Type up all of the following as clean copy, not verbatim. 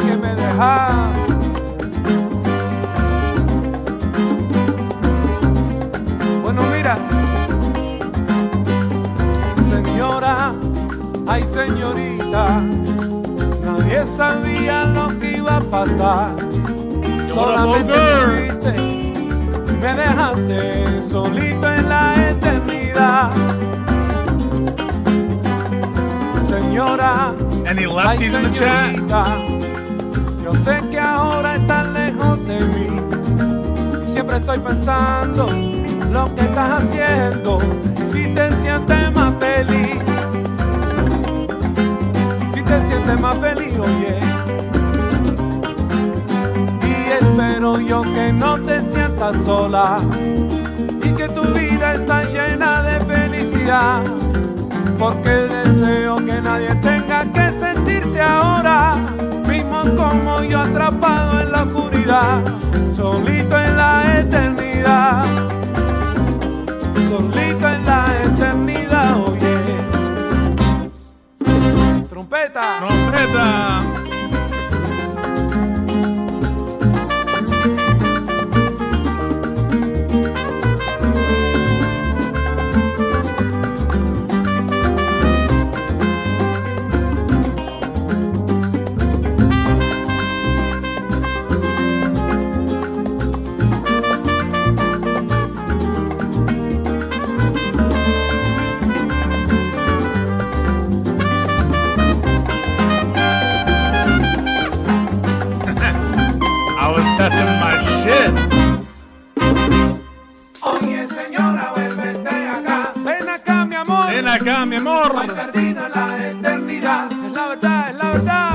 que me dejas. Bueno, mira, señora, ay señorita, nadie sabía lo que iba a pasar. Solamente te fuiste y me dejaste solito en la eternidad. Señora, any lefties in the chat? Yo sé que ahora estás lejos de mí y siempre estoy pensando lo que estás haciendo y si te sientes más feliz. Y si te sientes más feliz, oye. Y espero yo que no te sientas sola y que tu vida está llena de felicidad. Porque deseo que nadie tenga que sentirse ahora mismo como yo, atrapado en la oscuridad, solito en la eternidad, solito en la eternidad, oye. Trompeta, Trompeta. Testing my shit. Oye señora, vuélvete acá. Ven acá mi amor. Ven acá mi amor. Estoy perdido en la eternidad. Es la verdad, es la verdad.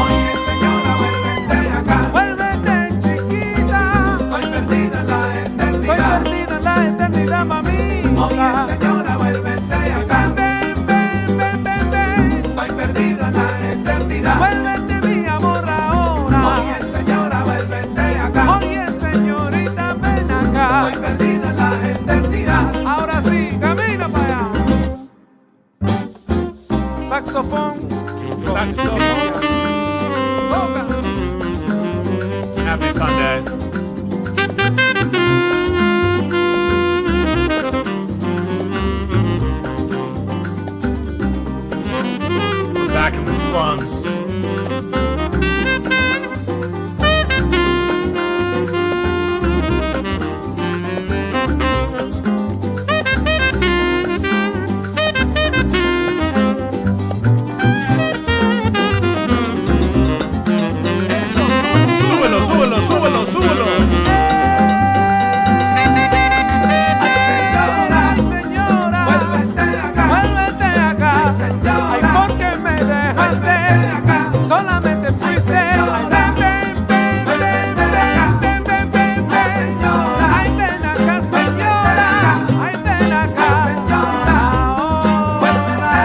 Oye señora, vuélvete acá. Vuélvete chiquita. Estoy perdido en la eternidad. Estoy perdido en la eternidad, mami. Oye señora, vuélvete acá. Ven, ven, ven, ven, ven. Estoy perdido en la eternidad. Vuélvete mi amor ahora. Oye señora, vuélvete acá. Oye señorita, ven acá. Estoy perdido en la eternidad. Ahora sí, camina para allá. Saxofón. Saxofón. Toca. Happy Sunday. We're back in the slums. Súbelo, súbelo, súbelo, súbelo. Ay, señora, vuélvete acá. Vuélvete acá. Ay, ¿por qué me dejaste acá? Solamente fuiste. Ay, ven, ven, ven, ven, ven, ven, ven, ven. Ay, ven acá, señora. Ay, ven acá, señora. Ahora.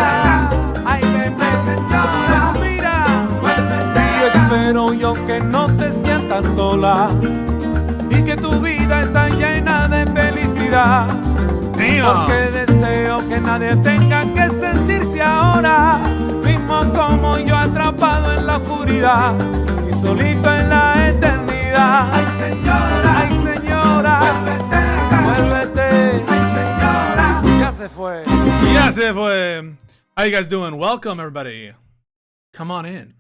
Ay, ven, ven, señora. Mira, y espero yo que no te sientas sola y que tu vida está llena de felicidad. Porque deseo que nadie tenga que sentirse ahora mismo como yo, atrapado en la oscuridad y solito en la eternidad. Ay señora, vuélvete acá. Vuélvete. Ay señora, ya se fue. Ya se fue. How you guys doing? Welcome everybody. Come on in.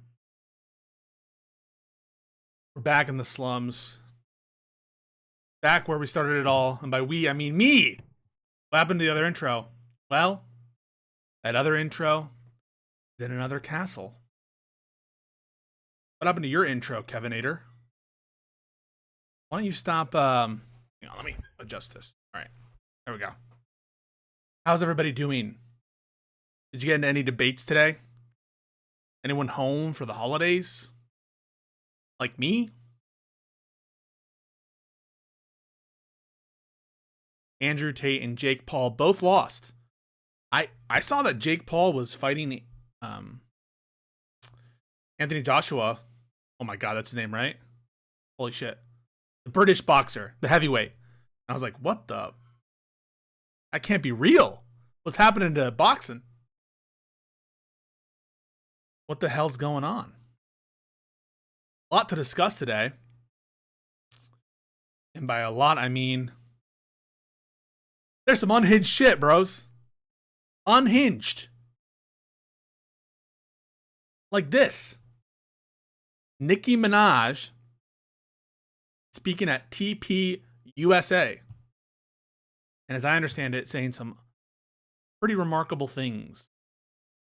We're back in the slums. Back where we started it all. And by we, I mean me. What happened to the other intro? Well, that other intro is in another castle. What happened to your intro, Kevinator? Why don't you stop, hang on, let me adjust this. All right, there we go. How's everybody doing? Did you get into any debates today? Anyone home for the holidays? Like me? Andrew Tate and Jake Paul both lost. I saw that Jake Paul was fighting Anthony Joshua. Oh my god, that's his name, right? Holy shit. The British boxer, the heavyweight. And I was like, what the? That can't be real. What's happening to boxing? What the hell's going on? A lot to discuss today. And by a lot, I mean there's some unhinged shit, bros. Unhinged. Like this. Nicki Minaj speaking at TPUSA. And as I understand it, saying some pretty remarkable things.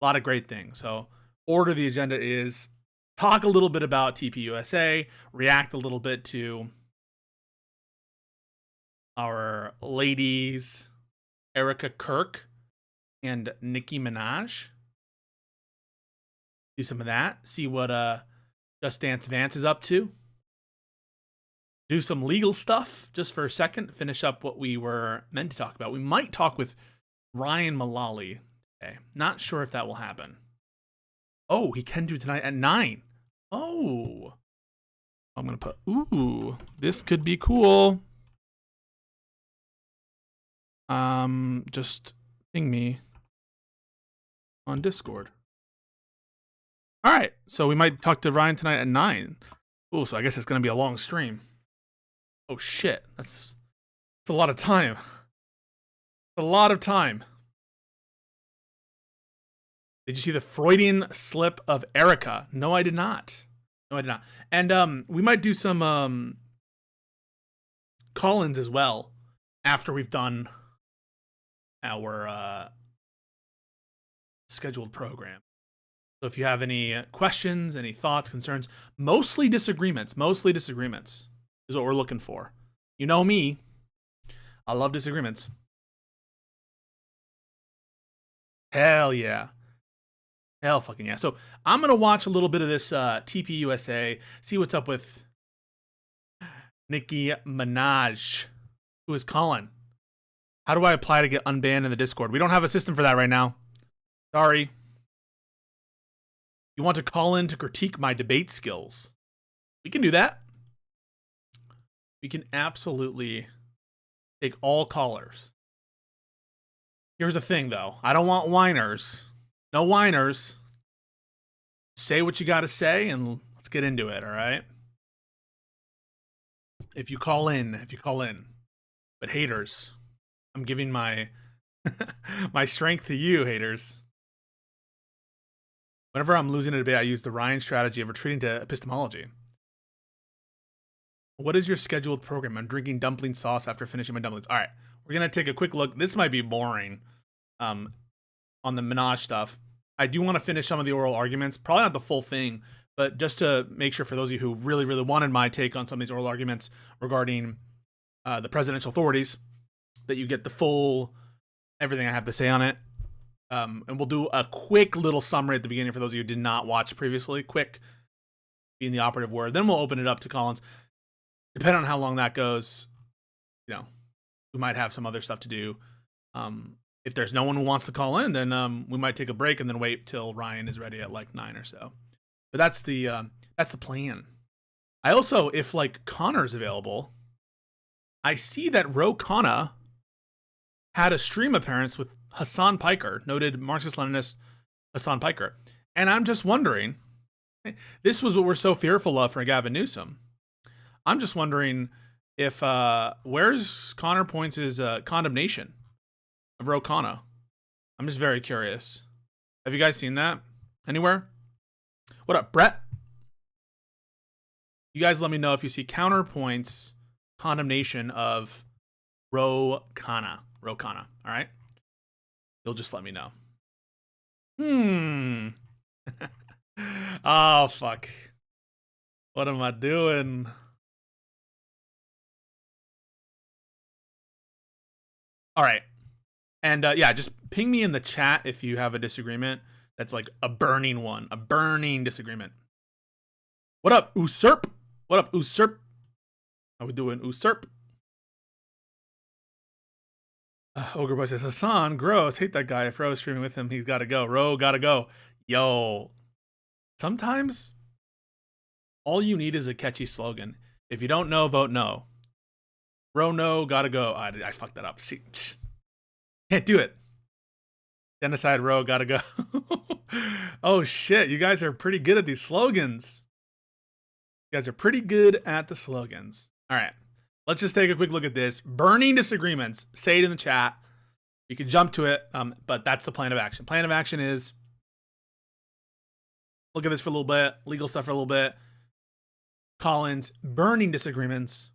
A lot of great things. So, order of the agenda is talk a little bit about TPUSA, react a little bit to our ladies, Erica Kirk and Nicki Minaj. Do some of that. See what Just Dance Vance is up to. Do some legal stuff just for a second. Finish up what we were meant to talk about. We might talk with Ryan Mullally today. Not sure if that will happen. Oh, he can do it tonight at 9. Oh. I'm going to put, ooh, this could be cool. Just ping me on Discord. All right, so we might talk to Ryan tonight at 9. Ooh, so I guess it's going to be a long stream. Oh, shit. That's a lot of time. A lot of time. Did you see the Freudian slip of Erica? No, I did not. No, I did not. And we might do some Callins as well after we've done our scheduled program. So if you have any questions, any thoughts, concerns, mostly disagreements is what we're looking for. You know me. I love disagreements. Hell yeah. Hell fucking yeah. So I'm going to watch a little bit of this TPUSA, see what's up with Nicki Minaj, who is calling. How do I apply to get unbanned in the Discord? We don't have a system for that right now. Sorry. You want to call in to critique my debate skills? We can do that. We can absolutely take all callers. Here's the thing, though. I don't want whiners. No whiners. Say what you got to say, and let's get into it, all right? If you call in. But haters, I'm giving my my strength to you, haters. Whenever I'm losing a debate, I use the Ryan strategy of retreating to epistemology. What is your scheduled program? I'm drinking dumpling sauce after finishing my dumplings. All right, we're going to take a quick look. This might be boring on the Minaj stuff. I do want to finish some of the oral arguments. Probably not the full thing, but just to make sure for those of you who really, really wanted my take on some of these oral arguments regarding the presidential authorities, that you get the full everything I have to say on it. And we'll do a quick little summary at the beginning for those of you who did not watch previously. Quick being the operative word. Then we'll open it up to Callins. Depending on how long that goes, you know, we might have some other stuff to do. If there's no one who wants to call in, then we might take a break and then wait till Ryan is ready at like 9 or so. But that's the plan. I also, if like Connor's available, I see that Ro Khanna had a stream appearance with Hassan Piker, noted Marxist-Leninist Hassan Piker. And I'm just wondering, this was what we're so fearful of for Gavin Newsom. I'm just wondering if, where's Connor Points' condemnation of Ro Khanna? I'm just very curious. Have you guys seen that anywhere? What up, Brett? You guys let me know if you see Counterpoint's condemnation of Ro Khanna. Ro Khanna, all right? You'll just let me know. Oh, fuck. What am I doing? All right. And yeah, just ping me in the chat if you have a disagreement that's like a burning one, a burning disagreement. What up, Usurp? What up, Usurp? How we doing, Usurp? Ogre Boy says, Hassan, gross. Hate that guy. If Ro is streaming with him, he's got to go. Ro, got to go. Yo. Sometimes all you need is a catchy slogan. If you don't know, vote no. Ro, no, got to go. I fucked that up. See, can't do it. Genocide, Ro, got to go. Oh, shit. You guys are pretty good at these slogans. You guys are pretty good at the slogans. All right. Let's just take a quick look at this. Burning disagreements. Say it in the chat. You can jump to it, but that's the plan of action. Plan of action is look at this for a little bit, legal stuff for a little bit. Callins, burning disagreements.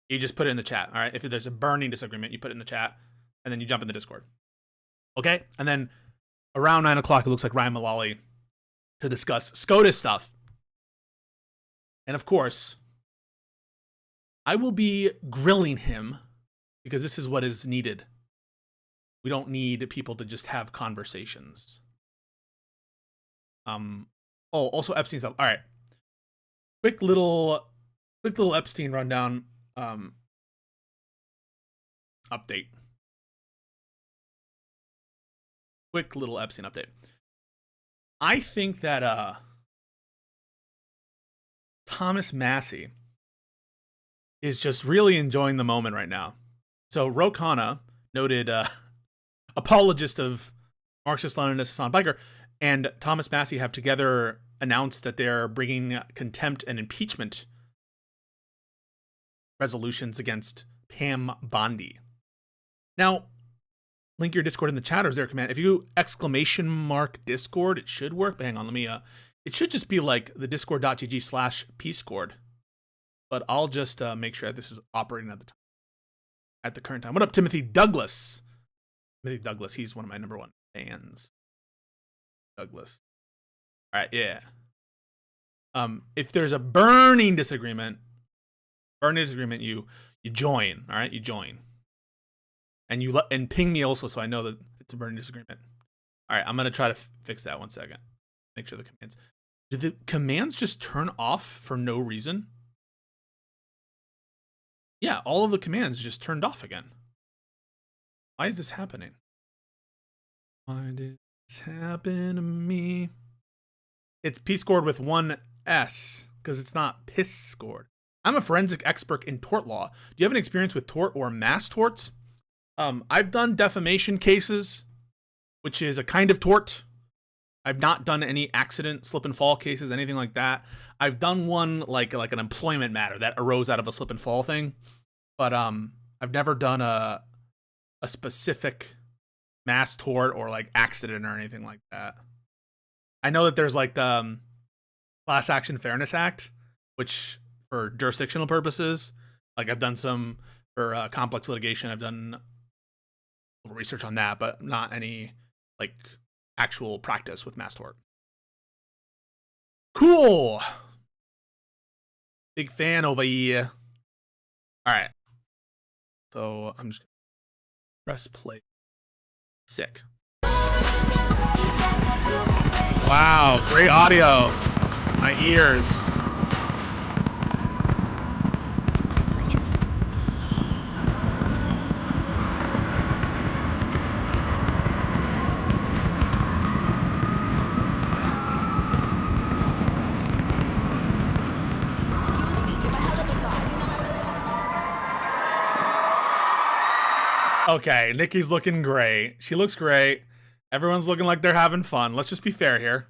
You just put it in the chat, all right? If there's a burning disagreement, you put it in the chat, and then you jump in the Discord. Okay? And then around 9 o'clock, it looks like Ryan Mullally to discuss SCOTUS stuff. And of course, I will be grilling him because this is what is needed. We don't need people to just have conversations. Also Epstein stuff. All right. Quick little Epstein rundown update. Quick little Epstein update. I think that Thomas Massey is just really enjoying the moment right now. So Ro Khanna, noted apologist of Marxist-Leninist Hassan Biker, and Thomas Massey have together announced that they're bringing contempt and impeachment resolutions against Pam Bondi. Now, link your Discord in the chat, or is there a command? If you !Discord, it should work. But hang on, let me, it should just be like the discord.gg/peacecord. But I'll just make sure that this is operating at the current time. What up, Timothy Douglas? Timothy Douglas, he's one of my number one fans. Douglas. All right, yeah. If there's a burning disagreement, you join. All right, you join, and ping me also, so I know that it's a burning disagreement. All right, I'm gonna try to fix that. 1 second. Make sure the commands. Did the commands just turn off for no reason? Yeah, all of the commands just turned off again. Why is this happening? Why did this happen to me? It's P-scored with 1 S, because it's not piss-scored. I'm a forensic expert in tort law. Do you have any experience with tort or mass torts? I've done defamation cases, which is a kind of tort. I've not done any accident, slip and fall cases, anything like that. I've done one like an employment matter that arose out of a slip and fall thing. But I've never done a specific mass tort or like accident or anything like that. I know that there's like the Class Action Fairness Act, which for jurisdictional purposes, like I've done some for complex litigation. I've done a little research on that, but not any like actual practice with mass tort. Cool. Big fan over here. All right. So I'm just gonna press play. Sick. Wow, great audio. My ears. Okay, Nikki's looking great. She looks great. Everyone's looking like they're having fun. Let's just be fair here.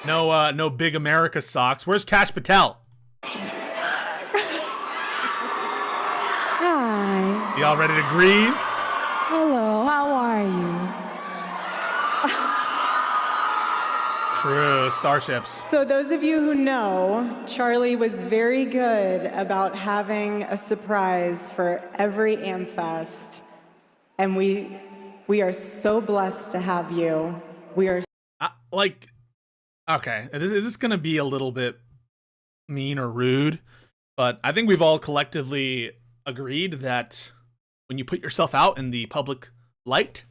No big America socks. Where's Kash Patel? Hi. Y'all ready to grieve? Hello, how are you? True, starships. So those of you who know, Charlie was very good about having a surprise for every AmFest. And we are so blessed to have you. We are okay, is this going to be a little bit mean or rude? But I think we've all collectively agreed that when you put yourself out in the public light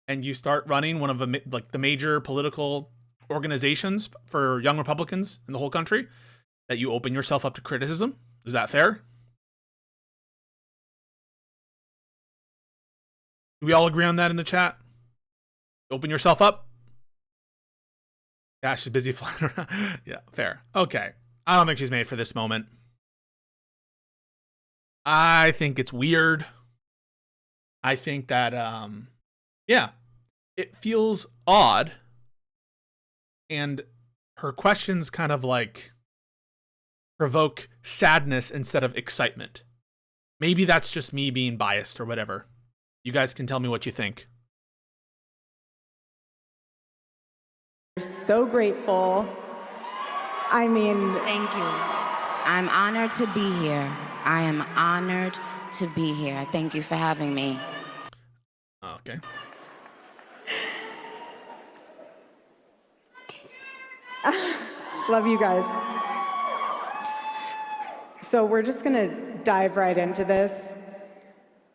and you start running one of the major political organizations for young Republicans in the whole country, that you open yourself up to criticism. Is that fair? Do we all agree on that in the chat? Open yourself up? Yeah, she's busy flying around. Yeah, fair. Okay. I don't think she's made for this moment. I think it's weird. I think that Yeah. It feels odd. And her questions kind of like provoke sadness instead of excitement. Maybe that's just me being biased or whatever. You guys can tell me what you think. We're so grateful. I mean, Thank you. I'm honored to be here. I am honored to be here. Thank you for having me. Okay. love you guys. So we're just gonna dive right into this.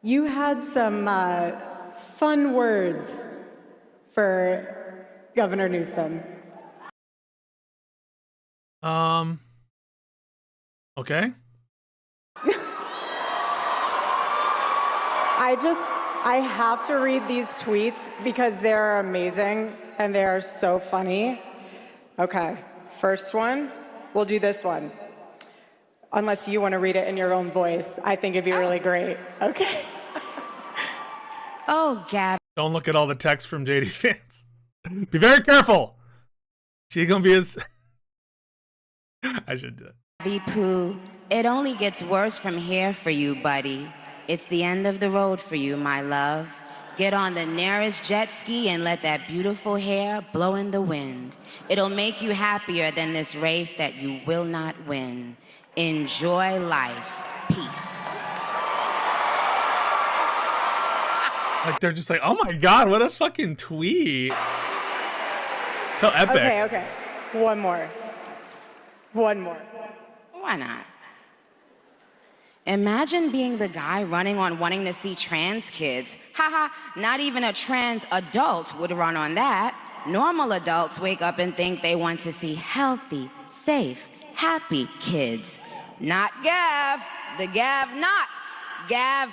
You had some fun words for Governor Newsom. Okay. I have to read these tweets because they're amazing and they are so funny. Okay, first one, we'll do this one. Unless you want to read it in your own voice. I think it'd be really great. Okay. Oh, Gab. Don't look at all the text from JD's fans. Be very careful. She gonna be as... I should do it. Pooh, it only gets worse from here for you, buddy. It's the end of the road for you, my love. Get on the nearest jet ski and let that beautiful hair blow in the wind. It'll make you happier than this race that you will not win. Enjoy life. Peace. Like, they're just like, oh my god, what a fucking tweet. So epic. Okay. One more. Why not? Imagine being the guy running on wanting to see trans kids. Haha, not even a trans adult would run on that. Normal adults wake up and think they want to see healthy, safe, happy kids. Not Gav. The Gav nots. Gav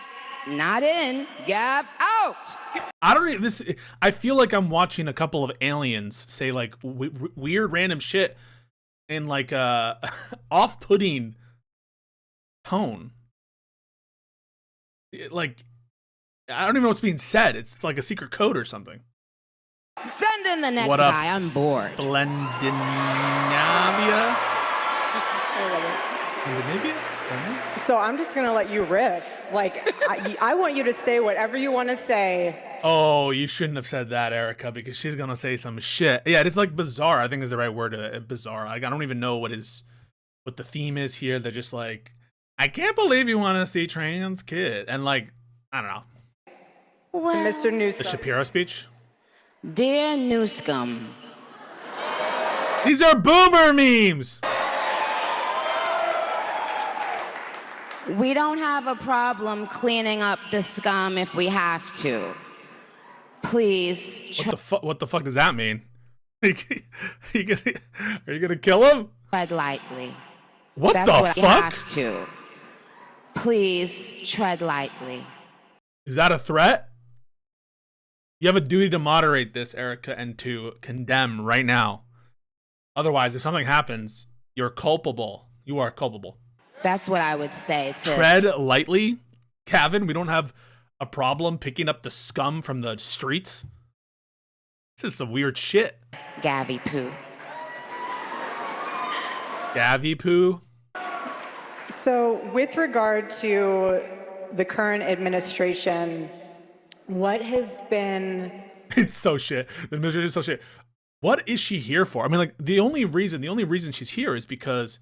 not in, Gav out. I feel like I'm watching a couple of aliens say like weird random shit in like a off-putting tone. Like, I don't even know what's being said. It's like a secret code or something. Send in the next What up, guy. I'm bored. Splendinavia? Scandinavia? So I'm just gonna let you riff. Like, I want you to say whatever you want to say. Oh, you shouldn't have said that, Erica, because she's gonna say some shit. Yeah, it's like bizarre, I think is the right word. Bizarre. Like, I don't even know what the theme is here. They're just like, I can't believe you want to see trans kid. And like, I don't know. Well, Mr. Newsom. The Shapiro speech? Dear Newscum. These are boomer memes! We don't have a problem cleaning up the scum if we have to. Please. What the fuck does that mean? Are you gonna kill him? Tread lightly. What That's the what fuck? I have to. Please tread lightly. Is that a threat? You have a duty to moderate this, Erica, and to condemn right now. Otherwise, if something happens, you're culpable. You are culpable. That's what I would say to Tread lightly, Kevin. We don't have a problem picking up the scum from the streets. This is some weird shit. Gavy Poo. Gavy poo. So with regard to the current administration, what has been... It's so shit. The administration is so shit. What is she here for? I mean, like, the only reason she's here is because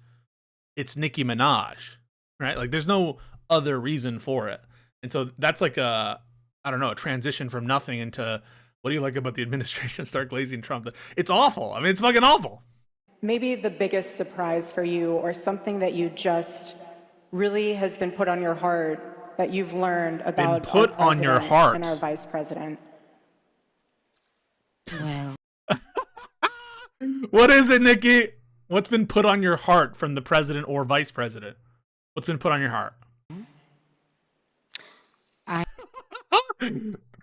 it's Nicki Minaj, right? Like, there's no other reason for it. And so that's like a transition from nothing into, what do you like about the administration? Start glazing Trump. It's awful. I mean, it's fucking awful. Maybe the biggest surprise for you, or something that you just really has been put on your heart that you've learned about Been put our on your president heart. and our vice president. Well, What is it, Nikki? What's been put on your heart from the president or vice president? What's been put on your heart?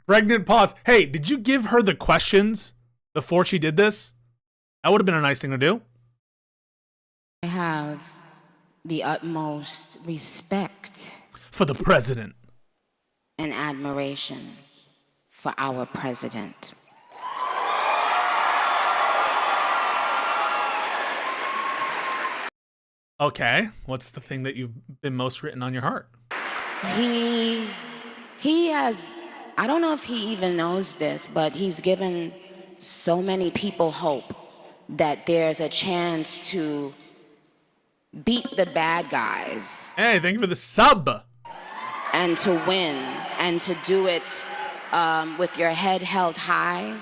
Pregnant pause. Hey, did you give her the questions before she did this? That would have been a nice thing to do. I have the utmost respect For the president. and admiration for our president. Okay, what's the thing that you've been most written on your heart? He has, I don't know if he even knows this, but he's given so many people hope that there's a chance to beat the bad guys. Hey, thank you for the sub. And to win, and to do it with your head held high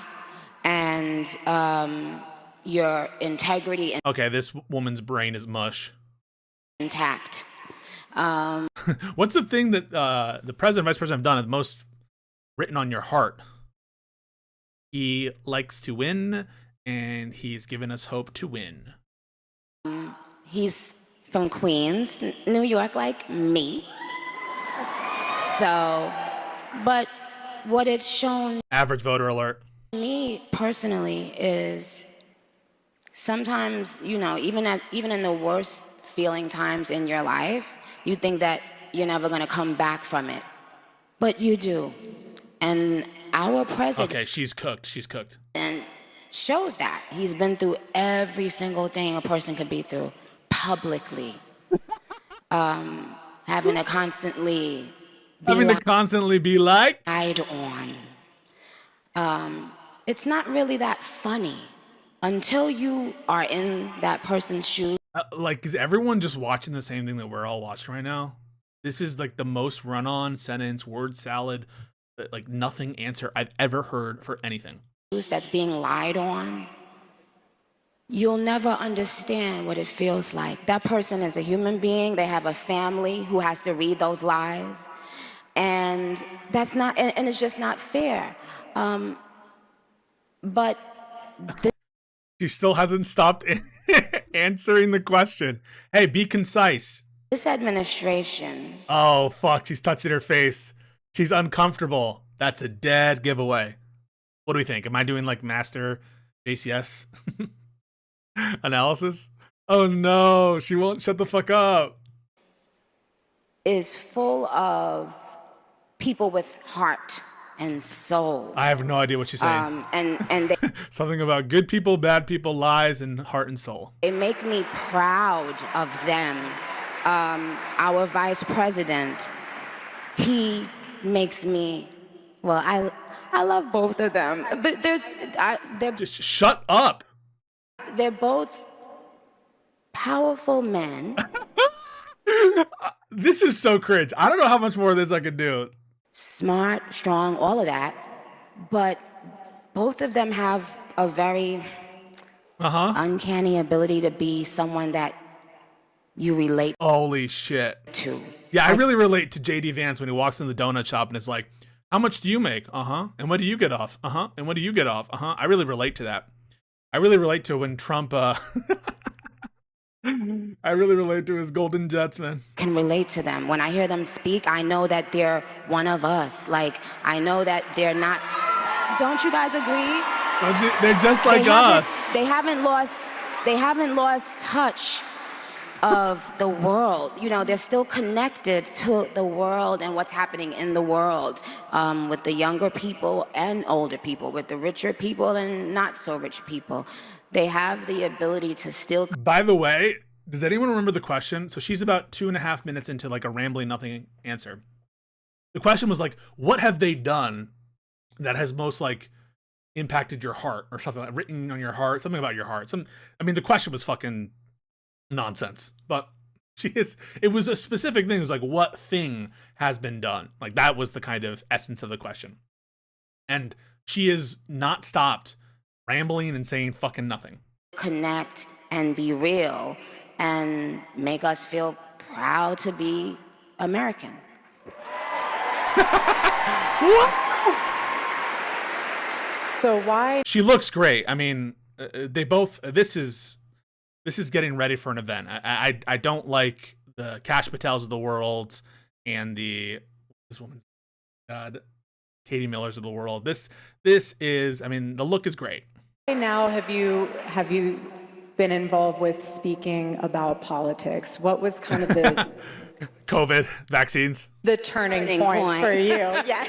and your integrity Okay, this woman's brain is mush. Intact. What's the thing that the president and vice president have done is most written on your heart? He likes to win, and he's given us hope to win. He's from Queens, New York, like me. So, but what it's shown Average voter alert. me personally is sometimes, you know, even in the worst feeling times in your life, you think that you're never going to come back from it, but you do. And our president Okay, she's cooked. She's cooked. and shows that he's been through every single thing a person could be through publicly. Having to constantly be like, lied on. It's not really that funny until you are in that person's shoes. like, is everyone just watching the same thing that we're all watching right now? This is like the most run-on sentence, word salad, like nothing answer I've ever heard for anything. That's being lied on. You'll never understand what it feels like. That person is a human being. They have a family who has to read those lies. And that's not, and it's just not fair. But She still hasn't stopped answering the question. Hey, be concise. this administration, Oh, fuck. She's touching her face. She's uncomfortable. That's a dead giveaway. What do we think? Am I doing like master JCS analysis? Oh, no. She won't shut the fuck up. is full of people with heart and soul. I have no idea what she's saying. And Something about good people, bad people, lies, and heart and soul. they make me proud of them. Our vice president, he makes me, well, I love both of them, but Just shut up. they're both powerful men, This is so cringe. I don't know how much more of this I could do. smart, strong, all of that, but both of them have a very uncanny ability to be someone that you relate Holy shit. to. Yeah, I really relate to JD Vance when he walks in the donut shop and is like, how much do you make? And what do you get off? And what do you get off? I really relate to that. I really relate to when Trump, I really relate to his golden jets, man. Can relate to them. When I hear them speak, I know that they're one of us. Like, I know that they're not. Don't you guys agree? They're just like us. They haven't lost touch of the world. You know, they're still connected to the world and what's happening in the world, with the younger people and older people, with the richer people and not so rich people. They have the ability to still. By the way, does anyone remember the question? So she's about 2.5 minutes into like a rambling nothing answer. The question was like, what have they done that has most like impacted your heart or something, like written on your heart, something about your heart? I mean, the question was fucking nonsense, but it was a specific thing. It was like, what thing has been done? Like that was the kind of essence of the question. And she is not stopped rambling and saying fucking nothing. Connect and be real and make us feel proud to be American. So why? She looks great. I mean, they both. This is getting ready for an event. I don't like the Kash Patels of the world and this woman's God, Katie Millers of the world. This is. I mean, the look is great. Now have you been involved with speaking about politics? What was kind of the COVID vaccines. the turning point for you? Yeah.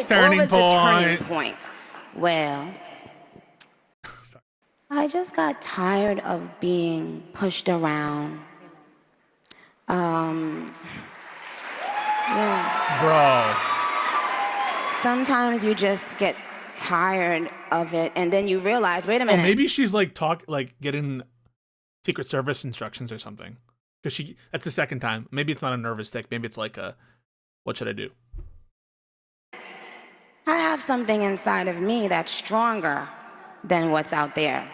Turning what was the turning point. point? Well, I just got tired of being pushed around. Yeah. Bro. Sometimes you just get tired of it, and then you realize, wait a minute. Oh, maybe she's like getting Secret Service instructions or something. Because that's the second time. Maybe it's not a nervous tick. Maybe it's like what should I do? I have something inside of me that's stronger than what's out there.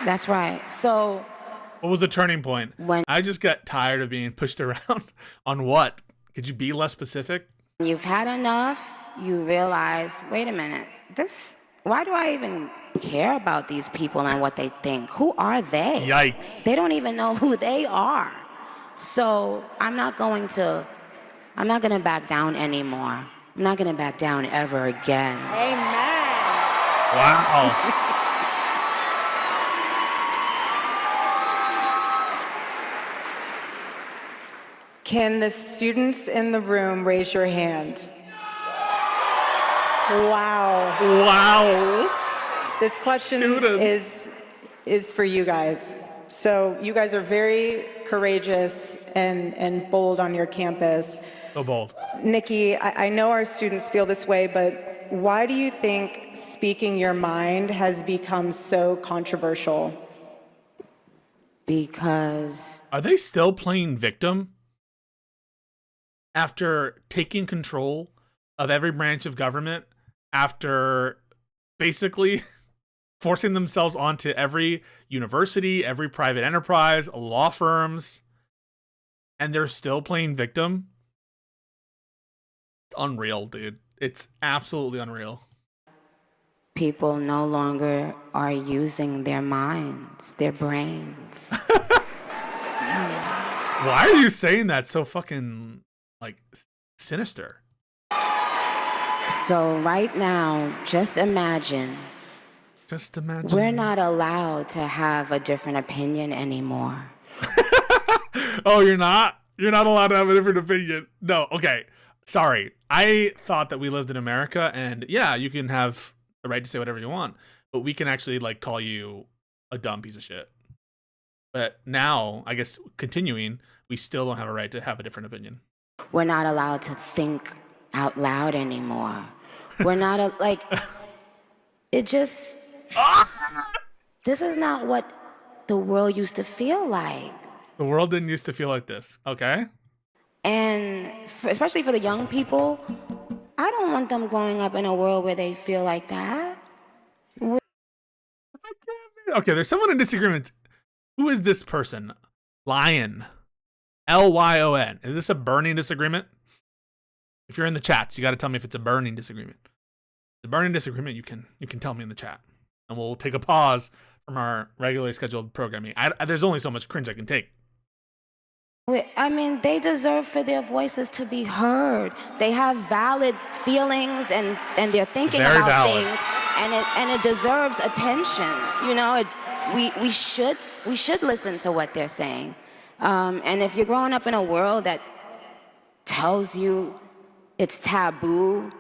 That's right. So what was the turning point? When I just got tired of being pushed around. On what? Could you be less specific? You've had enough, you realize, wait a minute, why do I even care about these people and what they think? Who are they? Yikes. They don't even know who they are. So I'm not going to back down anymore. I'm not going to back down ever again. Amen. Wow. Can the students in the room raise your hand? Wow. Wow. This question is for you guys. So you guys are very courageous and bold on your campus. So bold. Nikki, I know our students feel this way, but why do you think speaking your mind has become so controversial? Because... Are they still playing victim? After taking control of every branch of government, after basically forcing themselves onto every university, every private enterprise, law firms, and they're still playing victim? It's unreal, dude. It's absolutely unreal. People no longer are using their minds, their brains. Why are you saying that so fucking, like, sinister? So right now, just imagine. Just imagine. We're not allowed to have a different opinion anymore. Oh, you're not? You're not allowed to have a different opinion? No, okay. Sorry. I thought that we lived in America, and yeah, you can have the right to say whatever you want, but we can actually, like, call you a dumb piece of shit. But now, I guess, continuing, we still don't have a right to have a different opinion. We're not allowed to think out loud anymore. We're not, it just... This is not what the world used to feel like. The world didn't used to feel like this, okay? And especially for the young people, I don't want them growing up in a world where they feel like that. Okay, there's someone in disagreement. Who is this person? Lion. Lyon. Is this a burning disagreement? If you're in the chats, you got to tell me if it's a burning disagreement. The burning disagreement, you can tell me in the chat, and we'll take a pause from our regularly scheduled programming. There's only so much cringe I can take. I mean, they deserve for their voices to be heard. They have valid feelings, and they're thinking Very about valid. things, and it deserves attention. You know, we should listen to what they're saying. And if you're growing up in a world that tells you it's taboo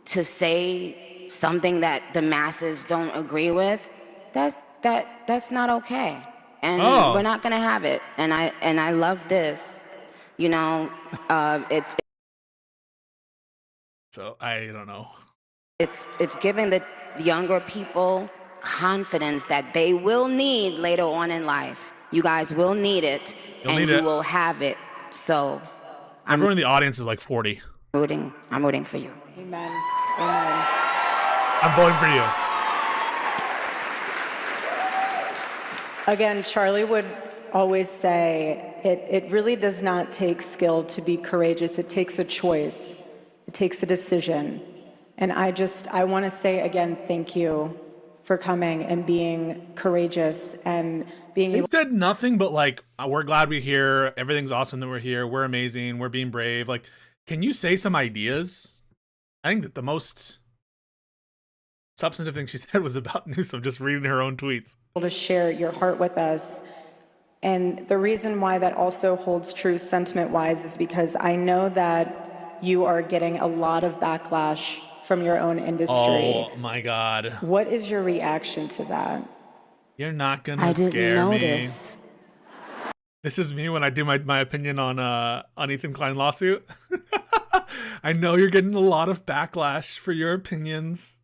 to say something that the masses don't agree with, that's not okay. And we're not gonna have it. And I love this. You know, So I don't know. It's giving the younger people confidence that they will need later on in life. You guys will need it, and you will have it. So everyone in the audience is like 40. I'm rooting for you. Amen. Amen. I'm voting for you. Again, Charlie would always say, it really does not take skill to be courageous. It takes a choice. It takes a decision. And I want to say again, thank you for coming and being courageous and being able. They've said nothing but like, we're glad we're here. Everything's awesome that we're here. We're amazing. We're being brave. Like, can you say some ideas? I think that the most substantive thing she said was about Newsom, just reading her own tweets. To share your heart with us. And the reason why that also holds true sentiment-wise is because I know that you are getting a lot of backlash from your own industry. Oh my God. What is your reaction to that? You're not gonna I didn't scare notice. me. This is me when I do my opinion on Ethan Klein lawsuit. I know you're getting a lot of backlash for your opinions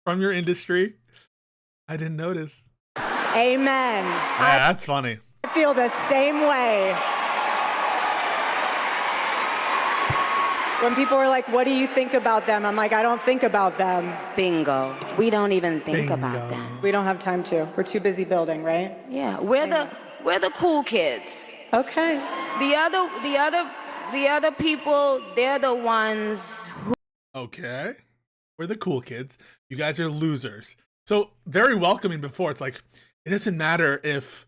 from your industry. I didn't notice. Amen. Yeah, that's funny. I feel the same way. When people are like, what do you think about them? I'm like, I don't think about them. Bingo. We don't even think Bingo. about them. We don't have time to. We're too busy building, right? Yeah, we're the cool kids. Okay. The other people, they're the ones who Okay. We're the cool kids. You guys are losers. So very welcoming before. It's like, it doesn't matter if,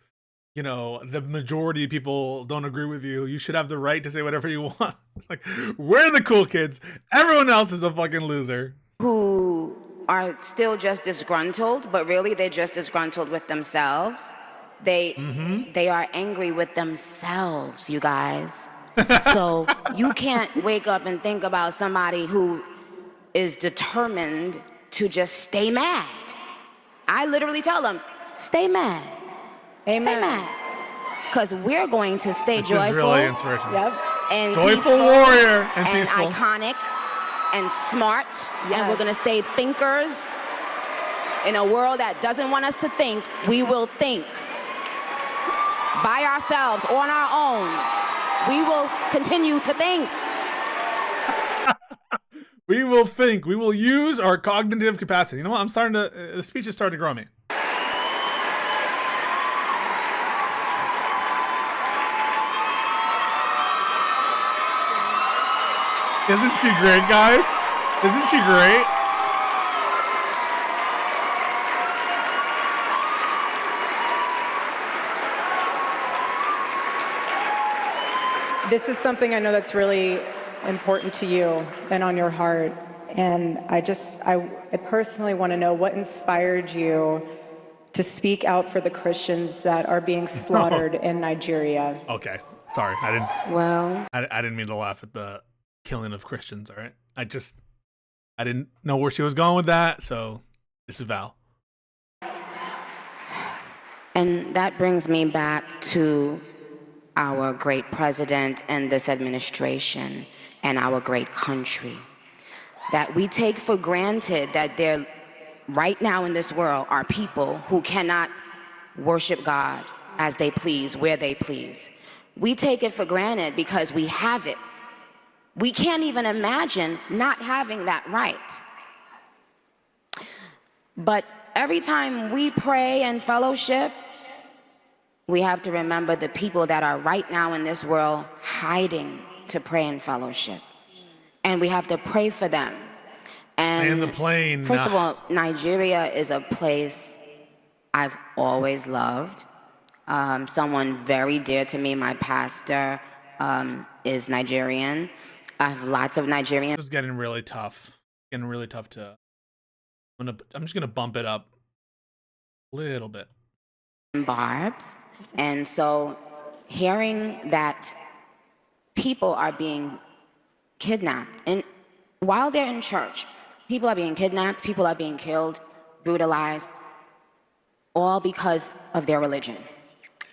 you know, the majority of people don't agree with you. You should have the right to say whatever you want. Like, we're the cool kids. Everyone else is a fucking loser. who are still just disgruntled, but really they're just disgruntled with themselves. They are angry with themselves, you guys. So you can't wake up and think about somebody who is determined to just stay mad. I literally tell them, stay mad. Amen. Stay mad. Because we're going to stay This joyful is really inspirational. Yep. and Joyful peaceful warrior and and peaceful. iconic and smart. And Yes. we're going to stay thinkers. In a world that doesn't want us to think, we will think. By ourselves, on our own. We will continue to think. We will think. We will use our cognitive capacity. You know what? I'm starting to. The speech is starting to grow on me. Isn't she great, guys? Isn't she great? This is something I know that's really important to you and on your heart. And I personally want to know what inspired you to speak out for the Christians that are being slaughtered in Nigeria. Okay, sorry. Well, I didn't mean to laugh at the killing of Christians. All right, I didn't know where she was going with that. So disavow. and that brings me back to our great president and this administration and our great country. That we take for granted that there, right now in this world, are people who cannot worship God as they please, where they please. We take it for granted because we have it. We can't even imagine not having that right. But every time we pray and fellowship, we have to remember the people that are right now in this world hiding to pray and fellowship. And we have to pray for them. And the plane. First of all, Nigeria is a place I've always loved. Someone very dear to me, my pastor, is Nigerian. I have lots of Nigerian. This is getting really tough. Getting really tough to. I'm just gonna bump it up a little bit. Barbs. And so hearing that people are being kidnapped, and while they're in church, people are being kidnapped, people are being killed, brutalized, all because of their religion.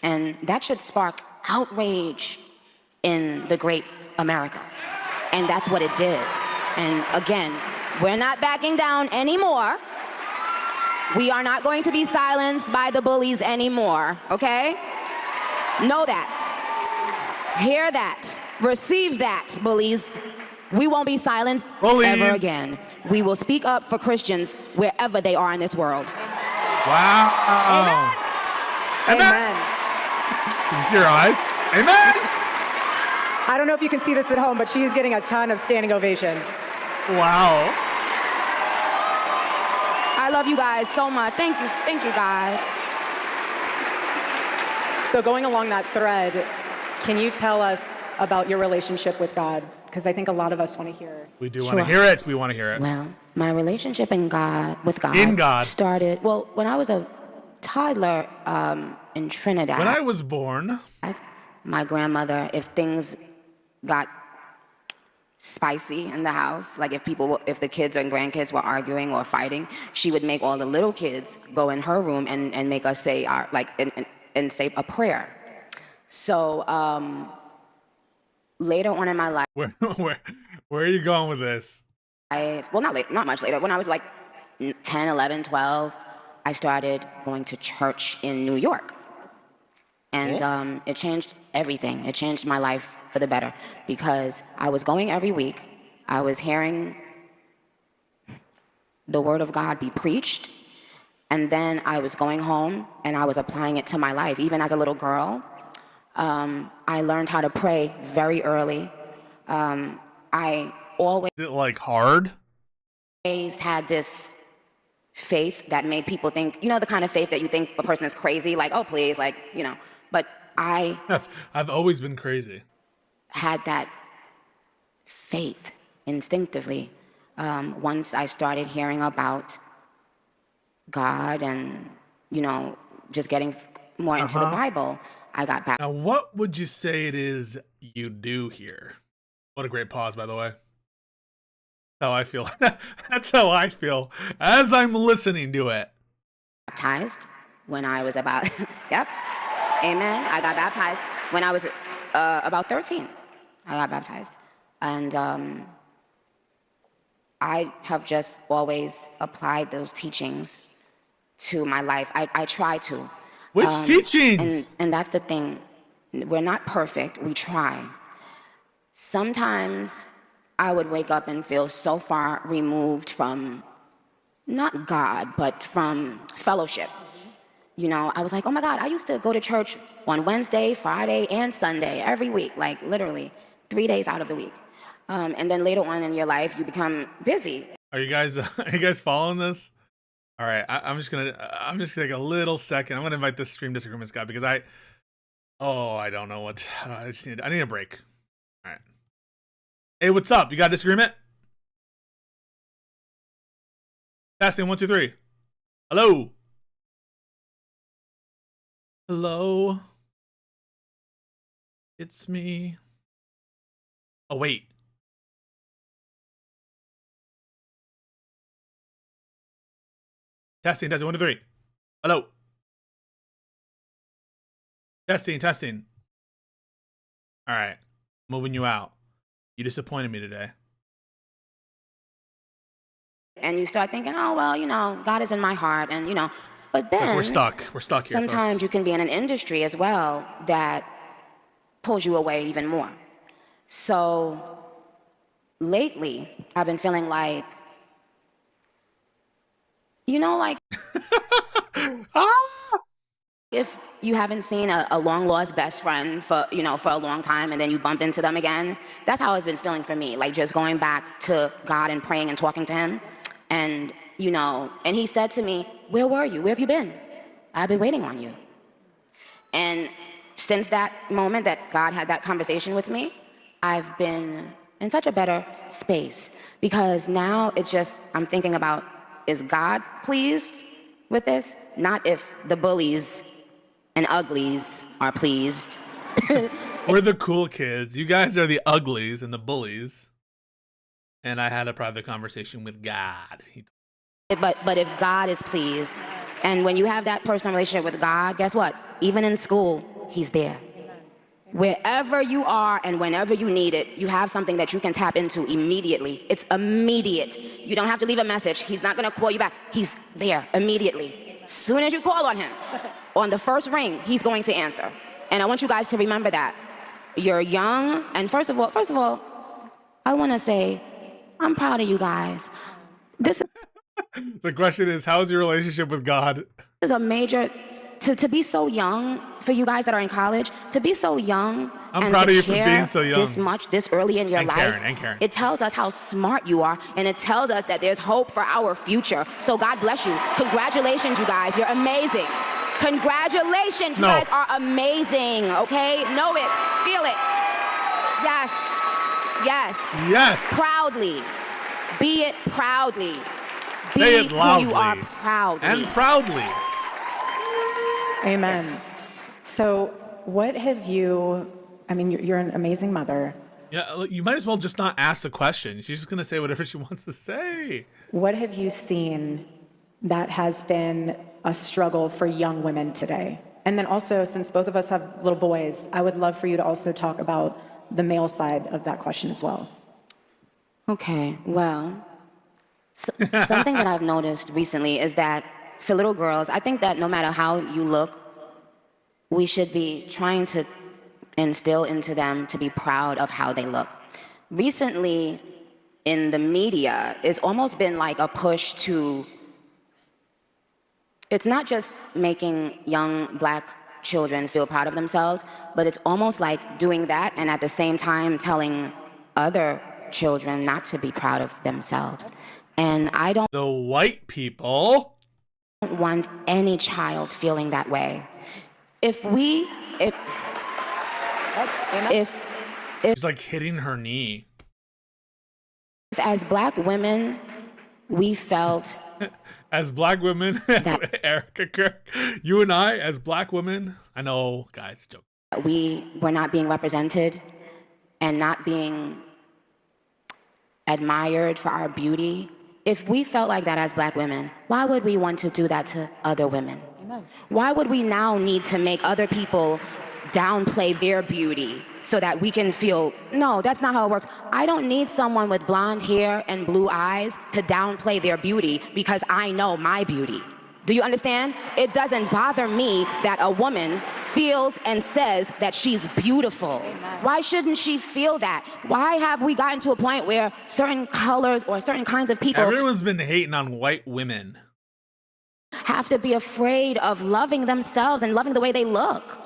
And that should spark outrage in the great America. And that's what it did. And again, we're not backing down anymore. We are not going to be silenced by the bullies anymore, okay? Know that. Hear that. Receive that, bullies. We won't be silenced ever again. We will speak up for Christians wherever they are in this world. Wow. Amen. Amen. Can you see her eyes? Amen. I don't know if you can see this at home, but she is getting a ton of standing ovations. Wow. I love you guys so much. Thank you guys. So going along that thread, can you tell us about your relationship with God? Because I think a lot of us want to hear. We do want to hear it. We want to hear it. Well, my relationship with God started, well, when I was a toddler in Trinidad. When I was born. My grandmother, if things got spicy in the house. Like if the kids and grandkids were arguing or fighting, she would make all the little kids go in her room and make us say and say a prayer. So later on in my life, where are you going with this? not much later. When I was like 10, 11, 12, I started going to church in New York. And it changed everything. It changed my life for the better because I was going every week. I was hearing the word of God be preached. And then I was going home and I was applying it to my life. Even as a little girl, I learned how to pray very early. I always... Is it like hard? Had this faith that made people think, you know, the kind of faith that you think a person is crazy, like, oh, please, like, you know. But I've always been crazy. Had that faith instinctively. Once I started hearing about God and, you know, just getting more into the Bible, I got back. Now, what would you say it is you do here? What a great pause, by the way. That's how I feel. That's how I feel as I'm listening to it. Baptized when I was about, yep, amen. I got baptized when I was about 13. I got baptized. And I have just always applied those teachings to my life. I try to. Which teachings? And that's the thing. We're not perfect. We try. Sometimes I would wake up and feel so far removed from, not God, but from fellowship. You know, I was like, oh my God, I used to go to church on Wednesday, Friday, and Sunday every week, like literally 3 days out of the week. And then later on in your life, you become busy. Are you guys following this? All right, I'm just gonna take a little second. I'm gonna invite this stream disagreements guy because I don't know what I need a break. All right. Hey, what's up? You got a disagreement? Testing 1, 2, 3. Hello. Hello. It's me. Oh wait. Testing 1, 2, 3. Hello. Testing. All right. Moving you out. You disappointed me today. And you start thinking, oh, well, you know, God is in my heart. And, you know, but then we're stuck here. Sometimes folks. You can be in an industry as well that pulls you away even more. So lately, I've been feeling like, you know, like if you haven't seen a long lost best friend for a long time and then you bump into them again, that's how it's been feeling for me. Like just going back to God and praying and talking to him. And, you know, and he said to me, where were you? Where have you been? I've been waiting on you. And since that moment that God had that conversation with me, I've been in such a better space because now it's just, I'm thinking about, is God pleased with this? Not if the bullies and uglies are pleased. We're the cool kids. You guys are the uglies and the bullies. And I had a private conversation with God. But if God is pleased, and when you have that personal relationship with God, guess what? Even in school, he's there. Wherever you are and whenever you need it, you have something that you can tap into immediately. It's immediate. You don't have to leave a message. He's not going to call you back. He's there immediately. As soon as you call on him, on the first ring, he's going to answer. And I want you guys to remember that. You're young, and first of all, I want to say, I'm proud of you guys. This The question is, how's your relationship with God? is a major, to be so young, for you guys that are in college, to be so young I'm and proud to of you for care being so young. this much, this early in your And life, Karen. it tells us how smart you are, and it tells us that there's hope for our future. So God bless you. Congratulations, you guys. You're amazing. Congratulations. You guys are amazing, okay? Know it. Feel it. Yes. Yes. Yes. Proudly. Be it proudly. Be Say it loudly. who you are proudly. And proudly. Amen. Yes. So what have you, I mean, you're an amazing mother. Yeah, look, you might as well just not ask the question. She's just gonna say whatever she wants to say. What have you seen that has been a struggle for young women today? And then also, since both of us have little boys, I would love for you to also talk about the male side of that question as well. Okay, well, something that I've noticed recently is that for little girls, I think that no matter how you look, we should be trying to instill into them to be proud of how they look. Recently, in the media, it's almost been like a push to, it's not just making young black children feel proud of themselves, but it's almost like doing that and at the same time telling other children not to be proud of themselves. And I don't The white people. want any child feeling that way. If She's like hitting her knee. as black women, we felt As black women, Erica Kirk, you and I, as black women, I know, guys, joke. we were not being represented and not being admired for our beauty, if we felt like that as black women, why would we want to do that to other women? Amen. Why would we now need to make other people downplay their beauty so that we can feel, no, that's not how it works. I don't need someone with blonde hair and blue eyes to downplay their beauty because I know my beauty. Do you understand? It doesn't bother me that a woman feels and says that she's beautiful. Amen. Why shouldn't she feel that? Why have we gotten to a point where certain colors or certain kinds of people Everyone's been hating on white women. have to be afraid of loving themselves and loving the way they look?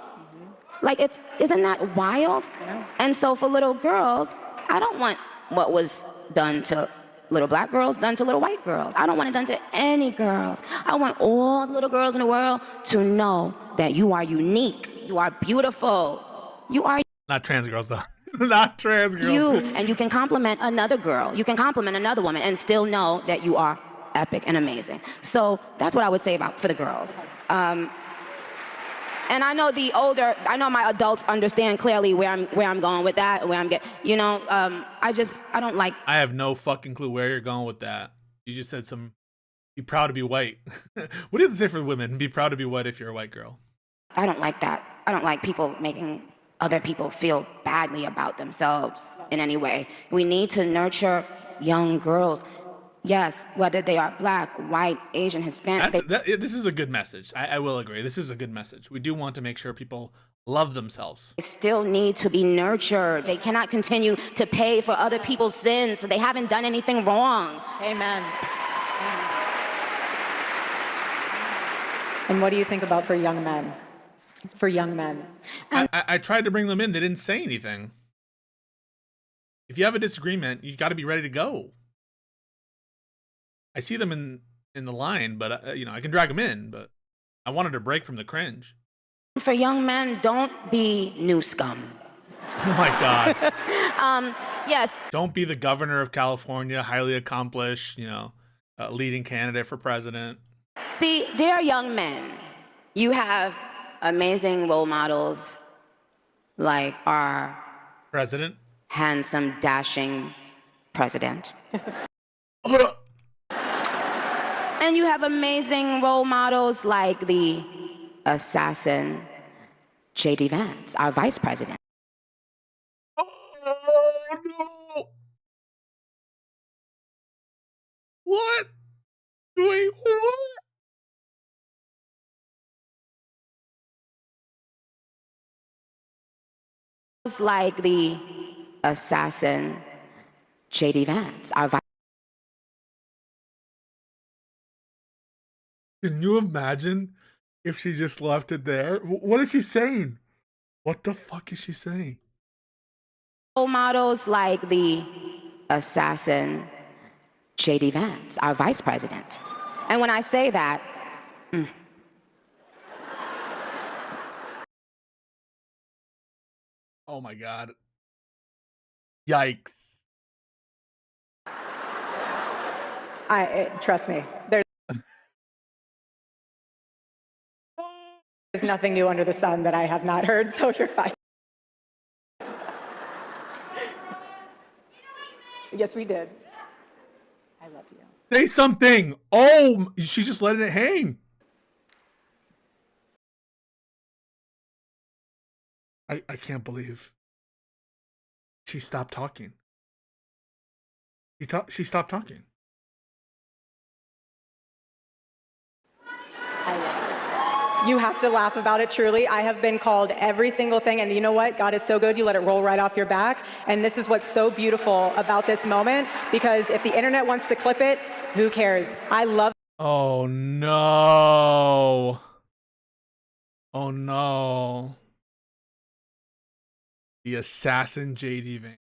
Like, isn't that wild? Yeah. And so for little girls, I don't want what was done to little black girls done to little white girls. I don't want it done to any girls. I want all the little girls in the world to know that you are unique, you are beautiful, you are not trans girls though. Not trans girls. You, and you can compliment another girl, you can compliment another woman and still know that you are epic and amazing. So that's what I would say about for the girls. And I know I know my adults understand clearly where I'm going with that, where I'm getting, I don't like. I have no fucking clue where you're going with that. You just said be proud to be white. What do you have to say for women? Be proud to be white if you're a white girl. I don't like that. I don't like people making other people feel badly about themselves in any way. We need to nurture young girls. Yes, whether they are black, white, Asian, Hispanic. This is a good message. I will agree. This is a good message. We do want to make sure people love themselves. They still need to be nurtured. They cannot continue to pay for other people's sins. They haven't done anything wrong. Amen. And what do you think about for young men? For young men. I tried to bring them in. They didn't say anything. If you have a disagreement, you got to be ready to go. I see them in the line, but I can drag them in, but I wanted to break from the cringe. For young men, don't be new scum. Oh my God. Yes. Don't be the governor of California, highly accomplished, leading candidate for president. See, dear young men, you have amazing role models like our president, handsome, dashing president. And you have amazing role models like the assassin J.D. Vance, our vice president. Oh, no. What? Wait, what? Like the assassin J.D. Vance, our vice. Can you imagine if she just left it there? What is she saying? What the fuck is she saying? Role models like the assassin J.D. Vance, our vice president. And when I say that, Oh my God. Yikes. Trust me, there's nothing new under the sun that I have not heard, so you're fine. Yes, we did. I love you. Say something. Oh, she's just letting it hang. I can't believe she stopped talking. She stopped talking. I love you. You have to laugh about it, truly. I have been called every single thing, and you know what? God is so good, you let it roll right off your back. And this is what's so beautiful about this moment, because if the internet wants to clip it, who cares? I love. Oh no. Oh no. The assassin JD Vane.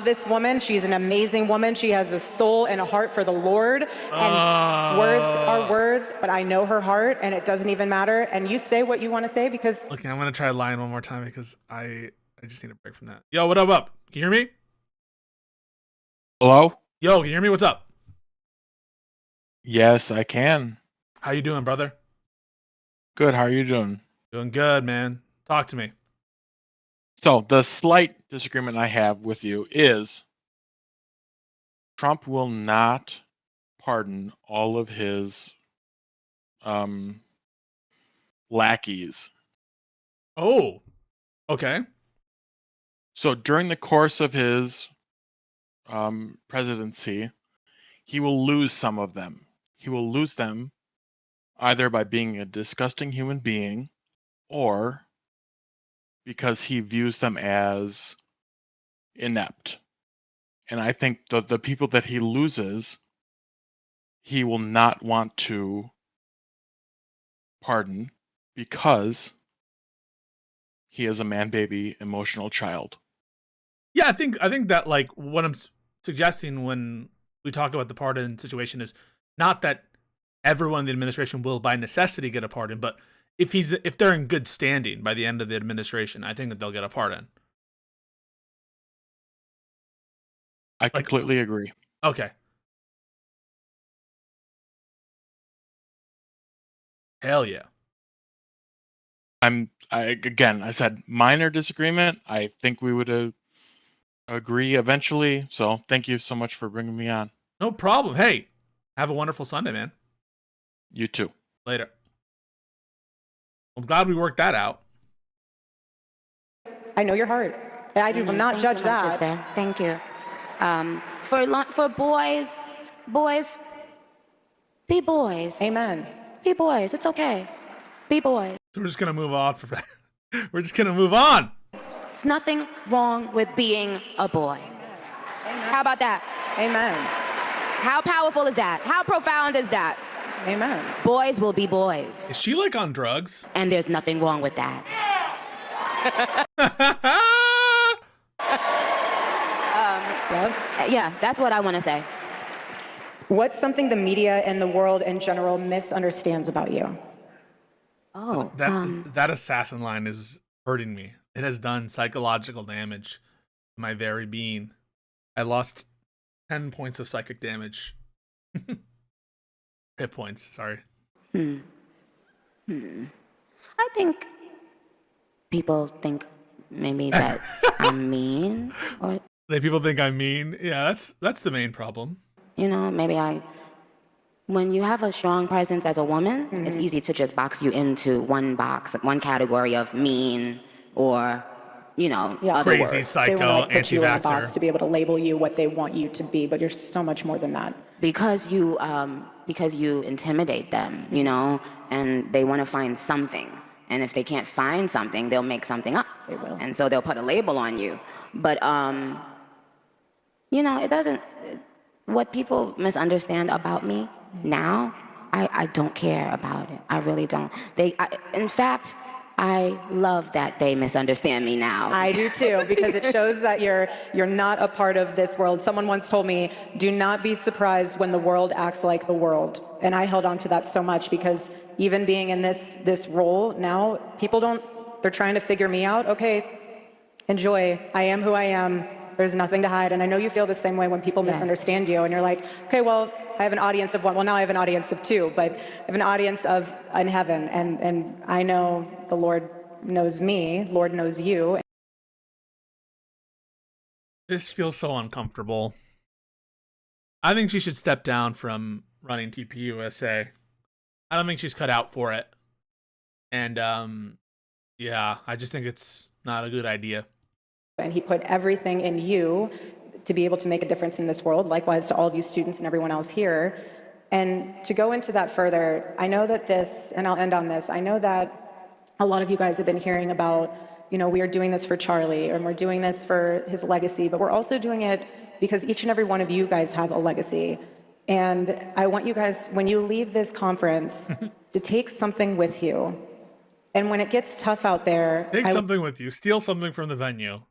This woman. She's an amazing woman. She has a soul and a heart for the Lord. And words are words, but I know her heart, and it doesn't even matter. And you say what you want to say because. Okay, I'm gonna try lying one more time because I just need a break from that. Yo, what up? Can you hear me? Hello? Yo, can you hear me? What's up? Yes, I can. How you doing, brother? Good. How are you doing? Doing good, man. Talk to me. So, the slight disagreement I have with you is Trump will not pardon all of his lackeys. Oh, okay. So, during the course of his presidency, he will lose some of them. He will lose them either by being a disgusting human being or because he views them as inept. And I think the people that he loses, he will not want to pardon because he is a man baby emotional child. Yeah, I think that like what I'm suggesting when we talk about the pardon situation is not that everyone in the administration will by necessity get a pardon, but if they're in good standing by the end of the administration, I think that they'll get a pardon. I completely agree. Okay. Hell yeah. I said minor disagreement. I think we would agree eventually. So thank you so much for bringing me on. No problem. Hey, have a wonderful Sunday, man. You too. Later. I'm glad we worked that out. I know your heart. I do not Thank judge you, my that. sister. Thank you. For boys, be boys. Amen. Be boys. It's okay. Be boys. So we're just gonna move on. We're just gonna move on. There's nothing wrong with being a boy. Amen. How about that? Amen. How powerful is that? How profound is that? Amen. Boys will be boys. Is she like on drugs? And there's nothing wrong with that. Yeah, that's what I want to say. What's something the media and the world in general misunderstands about you? Oh, that assassin line is hurting me. It has done psychological damage to my very being. I lost 10 points of psychic damage. Hit points, sorry. I think people think maybe that I'm mean, or People think I'm mean. Yeah, that's the main problem. you know, when you have a strong presence as a woman, it's easy to just box you into one box, one category of mean or, you know, other Crazy words. They psycho, want to put you in a box anti-vaxxer. to be able to label you what they want you to be, but you're so much more than that. Because you intimidate them, you know, and they want to find something. And if they can't find something, they'll make something up. They will. And so they'll put a label on you. But, you know, what people misunderstand about me now, I don't care about it. I really don't. In fact, I love that they misunderstand me now. I do too, because it shows that you're not a part of this world. Someone once told me, do not be surprised when the world acts like the world. And I held on to that so much because even being in this role now, they're trying to figure me out. Okay, enjoy. I am who I am. There's nothing to hide. And I know you feel the same way when people misunderstand you and you're like, okay, well, I have an audience of one. Well, now I have an audience of two, but I have an audience in heaven. And I know the Lord knows me. Lord knows you. This feels so uncomfortable. I think she should step down from running TPUSA. I don't think she's cut out for it. And yeah, I just think it's not a good idea. And he put everything in you to be able to make a difference in this world, likewise to all of you students and everyone else here. And to go into that further, I know that this, and I'll end on this, I know that a lot of you guys have been hearing about, you know, we are doing this for Charlie, and we're doing this for his legacy, but we're also doing it because each and every one of you guys have a legacy. And I want you guys, when you leave this conference, to take something with you. And when it gets tough out there, take something with you. Steal something from the venue.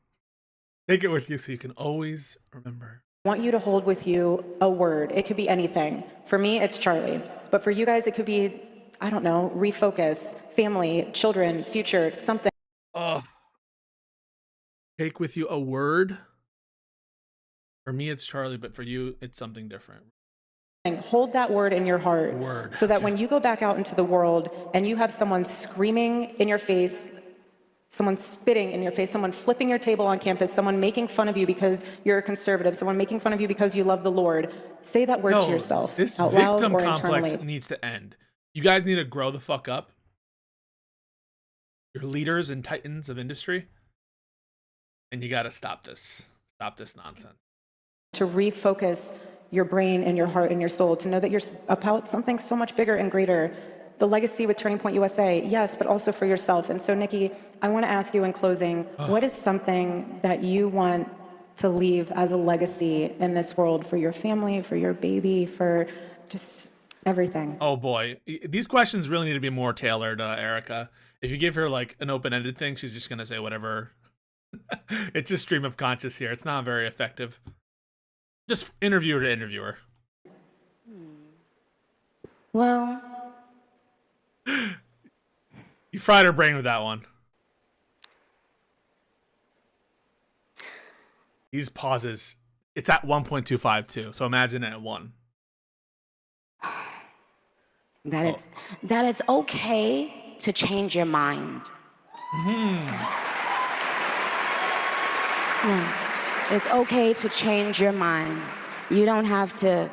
Take it with you so you can always remember. I want you to hold with you a word. It could be anything. For me, it's Charlie. But for you guys, it could be, I don't know, refocus, family, children, future, something. Take with you a word. For me, it's Charlie, but for you, it's something different. Hold that word in your heart so that okay. when you go back out into the world and you have someone screaming in your face, someone spitting in your face, someone flipping your table on campus, someone making fun of you because you're a conservative, someone making fun of you because you love the Lord, say that word to yourself this out loud victim or complex internally. needs to end. You guys need to grow the fuck up. You're leaders and titans of industry. And you got to stop this. Stop this nonsense. To refocus your brain and your heart and your soul, to know that you're about something so much bigger and greater. The legacy with Turning Point USA, yes, but also for yourself. And so, Nikki, I want to ask you in closing, what is something that you want to leave as a legacy in this world for your family, for your baby, for just everything? Oh boy, these questions really need to be more tailored, Erica. If you give her like an open-ended thing, she's just gonna say whatever. It's just stream of conscious here. It's not very effective. Just interviewer to interviewer. Well, You fried her brain with that one. These pauses. It's at 1.25 too, so imagine it at 1. that it's okay to change your mind. Yeah. It's okay to change your mind. You don't have to,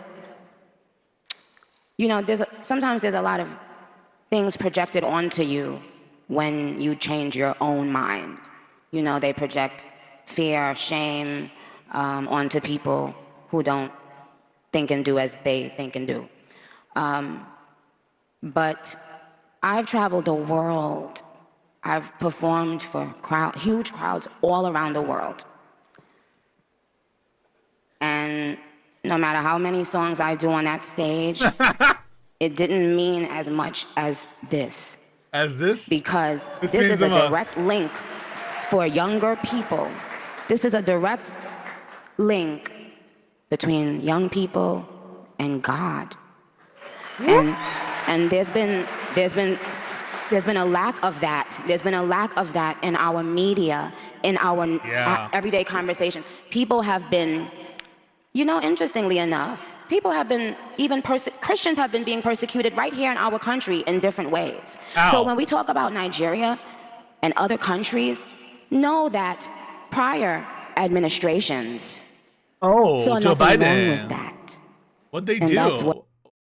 you know, sometimes there's a lot of things projected onto you when you change your own mind. You know, they project fear, shame onto people who don't think and do as they think and do. But I've traveled the world. I've performed for huge crowds all around the world. And no matter how many songs I do on that stage, it didn't mean as much as this. As this? Because this is a direct link for younger people. This is a direct link between young people and God. And there's been a lack of that. There's been a lack of that in our media, in our everyday conversations. People have been, you know, interestingly enough, people have been, Christians have been being persecuted right here in our country in different ways. Ow. So when we talk about Nigeria and other countries, know that prior administrations saw Joe nothing Biden. wrong with that. What'd they And do? that's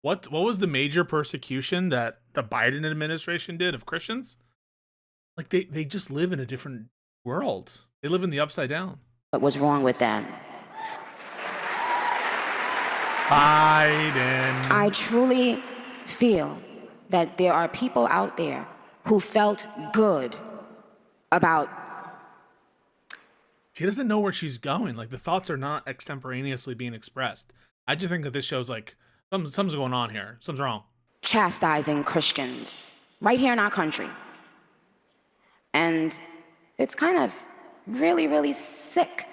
What was the major persecution that the Biden administration did of Christians? Like they just live in a different world. They live in the upside down. What was wrong with them? Biden. I truly feel that there are people out there who felt good about. She doesn't know where she's going. Like the thoughts are not extemporaneously being expressed. I just think that this shows like something's going on here. Something's wrong. Chastising Christians right here in our country. And it's kind of really, really sick.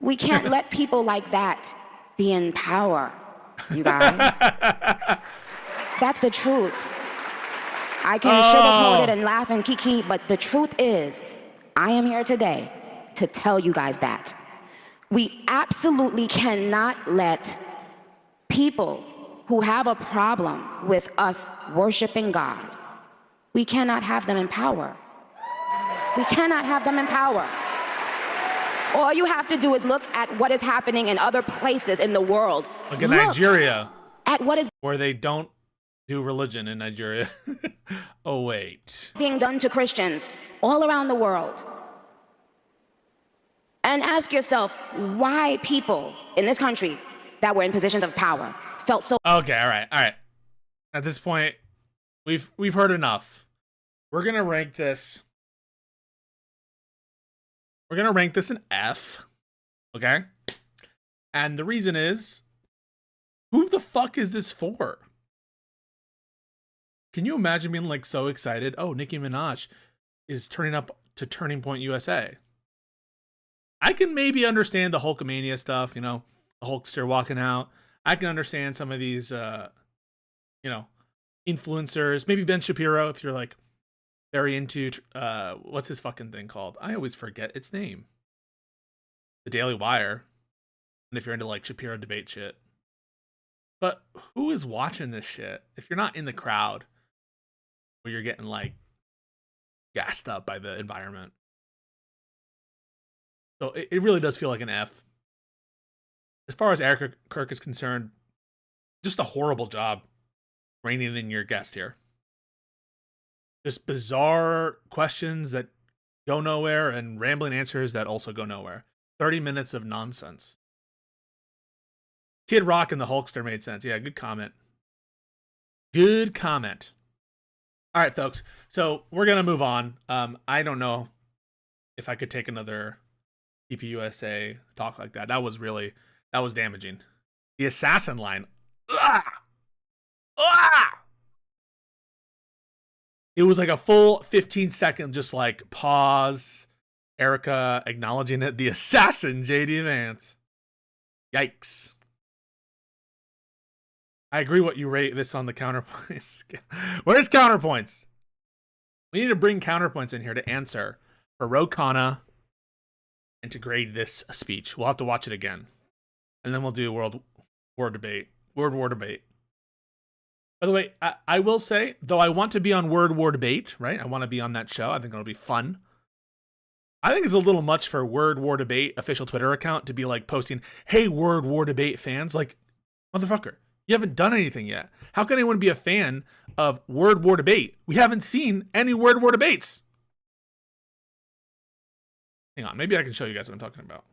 We can't let people like that be in power, you guys. That's the truth. I can sugarcoat it and laugh and kiki, but the truth is, I am here today to tell you guys that. We absolutely cannot let people who have a problem with us worshiping God, we cannot have them in power. We cannot have them in power. All you have to do is look at what is happening in other places in the world. Look at Nigeria, at what is where they don't do religion in Nigeria. Oh, wait. being done to Christians all around the world. And ask yourself why people in this country that were in positions of power felt so. Okay, all right. At this point, we've heard enough. We're gonna rank this. We're gonna rank this an F. Okay? And the reason is, who the fuck is this for? Can you imagine being like so excited? Oh, Nicki Minaj is turning up to Turning Point USA. I can maybe understand the Hulkamania stuff, you know, the Hulkster walking out. I can understand some of these, you know, influencers. Maybe Ben Shapiro, if you're like very into, what's his fucking thing called? I always forget its name. The Daily Wire. And if you're into like Shapiro debate shit. But who is watching this shit? If you're not in the crowd, where you're getting like gassed up by the environment. So it really does feel like an F. As far as Erica Kirk is concerned, just a horrible job reining in your guest here. Just bizarre questions that go nowhere and rambling answers that also go nowhere. 30 minutes of nonsense. Kid Rock and the Hulkster made sense. Yeah, good comment. Good comment. All right, folks. So we're going to move on. I don't know if I could take another TPUSA talk like that. That was damaging. The assassin line. It was like a full 15 second, just like pause. Erica acknowledging it. The assassin, JD Vance. Yikes. I agree what you rate this on the counterpoints. Where's counterpoints? We need to bring counterpoints in here to answer for Ro Khanna and to grade this speech. We'll have to watch it again. And then we'll do World War debate. By the way, I will say, though I want to be on Word War Debate, right? I want to be on that show. I think it'll be fun. I think it's a little much for Word War Debate official Twitter account to be like posting, hey, Word War Debate fans. Like, motherfucker, you haven't done anything yet. How can anyone be a fan of Word War Debate? We haven't seen any Word War Debates. Hang on, maybe I can show you guys what I'm talking about.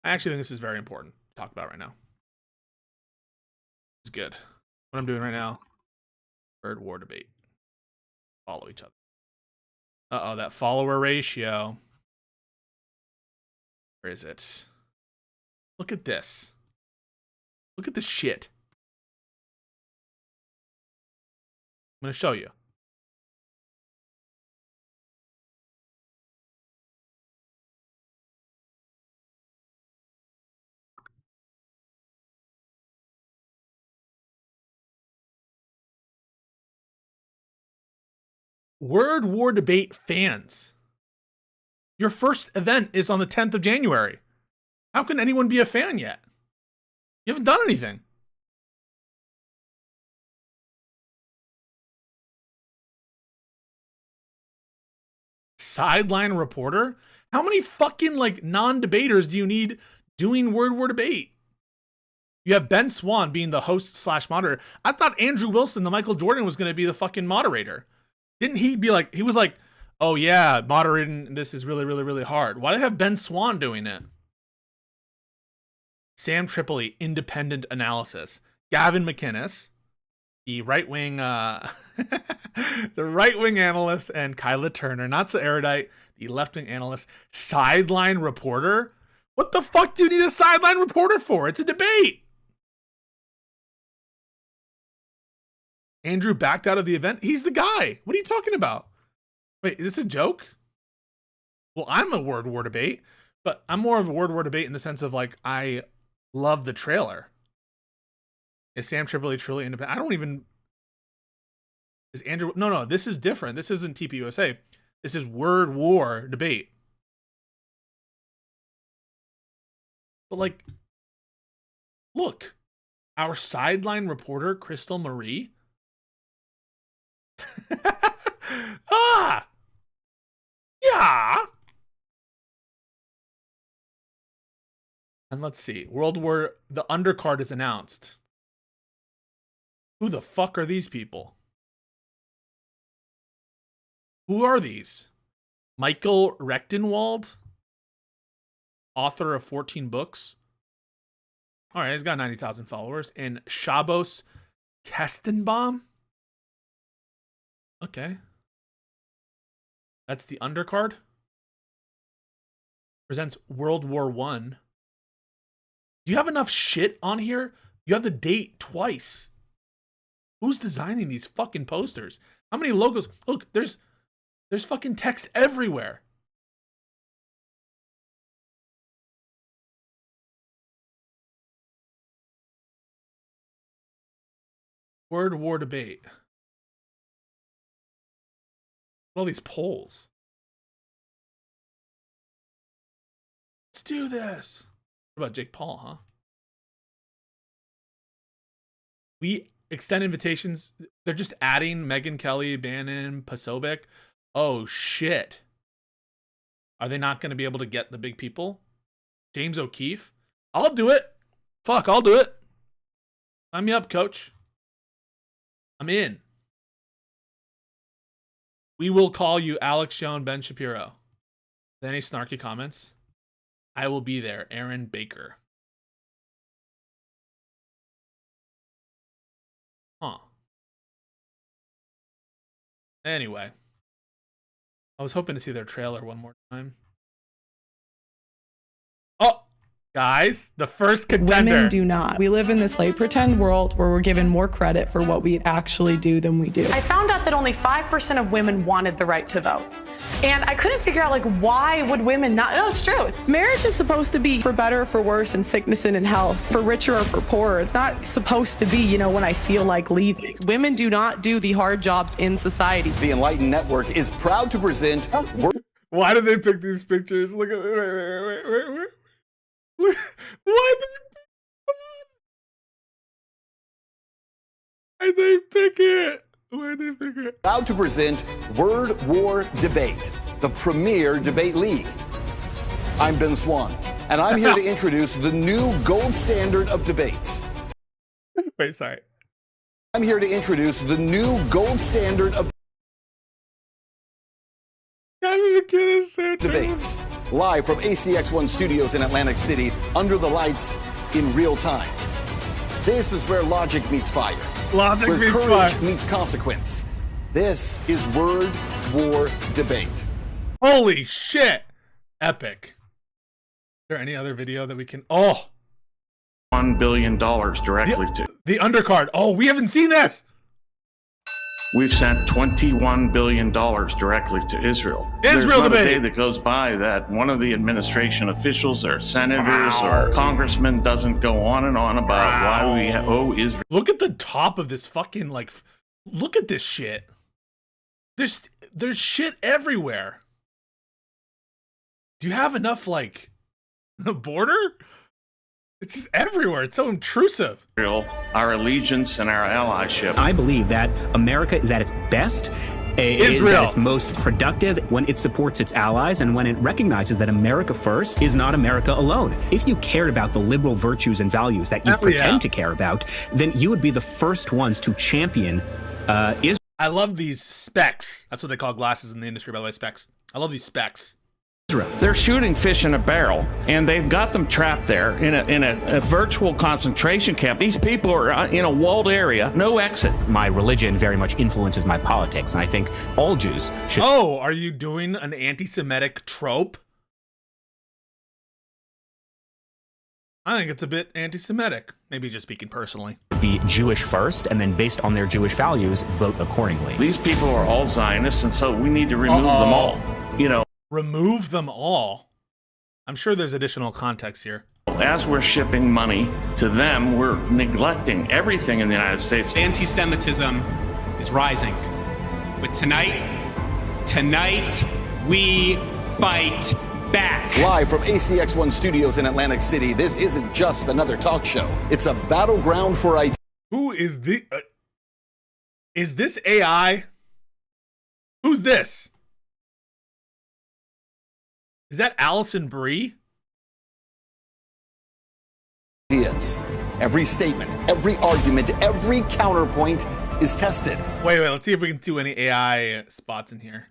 I actually think this is very important to talk about right now. It's good. What I'm doing right now, Word War Debate. Follow each other. Uh-oh, that follower ratio. Where is it? Look at this. Look at this shit. I'm going to show you. Word War Debate fans. Your first event is on the 10th of January. How can anyone be a fan yet? You haven't done anything. Sideline reporter? How many fucking like non-debaters do you need doing Word War Debate? You have Ben Swan being the host / moderator. I thought Andrew Wilson, the Michael Jordan, was going to be the fucking moderator. Didn't he be like, he was like, oh yeah, moderating this is really, really, really hard. Why do they have Ben Swan doing it? Sam Tripoli, independent analysis. Gavin McInnes, the right-wing the right-wing analyst, and Kyla Turner, not so erudite, the left-wing analyst. Sideline reporter? What the fuck do you need a sideline reporter for? It's a debate. Andrew backed out of the event. He's the guy. What are you talking about? Wait, is this a joke? Well, I'm a Word War Debate, but I'm more of a Word War Debate in the sense of like, I love the trailer. Is Sam Tripoli truly independent? I don't even... Is Andrew... No, this is different. This isn't TPUSA. This is Word War Debate. But like, look. Our sideline reporter, Crystal Marie. Yeah. And let's see. The undercard is announced. Who the fuck are these people? Who are these? Michael Rechtenwald, author of 14 books. All right, he's got 90,000 followers. And Shabos Kestenbaum. Okay. That's the undercard. Presents World War One. Do you have enough shit on here? You have the date twice. Who's designing these fucking posters? How many logos? Look, there's fucking text everywhere. Word war debate. All these polls. Let's do this. What about Jake Paul, huh? We extend invitations. They're just adding Megyn Kelly, Bannon, Pasobek. Oh, shit. Are they not going to be able to get the big people? James O'Keefe? I'll do it. Fuck, I'll do it. Sign me up, coach. I'm in. We will call you Alex Jones, Ben Shapiro. Any snarky comments? I will be there. Aaron Baker. Huh. Anyway. I was hoping to see their trailer one more time. Oh! Guys, the first contender. Women do not. We live in this play pretend world where we're given more credit for what we actually do than we do. I found out that only 5% of women wanted the right to vote. And I couldn't figure out, like, why would women not? No, it's true. Marriage is supposed to be for better or for worse, in sickness and in health, for richer or for poorer. It's not supposed to be, you know, when I feel like leaving. Women do not do the hard jobs in society. The Enlightened Network is proud to present... Why did they pick these pictures? Look at wait. Why did they pick it? Why did they pick it? Proud to present Word War Debate, the premier debate league. I'm Ben Swan, and I'm here to introduce the new gold standard of debates. Wait, sorry. I'm here to introduce the new gold standard of debates. Live from ACX1 Studios in Atlantic City, under the lights, in real time. This is where logic meets fire. Logic where meets courage fire. meets consequence. This is Word War Debate. Holy shit! Epic. Is there any other video that we can... Oh! $1 billion directly to. The undercard. Oh, we haven't seen this! We've sent $21 billion directly to Israel. Israel There's not a debate. day that goes by that one of the administration officials or senators or congressmen doesn't go on and on about why we owe Israel. Look at the top of this fucking, like... Look at this shit. There's shit everywhere. Do you have enough, like... a border? It's just everywhere. It's so intrusive. Our allegiance and our allyship. I believe that America is at its best, is at its most productive when it supports its allies and when it recognizes that America first is not America alone. If you cared about the liberal virtues and values that you pretend to care about, then you would be the first ones to champion Israel. I love these specs. That's what they call glasses in the industry, by the way, specs. I love these specs. They're shooting fish in a barrel, and they've got them trapped there in a virtual concentration camp. These people are in a walled area, no exit. My religion very much influences my politics, and I think all Jews should... Oh, are you doing an anti-Semitic trope? I think it's a bit anti-Semitic. Maybe just speaking personally. Be Jewish first, and then based on their Jewish values, vote accordingly. These people are all Zionists, and so we need to remove them all. You know. Remove them all? I'm sure there's additional context here. As we're shipping money to them, we're neglecting everything in the United States. Anti-Semitism is rising. But tonight, we fight back. Live from ACX1 Studios in Atlantic City, this isn't just another talk show. It's a battleground for ideas. Who is the... is this AI? Who's this? Is that Allison Brie? ideas. Every statement, every argument, every counterpoint is tested. Wait, let's see if we can do any AI spots in here.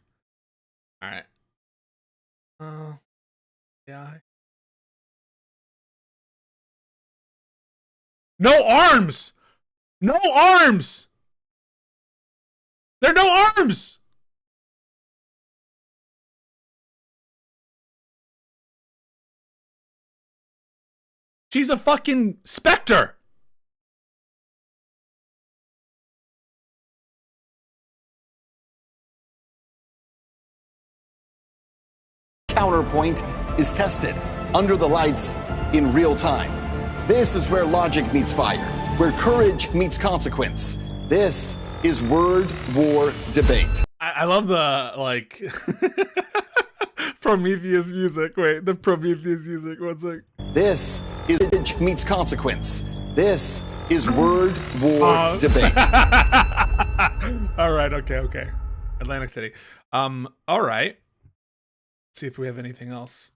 All right. AI. No arms! No arms! There are no arms! She's a fucking specter! Counterpoint is tested under the lights in real time. This is where logic meets fire, where courage meets consequence. This is word war debate. I love the, like, Prometheus music. Wait, the Prometheus music. What's like? This is courage meets consequence. This is word war debate. All right, okay. Atlantic City. All right. Let's see if we have anything else.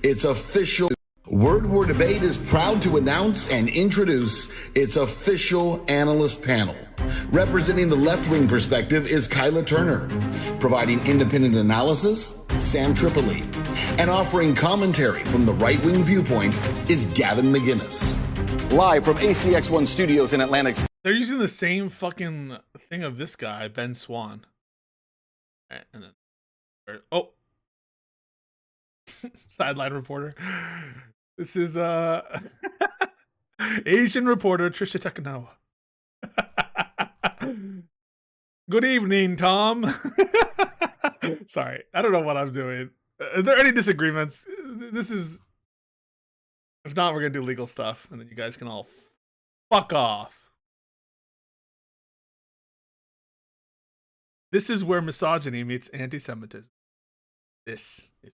It's official. Word War Debate is proud to announce and introduce its official analyst panel. Representing the left-wing perspective is Kyla Turner. Providing independent analysis, Sam Tripoli. And offering commentary from the right-wing viewpoint is Gavin McGinnis. Live from ACX1 Studios in Atlantic City. They're using the same fucking thing of this guy, Ben Swan. All right, and then, oh. Sideline reporter. This is Asian reporter Trisha Takanawa. Good evening, Tom. Sorry, I don't know what I'm doing. Are there any disagreements? This is, if not, we're gonna do legal stuff, and then you guys can all fuck off. This is where misogyny meets anti-Semitism. This is.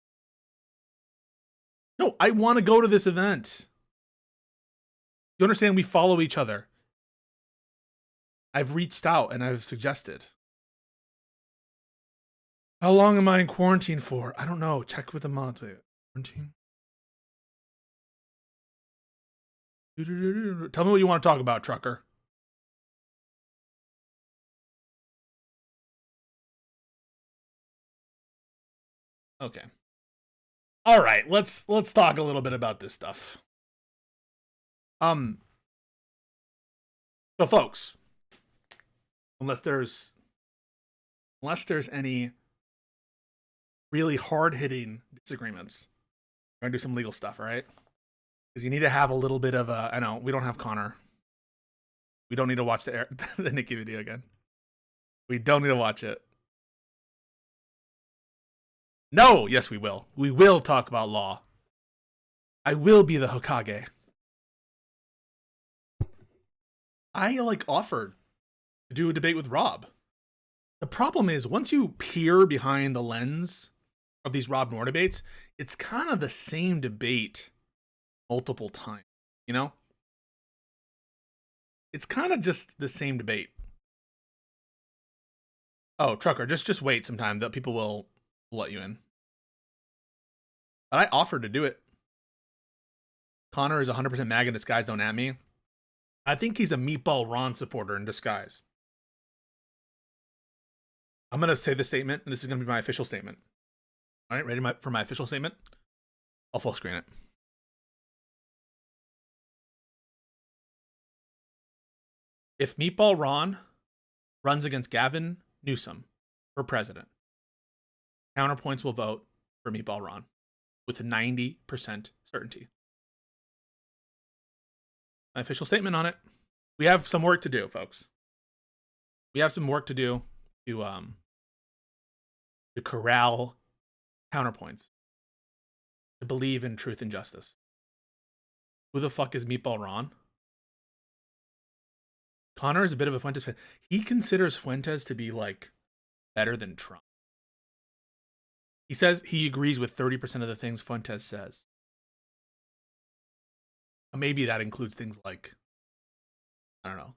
No, I want to go to this event. You understand? We follow each other. I've reached out and I've suggested. How long am I in quarantine for? I don't know. Check with the mods. Wait, quarantine? Tell me what you want to talk about, trucker. Okay. All right, let's talk a little bit about this stuff. So folks, unless there's any really hard-hitting disagreements, we're gonna do some legal stuff, all right? Because you need to have a little bit of a, I know, we don't have Connor. We don't need to watch the Nikki video again. We don't need to watch it. No, yes, we will. We will talk about law. I will be the Hokage. I offered to do a debate with Rob. The problem is once you peer behind the lens of these Rob Noor debates, it's kind of the same debate multiple times, you know? It's kind of just the same debate. Oh, trucker, just wait some time. That people will let you in. But I offered to do it. Connor is 100% MAGA in disguise, don't at me. I think he's a Meatball Ron supporter in disguise. I'm going to say this statement, and this is going to be my official statement. All right, ready for my official statement? I'll full screen it. If Meatball Ron runs against Gavin Newsom for president, counterpoints will vote for Meatball Ron with 90% certainty. My official statement on it. We have some work to do, folks. We have some work to do to corral counterpoints, to believe in truth and justice. Who the fuck is Meatball Ron? Connor is a bit of a Fuentes fan. He considers Fuentes to be better than Trump. He says he agrees with 30% of the things Fuentes says. Maybe that includes things like I don't know,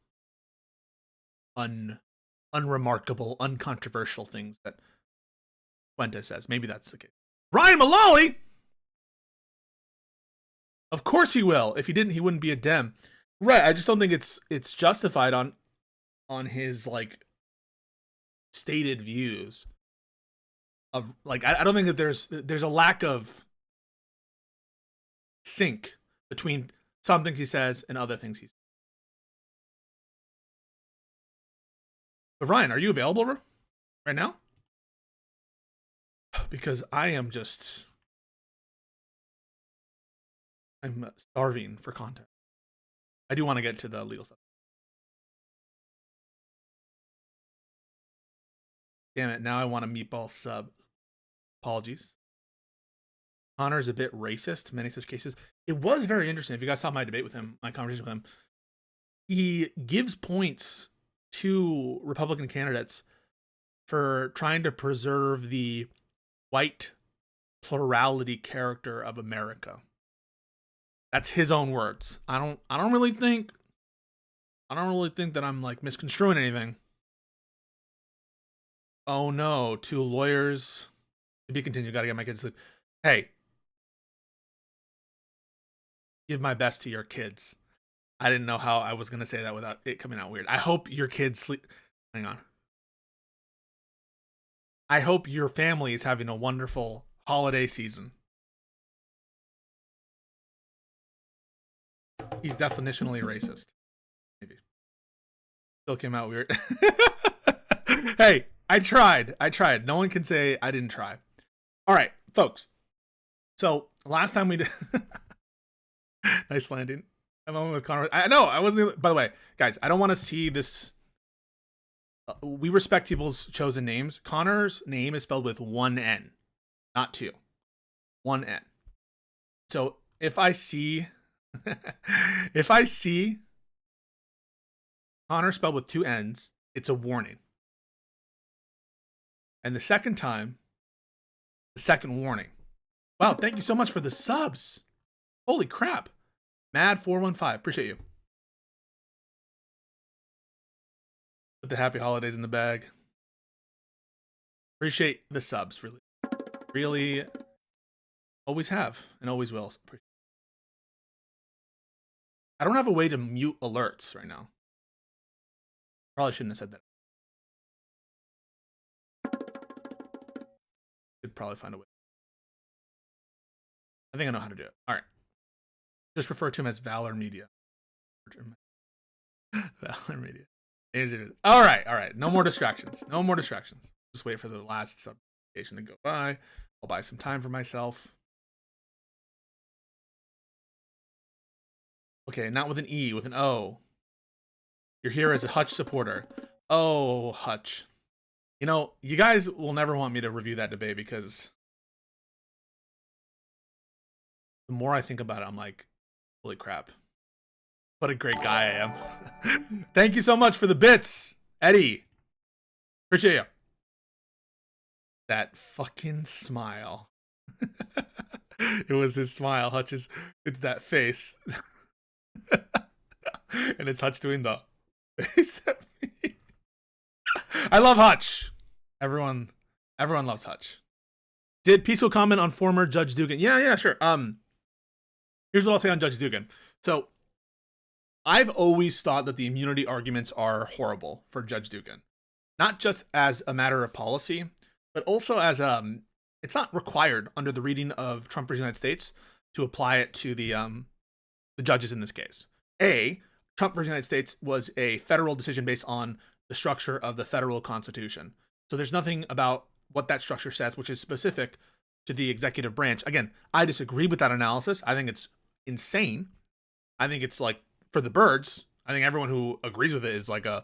unremarkable, uncontroversial things that Fuentes says. Maybe that's the case. Ryan Mullally! Of course he will. If he didn't, he wouldn't be a Dem. Right, I just don't think it's justified on his, like, stated views of, like, I don't think that there's a lack of sync between some things he says and other things he says. But Ryan, are you available right now? Because I'm starving for content. I do want to get to the legal stuff. Damn it, now I want a meatball sub. Apologies. Connor's a bit racist in many such cases. It was very interesting. If you guys saw my debate with him, my conversation with him, he gives points to Republican candidates for trying to preserve the white plurality character of America. That's his own words. I don't really think that I'm, like, misconstruing anything. Oh no, 2 lawyers to be continued. Gotta get my kids to sleep. Hey, give my best to your kids. I didn't know how I was gonna say that without it coming out weird. I hope your kids sleep. Hang on. I hope your family is having a wonderful holiday season. He's definitionally racist. Maybe. Still came out weird. Hey, I tried. No one can say I didn't try. All right, folks. So last time we did... Nice landing. I'm on with Connor. I know, I wasn't... By the way, guys, I don't want to see this... we respect people's chosen names. Connor's name is spelled with 1 N, not 2. 1 N. So if I see... if I see Connor spelled with 2 N's, it's a warning. And the second time, the second warning. Wow, thank you so much for the subs. Holy crap. Mad415, appreciate you. Put the happy holidays in the bag. Appreciate the subs, really. Really, always have and always will. I don't have a way to mute alerts right now. Probably shouldn't have said that. Could probably find a way. I think I know how to do it. All right. Just refer to him as Valor Media. Valor Media. All right. No more distractions. No more distractions. Just wait for the last substation to go by. I'll buy some time for myself. Okay, not with an E, with an O. You're here as a Hutch supporter. Oh, Hutch. You know, you guys will never want me to review that debate because the more I think about it, I'm like, holy crap. What a great guy I am. Thank you so much for the bits, Eddie. Appreciate you. That fucking smile. It was his smile. Hutch's, it's that face. And it's Hutch doing the face at me. I love Hutch. Everyone loves Hutch. Did Pisco comment on former Judge Dugan? Yeah, sure. Here's what I'll say on Judge Dugan. So, I've always thought that the immunity arguments are horrible for Judge Dugan. Not just as a matter of policy, but also as it's not required under the reading of Trump v. United States to apply it to the judges in this case. Trump v. United States was a federal decision based on the structure of the federal constitution. So there's nothing about what that structure says, which is specific to the executive branch. Again, I disagree with that analysis. I think it's insane. I think it's like for the birds. I think everyone who agrees with it is like an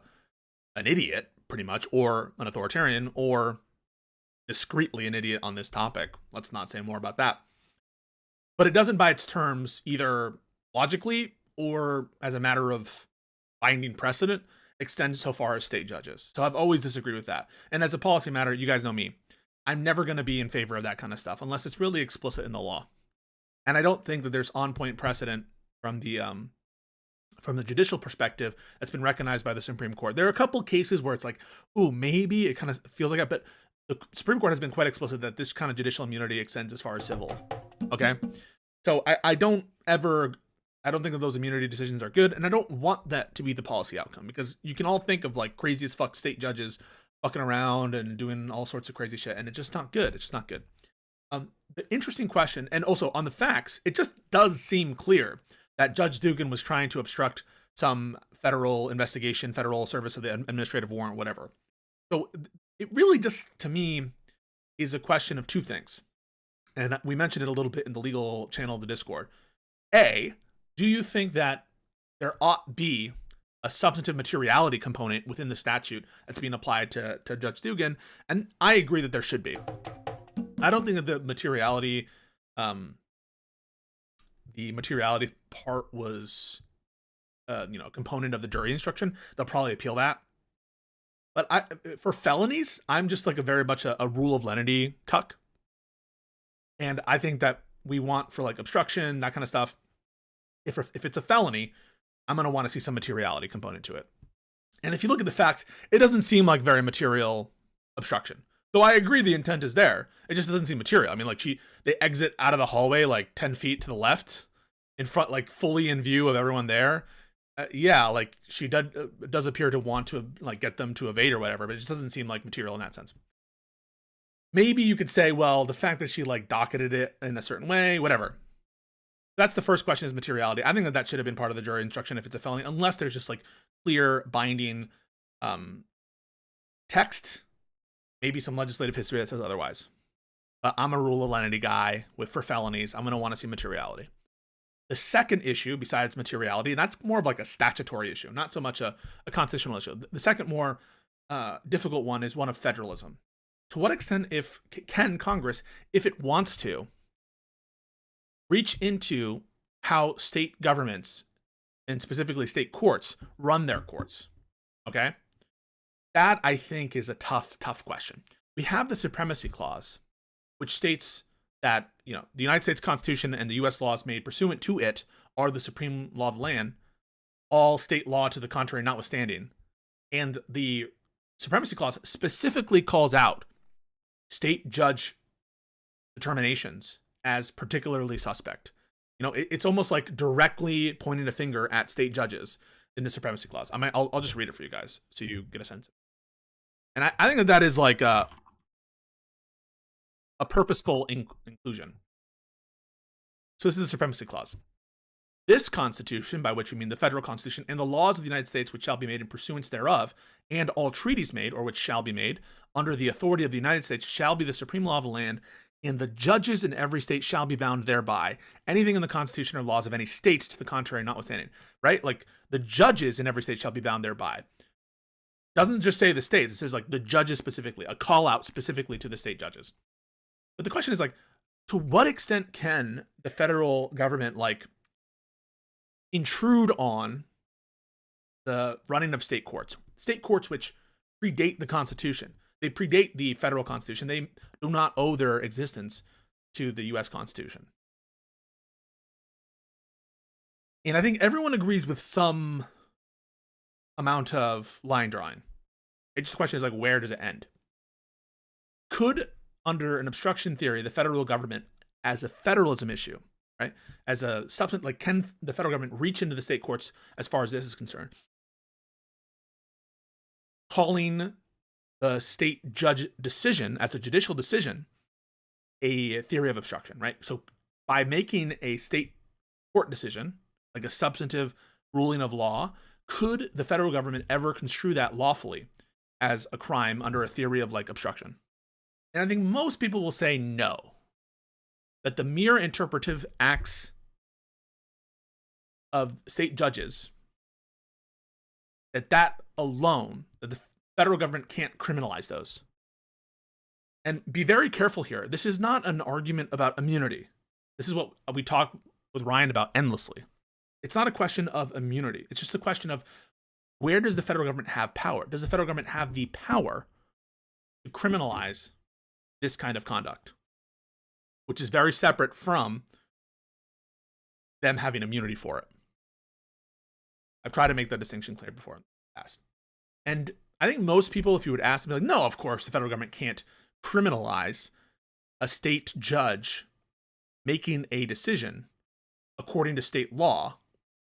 idiot, pretty much, or an authoritarian, or discreetly an idiot on this topic. Let's not say more about that. But it doesn't, by its terms, either logically or as a matter of binding precedent, extend so far as state judges. So I've always disagreed with that. And as a policy matter, you guys know me. I'm never going to be in favor of that kind of stuff unless it's really explicit in the law. And I don't think that there's on-point precedent from the from the judicial perspective that's been recognized by the Supreme Court. There are a couple cases where it's like, ooh, maybe it kind of feels like that, but the Supreme Court has been quite explicit that this kind of judicial immunity extends as far as civil. Okay, so I don't think that those immunity decisions are good, and I don't want that to be the policy outcome, because you can all think of like crazy as fuck state judges fucking around and doing all sorts of crazy shit, and it's just not good. It's just not good. The interesting question, and also on the facts, it just does seem clear that Judge Dugan was trying to obstruct some federal investigation, federal service of the administrative warrant, whatever. So it really just, to me, is a question of two things. And we mentioned it a little bit in the legal channel of the Discord. A, do you think that there ought be a substantive materiality component within the statute that's being applied to Judge Dugan? And I agree that there should be. I don't think that the materiality part was, a component of the jury instruction. They'll probably appeal that. But for felonies, I'm just like a very much a rule of lenity cuck. And I think that we want, for like obstruction, that kind of stuff, if it's a felony, I'm going to want to see some materiality component to it. And if you look at the facts, it doesn't seem like very material obstruction. Though I agree the intent is there. It just doesn't seem material. I mean, like they exit out of the hallway like 10 feet to the left, in front, like fully in view of everyone there. Yeah, like she does appear to want to like get them to evade or whatever, but it just doesn't seem like material in that sense. Maybe you could say, well, the fact that she like docketed it in a certain way, whatever. That's the first question, is materiality. I think that should have been part of the jury instruction if it's a felony, unless there's just like clear binding text, maybe some legislative history that says otherwise. But I'm a rule of lenity guy for felonies. I'm going to want to see materiality. The second issue, besides materiality, and that's more of like a statutory issue, not so much a constitutional issue. The second more difficult one is one of federalism. To what extent can Congress, if it wants to, reach into how state governments, and specifically state courts, run their courts? Okay? That, I think, is a tough question. We have the Supremacy Clause, which states that, the United States Constitution and the U.S. laws made pursuant to it are the supreme law of the land, all state law to the contrary notwithstanding. And the Supremacy Clause specifically calls out state judge determinations as particularly suspect. It's almost like directly pointing a finger at state judges in the Supremacy Clause. I'll just read it for you guys so you get a sense. And I think that is like a purposeful inclusion. So this is the Supremacy Clause. This Constitution, by which we mean the federal Constitution, and the laws of the United States which shall be made in pursuance thereof, and all treaties made, or which shall be made, under the authority of the United States, shall be the supreme law of the land, and the judges in every state shall be bound thereby. Anything in the Constitution or laws of any state to the contrary notwithstanding. Right? Like, the judges in every state shall be bound thereby. Doesn't just say the states. It says, like, the judges specifically. A call out specifically to the state judges. But the question is, like, to what extent can the federal government, like, intrude on the running of state courts? State courts which predate the Constitution. They predate the federal Constitution. They do not owe their existence to the U.S. Constitution. And I think everyone agrees with some amount of line drawing. It's just the question is, like, where does it end? Could, under an obstruction theory, the federal government, as a federalism issue, right, as a substance, like, can the federal government reach into the state courts as far as this is concerned, calling the state judge decision as a judicial decision a theory of obstruction, right? So by making a state court decision, like a substantive ruling of law, could the federal government ever construe that lawfully as a crime under a theory of, like, obstruction? And I think most people will say no. That the mere interpretive acts of state judges, that alone, that the federal government can't criminalize those. And be very careful here. This is not an argument about immunity. This is what we talk with Ryan about endlessly. It's not a question of immunity. It's just a question of, where does the federal government have power? Does the federal government have the power to criminalize this kind of conduct? Which is very separate from them having immunity for it. I've tried to make that distinction clear before in the past. And I think most people, if you would ask them, be like, no, of course, the federal government can't criminalize a state judge making a decision according to state law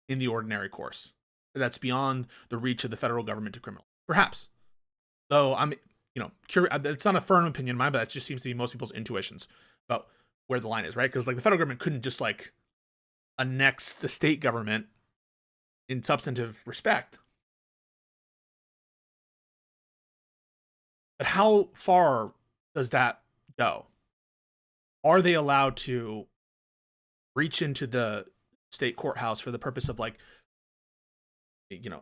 in the ordinary course. That's beyond the reach of the federal government to criminal. Perhaps. Though I'm, it's not a firm opinion of mine, but that just seems to be most people's intuitions about where the line is, right? Because like the federal government couldn't just like annex the state government in substantive respect. But how far does that go? Are they allowed to reach into the state courthouse for the purpose of like,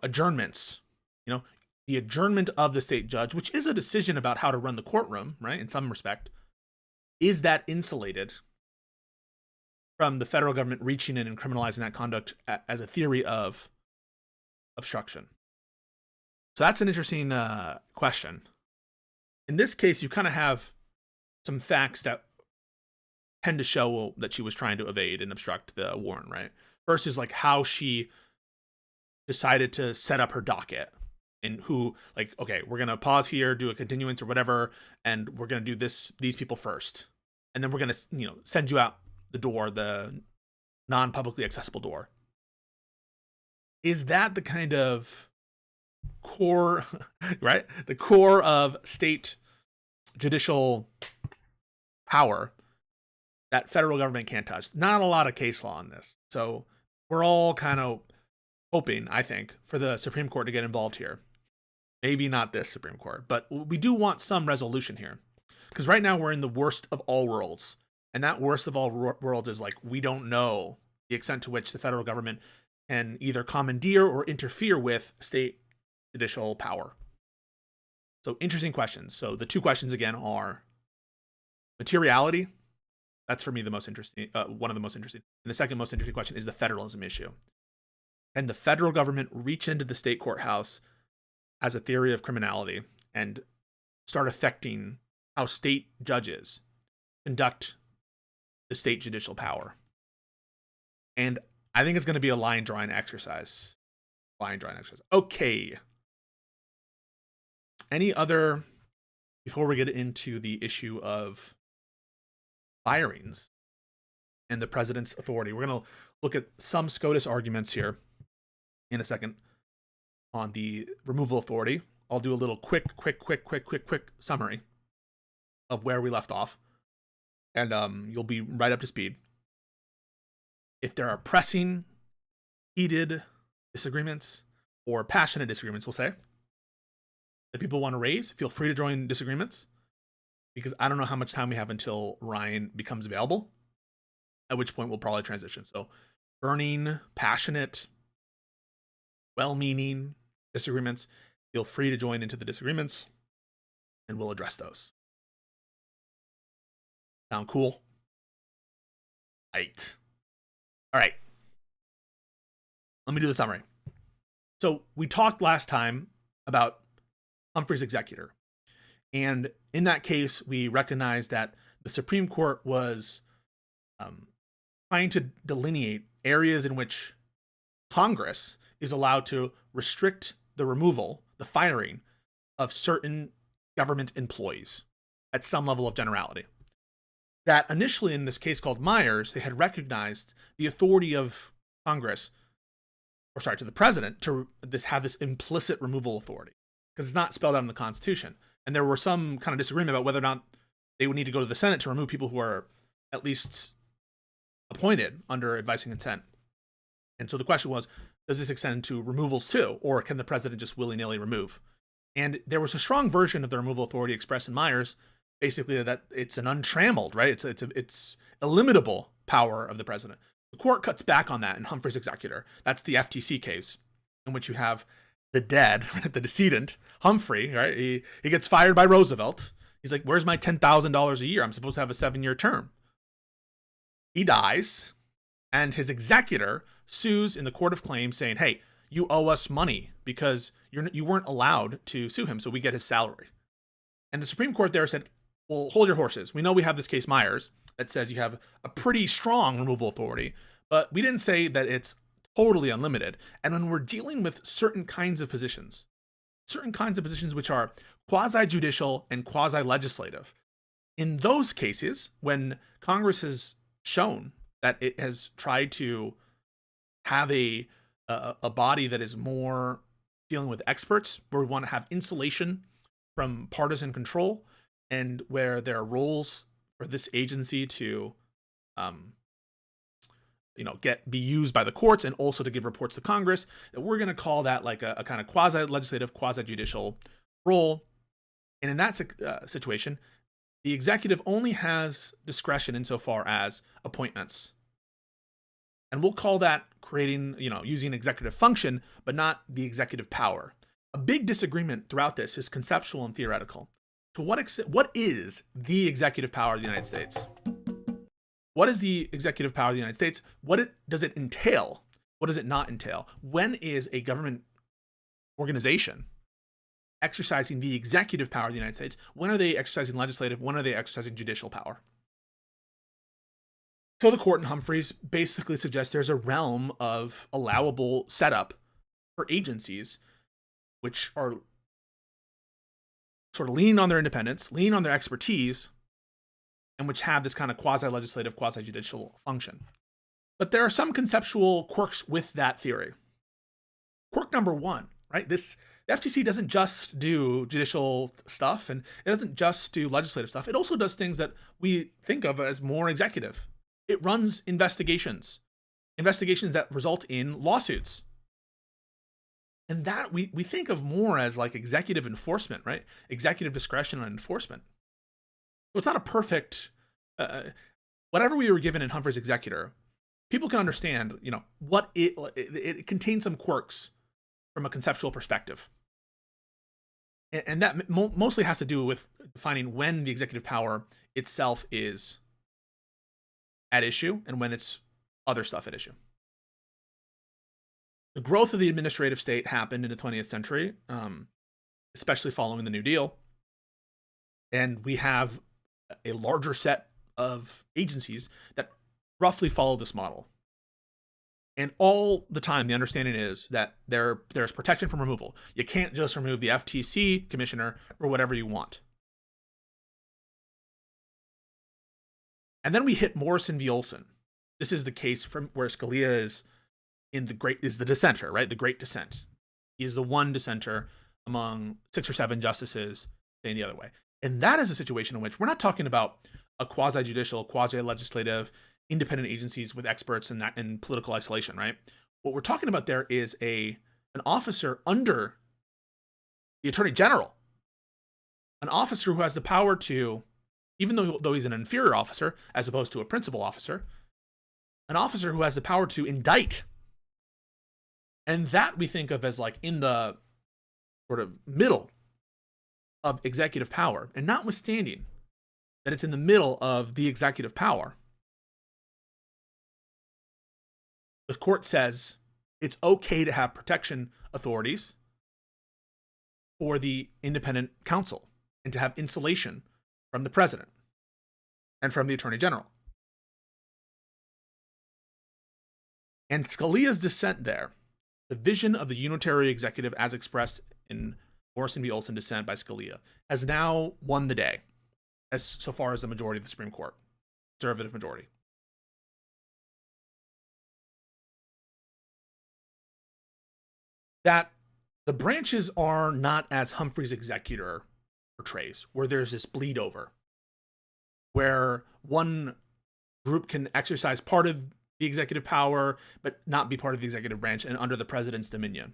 adjournments? The adjournment of the state judge, which is a decision about how to run the courtroom, right? In some respect, is that insulated from the federal government reaching in and criminalizing that conduct as a theory of obstruction? So that's an interesting question. In this case, you kind of have some facts that tend to show that she was trying to evade and obstruct the warrant, right? Versus like how she decided to set up her docket and who, like, okay, we're going to pause here, do a continuance or whatever, and we're going to do these people first. And then we're going to, send you out the door, the non-publicly accessible door. Is that the kind of core, right? The core of state judicial power that federal government can't touch? Not a lot of case law on this. So we're all kind of hoping, I think, for the Supreme Court to get involved here. Maybe not this Supreme Court, but we do want some resolution here. Because right now we're in the worst of all worlds. And that worst of all worlds is like, we don't know the extent to which the federal government can either commandeer or interfere with state judicial power. So interesting questions. So the two questions again are materiality. That's for me the most interesting, one of the most interesting. And the second most interesting question is the federalism issue. Can the federal government reach into the state courthouse as a theory of criminality and start affecting how state judges conduct the state judicial power? And I think it's going to be a line drawing exercise. Okay. Any other, before we get into the issue of firings and the president's authority, we're going to look at some SCOTUS arguments here in a second on the removal authority. I'll do a little quick summary of where we left off, and you'll be right up to speed. If there are pressing, heated disagreements or passionate disagreements, we'll say, that people want to raise, feel free to join disagreements, because I don't know how much time we have until Ryan becomes available, at which point we'll probably transition. So burning, passionate, well-meaning disagreements, feel free to join into the disagreements, and we'll address those. Sound cool? Right. All right. Let me do the summary. So we talked last time about Humphrey's executor. And in that case, we recognized that the Supreme Court was trying to delineate areas in which Congress is allowed to restrict the removal, the firing of certain government employees at some level of generality. That initially in this case called Myers, they had recognized the authority of Congress, to the president, to have this implicit removal authority, because it's not spelled out in the Constitution. And there were some kind of disagreement about whether or not they would need to go to the Senate to remove people who are at least appointed under advice and consent. And so the question was, does this extend to removals too, or can the president just willy-nilly remove? And there was a strong version of the removal authority expressed in Myers, basically that it's an untrammeled, right? It's illimitable power of the president. The court cuts back on that in Humphrey's executor. That's the FTC case, in which you have the dead, right? The decedent, Humphrey, right? He gets fired by Roosevelt. He's like, where's my $10,000 a year? I'm supposed to have a 7-year term. He dies, and his executor sues in the court of claims saying, hey, you owe us money because you weren't allowed to sue him, so we get his salary. And the Supreme Court there said, well, hold your horses. We know we have this case Myers that says you have a pretty strong removal authority, but we didn't say that it's totally unlimited. And when we're dealing with certain kinds of positions which are quasi-judicial and quasi-legislative, in those cases, when Congress has shown that it has tried to have a body that is more dealing with experts, where we want to have insulation from partisan control, and where there are roles for this agency to be used by the courts and also to give reports to Congress, that we're going to call that like a kind of quasi-legislative, quasi-judicial role. And in that situation, the executive only has discretion insofar as appointments. And we'll call that creating, using executive function, but not the executive power. A big disagreement throughout this is conceptual and theoretical. To what extent, what is the executive power of the United States? What is the executive power of the United States? Does it entail? What does it not entail? When is a government organization exercising the executive power of the United States? When are they exercising legislative? When are they exercising judicial power? So the court in Humphreys basically suggests there's a realm of allowable setup for agencies which are sort of leaning on their independence, leaning on their expertise, and which have this kind of quasi-legislative, quasi-judicial function. But there are some conceptual quirks with that theory. Quirk number one, right? The FTC doesn't just do judicial stuff, and it doesn't just do legislative stuff. It also does things that we think of as more executive. It runs investigations that result in lawsuits. And that we think of more as like executive enforcement, right? Executive discretion on enforcement. So it's not a perfect, whatever we were given in Humphrey's Executor, people can understand, what it contains some quirks from a conceptual perspective. And that mostly has to do with defining when the executive power itself is at issue and when it's other stuff at issue. The growth of the administrative state happened in the 20th century, especially following the New Deal. And we have a larger set of agencies that roughly follow this model. And all the time, the understanding is that there's protection from removal. You can't just remove the FTC commissioner or whatever you want. And then we hit Morrison v. Olson. This is the case from where Scalia is the dissenter, right? The great dissent. He is the one dissenter among 6 or 7 justices saying the other way. And that is a situation in which we're not talking about a quasi-judicial, quasi-legislative, independent agencies with experts and political isolation, right? What we're talking about there is an officer under the Attorney General, an officer who has the power to, even though he's an inferior officer as opposed to a principal officer, an officer who has the power to indict. And that we think of as like in the sort of middle of executive power. And notwithstanding that it's in the middle of the executive power, the court says it's okay to have protection authorities for the independent counsel and to have insulation from the president and from the attorney general. And Scalia's dissent there, the vision of the unitary executive as expressed in Morrison v. Olson dissent by Scalia, has now won the day as so far as the majority of the Supreme Court, conservative majority. That the branches are not as Humphrey's Executor portrays, where there's this bleed over, where one group can exercise part of the executive power, but not be part of the executive branch and under the president's dominion.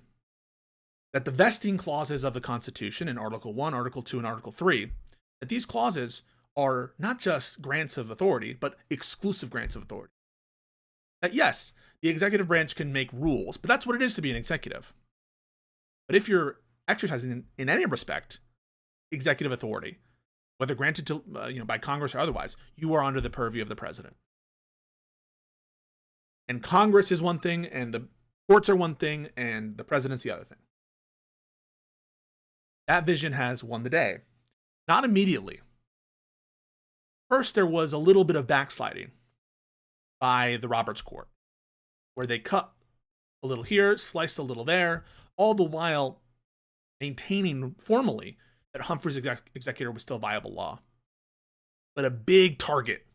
That the vesting clauses of the Constitution in Article 1, Article 2, and Article 3, that these clauses are not just grants of authority, but exclusive grants of authority. That yes, the executive branch can make rules, but that's what it is to be an executive. But if you're exercising in any respect executive authority, whether granted to by Congress or otherwise, you are under the purview of the president. And Congress is one thing, and the courts are one thing, and the president's the other thing. That vision has won the day. Not immediately. First, there was a little bit of backsliding by the Roberts Court, where they cut a little here, sliced a little there, all the while maintaining formally that Humphrey's executor was still viable law. But a big target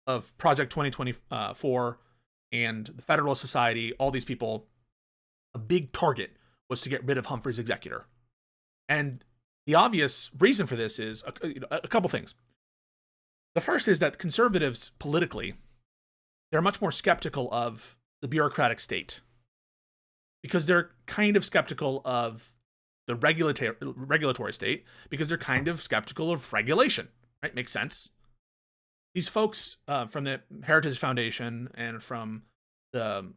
of Project 2024 and the Federalist Society, all these people, a big target was to get rid of Humphrey's executor. And the obvious reason for this is a couple things. The first is that conservatives politically, they're much more skeptical of the bureaucratic state because they're kind of skeptical of the regulatory state because they're kind of skeptical of regulation, right? Makes sense. These folks from the Heritage Foundation and from the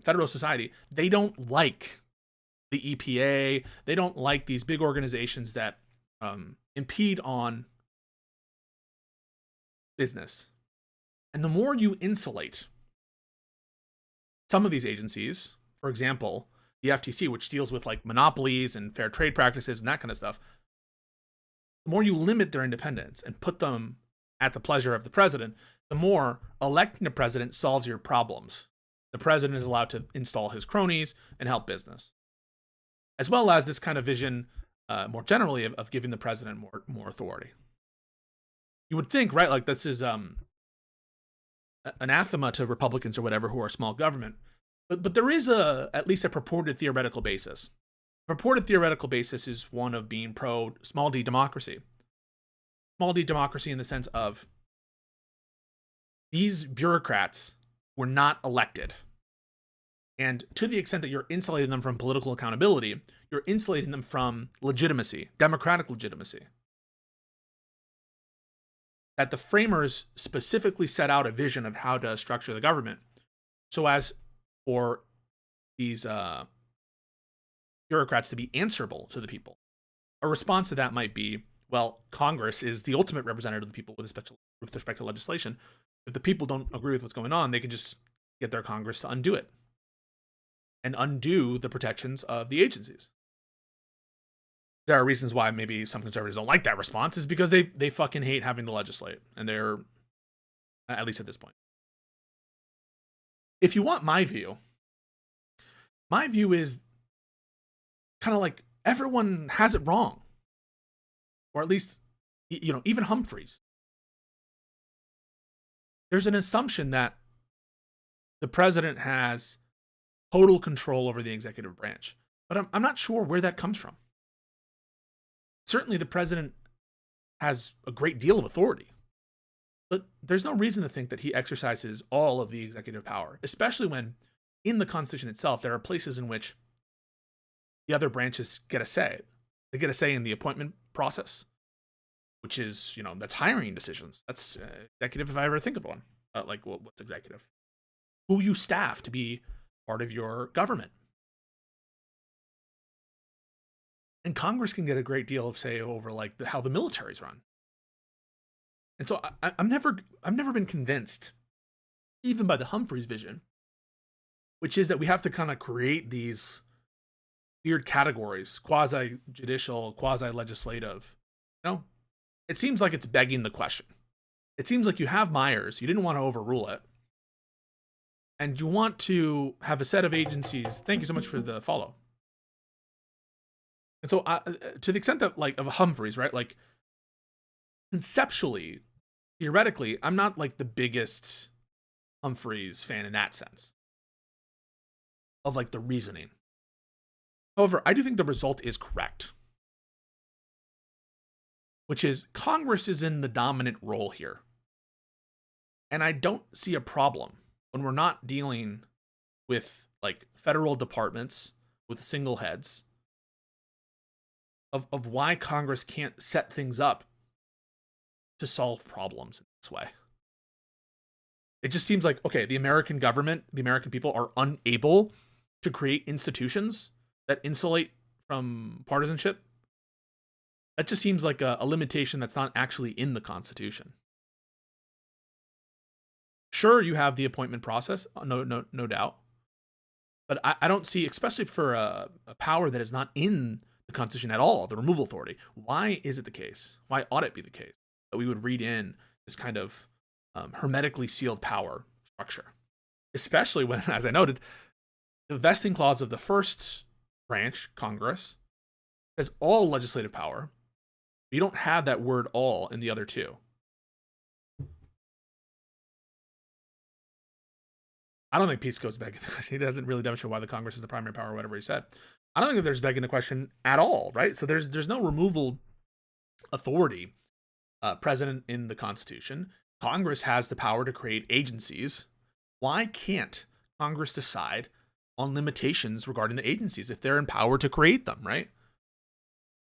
Federal Society, they don't like the EPA. They don't like these big organizations that impede on business. And the more you insulate some of these agencies, for example, the FTC, which deals with like monopolies and fair trade practices and that kind of stuff, the more you limit their independence and put them at the pleasure of the president, the more electing a president solves your problems. The president is allowed to install his cronies and help business. As well as this kind of vision, more generally, of giving the president more authority. You would think, right, like this is anathema to Republicans or whatever who are small government, but there is at least a purported theoretical basis. The purported theoretical basis is one of being pro small d democracy. Small d democracy in the sense of these bureaucrats were not elected. And to the extent that you're insulating them from political accountability, you're insulating them from legitimacy, democratic legitimacy. That the framers specifically set out a vision of how to structure the government so as for these bureaucrats to be answerable to the people. A response to that might be, well, Congress is the ultimate representative of the people with respect to legislation. If the people don't agree with what's going on, they can just get their Congress to undo it and undo the protections of the agencies. There are reasons why maybe some conservatives don't like that response, is because they fucking hate having to legislate, and they're, at least at this point. If you want my view is kind of like everyone has it wrong. Or at least, you know, even Humphreys. There's an assumption that the president has total control over the executive branch. But I'm not sure where that comes from. Certainly the president has a great deal of authority. But there's no reason to think that he exercises all of the executive power, especially when in the Constitution itself, there are places in which the other branches get a say. They get a say in the appointment process, which is, you know, that's hiring decisions. That's executive, if I ever think of one. Like, what's executive? Who you staff to be part of your government. And Congress can get a great deal of say over like how the military's run. And so I've never been convinced, even by the Humphreys vision, which is that we have to kind of create these weird categories, quasi-judicial, quasi-legislative. You know, it seems like it's begging the question. It seems like you have Myers, you didn't want to overrule it, and you want to have a set of agencies. Thank you so much for the follow. And so to the extent that, like, of Humphreys, right, like, conceptually, theoretically, I'm not like the biggest Humphreys fan in that sense of like the reasoning. However, I do think the result is correct, which is Congress is in the dominant role here. And I don't see a problem when we're not dealing with like federal departments with single heads of why Congress can't set things up to solve problems in this way. It just seems like, okay, the American government, the American people are unable to create institutions that insulate from partisanship. That just seems like a limitation that's not actually in the Constitution. Sure, you have the appointment process, no doubt. But I don't see, especially for a power that is not in the Constitution at all, the removal authority. Why is it the case? Why ought it be the case that we would read in this kind of hermetically sealed power structure? Especially when, as I noted, The vesting clause of the first branch, Congress, has all legislative power. You don't have that word all in the other two. I don't think Pisco's begging the question. He doesn't really demonstrate why the Congress is the primary power or whatever he said. I don't think there's begging the question at all, right? So there's no removal authority present in the Constitution. Congress has the power to create agencies. Why can't Congress decide on limitations regarding the agencies if they're empowered to create them, right?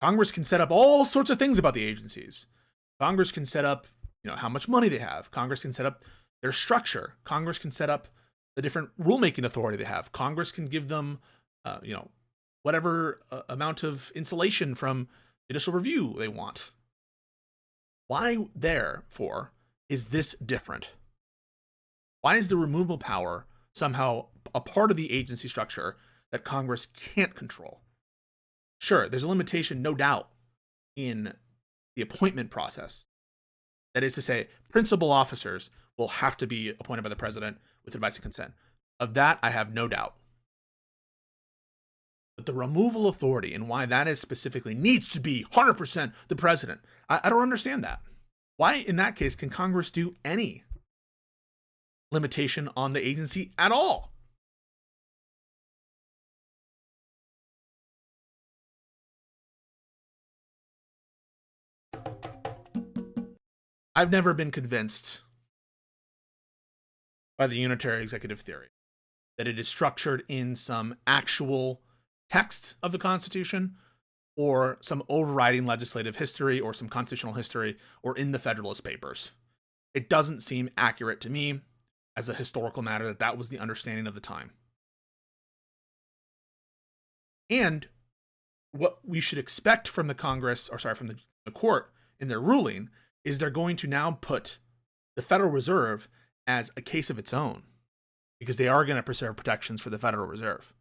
Congress can set up all sorts of things about the agencies. Congress can set up, how much money they have. Congress can set up their structure. Congress can set up the different rulemaking authority they have. Congress can give them, whatever amount of insulation from judicial review they want. Why, therefore, is this different? Why is the removal power somehow a part of the agency structure that Congress can't control? Sure, there's a limitation, no doubt, in the appointment process. That is to say, principal officers will have to be appointed by the president with advice and consent. Of that, I have no doubt. But the removal authority and why that is specifically needs to be 100% the president, I don't understand that. Why, in that case, can Congress do any limitation on the agency at all? I've never been convinced by the unitary executive theory that it is structured in some actual text of the Constitution or some overriding legislative history or some constitutional history or in the Federalist Papers. It doesn't seem accurate to me as a historical matter that that was the understanding of the time. And what we should expect from the Congress, or sorry, from the court in their ruling is they're going to now put the Federal Reserve as a case of its own because they are going to preserve protections for the Federal Reserve.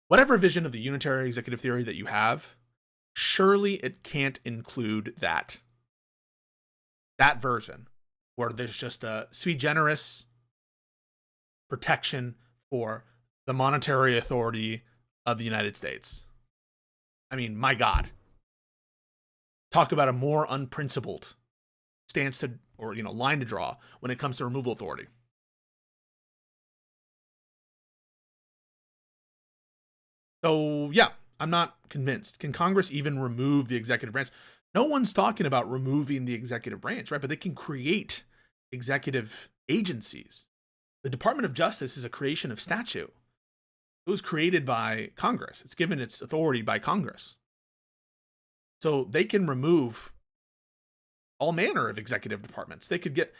Whatever vision of the unitary executive theory that you have, surely it can't include that version where there's just a sui generis protection for the monetary authority of the United States. I mean, my God. Talk about a more unprincipled stance to, or line to draw when it comes to removal authority. So yeah, I'm not convinced. Can Congress even remove the executive branch? No one's talking about removing the executive branch, right? But they can create executive agencies. The Department of Justice is a creation of statute. It was created by Congress. It's given its authority by Congress. So they can remove all manner of executive departments. They could get,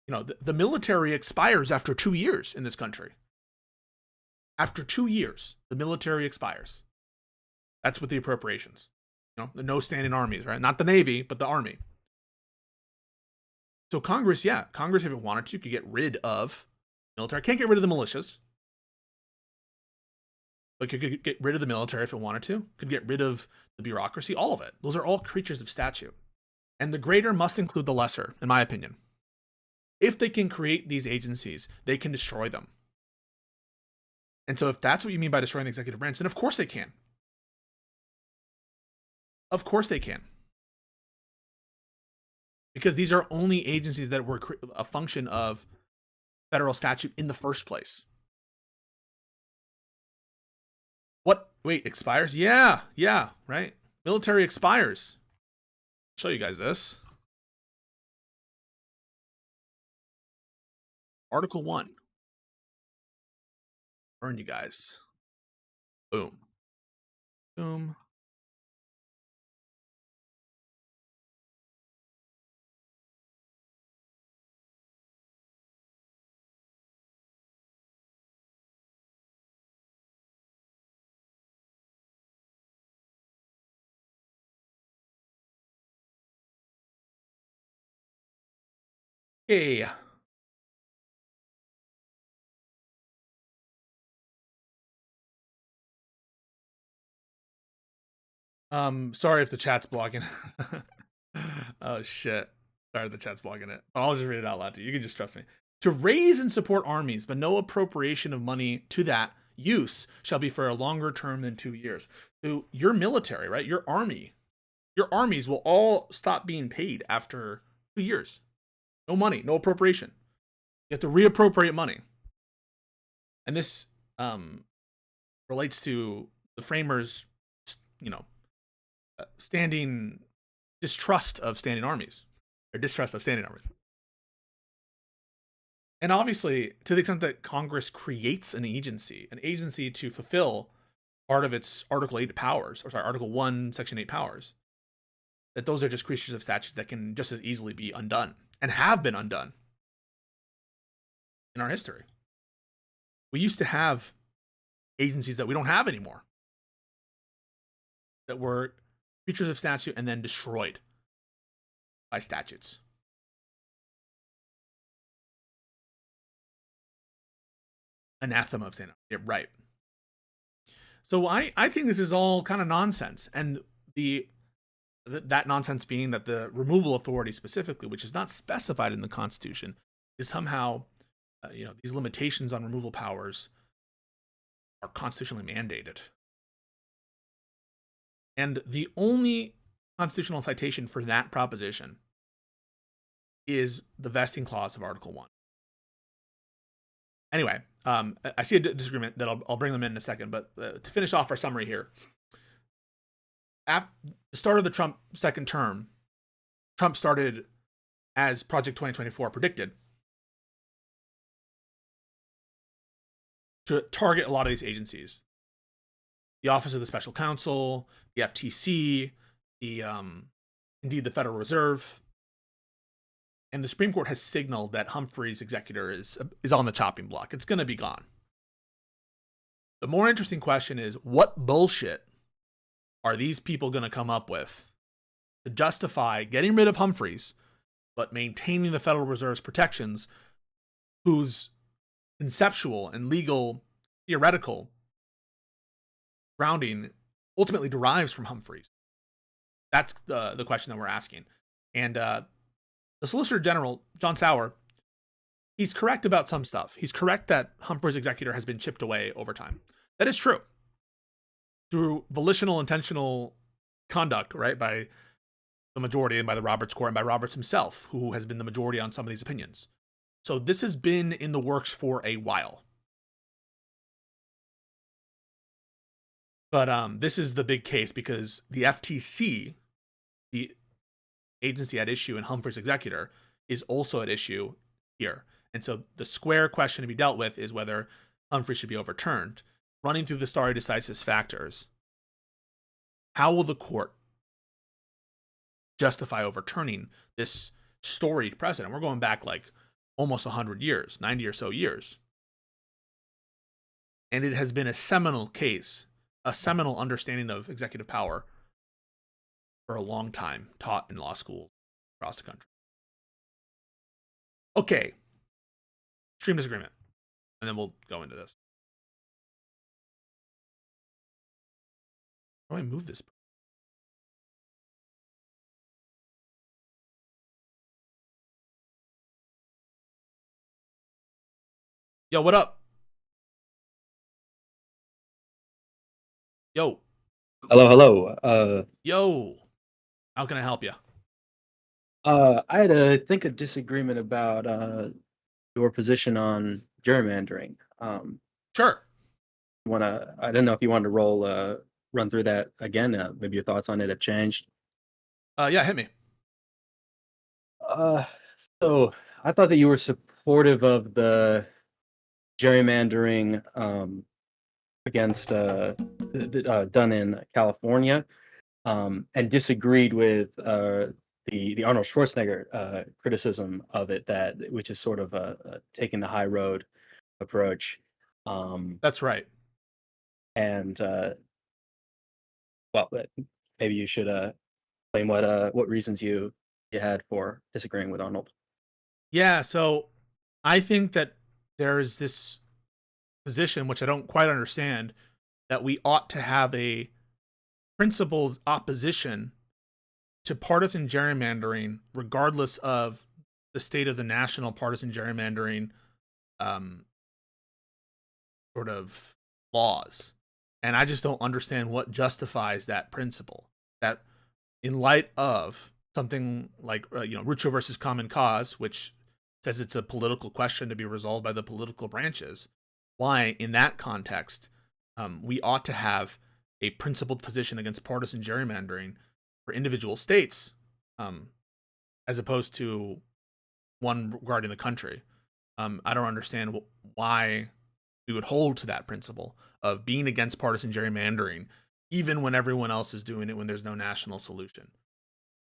the military expires after 2 years in this country. After 2 years, the military expires. That's with the appropriations. The no standing armies, right? Not the Navy, but the Army. So Congress, if it wanted to, could get rid of military. Can't get rid of the militias. But could get rid of the military if it wanted to. Could get rid of the bureaucracy, all of it. Those are all creatures of statute. And the greater must include the lesser, in my opinion. If they can create these agencies, they can destroy them. And so if that's what you mean by destroying the executive branch, then of course they can. Of course they can. Because these are only agencies that were a function of federal statute in the first place. What? Wait, expires? Yeah, right. Military expires. I'll show you guys this. Article 1. Burn you guys. Boom. Boom. Hey. Sorry if the chat's blocking. Oh shit. Sorry, the chat's blocking it. I'll just read it out loud to you. You can just trust me. to raise and support armies, but no appropriation of money to that use shall be for a longer term than 2 years. So your military, right? Your armies will all stop being paid after 2 years. No money, no appropriation. You have to reappropriate money. And this relates to the framers, standing distrust of standing armies. And obviously, to the extent that Congress creates an agency to fulfill part of its Article 8 powers, Article 1, Section 8 powers, that those are just creatures of statutes that can just as easily be undone and have been undone in our history. We used to have agencies that we don't have anymore that were creatures of statute and then destroyed by statutes. Anathema of stand up. Yeah, right. So I think this is all kind of nonsense, and that nonsense being that the removal authority specifically, which is not specified in the Constitution, is somehow these limitations on removal powers are constitutionally mandated. And the only constitutional citation for that proposition is the vesting clause of Article 1. Anyway, I see a disagreement that I'll bring them in a second, but to finish off our summary here, at the start of the Trump second term, Trump started, as Project 2024 predicted, to target a lot of these agencies. The Office of the Special Counsel, the FTC, indeed the Federal Reserve. And the Supreme Court has signaled that Humphrey's executor is on the chopping block. It's going to be gone. The more interesting question is, what bullshit are these people going to come up with to justify getting rid of Humphreys, but maintaining the Federal Reserve's protections, whose conceptual and legal, theoretical grounding ultimately derives from Humphreys? That's the question that we're asking. And the Solicitor General, John Sauer, he's correct about some stuff. He's correct that Humphrey's executor has been chipped away over time. That is true. Through volitional, intentional conduct, right, by the majority and by the Roberts Court and by Roberts himself, who has been the majority on some of these opinions. So this has been in the works for a while. But this is the big case because the FTC, the agency at issue in Humphrey's executor, is also at issue here. And so the square question to be dealt with is whether Humphrey should be overturned. Running through the stare decisis factors, how will the court justify overturning this storied precedent? We're going back like almost 100 years, 90 or so years. And it has been a seminal case, a seminal understanding of executive power for a long time, taught in law schools across the country. Okay. Extreme disagreement. And then we'll go into this. How do I move this? Yo, what up? Yo. Hello. Yo. How can I help you? I had a disagreement about your position on gerrymandering. Sure. I don't know if you wanted to run through that again. Maybe your thoughts on it have changed. Yeah, hit me. So I thought that you were supportive of the gerrymandering against done in California, and disagreed with the Arnold Schwarzenegger criticism of it, which is sort of taking the high road approach. That's right. And well, maybe you should explain what reasons you had for disagreeing with Arnold. Yeah, so I think that there is this position, which I don't quite understand, that we ought to have a principled opposition to partisan gerrymandering, regardless of the state of the national partisan gerrymandering sort of laws. And I just don't understand what justifies that principle. That in light of something like Rucho versus Common Cause, which says it's a political question to be resolved by the political branches, why in that context we ought to have a principled position against partisan gerrymandering for individual states, as opposed to one regarding the country. I don't understand why we would hold to that principle of being against partisan gerrymandering, even when everyone else is doing it when there's no national solution.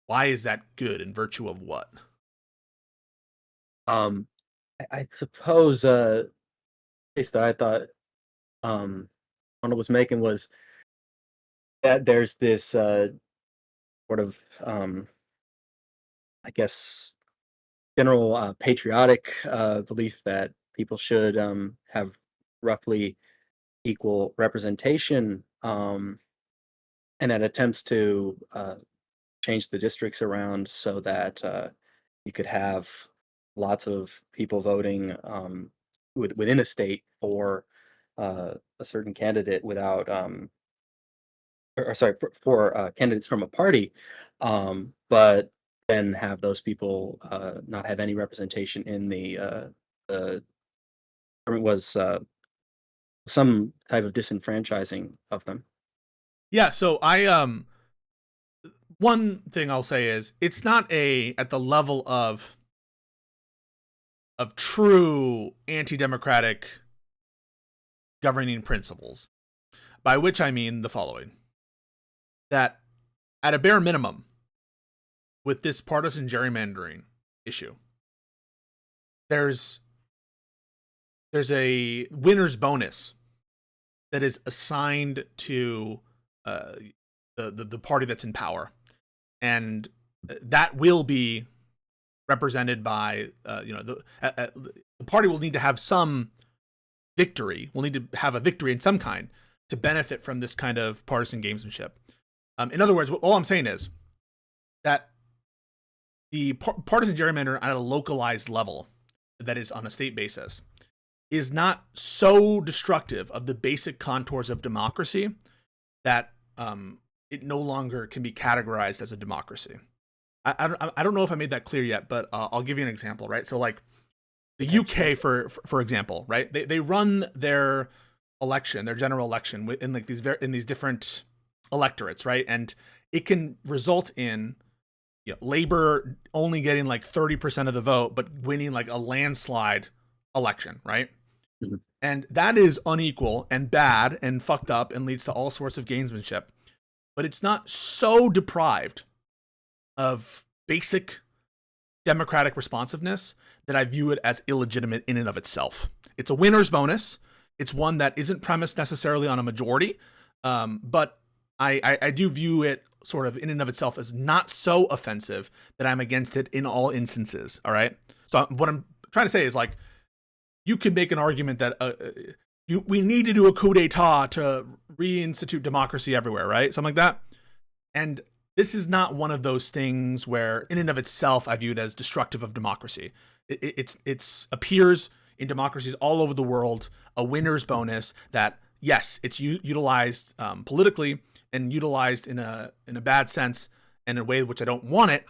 Why is that good in virtue of what? I suppose case that I thought Arnold was making was that there's this sort of I guess general patriotic belief that people should have roughly equal representation, and that attempts to change the districts around so that you could have lots of people voting within a state for a certain candidate without, or sorry, for candidates from a party, but then have those people not have any representation in the was some type of disenfranchising of them. Yeah, so I one thing I'll say is it's not at the level of true anti-democratic governing principles, by which I mean the following: that at a bare minimum, with this partisan gerrymandering issue, there's a winner's bonus that is assigned to the party that's in power, and that will be represented by the party will need to have some victory. Will need to have a victory in some kind to benefit from this kind of partisan gamesmanship. In other words, all I'm saying is that the partisan gerrymander at a localized level, that is on a state basis, is not so destructive of the basic contours of democracy that it no longer can be categorized as a democracy. I don't know if I made that clear yet, but I'll give you an example, right? So like the UK, for example, right? They run their election, their general election in like these different electorates, right? And it can result in Labour only getting like 30% of the vote, but winning like a landslide election, right? Mm-hmm. And that is unequal and bad and fucked up and leads to all sorts of gamesmanship. But it's not so deprived of basic democratic responsiveness that I view it as illegitimate in and of itself. It's a winner's bonus. It's one that isn't premised necessarily on a majority, but I do view it sort of in and of itself as not so offensive that I'm against it in all instances. All right. So what I'm trying to say is like, you could make an argument that we need to do a coup d'etat to reinstitute democracy everywhere, right? Something like that. And this is not one of those things where in and of itself I view it as destructive of democracy. It appears in democracies all over the world, a winner's bonus that, yes, it's utilized politically and utilized in a bad sense and in a way which I don't want it,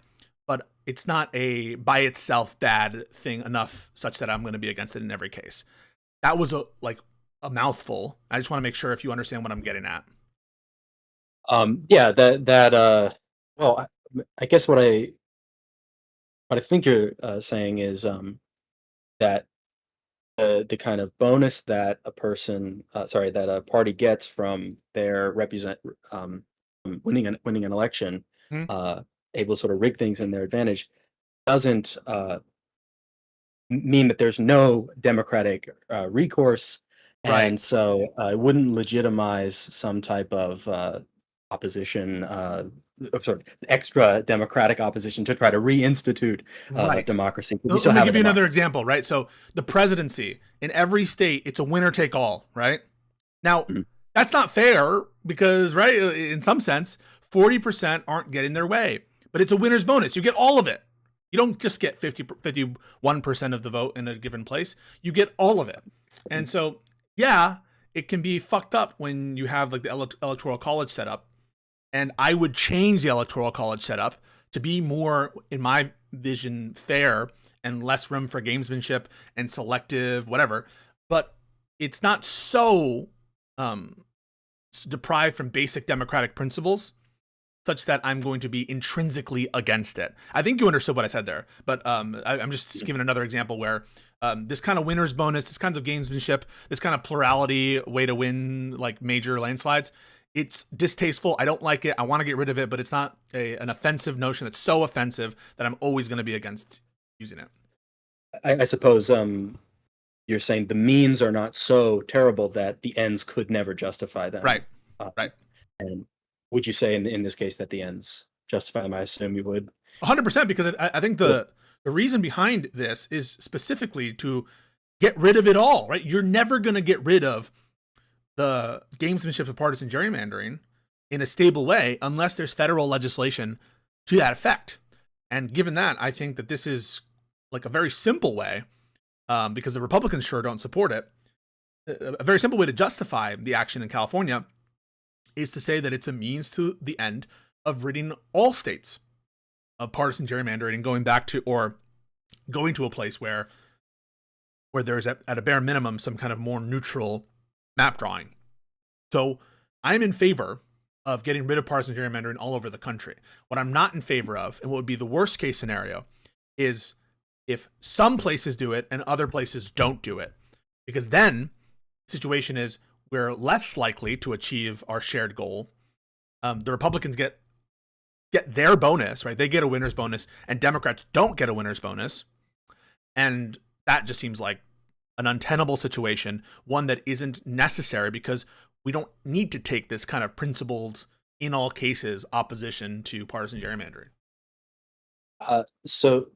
but it's not a by itself bad thing enough such that I'm going to be against it in every case. That was a mouthful. I just want to make sure if you understand what I'm getting at. Yeah, well, I guess what I think you're saying is that the kind of bonus that a party gets from their winning an election, able to sort of rig things in their advantage, doesn't mean that there's no democratic recourse, and so it wouldn't legitimize some type of opposition, sort of extra democratic opposition to try to reinstitute democracy. Let me give you another example, right? So the presidency, in every state, it's a winner take all, right? Now, that's not fair because, right, in some sense, 40% aren't getting their way, but it's a winner's bonus. You get all of it. You don't just get 51% of the vote in a given place. You get all of it. And so, yeah, it can be fucked up when you have like the electoral college set up. And I would change the electoral college setup to be more, in my vision, fair and less room for gamesmanship and selective, whatever. But it's not so deprived from basic democratic principles such that I'm going to be intrinsically against it. I think you understood what I said there, but I'm just giving another example where this kind of winner's bonus, this kinds of gamesmanship, this kind of plurality way to win like major landslides, it's distasteful. I don't like it. I want to get rid of it, but it's not an offensive notion that's so offensive that I'm always going to be against using it. I suppose you're saying the means are not so terrible that the ends could never justify them. Right. Right. And would you say in this case that the ends justify them? I assume you would. 100%, because I think the reason behind this is specifically to get rid of it all, right? You're never going to get rid of the gamesmanship of partisan gerrymandering in a stable way unless there's federal legislation to that effect. And given that, I think that this is like a very simple way, because the Republicans sure don't support it, a very simple way to justify the action in California is to say that it's a means to the end of ridding all states of partisan gerrymandering and going back to, or going to a place where there's at a bare minimum some kind of more neutral map drawing. So I'm in favor of getting rid of partisan gerrymandering all over the country. What I'm not in favor of, and what would be the worst case scenario, is if some places do it and other places don't do it, because then the situation is we're less likely to achieve our shared goal. The Republicans get their bonus, right? They get a winner's bonus, and Democrats don't get a winner's bonus. And that just seems like an untenable situation, one that isn't necessary because we don't need to take this kind of principled, in all cases, opposition to partisan gerrymandering. So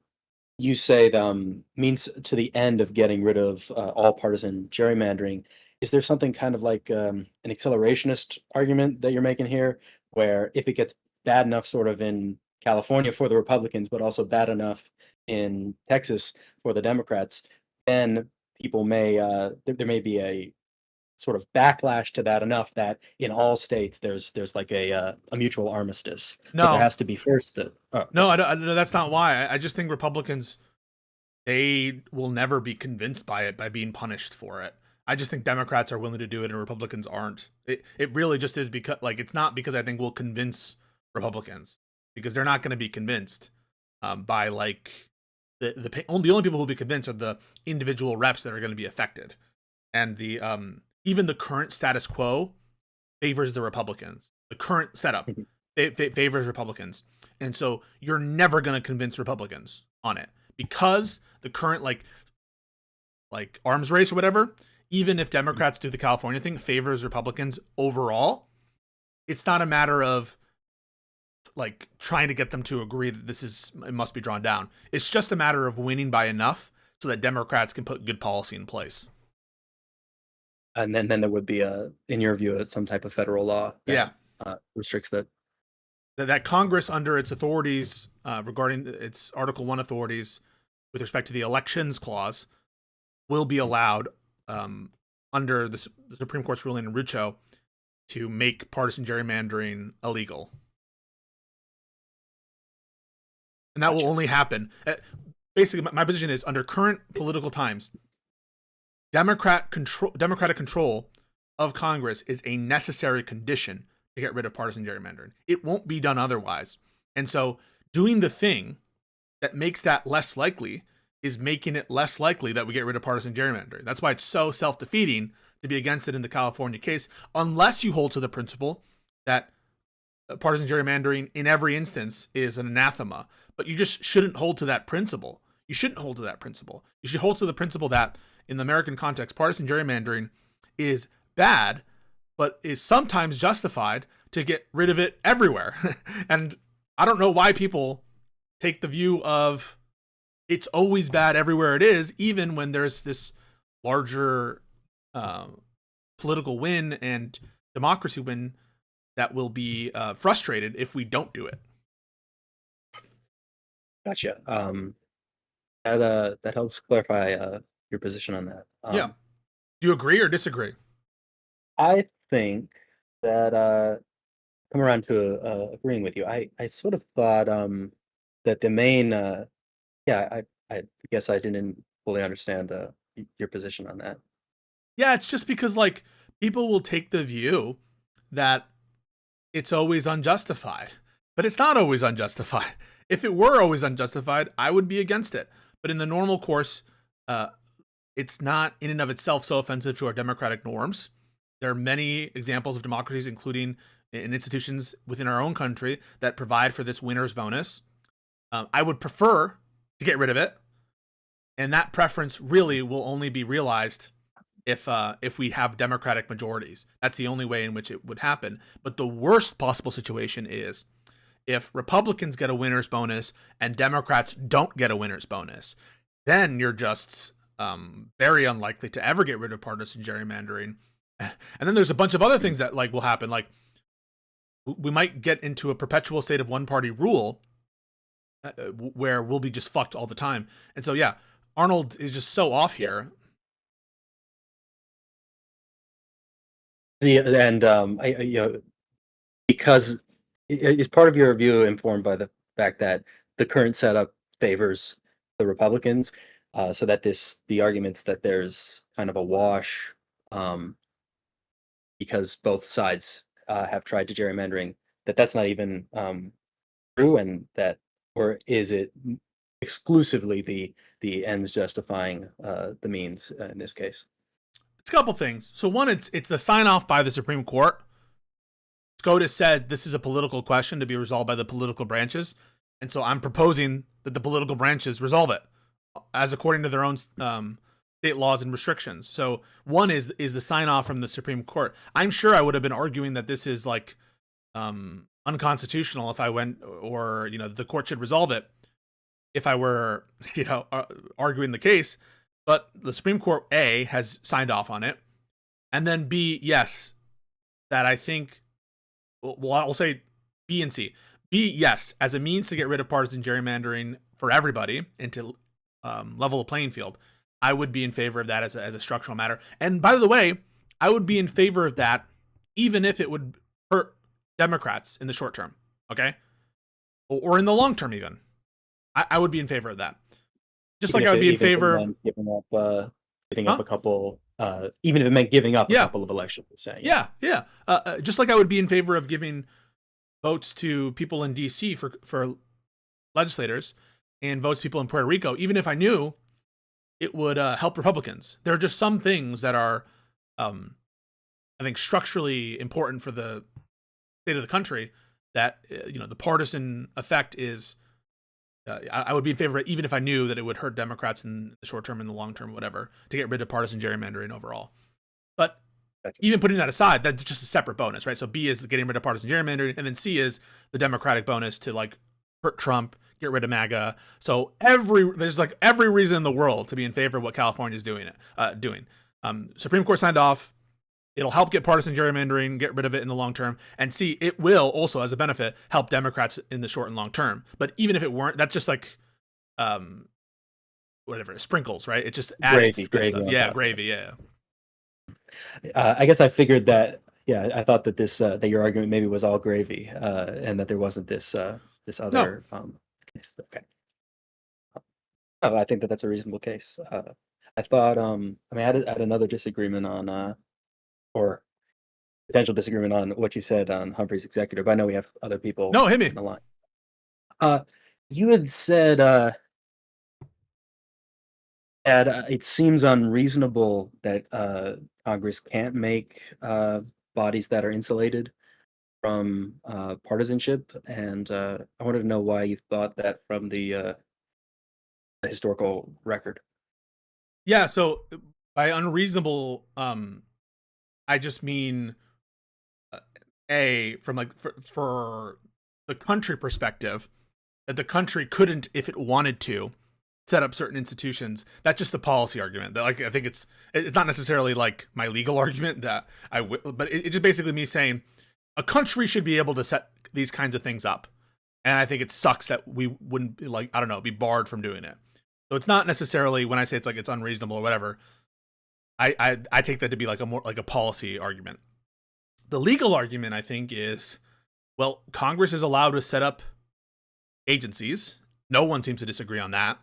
you say the means to the end of getting rid of all partisan gerrymandering. Is there something kind of like an accelerationist argument that you're making here, where if it gets bad enough sort of in California for the Republicans, but also bad enough in Texas for the Democrats, then people may, there may be a sort of backlash to that enough that in all states there's like a mutual armistice. No, but there has to be first. No, that's not why. I just think Republicans, they will never be convinced by it by being punished for it. I just think Democrats are willing to do it and Republicans aren't. It really just is because, like, it's not because I think we'll convince Republicans, because they're not going to be convinced by like the only people who will be convinced are the individual reps that are going to be affected, and the even the current status quo favors the Republicans. The current setup favors Republicans, and so you're never going to convince Republicans on it because the current like arms race or whatever. Even if Democrats do the California thing, favors Republicans overall. It's not a matter of like trying to get them to agree that it must be drawn down. It's just a matter of winning by enough so that Democrats can put good policy in place. And then there would be in your view, some type of federal law that restricts that. That Congress, under its authorities regarding its Article 1 authorities with respect to the elections clause, will be allowed under the Supreme Court's ruling in Rucho to make partisan gerrymandering illegal. And that will only happen. Basically, my position is under current political times, Democratic control of Congress is a necessary condition to get rid of partisan gerrymandering. It won't be done otherwise. And so doing the thing that makes that less likely is making it less likely that we get rid of partisan gerrymandering. That's why it's so self-defeating to be against it in the California case, unless you hold to the principle that partisan gerrymandering in every instance is an anathema. But you just shouldn't hold to that principle. You shouldn't hold to that principle. You should hold to the principle that in the American context, partisan gerrymandering is bad, but is sometimes justified to get rid of it everywhere. And I don't know why people take the view of it's always bad everywhere it is, even when there's this larger political win and democracy win that will be frustrated if we don't do it. Gotcha. That helps clarify your position on that. Yeah. Do you agree or disagree? I think that come around to agreeing with you. I sort of thought that the main yeah, I guess I didn't fully understand your position on that. Yeah, it's just because like people will take the view that it's always unjustified, but it's not always unjustified. If it were always unjustified, I would be against it. But in the normal course, it's not in and of itself so offensive to our democratic norms. There are many examples of democracies, including in institutions within our own country, that provide for this winner's bonus. I would prefer to get rid of it, and that preference really will only be realized if we have democratic majorities. That's the only way in which it would happen. But the worst possible situation is if Republicans get a winner's bonus and Democrats don't get a winner's bonus. Then you're just very unlikely to ever get rid of partisan gerrymandering. And then there's a bunch of other things that like will happen. Like we might get into a perpetual state of one-party rule where we'll be just fucked all the time. And so, yeah, Arnold is just so off here. Yeah, and because is part of your view informed by the fact that the current setup favors the Republicans, so that the arguments that there's kind of a wash, because both sides have tried to gerrymandering, that's not even true, and that, or is it exclusively the ends justifying the means in this case? It's a couple things. So one, it's the sign off by the Supreme Court. SCOTUS said this is a political question to be resolved by the political branches. And so I'm proposing that the political branches resolve it as according to their own state laws and restrictions. So one is the sign off from the Supreme Court. I'm sure I would have been arguing that this is like unconstitutional if I went, or, the court should resolve it if I were, arguing the case. But the Supreme Court, A, has signed off on it. And then B, yes, that I think, well, I'll say B and C. B, yes, as a means to get rid of partisan gerrymandering for everybody and to level a playing field, I would be in favor of that as a structural matter. And by the way, I would be in favor of that even if it would hurt Democrats in the short term, okay? Or in the long term even. I would be in favor of that. Just like I would be in favor of giving up a couple, even if it meant giving up a couple of elections. Saying, yeah. Just like I would be in favor of giving votes to people in D.C. for legislators and votes to people in Puerto Rico, even if I knew it would help Republicans. There are just some things that are, I think, structurally important for the state of the country that, the partisan effect is. I would be in favor of it, even if I knew that it would hurt Democrats in the short term and the long term, whatever, to get rid of partisan gerrymandering overall. But even putting that aside, that's just a separate bonus, right? So B is getting rid of partisan gerrymandering, and then C is the Democratic bonus to like hurt Trump, get rid of MAGA. So there's like every reason in the world to be in favor of what California is doing. Supreme Court signed off. It'll help get partisan gerrymandering, get rid of it in the long term. And C, it will also, as a benefit, help Democrats in the short and long term. But even if it weren't, that's just like, whatever, sprinkles, right? It just adds good stuff. Yeah, gravy, yeah. I guess I figured that, I thought that that your argument maybe was all gravy, and that there wasn't this other case. Okay. I think that's a reasonable case. I thought, I had another disagreement on, or potential disagreement on what you said on Humphrey's executor, but I know we have other people. No, hit me. On the line. You had said that it seems unreasonable that Congress can't make bodies that are insulated from partisanship, and I wanted to know why you thought that from the historical record. Yeah, so by unreasonable, I just mean from like for the country perspective, that the country couldn't, if it wanted to, set up certain institutions. That's just the policy argument. That, like, I think it's not necessarily like my legal argument that but it's just basically me saying a country should be able to set these kinds of things up. And I think it sucks that we wouldn't be barred from doing it. So it's not necessarily, when I say it's unreasonable or whatever, I take that to be more like a policy argument. The legal argument, I think, is, well, Congress is allowed to set up agencies. No one seems to disagree on that.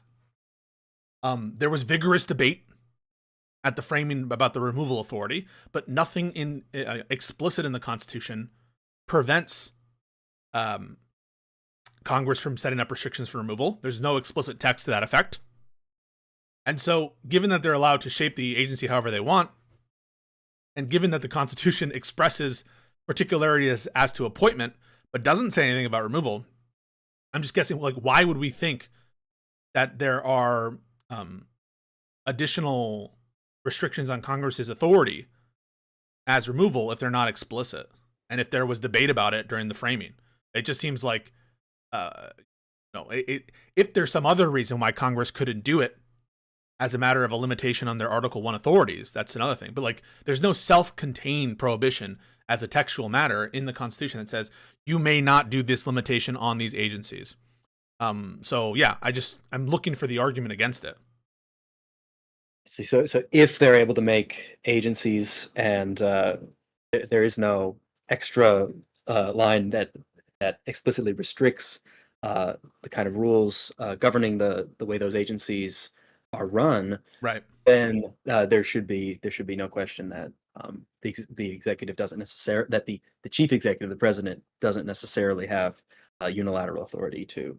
There was vigorous debate at the framing about the removal authority, but nothing explicit in the Constitution prevents Congress from setting up restrictions for removal. There's no explicit text to that effect. And so, given that they're allowed to shape the agency however they want, and given that the Constitution expresses particularity as to appointment, but doesn't say anything about removal, I'm just guessing, why would we think that there are additional restrictions on Congress's authority as removal if they're not explicit? And if there was debate about it during the framing, it just seems like, if there's some other reason why Congress couldn't do it as a matter of a limitation on their Article 1 authorities, that's another thing. But there's no self-contained prohibition as a textual matter in the Constitution that says you may not do this limitation on these agencies. So yeah, I'm looking for the argument against it. See, so if they're able to make agencies and there is no extra line that explicitly restricts the kind of rules governing the way those agencies are run, right? Then there should be no question that the executive doesn't necessarily, that the chief executive, the president, doesn't necessarily have unilateral authority to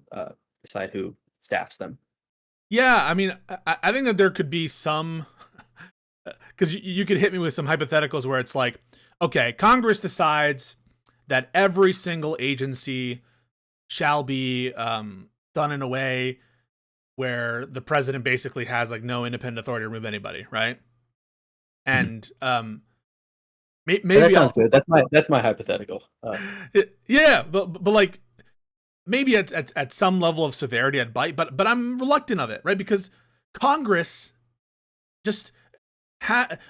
decide who staffs them. Yeah, I mean, I think that there could be some, because you could hit me with some hypotheticals where it's like, okay, Congress decides that every single agency shall be done in a way where the president basically has no independent authority to remove anybody, right? And maybe that sounds good. That's my hypothetical. Yeah, but maybe at some level of severity I'd bite, but I'm reluctant of it, right? Because Congress just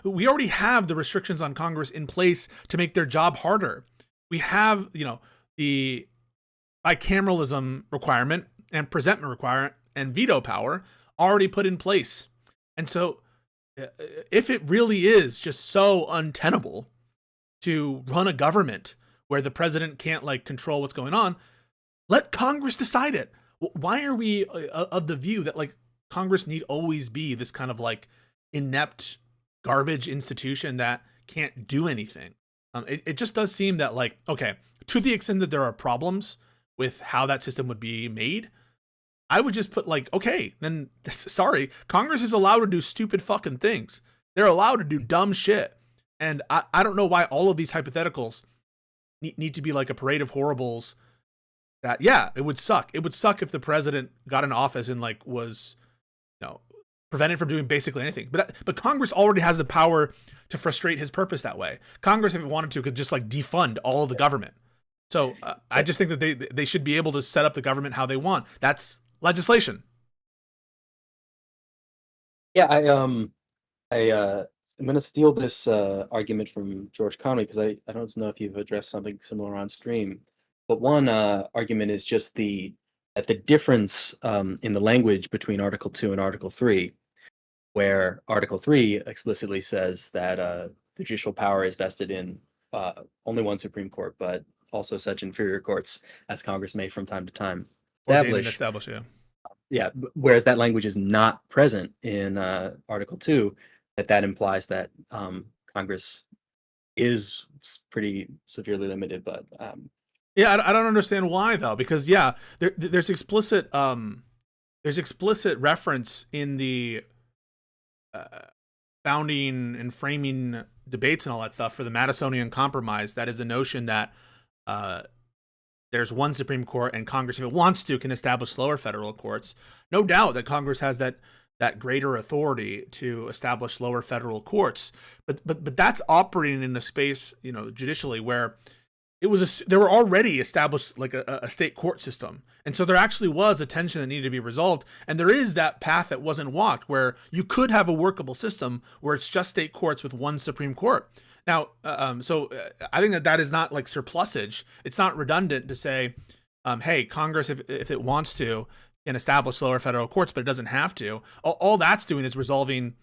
we already have the restrictions on Congress in place to make their job harder. We have, the bicameralism requirement and presentment requirement and veto power already put in place. And so if it really is just so untenable to run a government where the president can't control what's going on, let Congress decide it. Why are we of the view that Congress need always be this kind of inept garbage institution that can't do anything? It just does seem that okay, to the extent that there are problems with how that system would be made, I would just put okay, then sorry, Congress is allowed to do stupid fucking things. They're allowed to do dumb shit. And I don't know why all of these hypotheticals need to be a parade of horribles. That, yeah, it would suck. It would suck if the president got in office and was prevented from doing basically anything. But Congress already has the power to frustrate his purpose that way. Congress, if it wanted to, could just defund all of the government. So I just think that they should be able to set up the government how they want. That's legislation. Yeah, I'm going to steal this argument from George Conway because I don't know if you've addressed something similar on stream. But one argument is just the difference in the language between Article 2 and Article 3, where Article 3 explicitly says that the judicial power is vested in only one Supreme Court, but also such inferior courts as Congress may from time to time establish. Yeah, whereas that language is not present in Article 2, that implies that Congress is pretty severely limited, but yeah, I don't understand why though, because yeah, there's explicit reference in the founding and framing debates and all that stuff for the Madisonian Compromise. That is the notion that there's one Supreme Court, and Congress, if it wants to, can establish lower federal courts. No doubt that Congress has that greater authority to establish lower federal courts, but that's operating in a space, judicially, where there were already established a state court system. And so there actually was a tension that needed to be resolved. And there is that path that wasn't walked where you could have a workable system where it's just state courts with one Supreme Court. Now, so I think that is not surplusage. It's not redundant to say hey, Congress, if it wants to, can establish lower federal courts, but it doesn't have to. All that's doing is resolving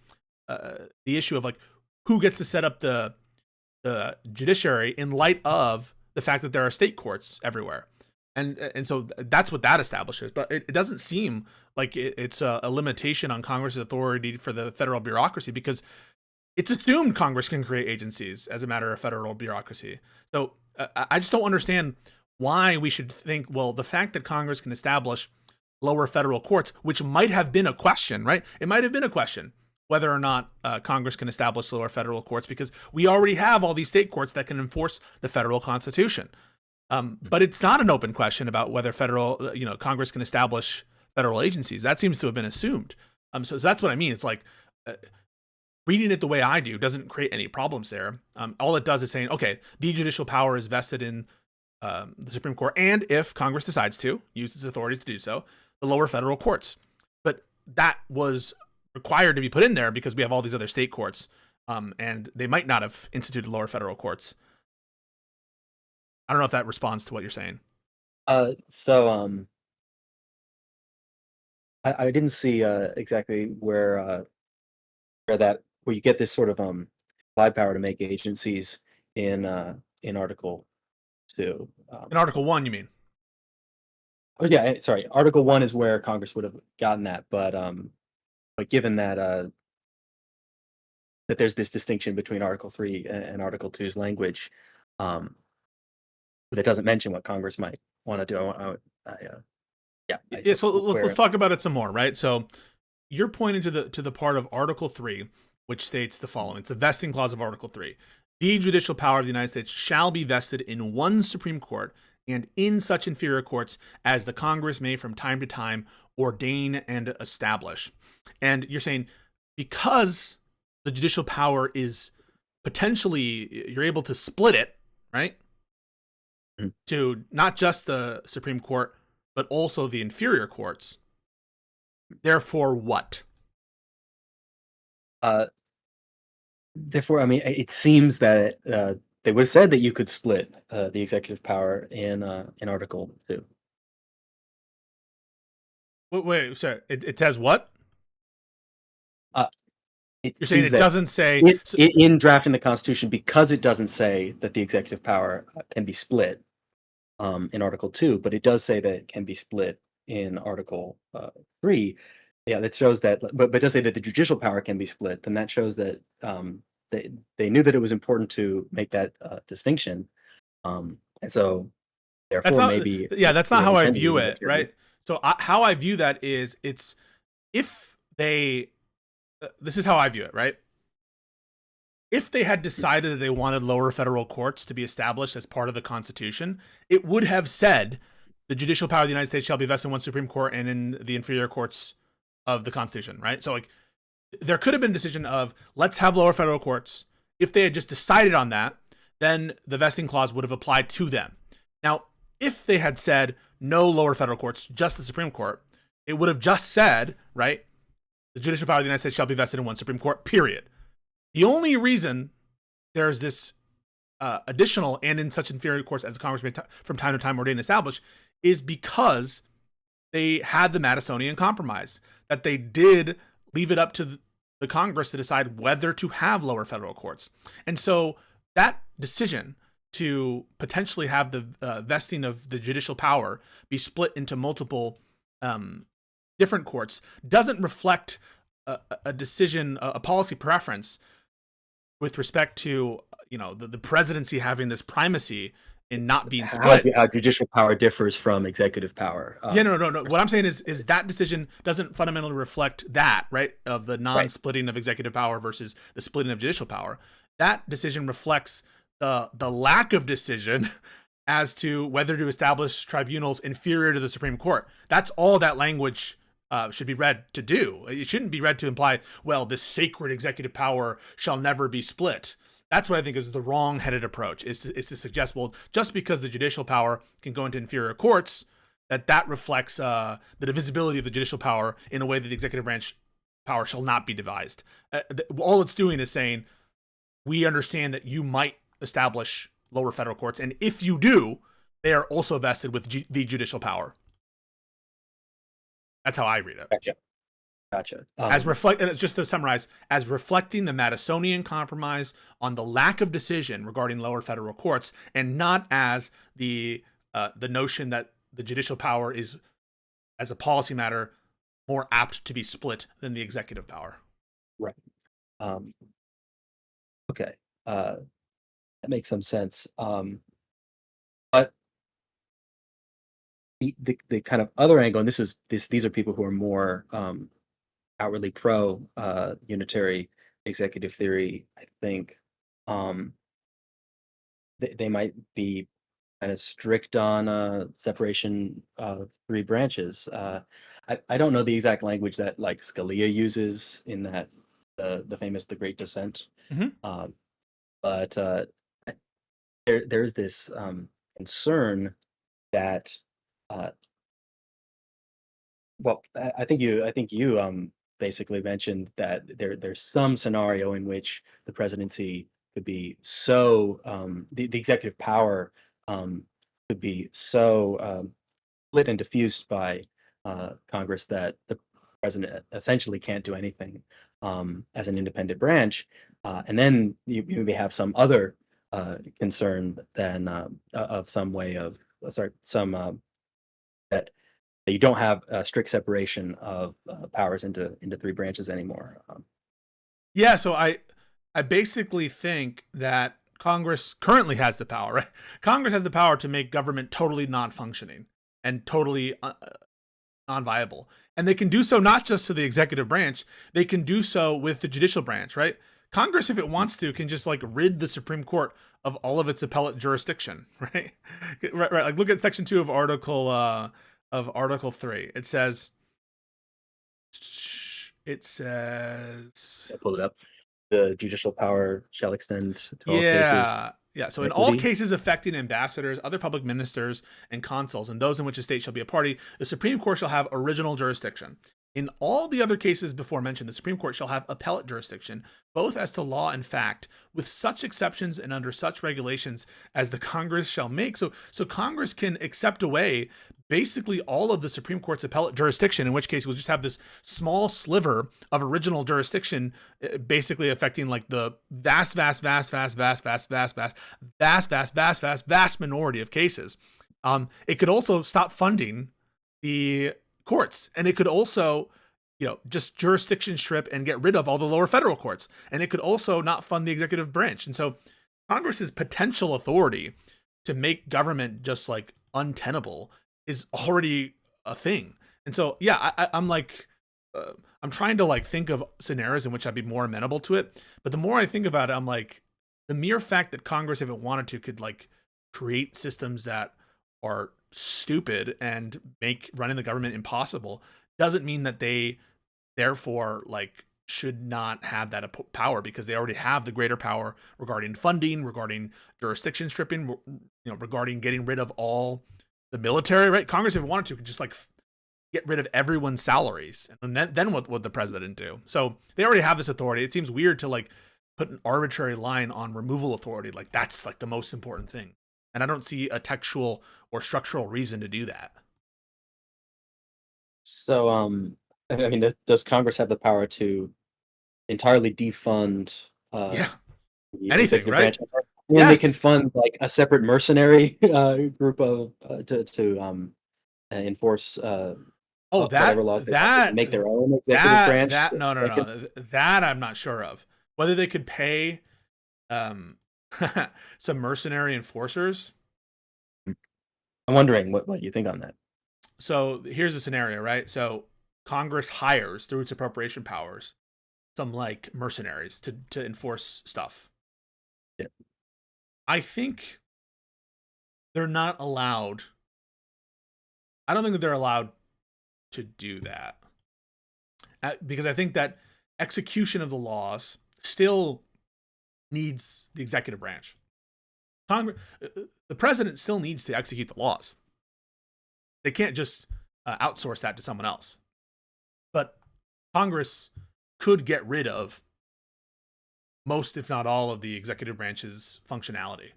the issue of like who gets to set up the judiciary in light of the fact that there are state courts everywhere. And so that's what that establishes. But it doesn't seem like it's a limitation on Congress's authority for the federal bureaucracy, because it's assumed Congress can create agencies as a matter of federal bureaucracy. So I just don't understand why we should think, well, the fact that Congress can establish lower federal courts, which might have been a question, right? It might have been a question whether or not Congress can establish lower federal courts, because we already have all these state courts that can enforce the federal Constitution. But it's not an open question about whether Congress can establish federal agencies. That seems to have been assumed. So that's what I mean. It's like reading it the way I do doesn't create any problems there. All it does is saying, okay, the judicial power is vested in the Supreme Court, and if Congress decides to use its authority to do so, the lower federal courts. But that was required to be put in there because we have all these other state courts, and they might not have instituted lower federal courts. I don't know if that responds to what you're saying. I didn't see exactly where you get this sort of applied power to make agencies in Article 2. In Article 1, you mean? Oh yeah, sorry. Article 1 is where Congress would have gotten that, but given that that there's this distinction between Article 3 and Article 2's language, that doesn't mention what Congress might want to do. So let's talk about it some more, right? So you're pointing to the part of Article 3, which states the following. It's the vesting clause of Article 3. The judicial power of the United States shall be vested in one Supreme Court and in such inferior courts as the Congress may from time to time ordain and establish. And you're saying because the judicial power is potentially, you're able to split it, right? To not just the Supreme Court, but also the inferior courts. Therefore, what? Therefore, I mean, it seems that they would have said that you could split the executive power in Article 2. Wait, sorry. It says what? You're saying it doesn't say in drafting the Constitution, because it doesn't say that the executive power can be split in Article 2, but it does say that it can be split in Article 3. Yeah, that shows that, but it does say that the judicial power can be split. Then that shows that they knew that it was important to make that distinction, and so therefore that's not how I view it, right? So how I view that is it's if they. This is how I view it, right? If they had decided that they wanted lower federal courts to be established as part of the Constitution, it would have said the judicial power of the United States shall be vested in one Supreme Court and in the inferior courts of the Constitution, right? So like there could have been a decision of let's have lower federal courts. If they had just decided on that, then the vesting clause would have applied to them. Now, if they had said no lower federal courts, just the Supreme Court, it would have just said, right, the judicial power of the United States shall be vested in one Supreme Court, period. The only reason there's this additional and in such inferior courts as the Congress may from time to time ordain and establish is because they had the Madisonian Compromise, that they did leave it up to the Congress to decide whether to have lower federal courts. And so that decision to potentially have the vesting of the judicial power be split into multiple different courts doesn't reflect a decision, a policy preference with respect to the presidency having this primacy in not being split. How judicial power differs from executive power. No. What I'm saying is that decision doesn't fundamentally reflect that, right, of the non-splitting of executive power versus the splitting of judicial power. That decision reflects the lack of decision as to whether to establish tribunals inferior to the Supreme Court. That's all that language should be read to do. It shouldn't be read to imply, well, this sacred executive power shall never be split. That's what I think is the wrong-headed approach, is to suggest, well, just because the judicial power can go into inferior courts, that reflects the divisibility of the judicial power in a way that the executive branch power shall not be devised. All it's doing is saying, we understand that you might establish lower federal courts, and if you do, they are also vested with the judicial power. That's how I read it. Gotcha. And it's just to summarize, as reflecting the Madisonian Compromise on the lack of decision regarding lower federal courts, and not as the notion that the judicial power is, as a policy matter, more apt to be split than the executive power. Right. Okay. That makes some sense. But the kind of other angle, and these are people who are more outwardly pro unitary executive theory, I think. They might be kind of strict on separation of three branches. I don't know the exact language that like Scalia uses in that the famous The Great Dissent. But there's this concern that I think you basically mentioned that there's some scenario in which the presidency could be so the executive power could be so split and diffused by Congress that the president essentially can't do anything as an independent branch, and then you maybe have some other concern than of some way of that you don't have a strict separation of powers into three branches anymore. Yeah, so I basically think that Congress currently has the power, right? Congress has the power to make government totally non-functioning and totally non-viable. And they can do so not just to the executive branch, they can do so with the judicial branch, right? Congress, if it wants to, can just like rid the Supreme Court of all of its appellate jurisdiction, right? Right. Like look at Section 2 of Article 3. It says I'll pull it up. The judicial power shall extend to all cases. Yeah. So in all cases affecting ambassadors, other public ministers, and consuls, and those in which a state shall be a party, the Supreme Court shall have original jurisdiction. In all the other cases before mentioned, the Supreme Court shall have appellate jurisdiction, both as to law and fact, with such exceptions and under such regulations as the Congress shall make. So Congress can accept away basically all of the Supreme Court's appellate jurisdiction, in which case we'll just have this small sliver of original jurisdiction, basically affecting like the vast minority of cases. It could also stop funding the courts, and it could also, just jurisdiction strip and get rid of all the lower federal courts, and it could also not fund the executive branch. And so Congress's potential authority to make government just like untenable is already a thing. And so I'm like I'm trying to like think of scenarios in which I'd be more amenable to it, but the more I think about it, I'm like, the mere fact that Congress, if it wanted to, could like create systems that are stupid and make running the government impossible doesn't mean that they therefore like should not have that power, because they already have the greater power regarding funding, regarding jurisdiction stripping, regarding getting rid of all the military, right? Congress, if it wanted to, could just like get rid of everyone's salaries, and then what would the president do? So they already have this authority. It seems weird to like put an arbitrary line on removal authority, like that's like the most important thing. And I don't see a textual or structural reason to do that. So, I mean, does Congress have the power to entirely defund the anything, executive right? branch? When they can fund like a separate mercenary group of to enforce whatever laws they want, make their own executive branch. No. That I'm not sure of. Whether they could pay some mercenary enforcers. I'm wondering what you think on that. So here's a scenario, right? So Congress hires through its appropriation powers some like mercenaries to enforce stuff. Yeah. I think they're not allowed. I don't think that they're allowed to do that, because I think that execution of the laws still needs the executive branch. The president still needs to execute the laws. They can't just outsource that to someone else. But Congress could get rid of most, if not all, of the executive branch's functionality.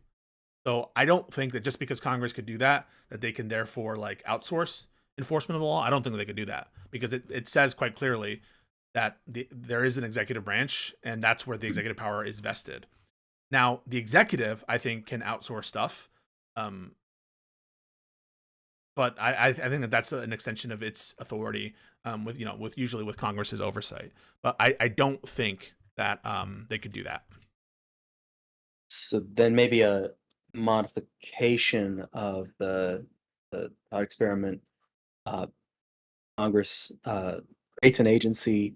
So I don't think that just because Congress could do that, that they can therefore like outsource enforcement of the law. I don't think they could do that because it says quite clearly that there is an executive branch, and that's where the executive power is vested. Now, the executive, I think, can outsource stuff, but I think that that's an extension of its authority, with usually with Congress's oversight. But I don't think that they could do that. So then maybe a modification of the thought experiment. Congress creates an agency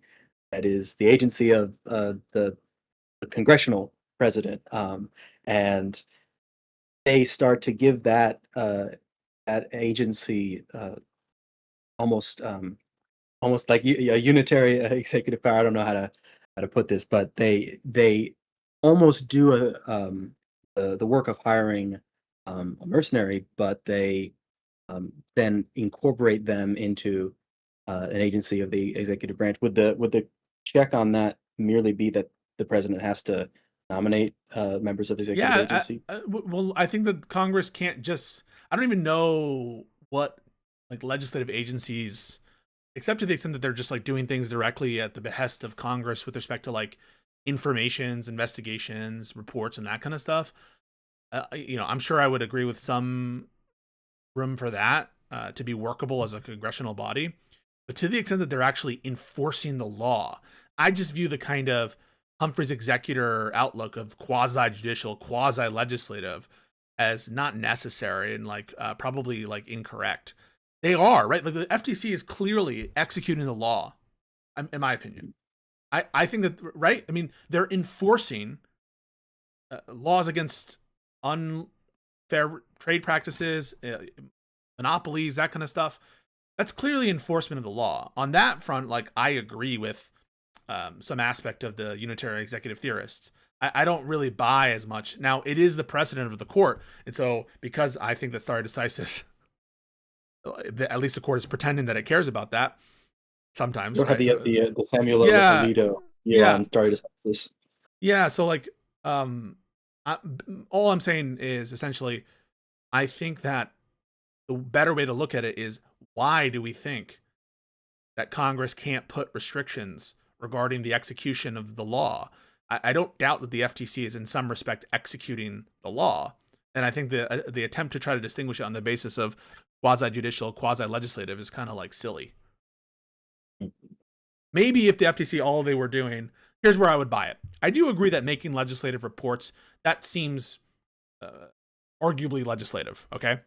that is the agency of the congressional president, and they start to give that that agency almost almost like a unitary executive power. I don't know how to put this, but they almost do the work of hiring a mercenary, but they then incorporate them into an agency of the executive branch. Would the check on that merely be that the president has to nominate members of the executive agency? Well, I think that Congress can't just. I don't even know what like legislative agencies, except to the extent that they're just like doing things directly at the behest of Congress with respect to like informations, investigations, reports, and that kind of stuff. I'm sure I would agree with some room for that to be workable as a congressional body. But to the extent that they're actually enforcing the law, I just view the kind of Humphrey's executor outlook of quasi-judicial, quasi-legislative as not necessary and like probably like incorrect. They are, right? Like the FTC is clearly executing the law, in my opinion. I think that, right? I mean, they're enforcing laws against unfair trade practices, monopolies, that kind of stuff. That's clearly enforcement of the law. On that front, like I agree with some aspect of the unitary executive theorists. I don't really buy as much. Now, it is the precedent of the court, and so because I think that stare decisis, at least the court is pretending that it cares about that. Sometimes you don't have the Samuel Alito on stare decisis. Yeah, so like all I'm saying is essentially, I think that the better way to look at it is, why do we think that Congress can't put restrictions regarding the execution of the law? I don't doubt that the FTC is in some respect executing the law. And I think the attempt to try to distinguish it on the basis of quasi-judicial, quasi-legislative is kind of like silly. Maybe if the FTC, all they were doing, here's where I would buy it. I do agree that making legislative reports, that seems arguably legislative, okay?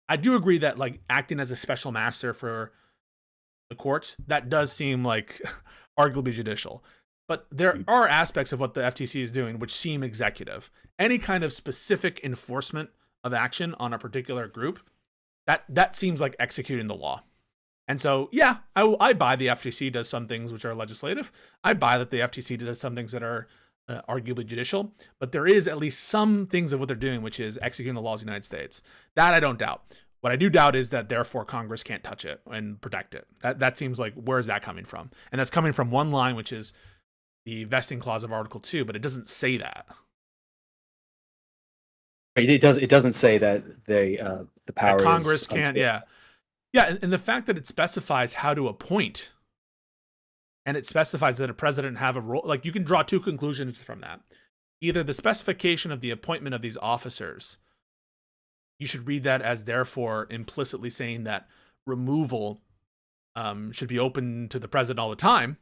I do agree that like acting as a special master for the courts, that does seem like arguably judicial. But there are aspects of what the FTC is doing which seem executive. Any kind of specific enforcement of action on a particular group, that seems like executing the law. And so, yeah, I buy the FTC does some things which are legislative. I buy that the FTC does some things that are arguably judicial. But there is at least some things of what they're doing, which is executing the laws of the United States. That I don't doubt. What I do doubt is that therefore Congress can't touch it and protect it. That seems like, where is that coming from? And that's coming from one line, which is the vesting clause of Article 2, but it doesn't say that. It doesn't say that the power that Congress is can't. Yeah, and the fact that it specifies how to appoint, and it specifies that a president have a role, like you can draw two conclusions from that. Either the specification of the appointment of these officers, you should read that as therefore implicitly saying that removal should be open to the president all the time.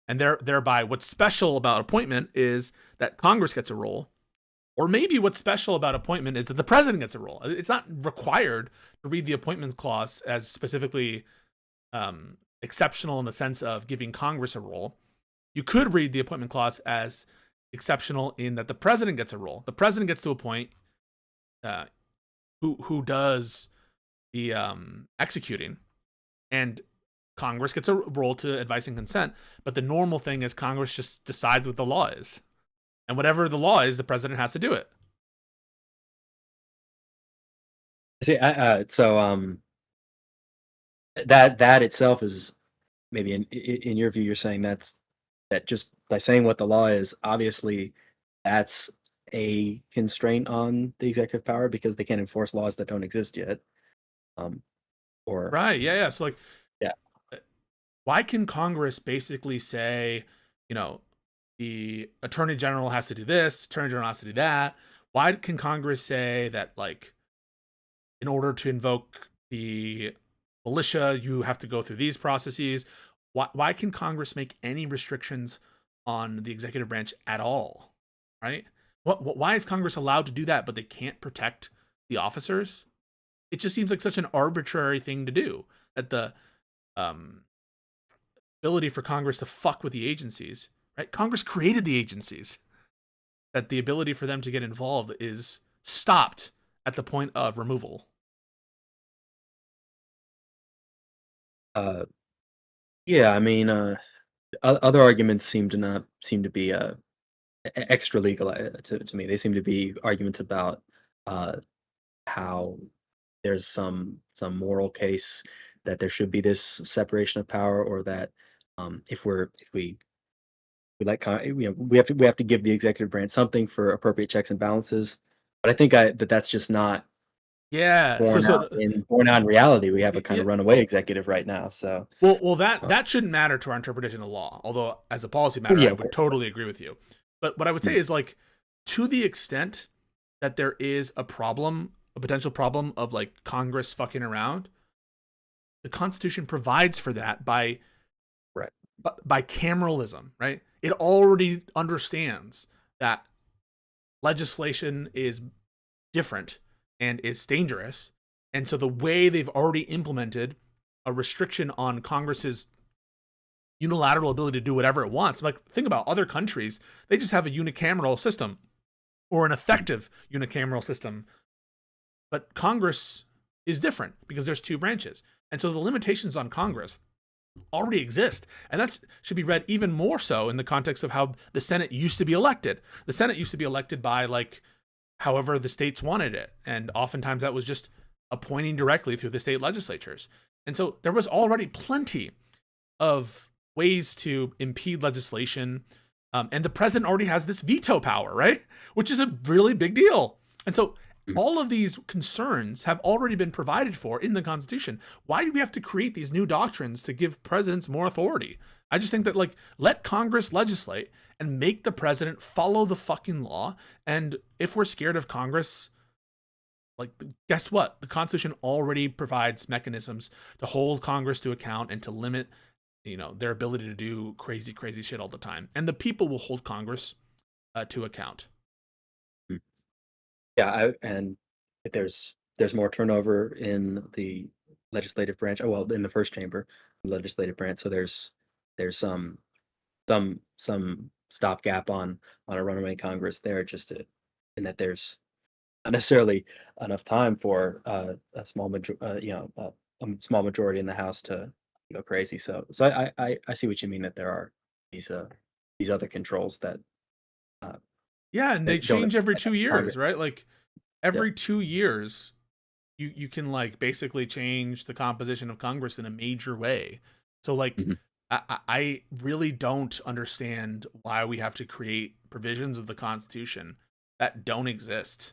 And thereby what's special about appointment is that Congress gets a role. Or maybe what's special about appointment is that the president gets a role. It's not required to read the appointment clause as specifically exceptional in the sense of giving Congress a role. You could read the appointment clause as exceptional in that the president gets a role. The president gets to appoint who does the executing, and Congress gets a role to advice and consent. But the normal thing is Congress just decides what the law is. And whatever the law is, the president has to do it. See, that itself is maybe in your view, you're saying that just by saying what the law is, obviously that's a constraint on the executive power because they can't enforce laws that don't exist yet. Or Right. Yeah. So like, yeah, why can Congress basically say, you know, the attorney general has to do this, attorney general has to do that? Why can Congress say that, like, in order to invoke the militia, you have to go through these processes? Why can Congress make any restrictions on the executive branch at all? Right? Why is Congress allowed to do that, but they can't protect the officers? It just seems like such an arbitrary thing to do. That the ability for Congress to fuck with the agencies, right? Congress created the agencies. That the ability for them to get involved is stopped at the point of removal. Yeah, I mean, other arguments seem to be extra legal to me. They seem to be arguments about how there's some moral case that there should be this separation of power, or that if we like we have to give the executive branch something for appropriate checks and balances. But I think that's just not Yeah. born out in reality. We have a kind Yeah. of runaway executive right now. So Well, that shouldn't matter to our interpretation of law. Although, as a policy matter, yeah, I of would course. totally agree with you. But what I would say is, like, to the extent that there is a problem, a potential problem of, like, Congress fucking around, the Constitution provides for that by Right. by cameralism, right? It already understands that legislation is different and it's dangerous. And so the way they've already implemented a restriction on Congress's unilateral ability to do whatever it wants. Like, think about other countries. They just have a unicameral system or an effective unicameral system. But Congress is different because there's two branches. And so the limitations on Congress already exist. And that should be read even more so in the context of how the Senate used to be elected. The Senate used to be elected by, like, however the states wanted it. And oftentimes that was just appointing directly through the state legislatures. And so there was already plenty of ways to impede legislation. And the president already has this veto power, right? Which is a really big deal. And so all of these concerns have already been provided for in the Constitution. Why do we have to create these new doctrines to give presidents more authority? I just think that, like, let Congress legislate and make the president follow the fucking law. And if we're scared of Congress, like, guess what? The Constitution already provides mechanisms to hold Congress to account and to limit, their ability to do crazy, crazy shit all the time. And the people will hold Congress to account. Yeah, and there's more turnover in the legislative branch. Oh, well, in the first chamber, the legislative branch. So there's some stopgap on a runaway Congress there, in that there's not necessarily enough time for a small majority in the House to go crazy. So I see what you mean, that there are these other controls that. Yeah, and they change every 2 years, Congress. right? Like, every 2 years, you can, like, basically change the composition of Congress in a major way. So, like, I really don't understand why we have to create provisions of the Constitution that don't exist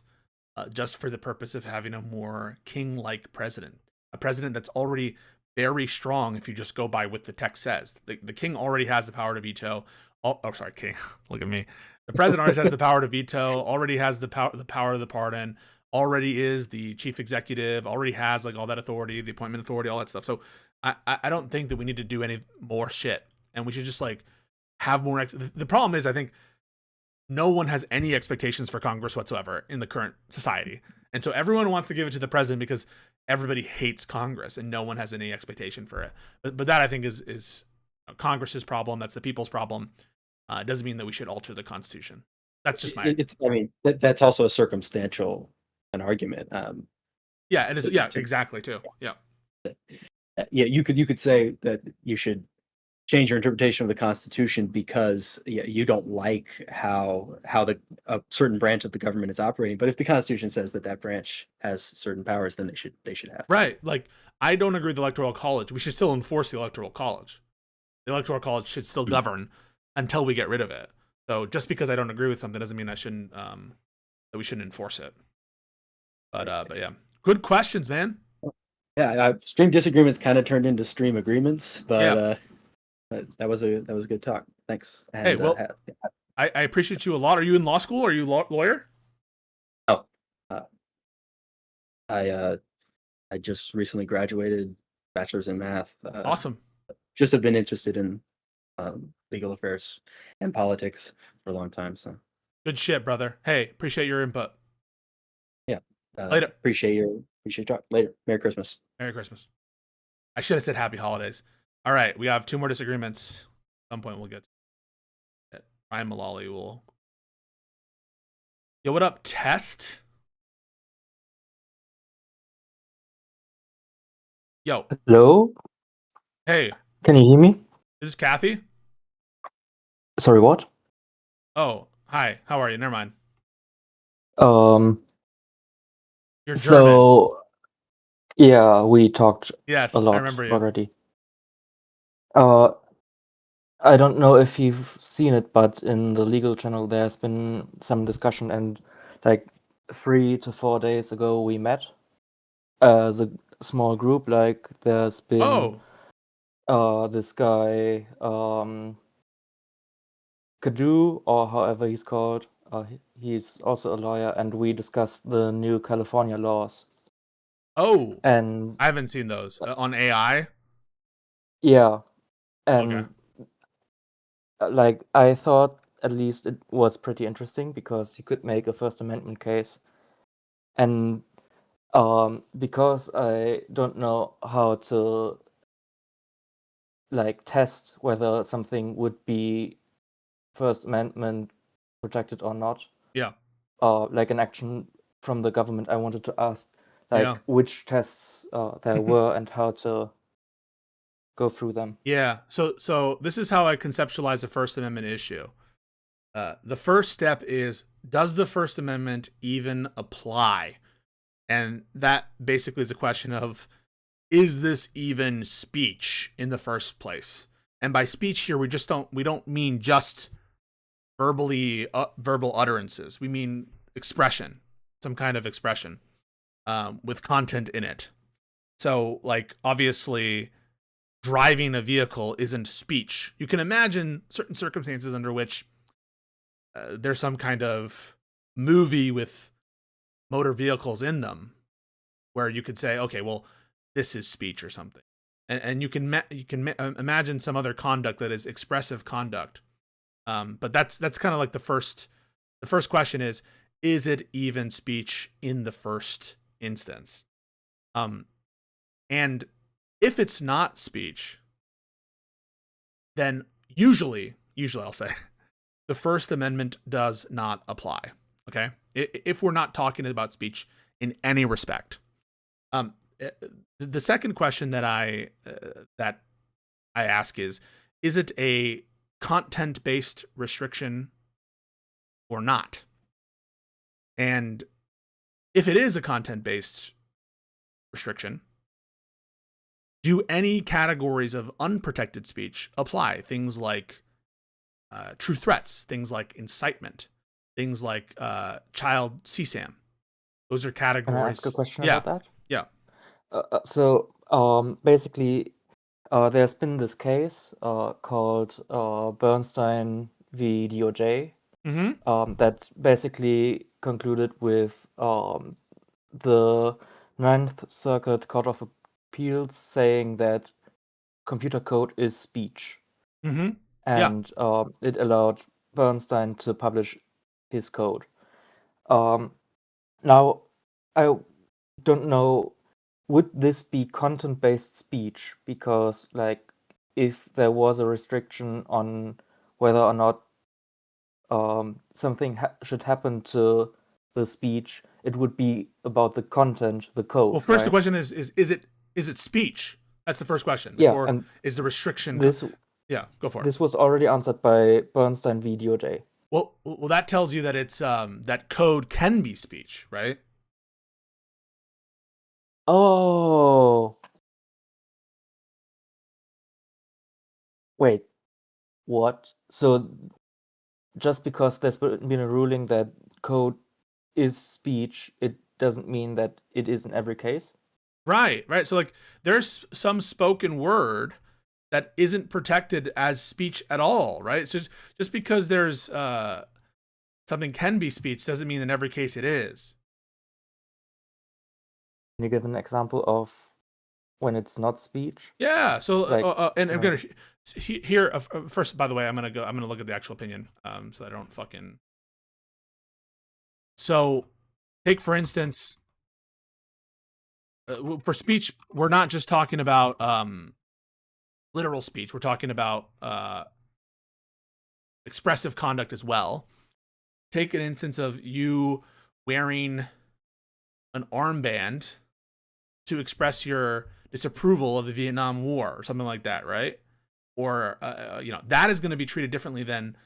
just for the purpose of having a more king-like president. A president that's already very strong if you just go by what the text says. The king already has the power to veto. Oh, sorry, king. Look at me. The president already has the power to veto, already has the power of the pardon, already is the chief executive, already has, like, all that authority, the appointment authority, all that stuff. So I don't think that we need to do any more shit. And we should just, like, have more. The problem is, I think no one has any expectations for Congress whatsoever in the current society. And so everyone wants to give it to the president because everybody hates Congress and no one has any expectation for it. But that, I think, is Congress's problem. That's the people's problem. It doesn't mean that we should alter the Constitution. That's just my. That's also a circumstantial an argument. Yeah, and it's, exactly too. Yeah. Yeah, you could say that you should change your interpretation of the Constitution because you don't like how a certain branch of the government is operating. But if the Constitution says that branch has certain powers, then they should have. Right. Like, I don't agree with the Electoral College. We should still enforce the Electoral College. The Electoral College should still govern until we get rid of it. So just because I don't agree with something doesn't mean I shouldn't that we shouldn't enforce it. But yeah, good questions, man. Yeah, stream disagreements kind of turned into stream agreements, but Yeah. that was a good talk. Thanks. And, Hey, well, I appreciate you a lot. Are you in law school? Are you lawyer? Oh, I just recently graduated, bachelor's in math. Awesome. Just have been interested in legal affairs and politics for a long time. So good shit, brother. Hey, appreciate your input. Yeah. Later. Appreciate your talk. Later. Merry Christmas. Merry Christmas. I should have said happy holidays. All right, we have 2 more disagreements. At some point we'll get to it. Ryan Mullally will. Yo, what up, Test? Yo. Hello? Hey. Can you hear me? Is this Kathy? Sorry, what? Oh, hi. How are you? Never mind. You're German. So, yeah, we talked yes, a lot I remember you. already. I don't know if you've seen it, but in the legal channel there's been some discussion, and like 3 to 4 days ago we met as a small group. Like there's been this guy Kadu, or however he's called. He's also a lawyer, and we discussed the new California laws. Oh, and I haven't seen those on AI. Yeah, and like I thought at least it was pretty interesting because you could make a First Amendment case, and because I don't know how to like test whether something would be First Amendment protected or not. Yeah. Like an action from the government, I wanted to ask like which tests there were and how to go through them. Yeah. So this is how I conceptualize the First Amendment issue. The first step is, does the First Amendment even apply? And that basically is a question of, is this even speech in the first place? And by speech here, we don't mean just verbal utterances. We mean expression, some kind of expression with content in it. So, like, obviously, driving a vehicle isn't speech. You can imagine certain circumstances under which there's some kind of movie with motor vehicles in them where you could say, okay, well, this is speech or something. And you can imagine some other conduct that is expressive conduct. But that's kind of like the first question is it even speech in the first instance? And if it's not speech, then usually I'll say the First Amendment does not apply. Okay, if we're not talking about speech in any respect. The second question that I ask is it a content-based restriction or not? And if it is a content-based restriction, do any categories of unprotected speech apply? Things like true threats, things like incitement, things like child CSAM. Those are categories. Can I ask a question about that? Yeah. So basically, there's been this case called Bernstein v. DOJ that basically concluded with the Ninth Circuit Court of Appeals saying that computer code is speech. And it allowed Bernstein to publish his code. Now, I don't know, would this be content-based speech? Because, like, if there was a restriction on whether or not something should happen to the speech, it would be about the content, the code. Well, first the question is it speech? That's the first question. Yeah, and is the restriction? Yeah, go for it. This was already answered by Bernstein v. DOJ. Well, that tells you that it's that code can be speech, right? Oh. Wait. What? So just because there's been a ruling that code is speech, it doesn't mean that it is in every case. Right. So like there's some spoken word that isn't protected as speech at all, right? It's just because there's something can be speech doesn't mean in every case it is. Can you give an example of when it's not speech? Yeah. So Like, and I'm gonna here first. By the way, I'm gonna look at the actual opinion, so I don't fucking. So, take for instance, for speech, we're not just talking about literal speech. We're talking about expressive conduct as well. Take an instance of you wearing an armband to express your disapproval of the Vietnam War or something like that, right? Or that is going to be treated differently than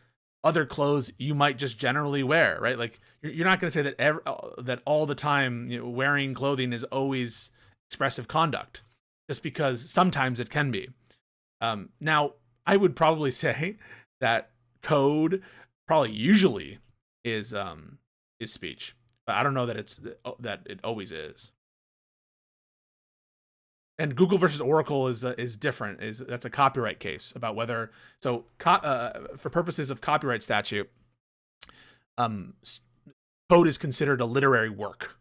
other clothes you might just generally wear, right? Like you're not going to say that that all the time wearing clothing is always expressive conduct, just because sometimes it can be. Now, I would probably say that code probably usually is speech, but I don't know that it always is. And Google versus Oracle is different. That's a copyright case about whether for purposes of copyright statute, code is considered a literary work.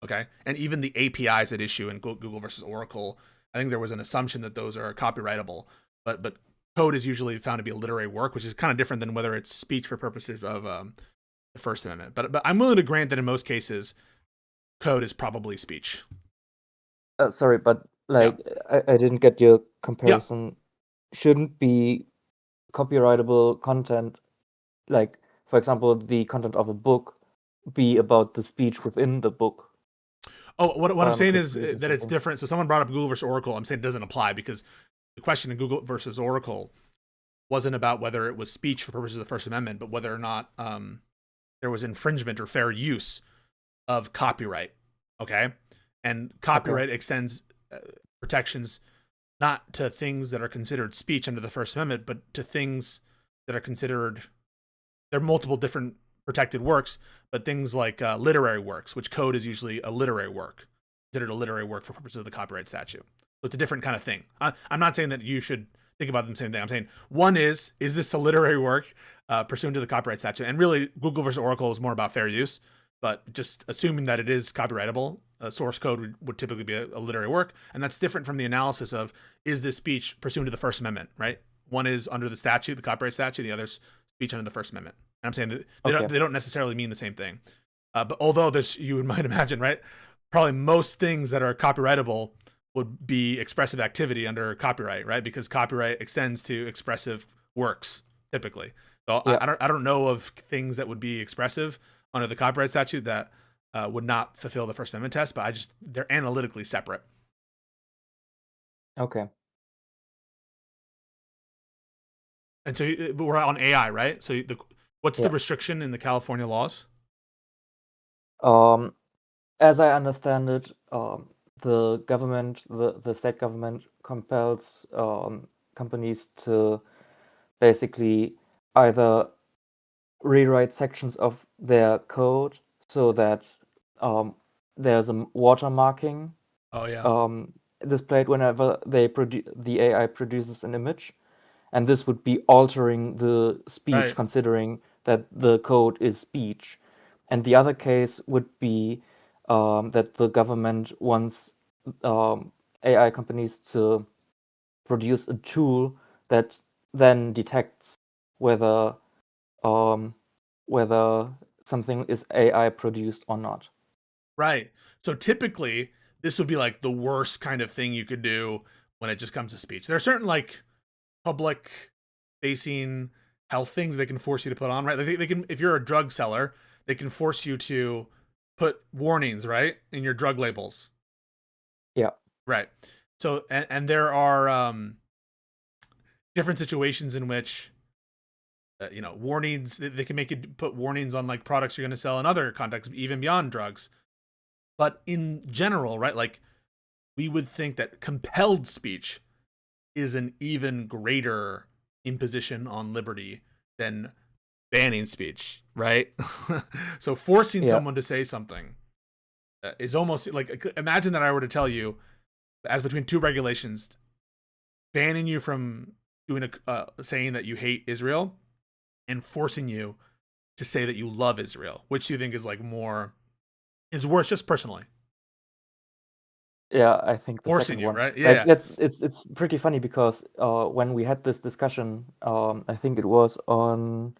Okay, and even the APIs at issue in Google versus Oracle, I think there was an assumption that those are copyrightable, but code is usually found to be a literary work, which is kind of different than whether it's speech for purposes of the First Amendment. But I'm willing to grant that in most cases, code is probably speech. Sorry, but like I didn't get your comparison. Shouldn't be copyrightable content, like for example, the content of a book, be about the speech within the book? Oh, what I'm saying is that it's different. So someone brought up Google versus Oracle. I'm saying it doesn't apply because the question in Google versus Oracle wasn't about whether it was speech for purposes of the First Amendment, but whether or not there was infringement or fair use of copyright. Okay, and copyright extends protections not to things that are considered speech under the First Amendment, but to things that are considered, there are multiple different protected works, but things like literary works, which code is usually a literary work, considered a literary work for purposes of the copyright statute. So it's a different kind of thing. I'm not saying that you should think about them the same thing. I'm saying one is this a literary work pursuant to the copyright statute? And really, Google versus Oracle is more about fair use, but just assuming that it is copyrightable, source code would typically be a literary work. And that's different from the analysis of, is this speech pursuant to the First Amendment, right? One is under the statute, the copyright statute, the other's speech under the First Amendment. And I'm saying that they don't necessarily mean the same thing. But although you might imagine, right? Probably most things that are copyrightable would be expressive activity under copyright, right? Because copyright extends to expressive works typically. So I don't know of things that would be expressive under the copyright statute that would not fulfill the First Amendment test, but they're analytically separate. Okay. And so, but we're on AI, right? So what's the restriction in the California laws? As I understand it, the government, the state government compels companies to basically either rewrite sections of their code so that there's a watermarking displayed whenever the AI produces an image, and this would be altering the speech, considering that the code is speech. And the other case would be that the government wants AI companies to produce a tool that then detects whether something is AI produced or not. Right. So typically, this would be like the worst kind of thing you could do when it just comes to speech. There are certain like public facing health things they can force you to put on, right? Like they can, if you're a drug seller, they can force you to put warnings, right, in your drug labels. Yeah. Right. So, and there are different situations in which, warnings, they can make you put warnings on like products you're going to sell in other contexts, even beyond drugs. But in general, right, like we would think that compelled speech is an even greater imposition on liberty than banning speech, right? So forcing Yeah. someone to say something is almost like, imagine that I were to tell you, as between two regulations, banning you from doing saying that you hate Israel and forcing you to say that you love Israel. Which do you think is is worse, just personally? Yeah, I think the Forcing second you, one. right? Like Yeah. it's pretty funny because when we had this discussion, I think it was on,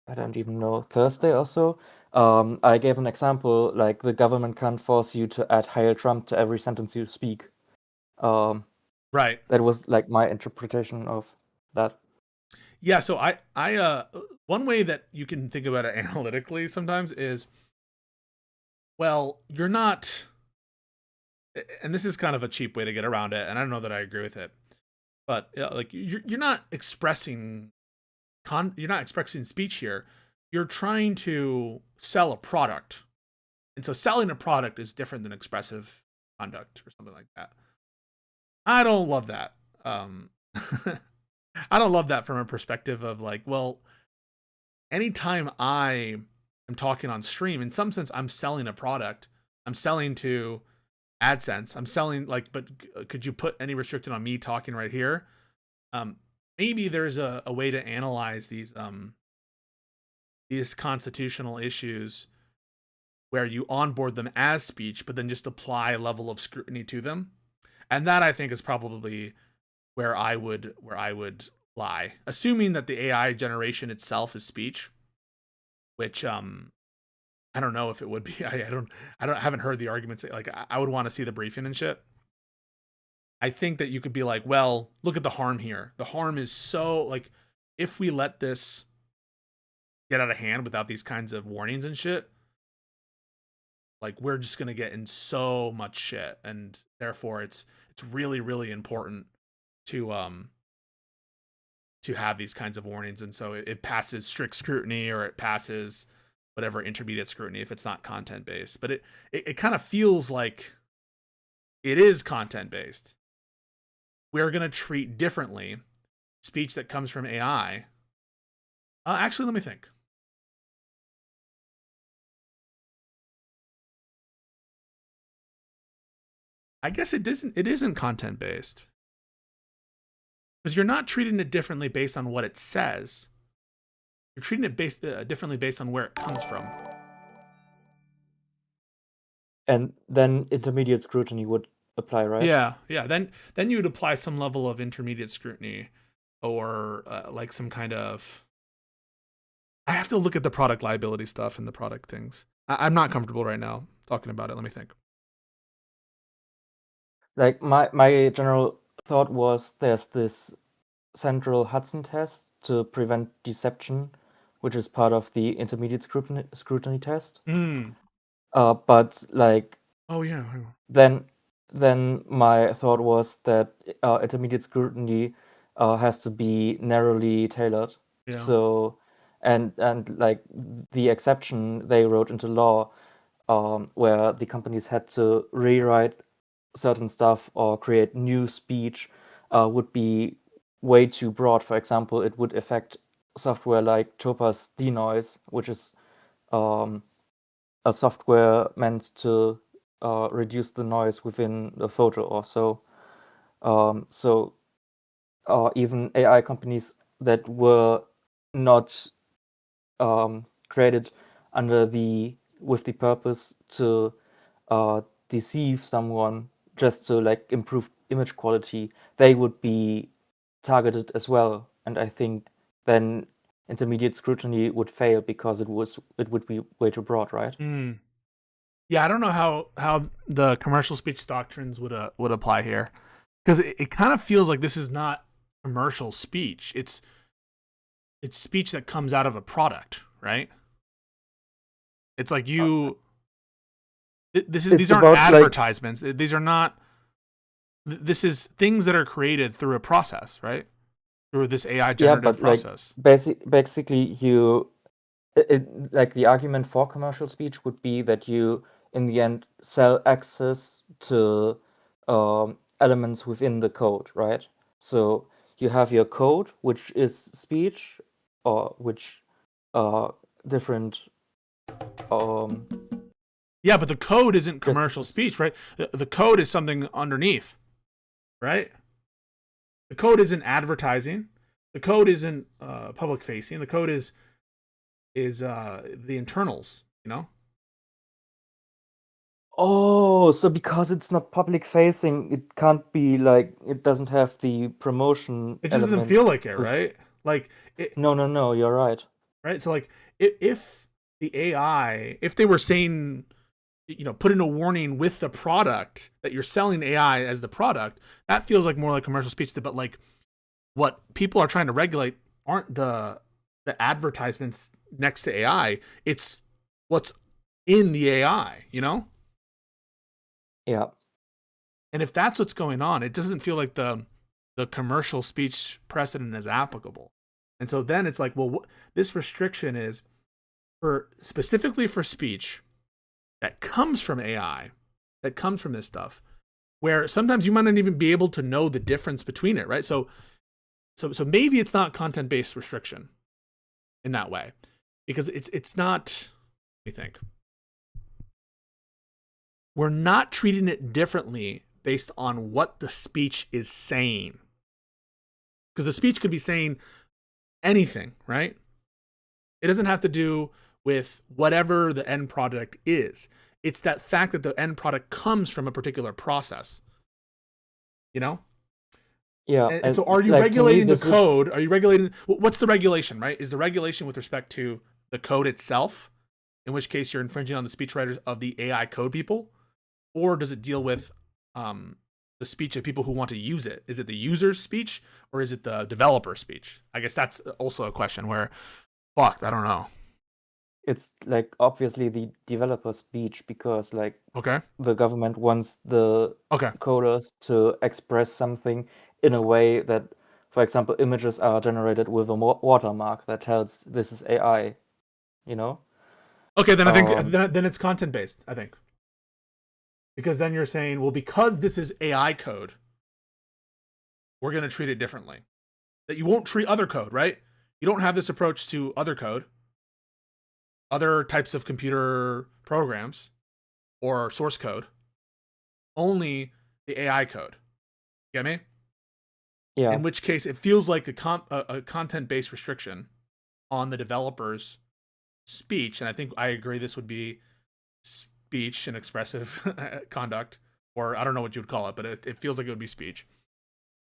I don't even know, Thursday or so. I gave an example, like the government can't force you to add Heil Trump to every sentence you speak. Right. That was like my interpretation of that. Yeah, so I one way that you can think about it analytically sometimes is, well, you're not, and this is kind of a cheap way to get around it, and I don't know that I agree with it, but like you're not expressing you're not expressing speech here. You're trying to sell a product, and so selling a product is different than expressive conduct or something like that. I don't love that. I don't love that from a perspective of like, well, anytime I am talking on stream, in some sense, I'm selling a product. I'm selling to AdSense. I'm selling, like, but could you put any restriction on me talking right here? Maybe there's a way to analyze these constitutional issues where you onboard them as speech, but then just apply a level of scrutiny to them. And that, I think, is probably where I would lie, assuming that the AI generation itself is speech, which I don't know if it would be. I haven't heard the arguments. Like, I would want to see the briefing and shit. I think that you could be like, well, look at the harm here. The harm is so, like, if we let this get out of hand without these kinds of warnings and shit, like, we're just gonna get in so much shit, and therefore it's really, really important to have these kinds of warnings. And so it passes strict scrutiny, or it passes whatever intermediate scrutiny if it's not content based. But it kind of feels like it is content based. We're going to treat differently speech that comes from AI. Actually, let me think. I guess it isn't content based, because you're not treating it differently based on what it says. You're treating it differently based on where it comes from. And then intermediate scrutiny would apply, right? Yeah. Then you would apply some level of intermediate scrutiny, or like some kind of. I have to look at the product liability stuff and the product things. I'm not comfortable right now talking about it. Let me think. Like my general thought was there's this central Hudson test to prevent deception, which is part of the intermediate scrutiny test. But like, oh yeah, then my thought was that intermediate scrutiny has to be narrowly tailored. Yeah. So and like the exception they wrote into law, where the companies had to rewrite certain stuff or create new speech, would be way too broad. For example, it would affect software like Topaz denoise, which is a software meant to reduce the noise within a photo or so. So even AI companies that were not created with the purpose to deceive someone just to like improve image quality, they would be targeted as well. And I think then intermediate scrutiny would fail because it would be way too broad, right? Yeah, I don't know how the commercial speech doctrines would apply here, because it kind of feels like this is not commercial speech. It's speech that comes out of a product, right? It's like you. These aren't advertisements. Like, these are not. This is things that are created through a process, right? Through this AI generative process. Like basically, like the argument for commercial speech would be that you, in the end, sell access to elements within the code, right? So you have your code, which is speech, or which different um Yeah, but the code isn't just commercial speech, right? The code is something underneath, right? The code isn't advertising. The code isn't public facing. The code is the internals, you know? Oh, so because it's not public facing, it can't be like it doesn't have the promotion It just doesn't element feel like it, with right? Like it, no, you're right. right? So like if the AI, if they were saying, you know, put in a warning with the product that you're selling AI as the product, that feels like more like commercial speech. But like what people are trying to regulate aren't the advertisements next to AI. It's what's in the AI, you know? Yeah. And if that's what's going on, it doesn't feel like the commercial speech precedent is applicable. And so then it's like, well, this restriction is for specifically for speech that comes from AI, that comes from this stuff, where sometimes you might not even be able to know the difference between it, right? So maybe it's not content-based restriction in that way, because it's not. Let me think. We're not treating it differently based on what the speech is saying, because the speech could be saying anything, right? It doesn't have to do with whatever the end product is. It's that fact that the end product comes from a particular process, you know? Yeah. And so are you like, regulating me, the code? Are you regulating, what's the regulation, right? Is the regulation with respect to the code itself, in which case you're infringing on the speech writers of the AI code people? Or does it deal with the speech of people who want to use it? Is it the user's speech or is it the developer's speech? I guess that's also a question where, fuck, I don't know. It's like obviously the developer speech because like Okay. the government wants the Okay. coders to express something in a way that, for example, images are generated with a watermark that tells this is AI, you know? Okay, then I think then it's content based, I think. Because then you're saying, well, because this is AI code, we're going to treat it differently. That you won't treat other code, right? You don't have this approach to other code, other types of computer programs or source code, only the AI code. Get me? Yeah. In which case, it feels like a content-based restriction on the developer's speech. And I think I agree this would be speech and expressive conduct, or I don't know what you would call it, but it feels like it would be speech.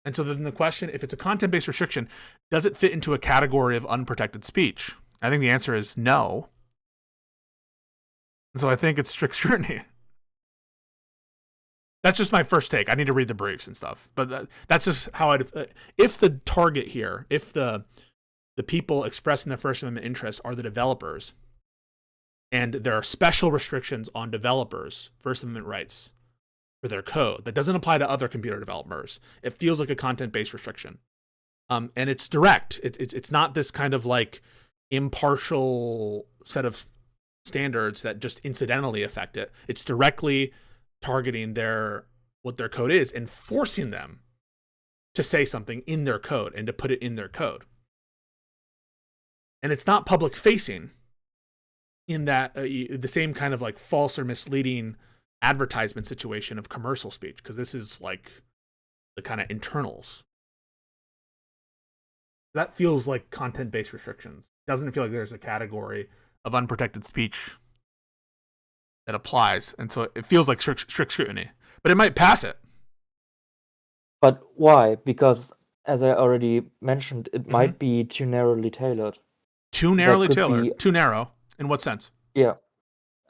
And so then the question, if it's a content-based restriction, does it fit into a category of unprotected speech? I think the answer is no. And so I think it's strict scrutiny. That's just my first take. I need to read the briefs and stuff, but that's just how I'd. If the target here, if the people expressing the First Amendment interests are the developers, and there are special restrictions on developers' First Amendment rights for their code that doesn't apply to other computer developers, it feels like a content-based restriction, and it's direct. It's not this kind of like impartial set of standards that just incidentally affect it. It's directly targeting what their code is and forcing them to say something in their code and to put it in their code. And it's not public facing in that the same kind of like false or misleading advertisement situation of commercial speech, because this is like the kind of internals. That feels like content-based restrictions. It doesn't feel like there's a category of unprotected speech that applies, and so it feels like strict scrutiny, but it might pass it. But why? Because as I already mentioned, it might be too narrowly tailored. Too narrowly tailored? Too narrow? In what sense? Yeah.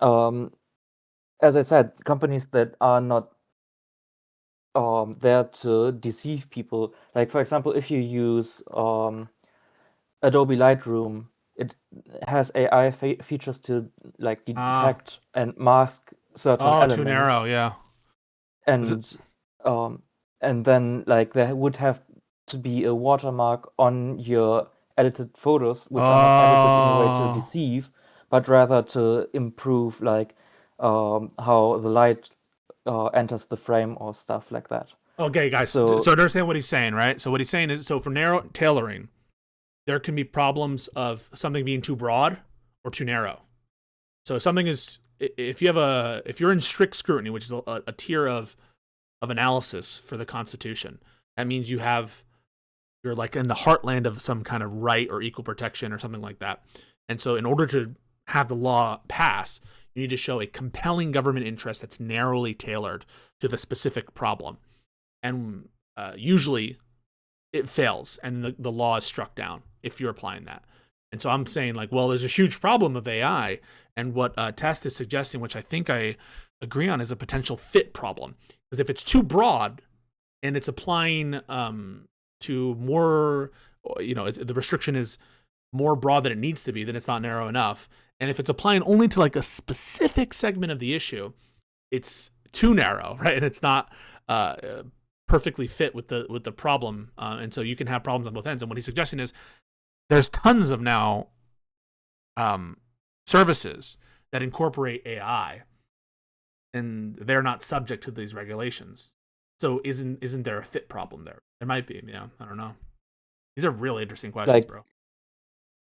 As I said, companies that are not there to deceive people. Like, for example, if you use Adobe Lightroom, it has AI features to like detect and mask certain elements. Too narrow, yeah. And then like there would have to be a watermark on your edited photos, which are not edited in a way to deceive, but rather to improve like how the light enters the frame or stuff like that. Okay, guys. So understand what he's saying, right? So what he's saying is, so for narrow tailoring, there can be problems of something being too broad or too narrow. So if something is, if you're in strict scrutiny, which is a tier of analysis for the Constitution, that means you're like in the heartland of some kind of right or equal protection or something like that. And so in order to have the law pass, you need to show a compelling government interest that's narrowly tailored to the specific problem. And usually it fails and the law is struck down if you're applying that. And so I'm saying like, well, there's a huge problem of AI, and what Test is suggesting, which I think I agree on, is a potential fit problem. Because if it's too broad and it's applying to more, the restriction is more broad than it needs to be, then it's not narrow enough. And if it's applying only to like a specific segment of the issue, it's too narrow, right? And it's not perfectly fit with the problem. And so you can have problems on both ends. And what he's suggesting is there's tons of now services that incorporate AI, and they're not subject to these regulations. So isn't there a fit problem there? There might be. Yeah, I don't know. These are really interesting questions, bro.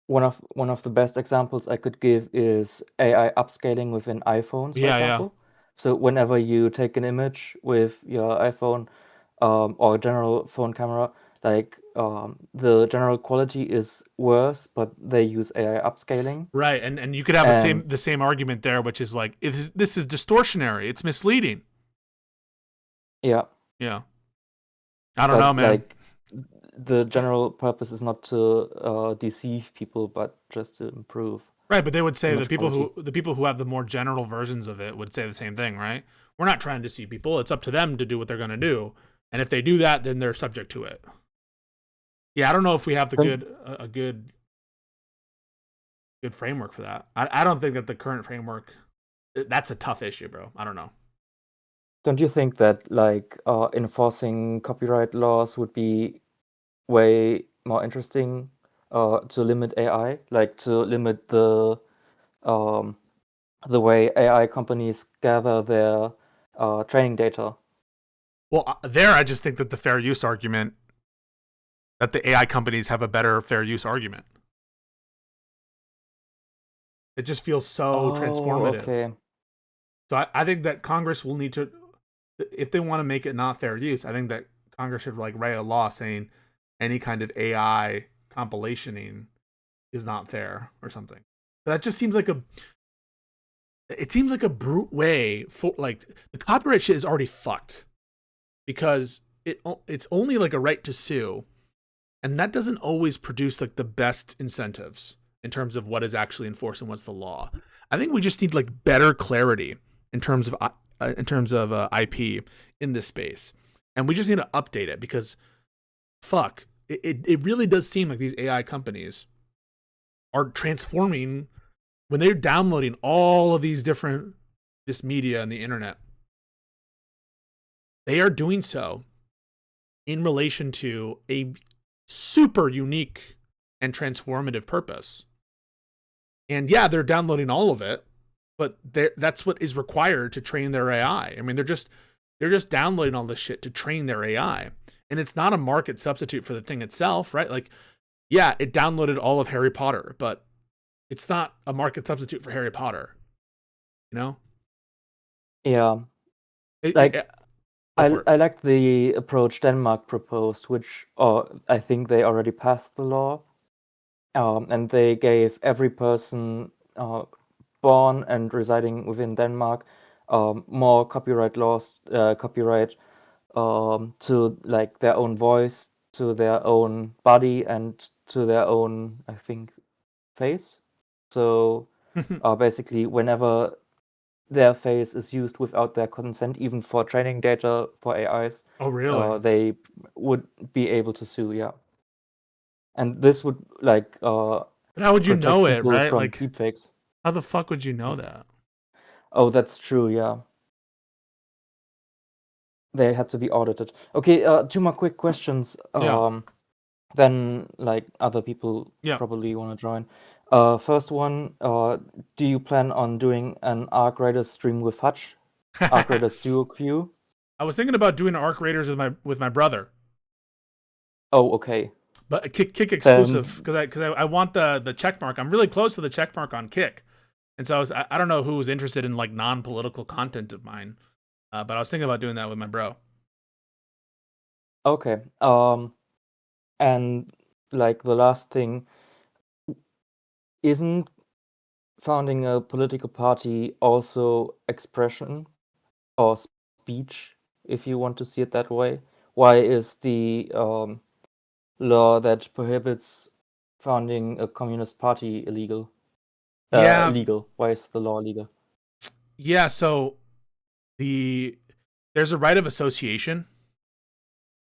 One of the best examples I could give is AI upscaling within iPhones, for example. So whenever you take an image with your iPhone or general phone camera, like the general quality is worse, but they use AI upscaling. Right, and you could have the same argument there, which is like, this is distortionary, it's misleading. Yeah. Yeah. I don't know, man. Like, the general purpose is not to deceive people, but just to improve. Right, but they would say the people who have the more general versions of it would say the same thing, right? We're not trying to deceive people. It's up to them to do what they're going to do, and if they do that, then they're subject to it. Yeah, I don't know if we have a good framework for that. I don't think that the current framework. That's a tough issue, bro. I don't know. Don't you think that like enforcing copyright laws would be way more interesting to limit AI, like to limit the way AI companies gather their training data? Well, I just think that the fair use argument, that the AI companies have a better fair use argument. It just feels so transformative. Okay. So I think that Congress will need to, if they want to make it not fair use, I think that Congress should like write a law saying any kind of AI compilationing is not fair or something. But that just seems like a brute way for, like, the copyright shit is already fucked because it's only like a right to sue, and that doesn't always produce like the best incentives in terms of what is actually enforced and what's the law. I think we just need like better clarity in terms of IP in this space, and we just need to update it because fuck, it really does seem like these AI companies are transforming when they're downloading all of this media and the internet. They are doing so in relation to a super unique and transformative purpose. And yeah, they're downloading all of it, but that's what is required to train their AI. I mean, they're just downloading all this shit to train their AI. And it's not a market substitute for the thing itself, right? Like, yeah, it downloaded all of Harry Potter, but it's not a market substitute for Harry Potter. You know? Yeah. I like the approach Denmark proposed, which I think they already passed the law. And they gave every person born and residing within Denmark more copyright laws, copyright to like their own voice, to their own body, and to their own, I think, face. So basically, whenever their face is used without their consent, even for training data for AIs, they would be able to sue. Yeah, and this would like. But how would you know it, right? From like deepfakes. How the fuck would you know that? Oh, that's true. Yeah. They had to be audited. Okay, 2 more quick questions. Then, like, other people probably want to join. First one, do you plan on doing an Arc Raiders stream with Hutch? Arc Raiders Duo Q? I was thinking about doing Arc Raiders with my brother. Oh, okay. But a Kick exclusive, because I want the check mark. I'm really close to the check mark on Kick, and so I don't know who was interested in like non-political content of mine, but I was thinking about doing that with my bro. Okay. And like the last thing, isn't founding a political party also expression or speech, if you want to see it that way? Why is the law that prohibits founding a communist party illegal? Yeah. Legal. Why is the law legal? Yeah, so there's a right of association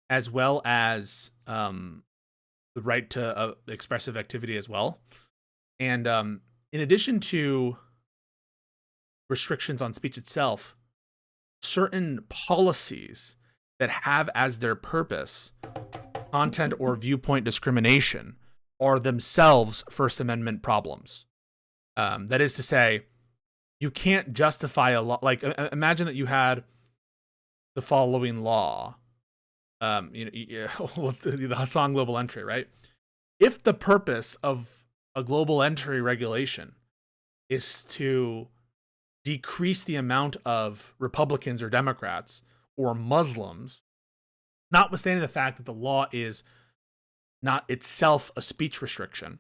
as well as the right to expressive activity as well. And in addition to restrictions on speech itself, certain policies that have as their purpose content or viewpoint discrimination are themselves First Amendment problems. That is to say, you can't justify a law. Like, imagine that you had the following law. The Hassan global entry, right? If the purpose of a global entry regulation is to decrease the amount of Republicans or Democrats or Muslims, notwithstanding the fact that the law is not itself a speech restriction,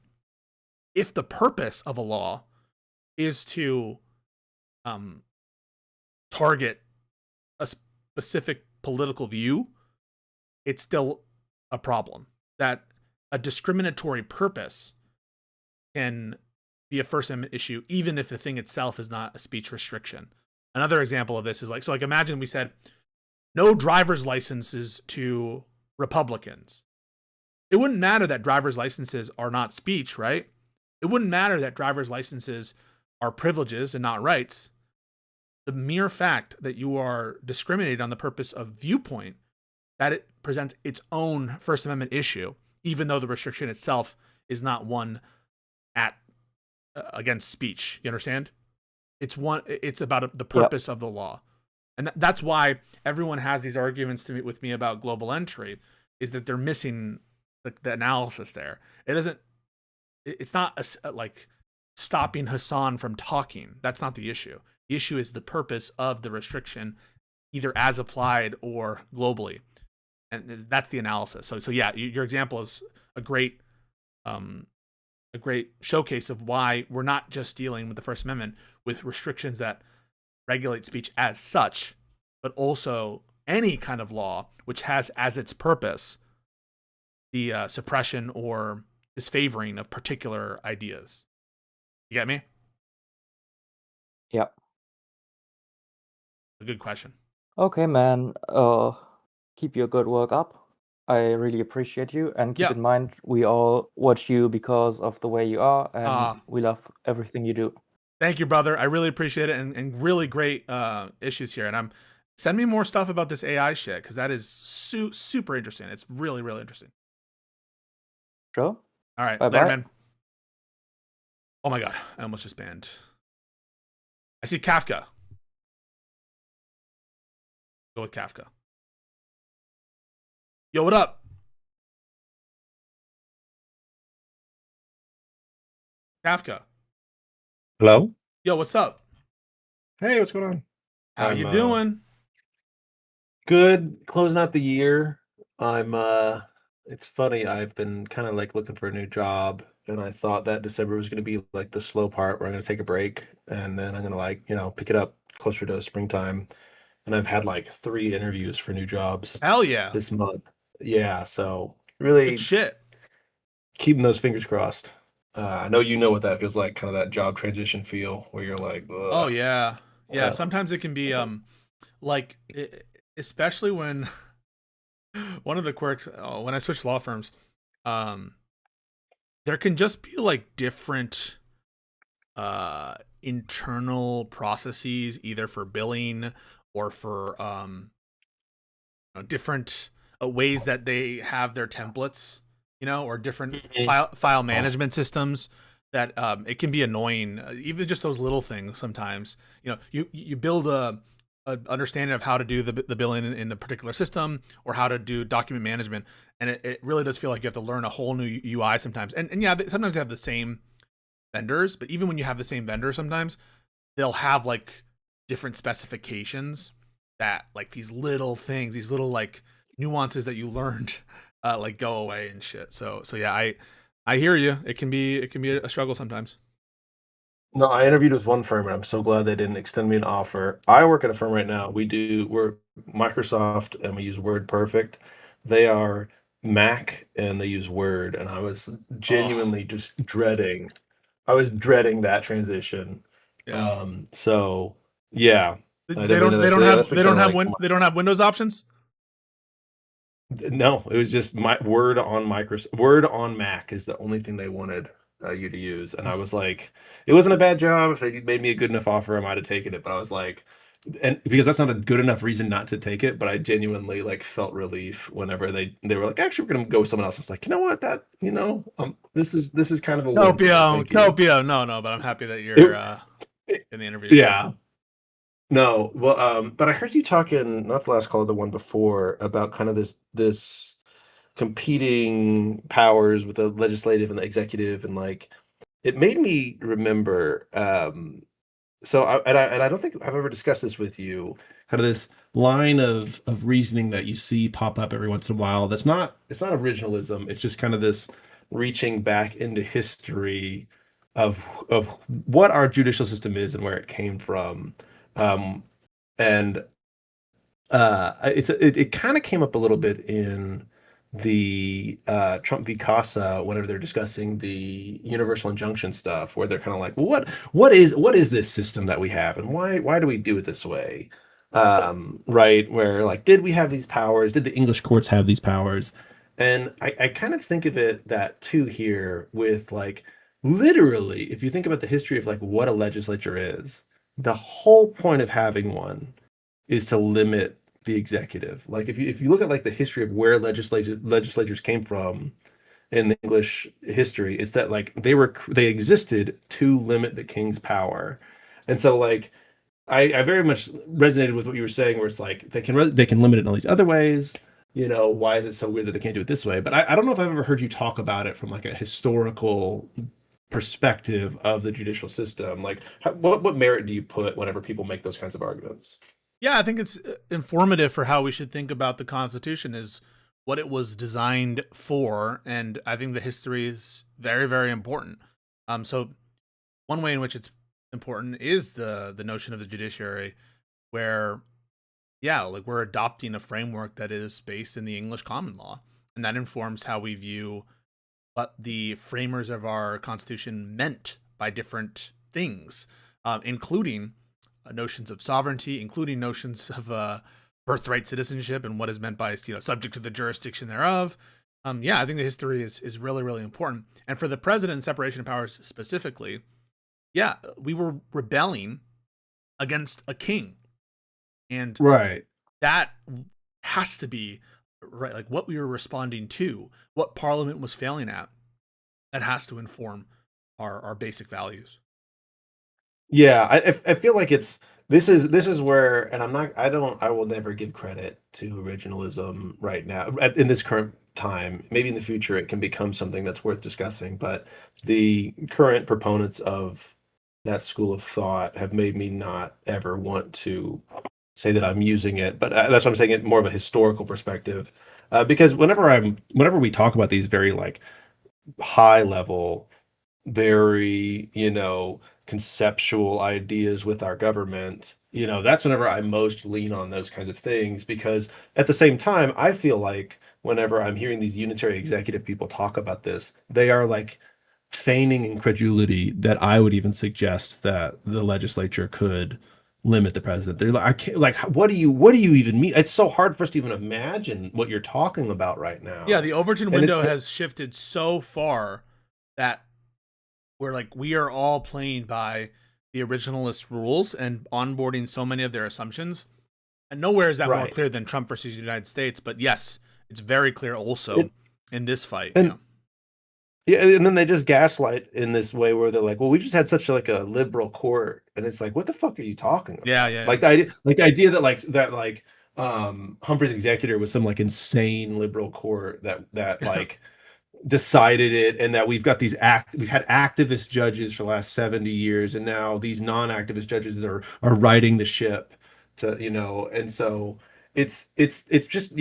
if the purpose of a law is to target a specific political view, it's still a problem. That a discriminatory purpose can be a First Amendment issue, even if the thing itself is not a speech restriction. Another example of this is like imagine we said no driver's licenses to Republicans. It wouldn't matter that driver's licenses are not speech, right? It wouldn't matter that driver's licenses are privileges and not rights. The mere fact that you are discriminated on the purpose of viewpoint, that it presents its own First Amendment issue, even though the restriction itself is not one against speech. You understand? It's about the purpose of the law. And that's why everyone has these arguments with me about global entry, is that they're missing the analysis there. It's not like stopping Hassan from talking. That's not the issue. The issue is the purpose of the restriction, either as applied or globally. And that's the analysis. So yeah, your example is a great showcase of why we're not just dealing with the First Amendment with restrictions that regulate speech as such, but also any kind of law which has as its purpose the suppression or disfavoring of particular ideas. You get me? Yeah. A good question. Okay, man. Keep your good work up. I really appreciate you, and keep in mind we all watch you because of the way you are, and we love everything you do. Thank you, brother. I really appreciate it, and really great issues here. And send me more stuff about this AI shit, because that is super interesting. It's really, really interesting. Sure. All right, Bye-bye. later, man. Oh my god, I almost just banned. I see Kafka. Go with Kafka. Yo, what up? Kafka. Hello? Yo, what's up? Hey, what's going on? How you doing? Good. Closing out the year. It's funny, I've been kind of like looking for a new job, and I thought that December was going to be like the slow part where I'm going to take a break, and then I'm going to pick it up closer to springtime. And I've had like 3 interviews for new jobs. Hell yeah. This month. Yeah, so really good shit. Keeping those fingers crossed. I know you know what that feels like, kind of that job transition feel where you're like, ugh. Oh yeah. Yeah, sometimes it can be like especially when one of the quirks when I switched law firms, there can just be like different internal processes either for billing or for different ways that they have their templates, or different file management systems that it can be annoying, even just those little things sometimes. You build a understanding of how to do the billing in the particular system, or how to do document management. And it really does feel like you have to learn a whole new UI sometimes. And yeah, sometimes they have the same vendors, but even when you have the same vendor, sometimes they'll have like different specifications that like these little things, these little like nuances that you learned like go away and shit. So yeah, I hear you. It can be a struggle sometimes. No, I interviewed with one firm, and I'm so glad they didn't extend me an offer. I work at a firm right now. We're Microsoft, and we use Word Perfect. They are Mac, and they use Word, and I was genuinely just dreading. I was dreading that transition. Yeah. So yeah, They don't have Windows options. No, it was just my Word on Microsoft. Word on Mac is the only thing they wanted you to use, and I was like, it wasn't a bad job. If they made me a good enough offer, I might have taken it. But I was like, and because that's not a good enough reason not to take it. But I genuinely like felt relief whenever they were like, actually, we're gonna go with someone else. I was like, you know what, this is kind of a win. Copio. No, but I'm happy that you're in the interview. Yeah. No, well, but I heard you talking, not the last call, the one before, about kind of this competing powers with the legislative and the executive, and like it made me remember. I don't think I've ever discussed this with you. Kind of this line of reasoning that you see pop up every once in a while. It's not originalism. It's just kind of this reaching back into history of what our judicial system is and where it came from. And it kind of came up a little bit in the Trump v. CASA whenever they're discussing the universal injunction stuff, where they're kind of like, well, what is this system that we have, and why do we do it this way? Right? Where like, did we have these powers? Did the English courts have these powers? And I kind of think of it that too here with like, literally, if you think about the history of like what a legislature is, the whole point of having one is to limit the executive. Like if you look at like the history of where legislatures came from in the English history, it's that like they existed to limit the king's power. And so like I very much resonated with what you were saying, where it's like they can limit it in all these other ways. Why is it so weird that they can't do it this way? But I don't know if I've ever heard you talk about it from like a historical perspective of the judicial system. Like what merit do you put whenever people make those kinds of arguments? Yeah, I think it's informative for how we should think about the Constitution, is what it was designed for, and I think the history is very, very important. So one way in which it's important is the notion of the judiciary, where like we're adopting a framework that is based in the English common law, and that informs how we view what the framers of our Constitution meant by different things, including notions of sovereignty, including notions of birthright citizenship and what is meant by subject to the jurisdiction thereof. I think the history is really, really important. And for the president and separation of powers specifically, we were rebelling against a king, and that has to be right, like what we were responding to, what Parliament was failing at. That has to inform our basic values. Yeah, I feel like this is where, and I will never give credit to originalism right now in this current time. Maybe in the future it can become something that's worth discussing, but the current proponents of that school of thought have made me not ever want to say that I'm using it. But that's what I'm saying, it more of a historical perspective, because whenever we talk about these very like high level, very conceptual ideas with our government, that's whenever I most lean on those kinds of things, because at the same time I feel like whenever I'm hearing these unitary executive people talk about this, they are like feigning incredulity that I would even suggest that the legislature could limit the president. They're like, I can't, like, what do you even mean? It's so hard for us to even imagine what you're talking about right now. Yeah, the Overton window has shifted so far that we are all playing by the originalist rules and onboarding so many of their assumptions. And nowhere is that more clear than Trump versus the United States. But yes, it's very clear also in this fight. Yeah, and then they just gaslight in this way where they're like, "Well, we just had such like a liberal court," and it's like, "What the fuck are you talking about?" Yeah. Like the idea that Humphrey's executor was some like insane liberal court that like decided it, and that we've had activist judges for the last 70 years, and now these non-activist judges are riding the ship to, and so it's just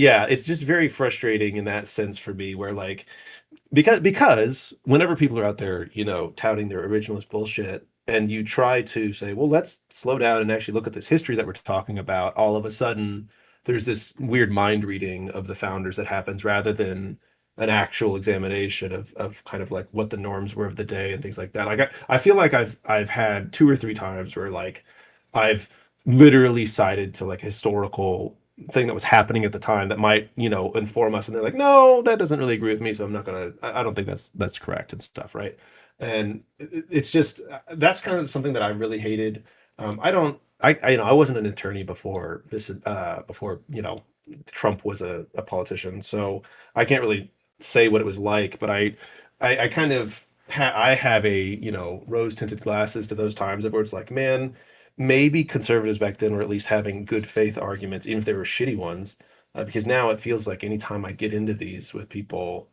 very frustrating in that sense for me, where like because whenever people are out there, touting their originalist bullshit, and you try to say, well, let's slow down and actually look at this history that we're talking about, all of a sudden there's this weird mind reading of the founders that happens, rather than an actual examination of kind of like what the norms were of the day and things like that. Like I feel like I've had 2 or 3 times where like I've literally cited to like historical thing that was happening at the time that might, inform us, and they're like, no, that doesn't really agree with me, so I'm not gonna, I don't think that's correct and stuff, right? And it's just, that's kind of something that I really hated. I don't I wasn't an attorney before this, before Trump was a politician, so I can't really say what it was like, but I kind of I have a, rose tinted glasses to those times of where it's like, man, maybe conservatives back then were at least having good faith arguments, even if they were shitty ones. Because now it feels like anytime I get into these with people,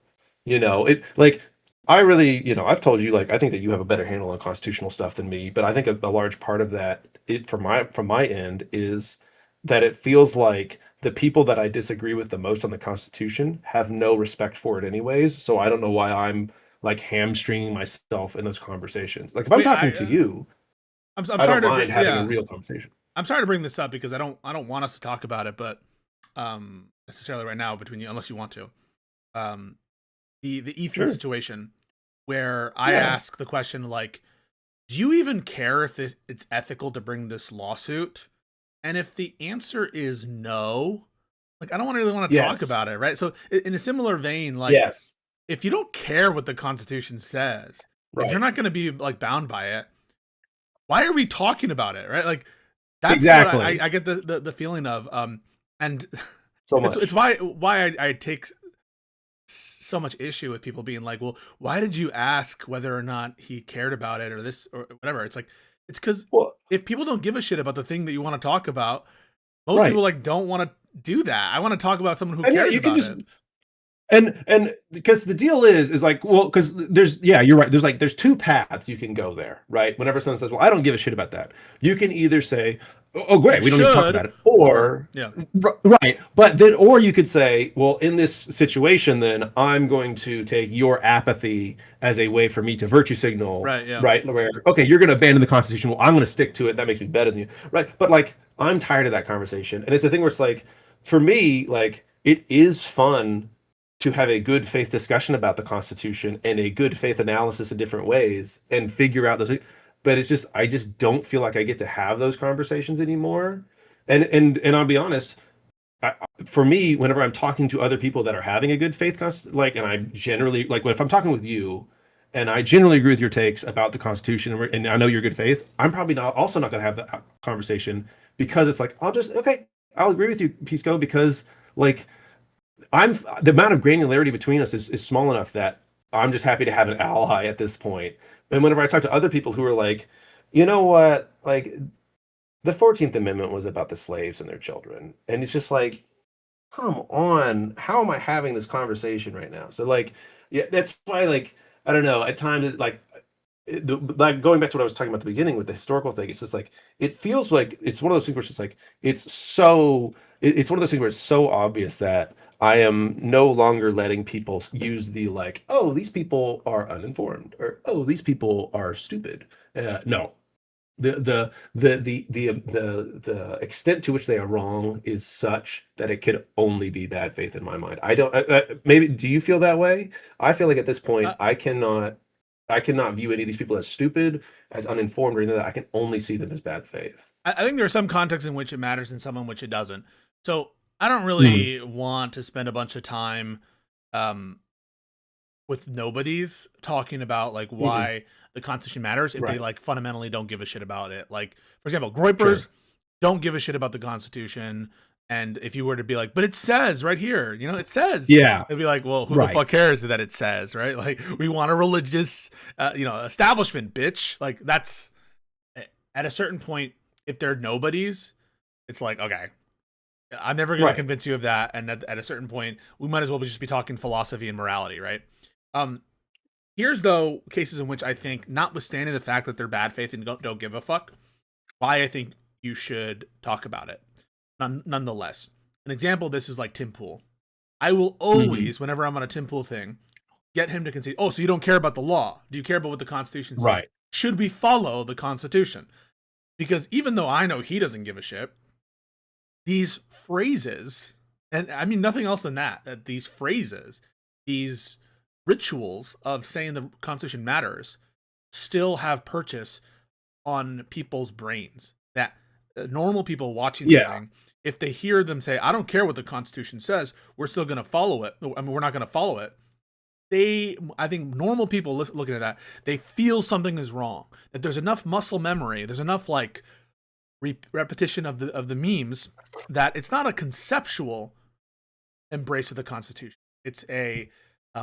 it like, I really, I've told you, like, I think that you have a better handle on constitutional stuff than me, but I think a large part of that, from my end, is that it feels like the people that I disagree with the most on the Constitution have no respect for it anyways. So I don't know why I'm like hamstringing myself in those conversations. Like if I'm talking to you, I'm I sorry don't mind having a yeah. real conversation. I'm sorry to bring this up because I don't want us to talk about it, but necessarily right now between you, unless you want to. The Ethan situation, where I ask the question like, do you even care if it's ethical to bring this lawsuit? And if the answer is no, like I don't really want to talk about it, right? So in a similar vein, like if you don't care what the Constitution says, if you're not going to be like bound by it, why are we talking about it, right? Like that's what I get the feeling of, and so much. It's why I take so much issue with people being like, well, why did you ask whether or not he cared about it or this or whatever? It's like, it's because if people don't give a shit about the thing that you want to talk about, most people like don't want to do that. I want to talk about someone who cares about it. And because the deal is like, well, because you're right. There's 2 paths you can go there, right? Whenever someone says, well, I don't give a shit about that, you can either say, oh, great, we don't need to talk about it, or right, but then, or you could say, well, in this situation, then I'm going to take your apathy as a way for me to virtue signal, right? Where, okay, you're going to abandon the Constitution, well, I'm going to stick to it. That makes me better than you, right? But like, I'm tired of that conversation, and it's a thing where it's like, for me, like, it is fun to have a good faith discussion about the Constitution and a good faith analysis in different ways and figure out those. But it's just, I just don't feel like I get to have those conversations anymore. And I'll be honest, for me, whenever I'm talking to other people that are having a good faith, and I generally, like, if I'm talking with you and I generally agree with your takes about the Constitution, and I know you're good faith, I'm probably also not going to have that conversation, because it's like, I'll agree with you, Pisco, because like, the amount of granularity between us is small enough that I'm just happy to have an ally at this point. And whenever I talk to other people who are like, you know what, like the 14th Amendment was about the slaves and their children. And it's just like, come on, how am I having this conversation right now? So like, yeah, that's why, like, I don't know, at times, like going back to what I was talking about at the beginning with the historical thing, it's just like, it feels like it's one of those things where it's just like, it's one of those things where it's so obvious that I am no longer letting people use the like, oh, these people are uninformed, or oh, these people are stupid. No, the extent to which they are wrong is such that it could only be bad faith in my mind. I don't. Maybe do you feel that way? I feel like at this point, I cannot view any of these people as stupid, as uninformed, or anything like that. I can only see them as bad faith. I think there are some contexts in which it matters and some in which it doesn't. So I don't really want to spend a bunch of time with nobodies talking about like why the Constitution matters if they like fundamentally don't give a shit about it. Like, for example, Groypers don't give a shit about the Constitution, And if you were to be like, but it says right here, it says, Yeah. it'd be like, well, who Right. the fuck cares that it says, right? Like, we want a religious, establishment, bitch. Like, that's at a certain point, if they're nobodies, it's like, okay, I'm never going Right. to convince you of that. And at a certain point, we might as well just be talking philosophy and morality, right? Here's, though, cases in which I think, notwithstanding the fact that they're bad faith and don't give a fuck, why I think you should talk about it. Nonetheless, an example of this is like Tim Pool. I will always, whenever I'm on a Tim Pool thing, get him to concede, oh, so you don't care about the law. Do you care about what the Constitution says? Right. Should we follow the Constitution? Because even though I know he doesn't give a shit, these phrases, and I mean nothing else than that these phrases, these rituals of saying the Constitution matters still have purchase on people's brains. That normal people watching something, if they hear them say, I don't care what the Constitution says, we're still going to follow it. I mean, we're not going to follow it. I think normal people looking at that, they feel something is wrong. That there's enough muscle memory, there's enough like repetition of the memes that it's not a conceptual embrace of the Constitution. It's a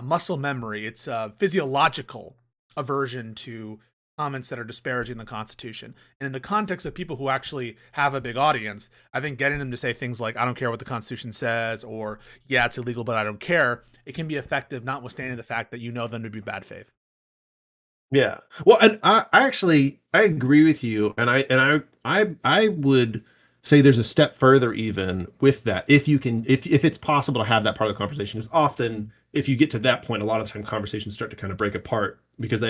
muscle memory. It's a physiological aversion to comments that are disparaging the Constitution. And in the context of people who actually have a big audience, I think getting them to say things like, I don't care what the Constitution says, or yeah, it's illegal, but I don't care, it can be effective, notwithstanding the fact that you know them to be bad faith. Yeah. Well, and I agree with you, and I would say there's a step further even with that. If it's possible to have that part of the conversation, is often if you get to that point, a lot of the time conversations start to kind of break apart because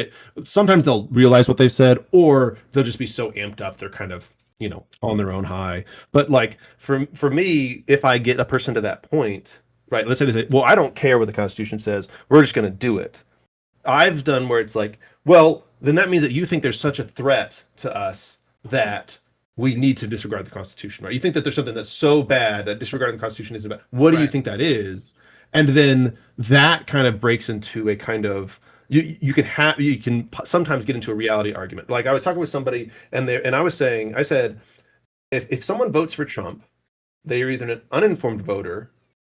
sometimes they'll realize what they've said, or they'll just be so amped up they're kind of on their own high. But like for me, if I get a person to that point, right? Let's say they say, well, I don't care what the Constitution says, we're just going to do it. I've done where it's like, well, then that means that you think there's such a threat to us that we need to disregard the Constitution, right? You think that there's something that's so bad that disregarding the Constitution is bad. What do you think that is? And then that kind of breaks into a kind of you can sometimes get into a reality argument. Like I was talking with somebody and I said, if someone votes for Trump, they are either an uninformed voter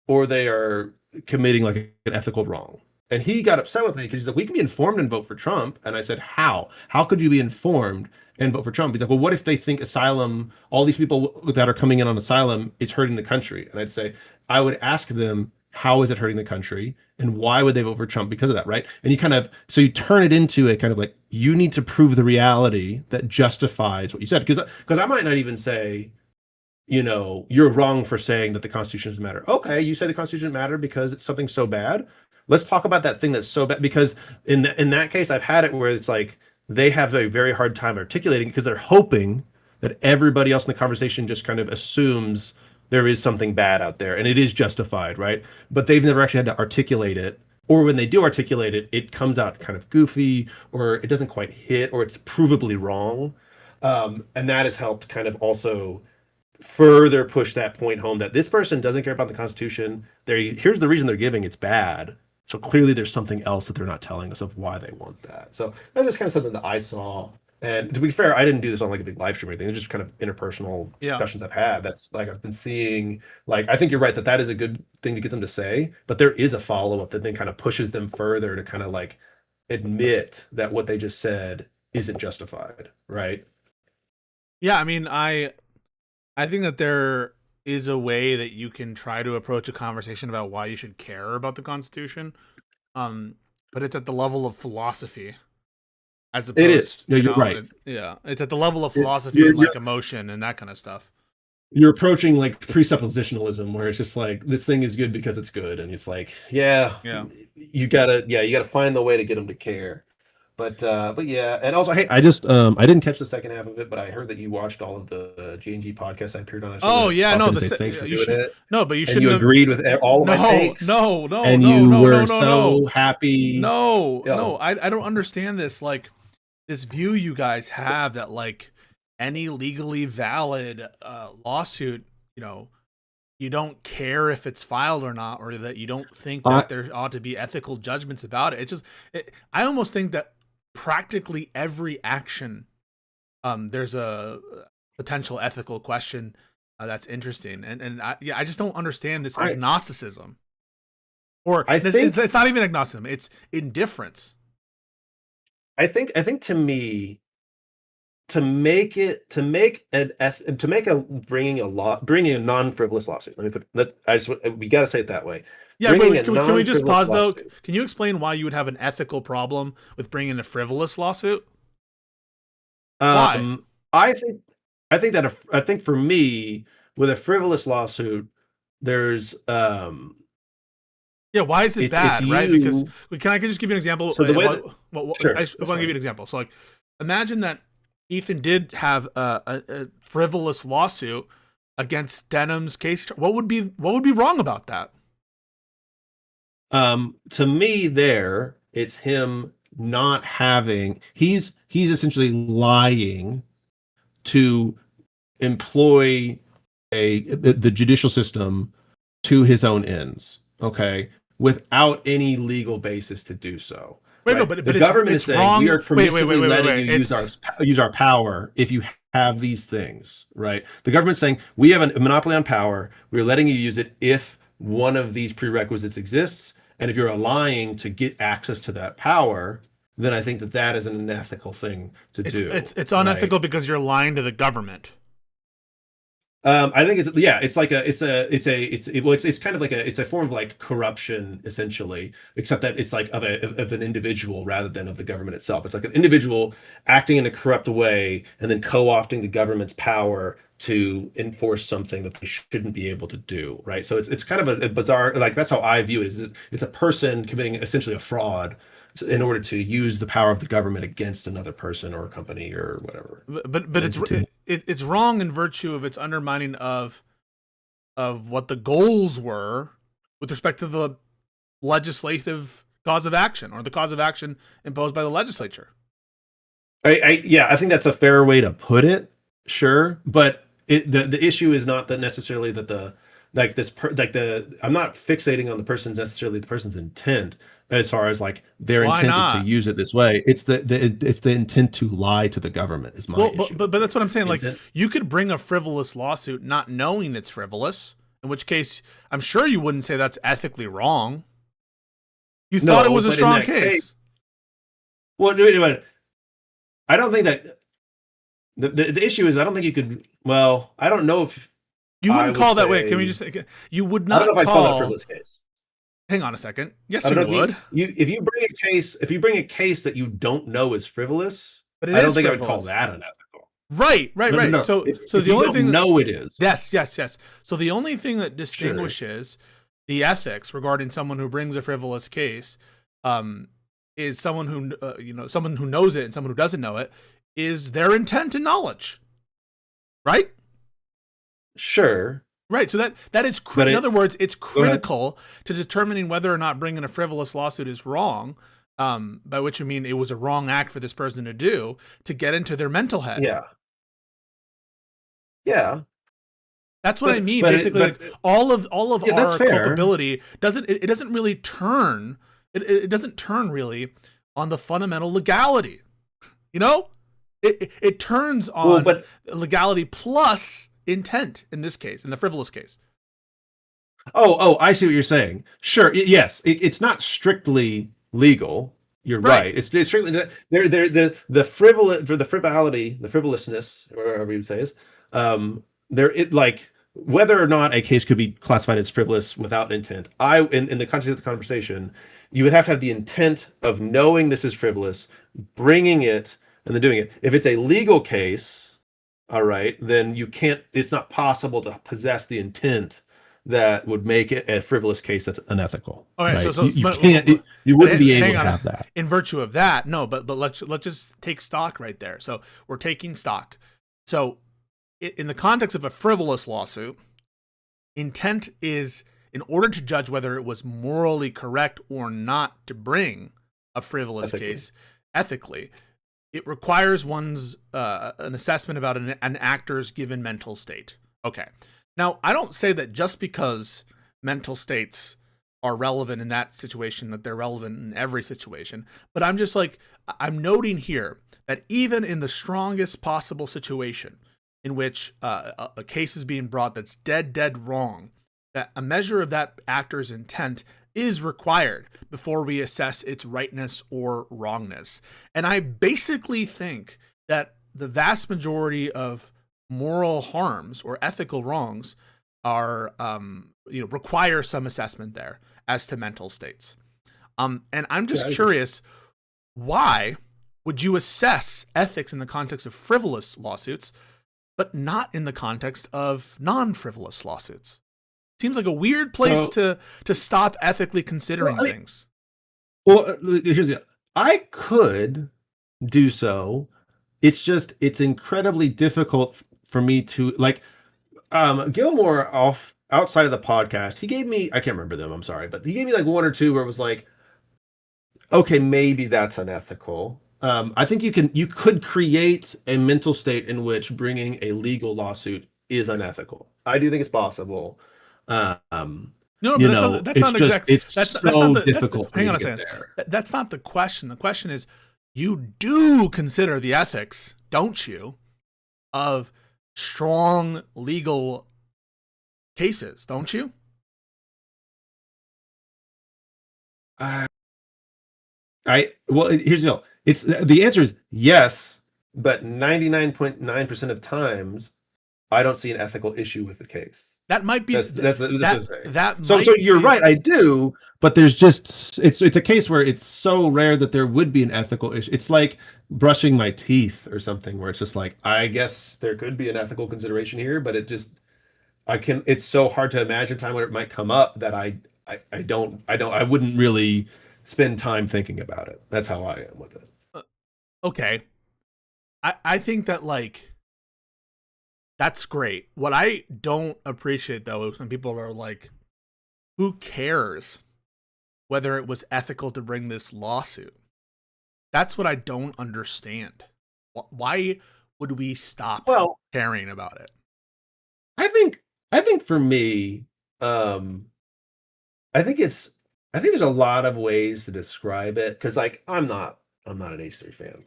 or they are committing like an ethical wrong. And he got upset with me because he's like, we can be informed and vote for Trump. And I said, how? How could you be informed and vote for Trump? He's like, well, what if they think asylum, all these people that are coming in on asylum, it's hurting the country? And I'd say, I would ask them, how is it hurting the country? And why would they vote for Trump because of that, right? And so you turn it into a kind of like, you need to prove the reality that justifies what you said. Because I might not even say, you're wrong for saying that the Constitution doesn't matter. Okay, you say the Constitution doesn't matter because it's something so bad. Let's talk about that thing that's so bad, because in that case, I've had it where it's like they have a very hard time articulating because they're hoping that everybody else in the conversation just kind of assumes there is something bad out there and it is justified, right? But they've never actually had to articulate it. Or when they do articulate it, it comes out kind of goofy, or it doesn't quite hit, or it's provably wrong. And that has helped kind of also further push that point home that this person doesn't care about the Constitution. Here's the reason they're giving, it's bad. So clearly there's something else that they're not telling us of why they want that. So that's just kind of something that I saw. And to be fair, I didn't do this on like a big live stream or anything. It's just kind of interpersonal discussions I've had. That's like I've been seeing. Like I think you're right that is a good thing to get them to say. But there is a follow-up that then kind of pushes them further to kind of like admit that what they just said isn't justified, right? Yeah, I mean, I think that there is a way that you can try to approach a conversation about why you should care about the Constitution, but it's at the level of philosophy, as opposed. It is. No, you're right. It's at the level of philosophy and like emotion and that kind of stuff. You're approaching like presuppositionalism, where it's just like this thing is good because it's good, and it's like, you gotta find the way to get them to care. But yeah, and also, hey, I just I didn't catch the second half of it, but I heard that you watched all of the G&G podcasts I appeared on. Oh yeah, no, thanks for doing it. No, but you should. You agreed with all of my takes. And you were so happy. No, I don't understand this. Like this view you guys have that like any legally valid lawsuit, you don't care if it's filed or not, or that you don't think that there ought to be ethical judgments about it. I almost think that practically every action, there's a potential ethical question That's interesting, and I just don't understand this I- agnosticism, or I think it's not even agnosticism; it's indifference. I think to me, to make a bringing a non-frivolous lawsuit. Let me put that. We got to say it that way. Yeah, Bringing but a can we just non-frivolous pause though? lawsuit. Can you explain why you would have an ethical problem with bringing a frivolous lawsuit? Why? I think for me, with a frivolous lawsuit, there's Yeah, why is it it's bad, right? Because you. can I just give you an example? So the way sure, I want to give you an example. So, like, imagine that Ethan did have a frivolous lawsuit against Denham's case. What would be wrong about that? To me, it's him not having. He's essentially lying to employ the judicial system to his own ends. Okay, without any legal basis to do so. Wait, right? no, but the it's government is saying wrong. We are permissively wait, letting you use our power if you have these things, right? The government's saying we have a monopoly on power. We're letting you use it if one of these prerequisites exists, and if you're lying to get access to that power, then I think that is an unethical thing to do. It's unethical because you're lying to the government. I think it's kind of like it's a form of like corruption essentially, except that it's like of an individual rather than of the government itself. It's like an individual acting in a corrupt way and then co-opting the government's power to enforce something that they shouldn't be able to do, right? So it's kind of a bizarre, like that's how I view it. It's a person committing essentially a fraud in order to use the power of the government against another person or a company or whatever. But it's wrong in virtue of its undermining of what the goals were with respect to the legislative cause of action or the cause of action imposed by the legislature. I think that's a fair way to put it. Sure, but the issue is not that necessarily that I'm not fixating on the person's intent as far as like their Why intent not? is to use it this way. It's the intent to lie to the government is my issue. But that's what I'm saying. Like, you could bring a frivolous lawsuit not knowing it's frivolous, in which case I'm sure you wouldn't say that's ethically wrong. You thought it was a strong case. Well, wait a minute. I don't think that the issue is I don't think you could. Well, I don't know if you wouldn't call that way. Can we just? You would not. I don't know if I'd call that a frivolous case. Hang on a second. Yes, you would. If you bring a case that you don't know is frivolous, but I don't think I would call that unethical. Right. No. So if the only thing know it is. Yes. So the only thing that distinguishes the ethics regarding someone who brings a frivolous case, is someone who someone who knows it and someone who doesn't know it, is their intent and knowledge. Right? Sure. Right, so that is in other words, it's critical to determining whether or not bringing a frivolous lawsuit is wrong. By which I mean it was a wrong act for this person to do to get into their mental head. Yeah. That's what I mean. Basically, like all of our culpability doesn't really turn. It doesn't turn really on the fundamental legality. You know, it turns on legality plus intent in this case, in the frivolous case. Oh, I see what you're saying. Sure, yes, it's not strictly legal. You're right. It's strictly the frivolousness, or whatever you would say is like whether or not a case could be classified as frivolous without intent. In the context of the conversation, you would have to have the intent of knowing this is frivolous, bringing it, and then doing it. If it's a legal case, all right, then you can't. It's not possible to possess the intent that would make it a frivolous case that's unethical. All right, right? so you can't. You wouldn't be able to have that. In virtue of that, no. But let's just take stock right there. So we're taking stock. So in the context of a frivolous lawsuit, intent is in order to judge whether it was morally correct or not to bring a frivolous case ethically. It requires one's an assessment about an actor's given mental state. Okay. Now, I don't say that just because mental states are relevant in that situation that they're relevant in every situation, but I'm just like, I'm noting here that even in the strongest possible situation, in which a case is being brought that's dead wrong, that a measure of that actor's intent is required before we assess its rightness or wrongness. And I basically think that the vast majority of moral harms or ethical wrongs are, require some assessment there as to mental states. And I'm just curious, why would you assess ethics in the context of frivolous lawsuits, but not in the context of non-frivolous lawsuits? Seems like a weird place to stop ethically considering things. Well, here's the. I could do so. It's incredibly difficult for me to like. Gilmore outside of the podcast, he gave me, I can't remember them, I'm sorry, but he gave me like one or two where it was like, okay, maybe that's unethical. I think you could create a mental state in which bringing a legal lawsuit is unethical. I do think it's possible. No, but that's not exactly. That's so difficult. Hang on a second. That's not the question. The question is, you do consider the ethics, don't you, of strong legal cases, don't you? Well, here's the deal. The answer is yes, but 99.9% of times, I don't see an ethical issue with the case. That might be that. So you're right. I do, but there's just it's a case where it's so rare that there would be an ethical issue. It's like brushing my teeth or something, where it's just like, I guess there could be an ethical consideration here, but it's so hard to imagine a time when it might come up that I wouldn't really spend time thinking about it. That's how I am with it. Okay, I think that that's great. What I don't appreciate, though, is when people are like, who cares whether it was ethical to bring this lawsuit? That's what I don't understand. Why would we stop caring about it? I think for me, I think there's a lot of ways to describe it, because I'm not an H3 fan.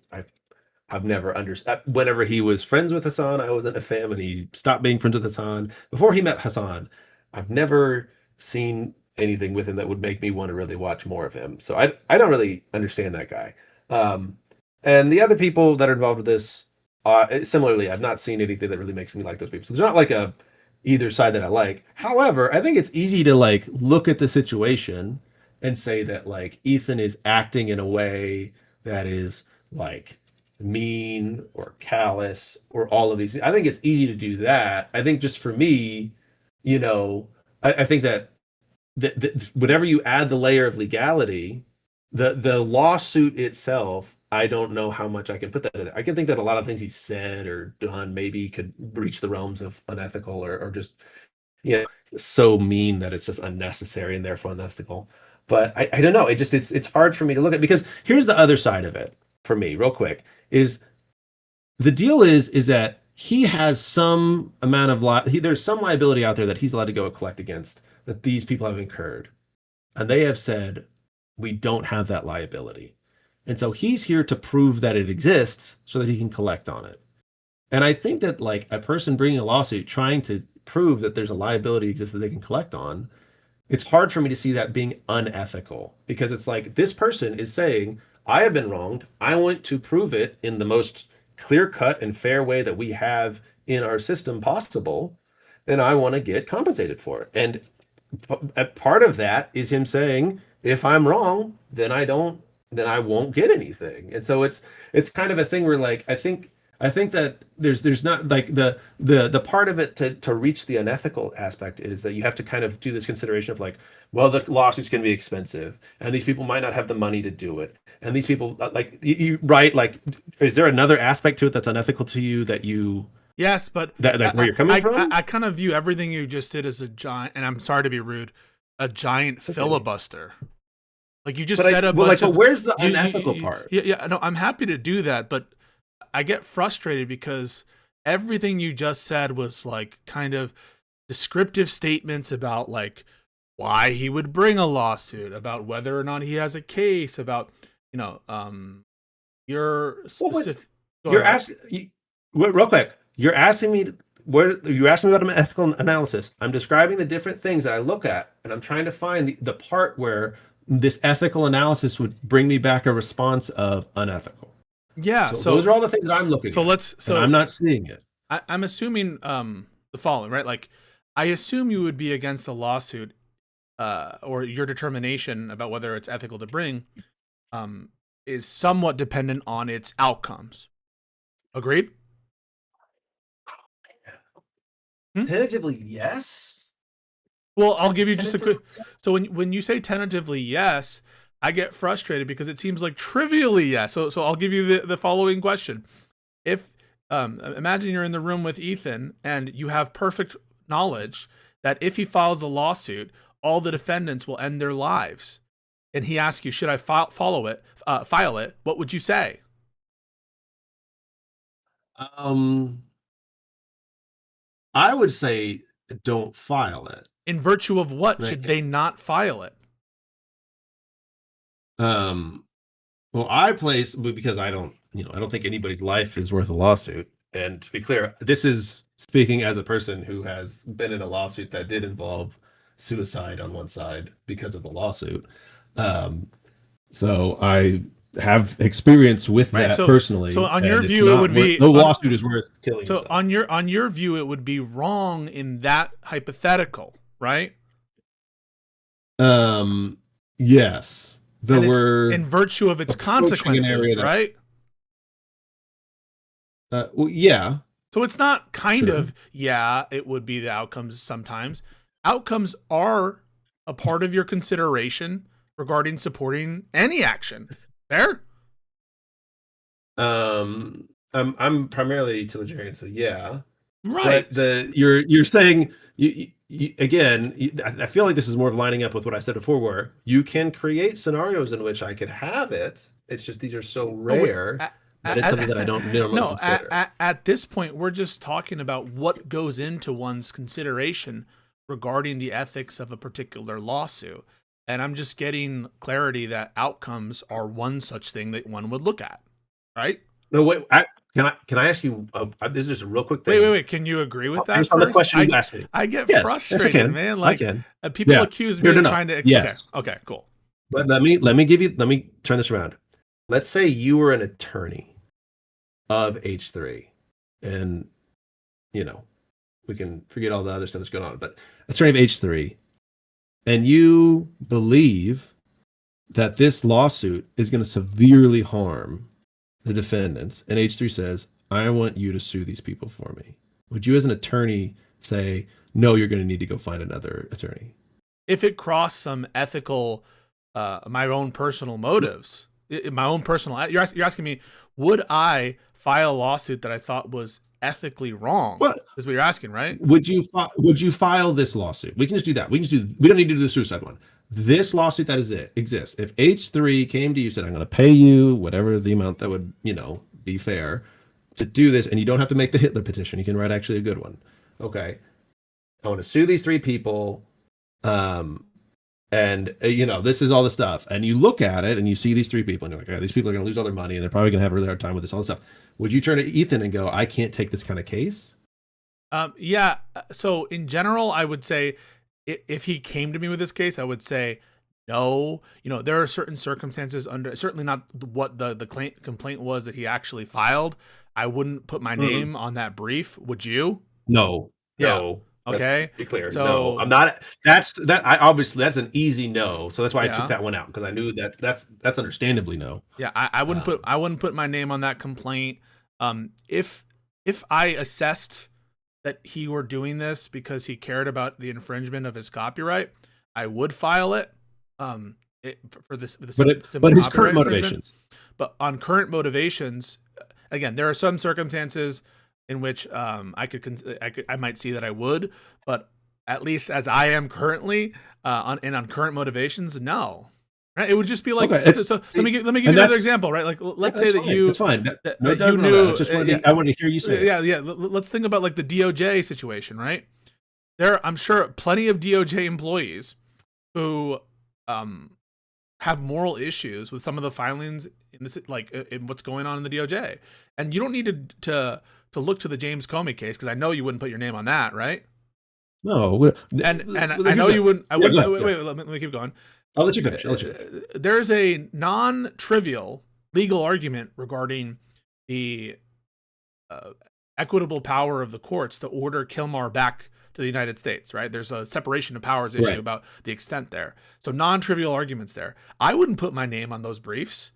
I've never understood. Whenever he was friends with Hassan, I wasn't a fan. When he stopped being friends with Hassan, before he met Hassan, I've never seen anything with him that would make me want to really watch more of him. So I don't really understand that guy. And the other people that are involved with this, similarly, I've not seen anything that really makes me like those people. So there's not like either side that I like. However, I think it's easy to look at the situation and say that Ethan is acting in a way that is mean or callous or all of these. I think it's easy to do that. I think just for me, I think that whenever you add the layer of legality, the lawsuit itself, I don't know how much I can put that in. I can think that a lot of things he said or done maybe could reach the realms of unethical or just so mean that it's just unnecessary and therefore unethical. But I don't know. It's hard for me to look at, because here's the other side of it for me, real quick, is the deal is that he has some amount of there's some liability out there that he's allowed to go collect against, that these people have incurred, and they have said we don't have that liability, and so he's here to prove that it exists so that he can collect on it. And I think that a person bringing a lawsuit trying to prove that there's a liability exists that they can collect on, it's hard for me to see that being unethical, because it's this person is saying, I have been wronged. I want to prove it in the most clear-cut and fair way that we have in our system possible, and I want to get compensated for it. And part of that is him saying, if I'm wrong, then I won't get anything. And so it's kind of a thing where I think that there's not the part of it to reach the unethical aspect is that you have to kind of do this consideration of the lawsuits can be expensive, and these people might not have the money to do it, and these people is there another aspect to it that's unethical to you that you? Yes, but where you're coming from? I kind of view everything you just did as a giant, and I'm sorry to be rude, a giant filibuster. You just said a bunch of. But where's the unethical part? Yeah, no, I'm happy to do that, but I get frustrated because everything you just said was kind of descriptive statements about why he would bring a lawsuit, about whether or not he has a case, about your specific. You're asking real quick. you're asking me you're asking me about an ethical analysis. I'm describing the different things that I look at, and I'm trying to find the part where this ethical analysis would bring me back a response of unethical. Yeah. So those are all the things that I'm looking at. So and I'm not seeing it. I'm assuming the following, right? Like, I assume you would be against a lawsuit, or your determination about whether it's ethical to bring, is somewhat dependent on its outcomes. Agreed? Tentatively, yes. Well, I'll give you just a quick. So when you say tentatively yes, I get frustrated because it seems like trivially yes. So I'll give you the following question. If imagine you're in the room with Ethan and you have perfect knowledge that if he files a lawsuit, all the defendants will end their lives, and he asks you, should I file it? What would you say? I would say don't file it. In virtue of what should they not file it? Well, because I don't think anybody's life is worth a lawsuit. And to be clear, this is speaking as a person who has been in a lawsuit that did involve suicide on one side because of the lawsuit. So I have experience with that personally. So on your view, it would be no lawsuit is worth killing. So yourself. on your view, it would be wrong in that hypothetical, right? Yes. We're in virtue of its consequences, right? Well, yeah. So it's not kind of, it would be the outcomes sometimes. Outcomes are a part of your consideration regarding supporting any action. Fair? I'm primarily utilitarian, so yeah. Right. But you're saying I feel like this is more of lining up with what I said before, where you can create scenarios in which I could have it. It's just these are so rare that it's something that I don't normally consider. At this point, we're just talking about what goes into one's consideration regarding the ethics of a particular lawsuit. And I'm just getting clarity that outcomes are one such thing that one would look at, right? No, wait. Can I ask you? This is just a real quick thing. Wait. Can you agree with that? Based on the question you asked me, I get yes, frustrated, yes, man. Like people accuse me of trying to. Yes. Okay, cool. But let me turn this around. Let's say you were an attorney of H3, and we can forget all the other stuff that's going on. But attorney of H3. And you believe that this lawsuit is going to severely harm the defendants, and H3 says, I want you to sue these people for me. Would you as an attorney say, no, you're going to need to go find another attorney? If it crossed some ethical, my own personal motives, my own personal, you're asking me, would I file a lawsuit that I thought was ethically wrong? Is what you're asking, right? Would you file this lawsuit? We can just do that. We don't need to do the suicide one. This lawsuit that exists. If H3 came to you, said, I'm going to pay you whatever the amount that would, be fair to do this, and you don't have to make the Hitler petition. You can write actually a good one. Okay. I want to sue these 3 people. This is all the stuff. And you look at it and you see these 3 people and you're like, these people are going to lose all their money and they're probably going to have a really hard time with this, all this stuff. Would you turn to Ethan and go, I can't take this kind of case? Yeah. So in general, I would say if he came to me with this case, I would say no. There are certain circumstances certainly not what the complaint was that he actually filed. I wouldn't put my name on that brief. Would you? No. Yeah. No. Okay. Be clear. So, no, I'm not. That's an easy no. So that's why I took that one out, because I knew that's understandably no. Yeah, I wouldn't put my name on that complaint. If I assessed that he were doing this because he cared about the infringement of his copyright, I would file it. For this. But his current motivations. But on current motivations, again, there are some circumstances in which I might see that I would, but at least as I am currently on current motivations, no. Right? It would just be like, so let me give you another example, right? Like, let's say that you, it's fine. That you knew. I want to hear you say it. Yeah. Let's think about like the DOJ situation, right? I'm sure plenty of DOJ employees who have moral issues with some of the filings in this, like in what's going on in the DOJ. And you don't need to look to the James Comey case, because I know you wouldn't put your name on that, right? No, and I know you wouldn't. I wouldn't. Wait, let me keep going. I'll let you finish. There's a non-trivial legal argument regarding the equitable power of the courts to order Kilmar back to the United States, right? There's a separation of powers issue about the extent there. So non-trivial arguments there. I wouldn't put my name on those briefs,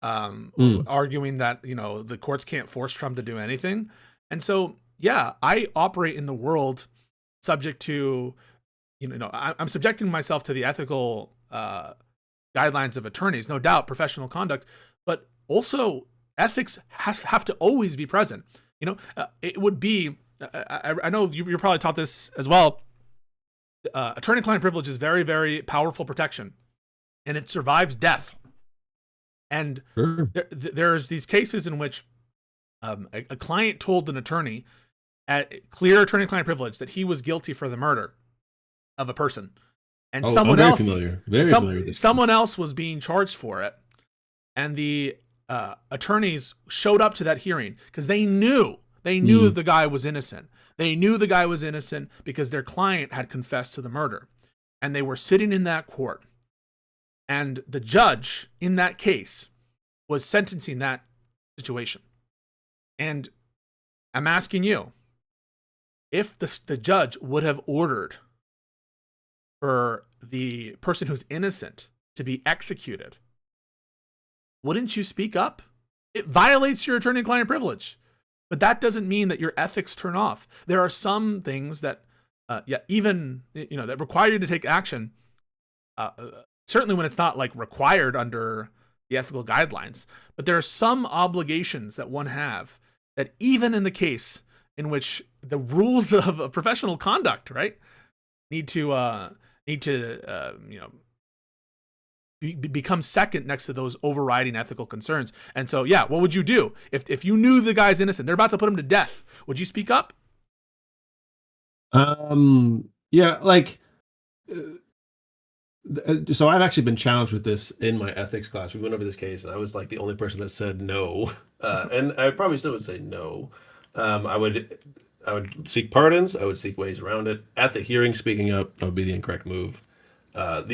arguing that, the courts can't force Trump to do anything. And so, yeah, I operate in the world subject to, I'm subjecting myself to the ethical guidelines of attorneys, no doubt, professional conduct, but also ethics have to always be present. It would be, I know you're probably taught this as well. Attorney-client privilege is very, very powerful protection, and it survives death. And there's these cases in which a client told an attorney at clear attorney-client privilege that he was guilty for the murder of a person, and someone else was being charged for it, and the attorneys showed up to that hearing because they knew the guy was innocent. They knew the guy was innocent because their client had confessed to the murder, and they were sitting in that court, and the judge in that case was sentencing that situation. And I'm asking you, if the judge would have ordered for the person who's innocent to be executed, wouldn't you speak up? It violates your attorney-client privilege, but that doesn't mean that your ethics turn off. There are some things that, that require you to take action. Certainly when it's not like required under the ethical guidelines, but there are some obligations that one have that, even in the case in which the rules of professional conduct, right, need to become second next to those overriding ethical concerns. And so, yeah, what would you do if you knew the guy's innocent? They're about to put him to death. Would you speak up? Yeah, like, so I've actually been challenged with this in my ethics class. We went over this case, and I was like the only person that said no, and I probably still would say no. I would seek pardons. I would seek ways around it. At the hearing, speaking up, that would be the incorrect move. But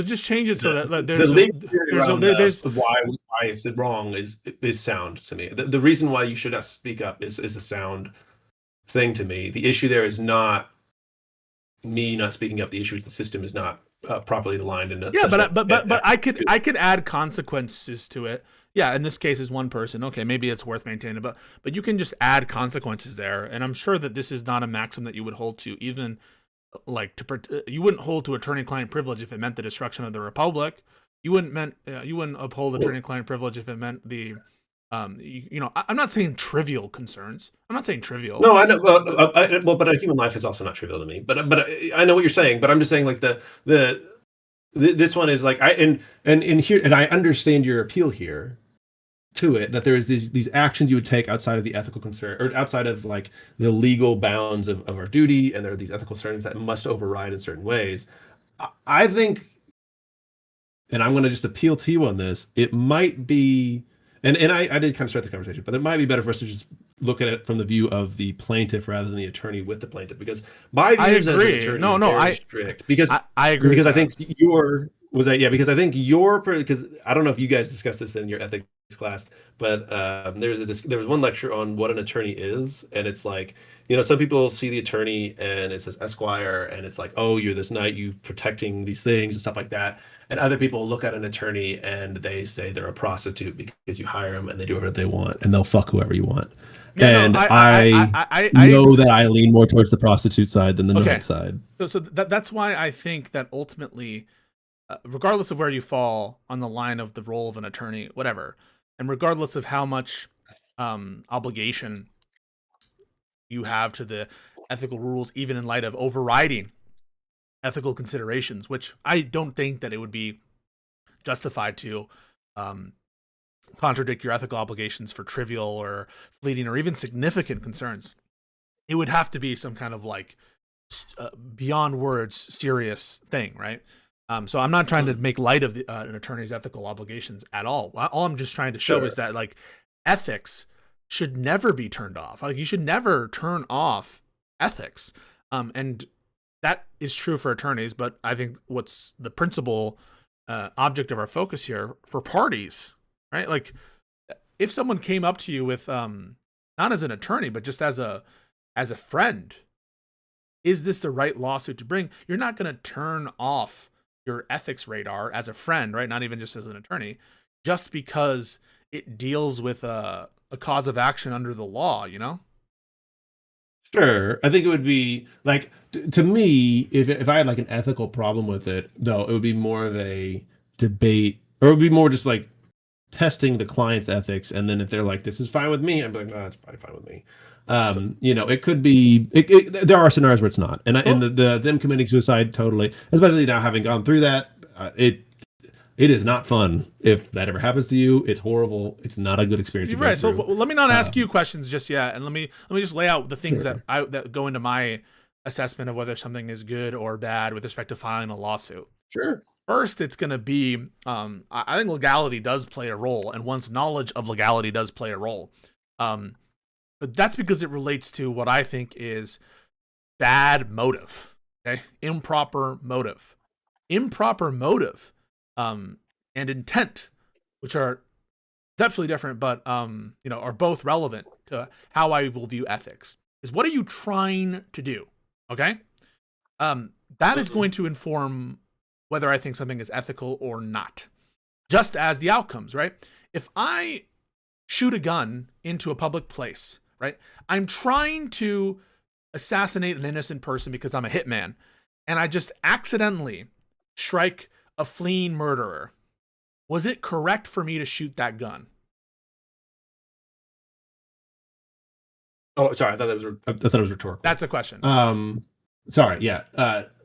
just change it so that there's why I said wrong is sound to me. The reason why you should not speak up is a sound thing to me. The issue there is not me not speaking up. The issue is the system is not properly aligned. But I could add consequences to it. Yeah, in this case, is one person. Okay, maybe it's worth maintaining, but you can just add consequences there. And I'm sure that this is not a maxim that you would hold to, even you wouldn't hold to attorney-client privilege if it meant the destruction of the republic. You wouldn't uphold attorney-client privilege if it meant the, I'm not saying trivial concerns. I'm not saying trivial. No, I know. But a human life is also not trivial to me. But I know what you're saying. But I'm just saying, like this one is like and I understand your appeal here to it, that there is these actions you would take outside of the ethical concern, or outside of like the legal bounds of our duty, and there are these ethical concerns that must override in certain ways. I think, and I'm going to just appeal to you on this, it might be, and I did kind of start the conversation, but it might be better for us to just look at it from the view of the plaintiff rather than the attorney with the plaintiff, because my views as an attorney are very strict. Because I agree. Because I think because I think because I don't know if you guys discussed this in your ethics class, but there was one lecture on what an attorney is, and it's like, some people see the attorney and it says Esquire, and it's like, oh, you're this knight, you protecting these things and stuff like that. And other people look at an attorney and they say they're a prostitute because you hire them and they do whatever they want and they'll fuck whoever you want. I know that I lean more towards the prostitute side than the knight side. So that's why I think that ultimately, regardless of where you fall on the line of the role of an attorney, whatever, and regardless of how much obligation you have to the ethical rules, even in light of overriding ethical considerations, which I don't think that it would be justified to contradict your ethical obligations for trivial or fleeting or even significant concerns. It would have to be some kind of like beyond words serious thing, right? So I'm not trying to make light of an attorney's ethical obligations at all. All I'm just trying to show is that like ethics should never be turned off. Like you should never turn off ethics. And that is true for attorneys, but I think what's the principal object of our focus here for parties, right? Like if someone came up to you with not as an attorney, but just as a friend, is this the right lawsuit to bring? You're not going to turn off your ethics radar as a friend, right? Not even just as an attorney, just because it deals with a cause of action under the law, you know? Sure. I think it would be like to me, if I had like an ethical problem with it, though, it would be more of a debate, or it would be more just like testing the client's ethics. And then if they're like, this is fine with me, I'd be like, no, that's probably fine with me. You know, it could be, there are scenarios where it's not. And, and them committing suicide, totally, especially now having gone through that, it is not fun if that ever happens to you. It's horrible. It's not a good experience. You're right. So let me not ask you questions just yet, and let me just lay out the things that go into my assessment of whether something is good or bad with respect to filing a lawsuit. Sure. First, it's going to be I think legality does play a role, and one's knowledge of legality does play a role. But that's because it relates to what I think is bad motive. Okay, improper motive, and intent, which are conceptually different, but you know, are both relevant to how I will view ethics. Is what are you trying to do? Okay, that is going to inform whether I think something is ethical or not. Just as the outcomes, right? If I shoot a gun into a public place, right? I'm trying to assassinate an innocent person because I'm a hitman, and I just accidentally strike a fleeing murderer. Was it correct for me to shoot that gun? Oh, sorry. I thought it was rhetorical. That's a question. Sorry. Yeah.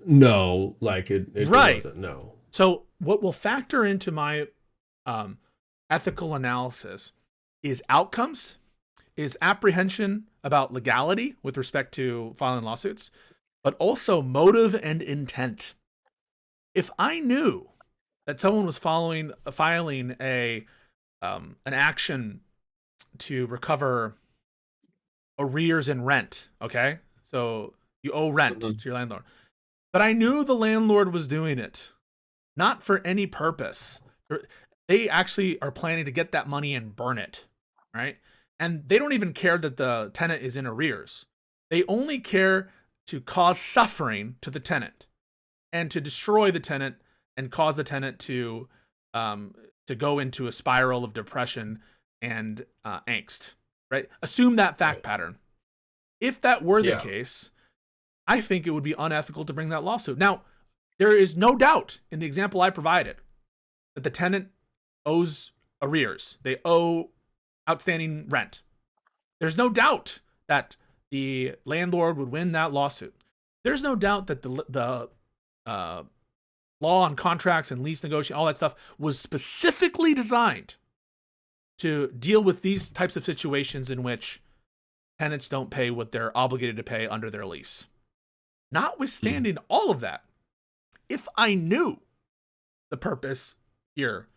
No, like it right. wasn't. No. So what will factor into my ethical analysis is outcomes, is apprehension about legality with respect to filing lawsuits, but also motive and intent. If I knew that someone was filing an action to recover arrears in rent, okay? So you owe rent to your landlord. But I knew the landlord was doing it not for any purpose. They actually are planning to get that money and burn it, right? And they don't even care that the tenant is in arrears. They only care to cause suffering to the tenant and to destroy the tenant and cause the tenant to go into a spiral of depression and angst, right? Assume that fact pattern. If that were the case, I think it would be unethical to bring that lawsuit. Now, there is no doubt in the example I provided that the tenant owes arrears. They owe outstanding rent. There's no doubt that the landlord would win that lawsuit. There's no doubt that the law on contracts and lease negotiation, all that stuff, was specifically designed to deal with these types of situations in which tenants don't pay what they're obligated to pay under their lease. Notwithstanding all of that, if I knew the purpose here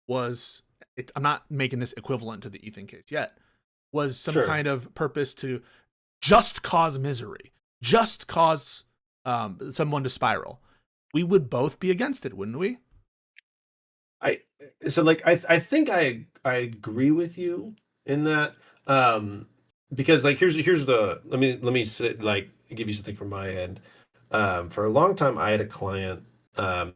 was, I'm not making this equivalent to the Ethan case yet, was some kind of purpose to just cause misery, just cause someone to spiral, we would both be against it, wouldn't we? I think I agree with you in that, because like here's the let me say, like give you something from my end. For a long time, I had a client. I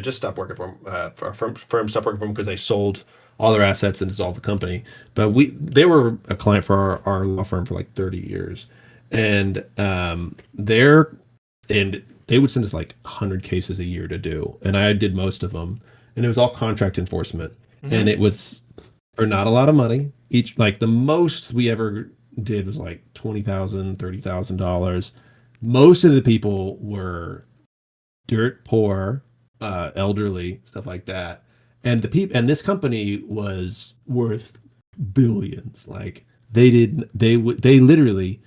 just stopped working for them. Our firm stopped working for them because they sold all their assets and dissolved the company. But they were a client for our law firm for like 30 years, and they would send us like 100 cases a year to do, and I did most of them, and it was all contract enforcement, and it was for not a lot of money. Each, like the most we ever did was like $20,000, $30,000. Most of the people were dirt poor, elderly, stuff like that, and this company was worth billions. Like they literally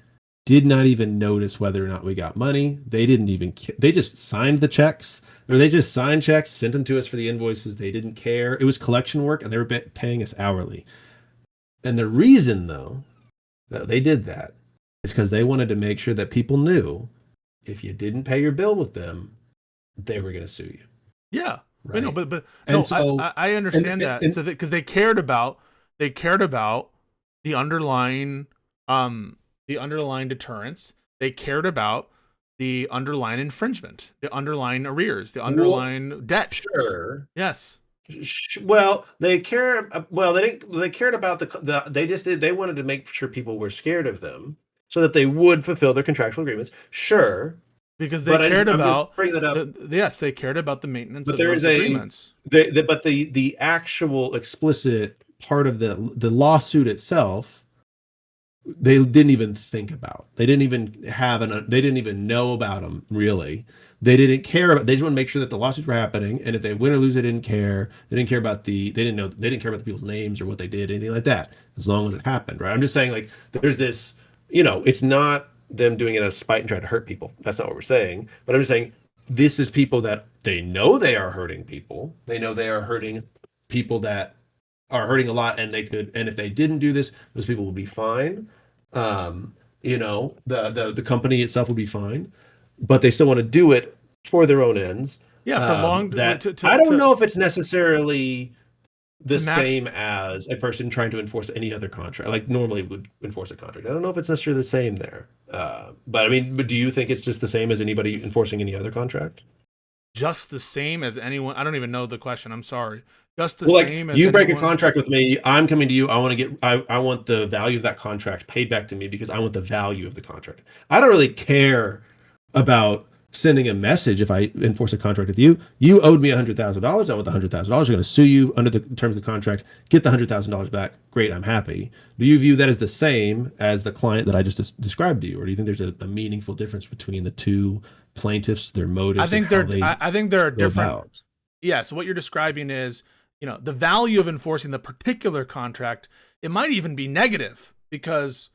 did not even notice whether or not we got money. They didn't even, they just signed the checks, or they just signed checks, sent them to us for the invoices. They didn't care. It was collection work, and they were paying us hourly. And the reason, though, that they did that is because they wanted to make sure that people knew if you didn't pay your bill with them, they were going to sue you. Yeah. Right. No, but And no, so- I understand that. and- So because they cared about the underlying deterrence. They cared about the underlying infringement, the underlying arrears, the underlying debt. Sure. Yes. Well, they care. Well, they didn't. They cared about the. They just did. They wanted to make sure people were scared of them, so that they would fulfill their contractual agreements. Sure, Because they but cared I'm just about bringing that up. yes, they cared about the maintenance But of there those is agreements. but the actual explicit part of the lawsuit itself, they didn't even think about. They didn't even have they didn't even know about them, really. They didn't care about. They just want to make sure that the lawsuits were happening, and if they win or lose, they didn't care. They didn't care about they didn't know. They didn't care about the people's names or what they did, anything like that, as long as it happened, right? I'm just saying, like, there's this. It's not them doing it out of spite and trying to hurt people. That's not what we're saying. But I'm just saying, this is people that they know they are hurting people. They know they are hurting people that are hurting a lot, and and if they didn't do this, those people will be fine. The company itself will be fine, but they still want to do it for their own ends. Yeah, for long. I don't know if it's necessarily the to ma- same as a person trying to enforce any other contract, like normally would enforce a contract. I don't know if it's necessarily the same there. But do you think it's just the same as anybody enforcing any other contract? Just the same as anyone. I don't even know the question. I'm sorry. Just the Well, same like, as you break a anyone- contract with me, I'm coming to you. I want to I want the value of that contract paid back to me because I want the value of the contract. I don't really care about sending a message if I enforce a contract with you. You owed me $100,000. I want the $100,000. I'm going to sue you under the terms of the contract. Get the $100,000 back. Great, I'm happy. Do you view that as the same as the client that I just described to you, or do you think there's a meaningful difference between the two plaintiffs, their motives? I think I think there are different. Yeah. So what you're describing is, the value of enforcing the particular contract. It might even be negative because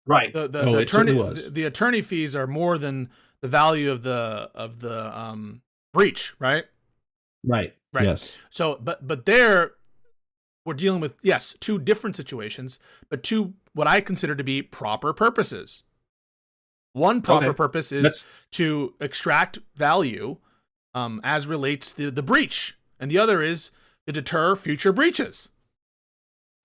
right. The attorney fees are more than the value of the breach, right? Right. Yes. So, but there, we're dealing with, yes, two different situations, but two what I consider to be proper purposes. One proper purpose is to extract value as relates to the breach, and the other is to deter future breaches.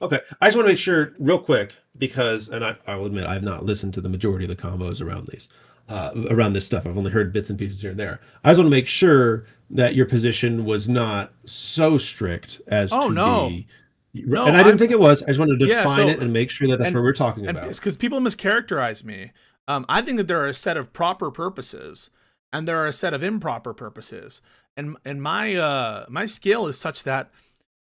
Okay, I just want to make sure real quick, because, and I will admit, I have not listened to the majority of the combos around these, around this stuff. I've only heard bits and pieces here and there. I just want to make sure that your position was not so strict as to be. No, and I didn't think it was. I just wanted to define it and make sure that that's what we're talking about. Because people mischaracterize me. I think that there are a set of proper purposes, and there are a set of improper purposes. And my scale is such that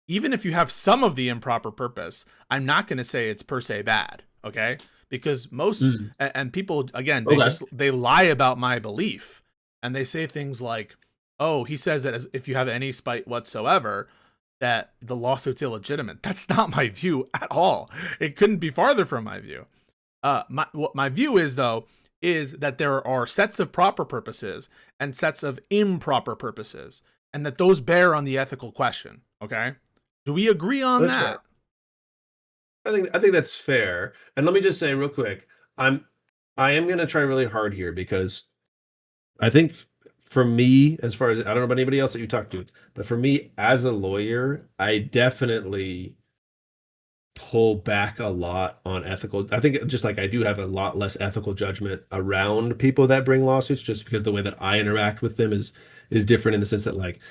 even if you have some of the improper purpose, I'm not going to say it's per se bad, okay? Because most and people, again, they lie about my belief, and they say things like, "Oh, he says that if you have any spite whatsoever, that the lawsuit's illegitimate." That's not my view at all. It couldn't be farther from my view. What my view is, though, is that there are sets of proper purposes and sets of improper purposes, and that those bear on the ethical question. Okay, do we agree on that? Fair. I think that's fair. And let me just say real quick, I am going to try really hard here, because I think for me, as far as, I don't know about anybody else that you talk to, but for me as a lawyer, I definitely pull back a lot on ethical. I think just like I do have a lot less ethical judgment around people that bring lawsuits, just because the way that I interact with them is different, in the sense that, like,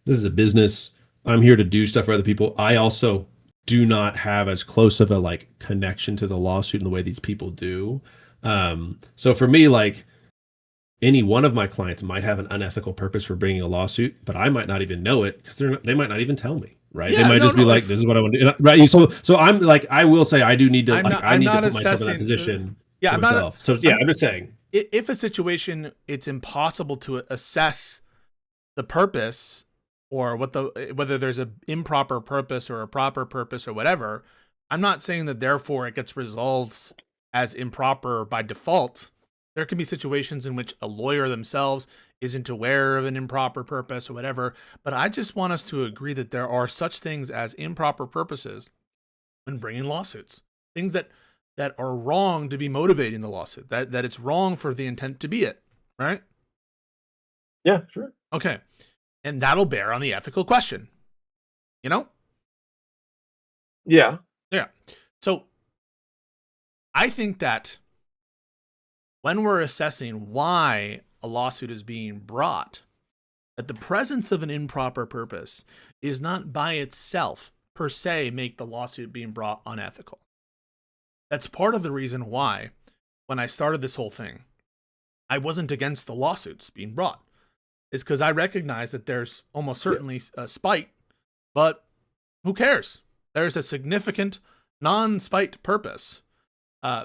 this is a business. I'm here to do stuff for other people. I also do not have as close of a connection to the lawsuit in the way these people do. So for me, like, any one of my clients might have an unethical purpose for bringing a lawsuit, but I might not even know it, because they might not even tell me. Right. Yeah, they might just be like, this is what I want to do. Right. So I'm like, I will say, I do need to, I need to put myself in that position. Yeah. I'm just saying, if a situation, it's impossible to assess the purpose, or whether there's an improper purpose or a proper purpose or whatever, I'm not saying that therefore it gets resolved as improper by default. There can be situations in which a lawyer themselves isn't aware of an improper purpose or whatever, but I just want us to agree that there are such things as improper purposes when bringing lawsuits. Things that are wrong to be motivating the lawsuit, that it's wrong for the intent to be it, right? Yeah, sure. Okay. And that'll bear on the ethical question. You know? Yeah. Yeah. So I think that when we're assessing why a lawsuit is being brought, that the presence of an improper purpose is not by itself per se make the lawsuit being brought unethical. That's part of the reason why, when I started this whole thing, I wasn't against the lawsuits being brought. It's because I recognize that there's almost certainly spite, but who cares? There's a significant non-spite purpose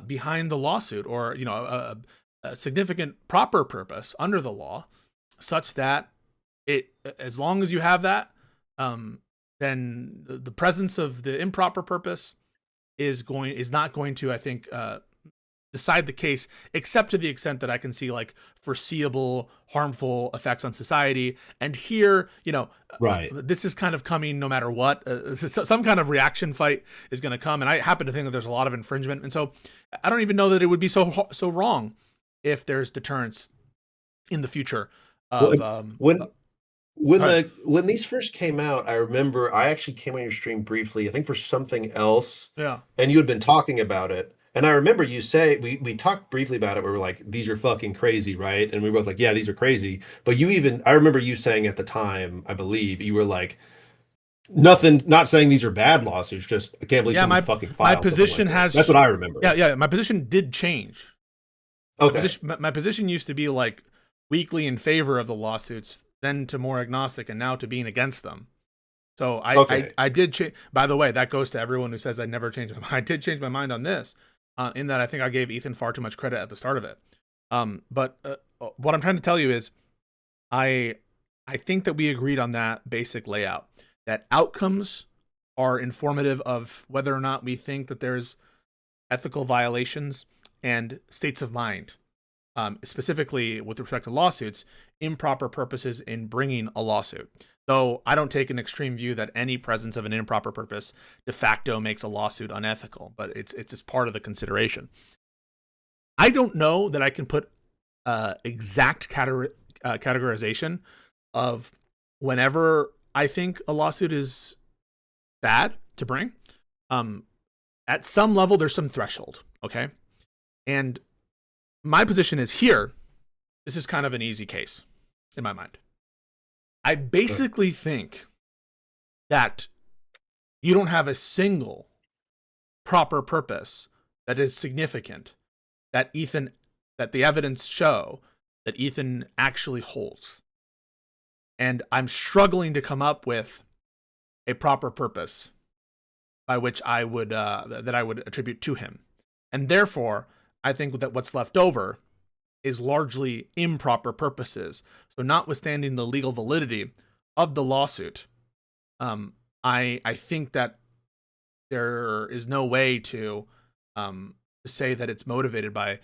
behind the lawsuit, or a significant proper purpose under the law, such that it, as long as you have that, then the presence of the improper purpose is not going to, I think, decide the case, except to the extent that I can see like foreseeable harmful effects on society. And here, right, this is kind of coming no matter what. Some kind of reaction fight is going to come, and I happen to think that there's a lot of infringement, and so I don't even know that it would be so wrong if there's deterrence in the future of when these first came out. I remember I actually came on your stream briefly, I think for something else. Yeah. And you had been talking about it. And I remember you say, we talked briefly about it. We were like, these are fucking crazy, right? And we were both like, yeah, these are crazy. But I remember you saying at the time, I believe, you were like, not saying these are bad lawsuits, just I can't believe someone fucking filed. My position has. That's what I remember. Yeah. My position did change. Okay. My position used to be like weakly in favor of the lawsuits, then to more agnostic, and now to being against them. So I did change. By the way, that goes to everyone who says I never changed my mind. I did change my mind on this. In that I think I gave Ethan far too much credit at the start of it. But what I'm trying to tell you is I think that we agreed on that basic layout, that outcomes are informative of whether or not we think that there's ethical violations, and states of mind, specifically with respect to lawsuits, improper purposes in bringing a lawsuit. Though I don't take an extreme view that any presence of an improper purpose de facto makes a lawsuit unethical, but it's just part of the consideration. I don't know that I can put exact categorization of whenever I think a lawsuit is bad to bring. At some level, there's some threshold, okay? And my position is here, this is kind of an easy case in my mind. I basically think that you don't have a single proper purpose that is significant that the evidence show that Ethan actually holds. And I'm struggling to come up with a proper purpose by which I would that I would attribute to him. And therefore, I think that what's left over is largely improper purposes. So notwithstanding the legal validity of the lawsuit, I think that there is no way to say that it's motivated by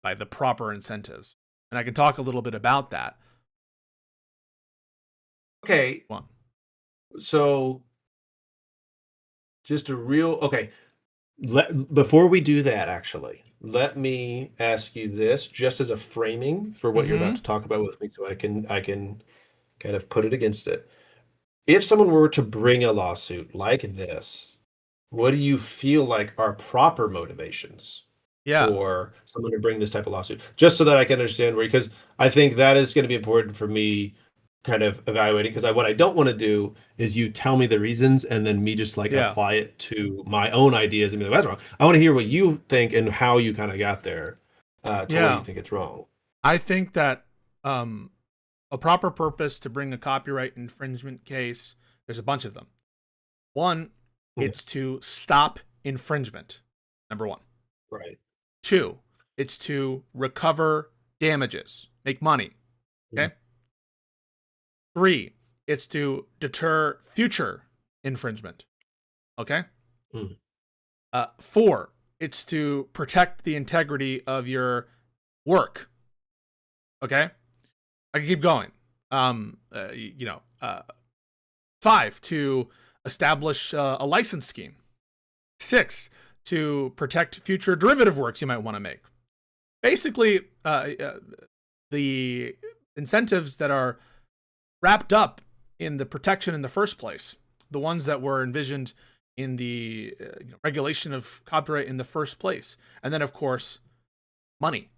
the proper incentives. And I can talk a little bit about that. Okay. So just before we do that, actually, let me ask you this, just as a framing for what you're about to talk about with me, so I can kind of put it against it. If someone were to bring a lawsuit like this, what do you feel like are proper motivations for someone to bring this type of lawsuit? Just so that I can understand because I think that is going to be important for me kind of evaluating, because what I don't want to do is you tell me the reasons and then me just apply it to my own ideas and be like, that's wrong. I want to hear what you think and how you kind of got there to where you think it's wrong. I think that a proper purpose to bring a copyright infringement case, there's a bunch of them. One, it's to stop infringement, number one. Right. Two, it's to recover damages, make money. Okay. Three, it's to deter future infringement. Okay. Four, it's to protect the integrity of your work. Okay, I can keep going. 5, to establish a license scheme. 6, to protect future derivative works you might want to make. Basically, the incentives that are wrapped up in the protection in the first place, the ones that were envisioned in the regulation of copyright in the first place, and then of course money.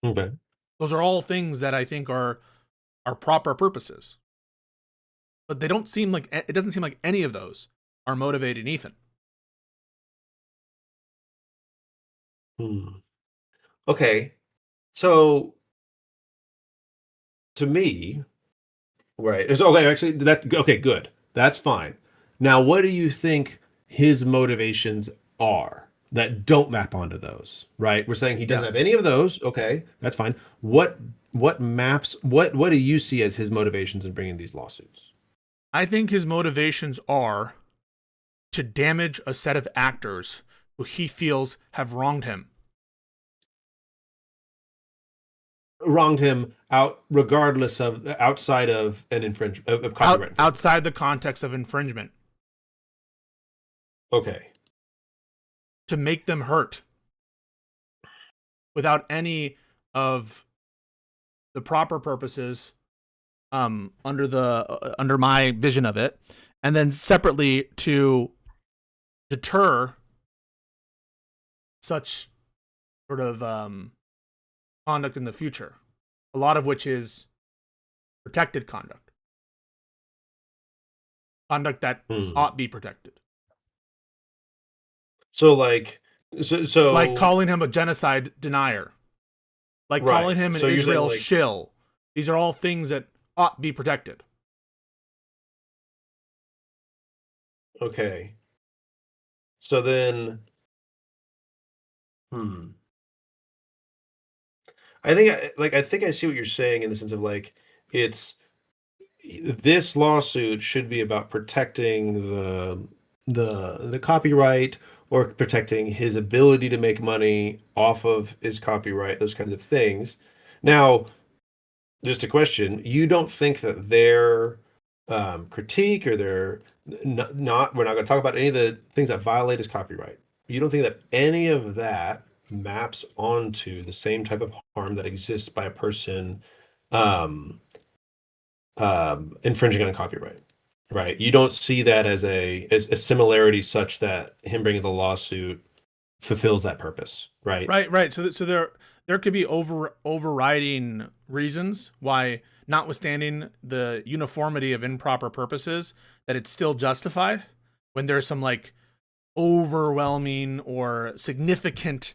Okay. Those are all things that I think are proper purposes, but it doesn't seem like any of those are motivating Ethan. Okay, so to me, right? Okay, actually, that's okay. Good. That's fine. Now, what do you think his motivations are that don't map onto those? Right? We're saying he doesn't have any of those. Okay, that's fine. What maps? What do you see as his motivations in bringing these lawsuits? I think his motivations are to damage a set of actors who he feels have wronged him. Wronged him regardless of outside of an infringement of copyright. Outside the context of infringement. Okay. To make them hurt without any of the proper purposes under my vision of it, and then separately to deter such sort of conduct in the future, a lot of which is protected conduct that ought be protected. So like calling him a genocide denier, calling him an Israel shill. These are all things that ought be protected. Okay. So then, I think I see what you're saying in the sense of it's this lawsuit should be about protecting the copyright or protecting his ability to make money off of his copyright, those kinds of things. Now, just a question, you don't think that their critique or their not we're not going to talk about any of the things that violate his copyright. You don't think that any of that maps onto the same type of harm that exists by a person infringing on copyright, right? You don't see that as a similarity such that him bringing the lawsuit fulfills that purpose, right? Right. So there could be overriding reasons why, notwithstanding the uniformity of improper purposes, that it's still justified when there's some overwhelming or significant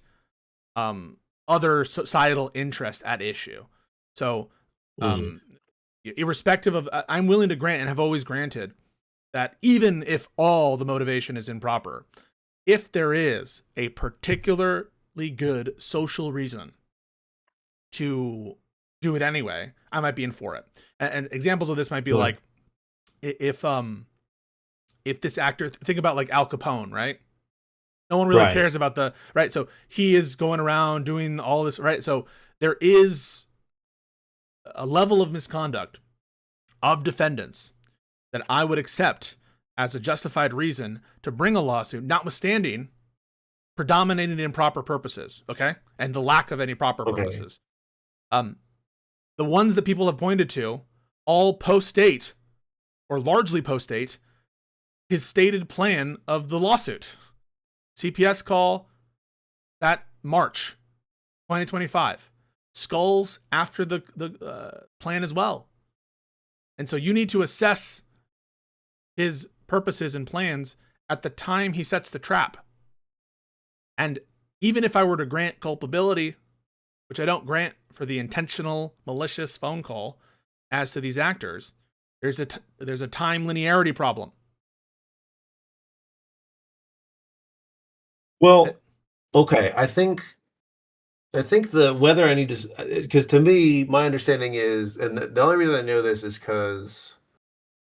other societal interest at issue. So irrespective of, I'm willing to grant and have always granted that even if all the motivation is improper, if there is a particularly good social reason to do it anyway, I might be in for it. And examples of this might be if this actor, think about Al Capone, right? No one really cares about right. So he is going around doing all this, right? So there is a level of misconduct of defendants that I would accept as a justified reason to bring a lawsuit, notwithstanding predominating improper purposes, okay? And the lack of any proper purposes. The ones that people have pointed to all post-date, or largely post-date, his stated plan of the lawsuit. CPS call that March 2025. Skulls after the plan as well. And so you need to assess his purposes and plans at the time he sets the trap. And even if I were to grant culpability, which I don't grant for the intentional malicious phone call as to these actors, there's a time linearity problem. Well, okay, I think the whether I need to, because to me, my understanding is, and the only reason I know this is because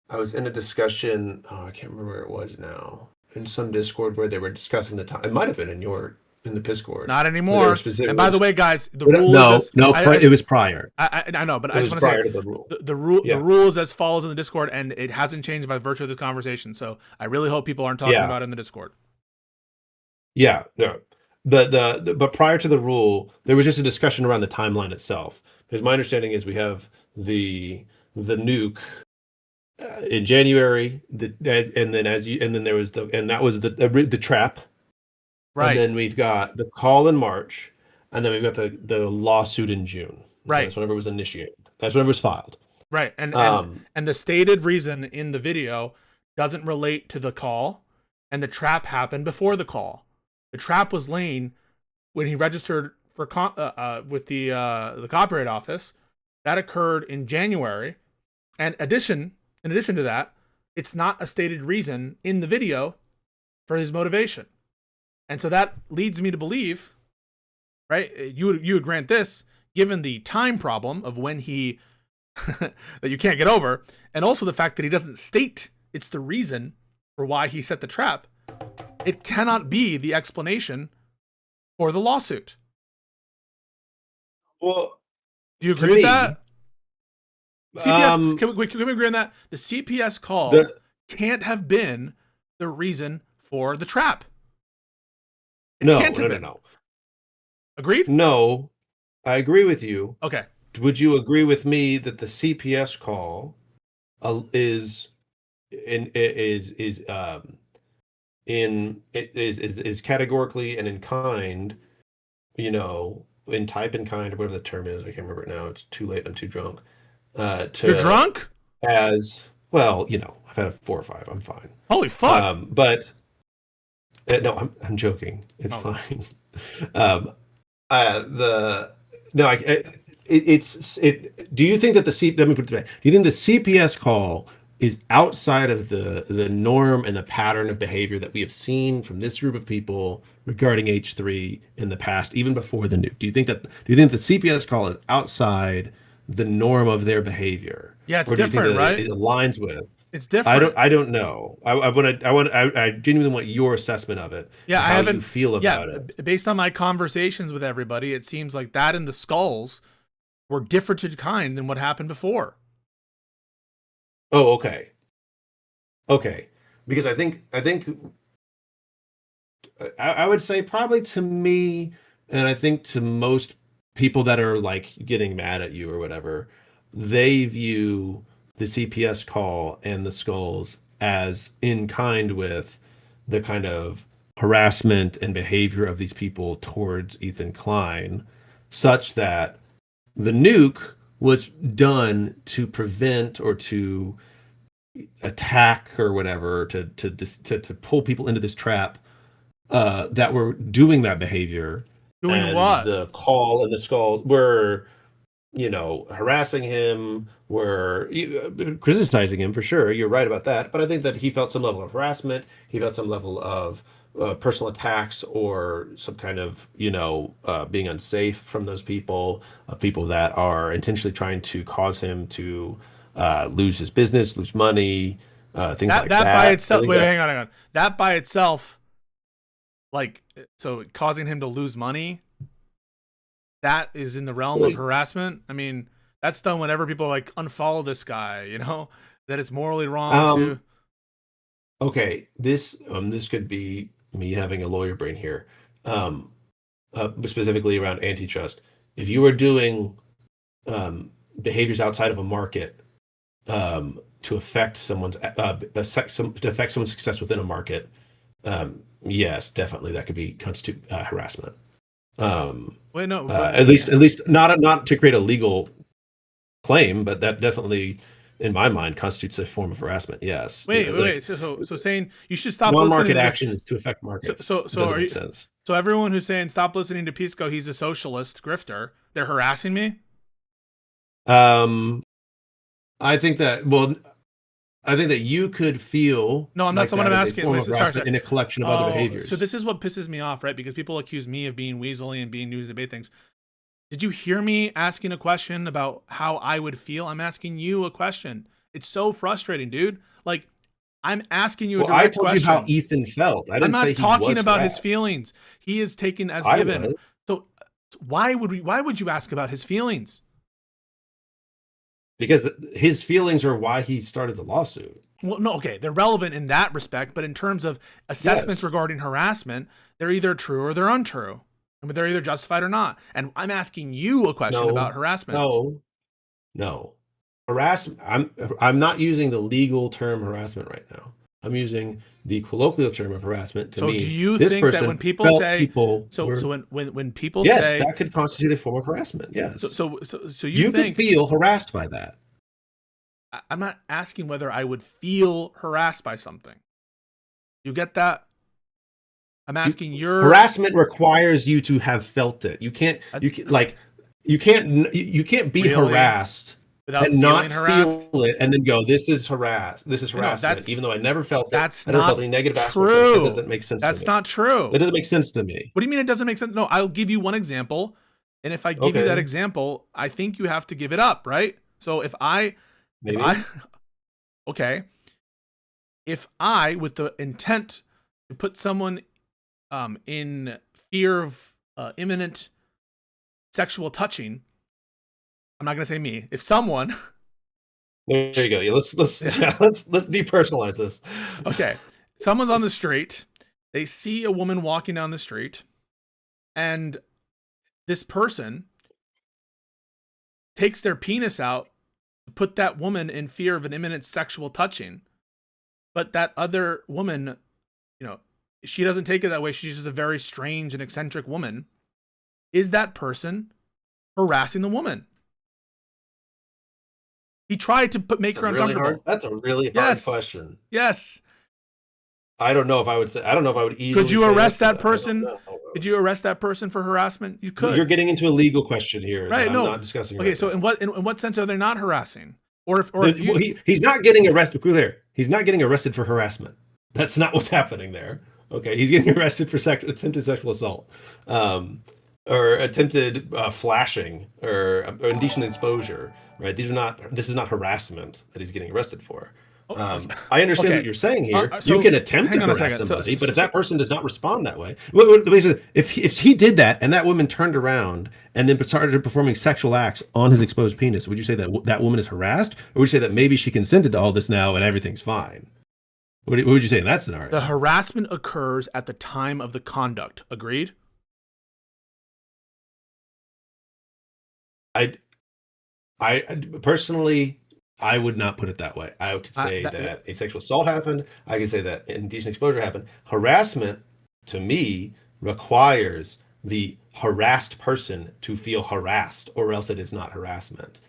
I was in a discussion. Oh, I can't remember where it was now. In some Discord where they were discussing the time. It might have been in your in the Piscord. Not anymore. And by the way, guys, the But rule no, is just, no, it was prior. I know, but It I was just want to say prior to the rule. the rule Yeah. the rule is as follows in the Discord, and it hasn't changed by virtue of this conversation. So I really hope people aren't talking Yeah. about it in the Discord. Yeah, no. But prior to the rule, there was just a discussion around the timeline itself. Because my understanding is we have the nuke in January, and then there was that was the trap, Right. And then we've got the call in March, and then we've got the lawsuit in June. Right. That's whenever it was initiated. That's whenever it was filed. Right. And the stated reason in the video doesn't relate to the call, and the trap happened before the call. The trap was laying when he registered for with the Copyright Office. That occurred in January. And in addition to that, it's not a stated reason in the video for his motivation. And so that leads me to believe, right? You would grant this, given the time problem of when he that you can't get over, and also the fact that he doesn't state it's the reason for why he set the trap. It cannot be the explanation for the lawsuit. Well, do you agree with that? CPS, can we agree on that? The CPS call can't have been the reason for the trap. No. Agreed? No, I agree with you. Okay. Would you agree with me that the CPS call is categorically and in kind, in type and kind, or whatever the term is? I can't remember it now. It's too late. I'm too drunk. You're drunk? As well, I've had 4 or 5. I'm fine. Holy fuck! But no, I'm joking. It's fine. Do you think that let me put it this way. Do you think the CPS call is outside of the norm and the pattern of behavior that we have seen from this group of people regarding H3 in the past, even before the nuke? Do you think the CPS call is outside the norm of their behavior? Yeah, it's or do different, you think that right? It aligns with. It's different. I don't know. I genuinely want your assessment of it. Yeah, how you feel about it. Based on my conversations with everybody, it seems like that and the skulls were different in kind than what happened before. Oh, okay. Okay, because I think I would say probably to me, and I think to most people that are like getting mad at you or whatever, they view the CPS call and the skulls as in kind with the kind of harassment and behavior of these people towards Ethan Klein, such that the nuke was done to prevent or to attack or whatever, to pull people into this trap that were doing that behavior. Doing what? The call and the skull were, harassing him, were criticizing him for sure. You're right about that. But I think that he felt some level of harassment. He felt some level of personal attacks or some kind of, being unsafe from those people that are intentionally trying to cause him to lose his business, lose money, things like that. That by itself, hang on. That by itself, so causing him to lose money, that is in the realm of harassment. I mean, that's done whenever people unfollow this guy, that it's morally wrong to. Okay, this could be me having a lawyer brain here, specifically around antitrust. If you are doing behaviors outside of a market to affect someone's success within a market, yes, definitely that could constitute harassment. Wait, no. At least not to create a legal claim, but that definitely, in my mind, constitutes a form of harassment. Yes. Wait. So saying you should stop non-market listening to action is to affect markets. So doesn't are make you? Sense. So everyone who's saying stop listening to Pisco, he's a socialist grifter, they're harassing me. I think that you could feel. No, I'm not someone I'm asking. Sorry. In a collection of other behaviors. So this is what pisses me off, right? Because people accuse me of being weaselly and being news debate things. Did you hear me asking a question about how I would feel? I'm asking you a question. It's so frustrating, dude. I'm asking you a Well, I direct told question. you how Ethan felt. I I'm didn't not say he talking was about his harassed. feelings. He is taken as I given. was. So why would you ask about his feelings? Because his feelings are why he started the lawsuit. Well, no, okay, they're relevant in that respect, but in terms of assessments Yes. regarding harassment, they're either true or they're untrue. I mean, they're either justified or not. And I'm asking you a question about harassment. No. Harassment. I'm not using the legal term harassment right now. I'm using the colloquial term of harassment. To So me, do you this think person that when people felt say people so were, so when people yes, say that could constitute a form of harassment. Yes. So you think could feel harassed by that. I'm not asking whether I would feel harassed by something. You get that? I'm asking your harassment requires you to have felt it. You can't you can't be Really? harassed Without and not feeling harassed? feel it and then go, this is harassment, that's- even though I never felt it. That's I never felt not any negative aspects of it. true. That doesn't make sense That's to me. not true. That doesn't make sense to me. What do you mean it doesn't make sense? No, I'll give you one example. And if I give you that Okay. example, I think you have to give it up, right? So if I okay. If I, with the intent to put someone in fear of imminent sexual touching, I'm not going to say me. If someone, There you go. Yeah, let's depersonalize this. okay, someone's on the street, they see a woman walking down the street, and this person takes their penis out to put that woman in fear of an imminent sexual touching. But that other woman, she doesn't take it that way. She's just a very strange and eccentric woman. Is that person harassing the woman? He tried to make her uncomfortable. That's a really hard question. Yes. I don't know if I would easily. Could you say arrest yes to that person? I don't know. Could you arrest that person for harassment? You could. You're getting into a legal question here. Right? That No. I'm not discussing. Okay. Right So now. in what sense are they not harassing? Or if you, he's not getting arrested. Clear. He's not getting arrested for harassment. That's not what's happening there. Okay, he's getting arrested for attempted sexual assault, or attempted flashing, or indecent exposure. Right? This is not harassment that he's getting arrested for. I understand what you're saying here. You can attempt to harass somebody, but if that person does not respond that way, if he did that and that woman turned around and then started performing sexual acts on his exposed penis, would you say that that woman is harassed, or would you say that maybe she consented to all this now and everything's fine? What would you say in that scenario? The harassment occurs at the time of the conduct. Agreed? I personally, I would not put it that way. I could say that a sexual assault happened. I could say that indecent exposure happened. Harassment, to me, requires the harassed person to feel harassed, or else it is not harassment.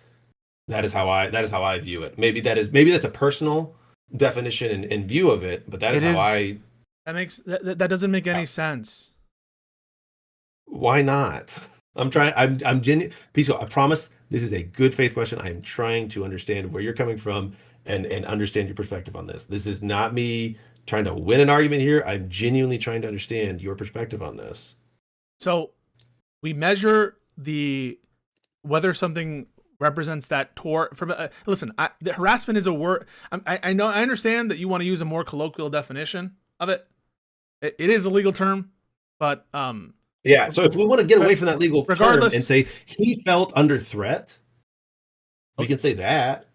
That is how I view it. Maybe that's a personal definition and view of it, but that is how I. That doesn't make any sense. Why not? I'm genuine. Pisco, I promise this is a good faith question. I am trying to understand where you're coming from and understand your perspective on this. This is not me trying to win an argument here. I'm genuinely trying to understand your perspective on this. So we measure whether something represents that listen, the harassment is a word. I know, I understand that you want to use a more colloquial definition of it. It is a legal term, but yeah. So if we want to get away from that legal term and say he felt under threat, we can say that.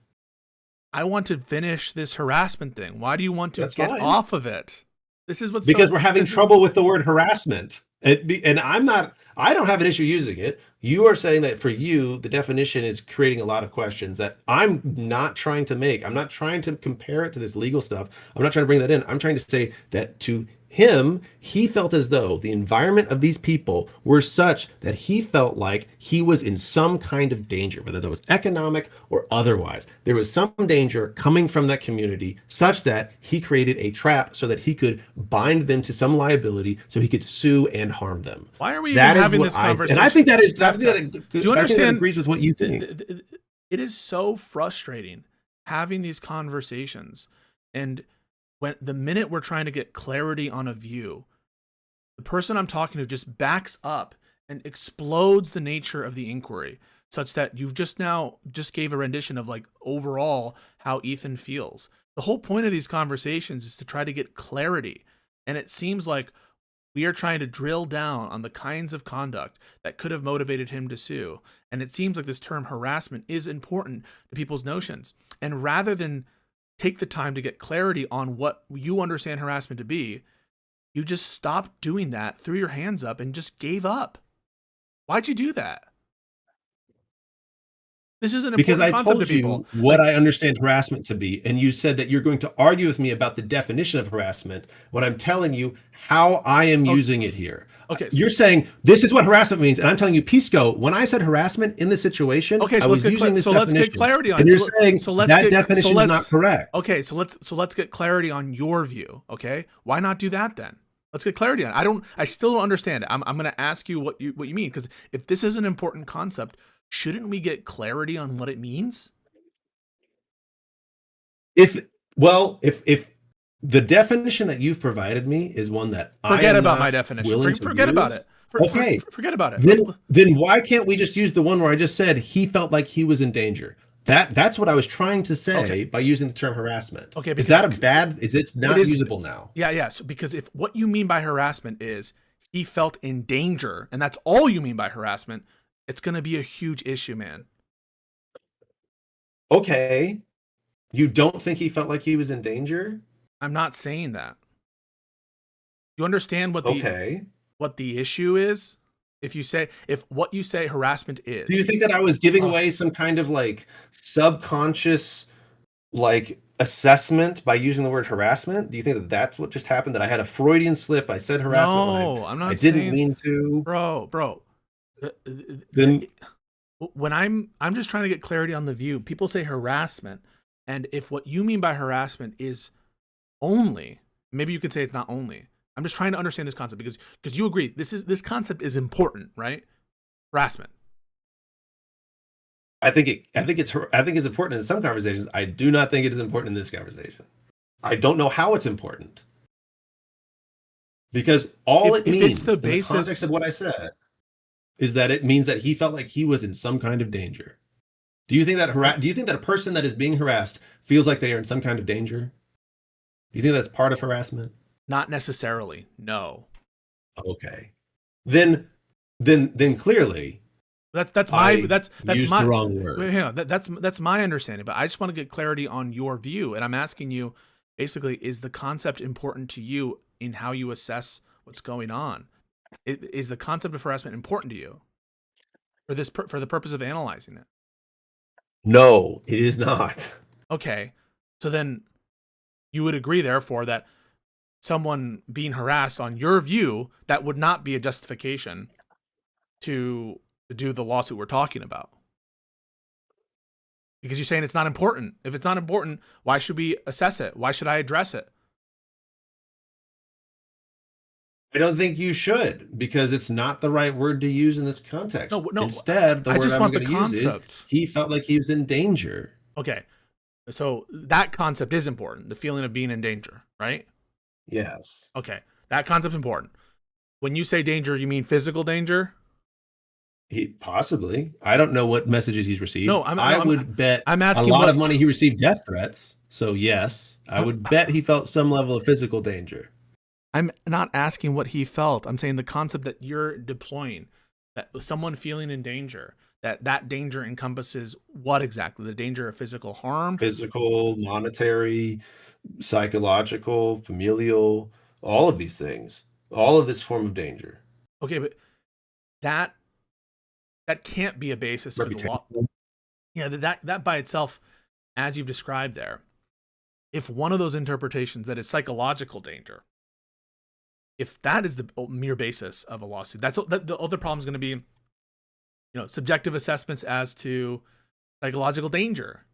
I want to finish this harassment thing. Why do you want to get off of it? This is what's because we're having trouble with the word harassment. And I don't have an issue using it. You are saying that for you, the definition is creating a lot of questions that I'm not trying to make. I'm not trying to compare it to this legal stuff. I'm not trying to bring that in. I'm trying to say that to him, he felt as though the environment of these people were such that he felt like he was in some kind of danger, whether that was economic or otherwise. There was some danger coming from that community such that he created a trap so that he could bind them to some liability so he could sue and harm them. Why are we even having this conversation? And I think that is, do you understand? Agrees with what you think. It is so frustrating having these conversations, and when the minute we're trying to get clarity on a view, the person I'm talking to just backs up and explodes the nature of the inquiry. such that you've just gave a rendition of like overall how Ethan feels. The whole point of these conversations is to try to get clarity. And it seems like we are trying to drill down on the kinds of conduct that could have motivated him to sue. And it seems like this term harassment is important to people's notions. And rather than take the time to get clarity on what you understand harassment to be, you just stopped doing that, threw your hands up, and just gave up. Why'd you do that? This is an important Because I concept to told you people. what I understand harassment to be, and you said that you're going to argue with me about the definition of harassment when I'm telling you how I am using it here. Okay. You're saying this is what harassment means, and I'm telling you, Pisco, when I said harassment in this situation, Okay, so I was let's using this definition. get clarity on and it. you're saying that definition is not correct. Okay, so let's get clarity on your view. Okay, why not do that then? Let's get clarity on it. I still don't understand it. I'm going to ask you what you mean, because if this is an important concept, shouldn't we get clarity on what it means? If the definition that you've provided me is one that forget I am about not my definition. willing to Forget use, about it. Okay, Forget about it. Then why can't we just use the one where I just said he felt like he was in danger? That's what I was trying to say by using the term harassment. Okay, is that a bad? Is it's not usable now? Yeah. So because if what you mean by harassment is he felt in danger, and that's all you mean by harassment, it's going to be a huge issue, man. Okay, you don't think he felt like he was in danger? I'm not saying that. You understand what the issue is? If what you say harassment is. Do you think that I was giving away some kind of like subconscious like assessment by using the word harassment? Do you think that that's what just happened? That I had a Freudian slip? I said harassment. No, I'm not. I didn't mean to, bro. Then when I'm just trying to get clarity on the view. People say harassment, and if what you mean by harassment is only, maybe you could say it's not only. I'm just trying to understand this concept because you agree this concept is important, right? Harassment. I think it's important in some conversations. I do not think it is important in this conversation. I don't know how it's important, because all it means it's the in basis, the context of what I said is that it means that he felt like he was in some kind of danger. Do you think that a person that is being harassed feels like they are in some kind of danger? Do you think that's part of harassment? Not necessarily. No. Okay. Then clearly that's my the wrong word. Yeah, that's my understanding. But I just want to get clarity on your view, and I'm asking you, basically, is the concept important to you in how you assess what's going on? Is the concept of harassment important to you for the purpose of analyzing it? No, it is not. Okay, so then you would agree, therefore, that someone being harassed, on your view, that would not be a justification to do the lawsuit we're talking about. Because you're saying it's not important. If it's not important, why should we assess it? Why should I address it? I don't think you should, because it's not the right word to use in this context. No. Instead, the I word just I'm want the going to use is he felt like he was in danger. Okay. So that concept is important, the feeling of being in danger, right? Yes. Okay. That concept's important. When you say danger, you mean physical danger? Possibly. I don't know what messages he's received. No, I would bet I'm asking a lot of money he received death threats. So yes, I would bet he felt some level of physical danger. I'm not asking what he felt. I'm saying the concept that you're deploying, that someone feeling in danger, that danger encompasses what exactly? The danger of physical harm? Physical, monetary, psychological, familial, all of these things. All of this form of danger. Okay, but that can't be a basis for the law. Yeah, that by itself, as you've described there, if one of those interpretations that is psychological danger, if that is the mere basis of a lawsuit, the other problem is going to be, subjective assessments as to psychological danger.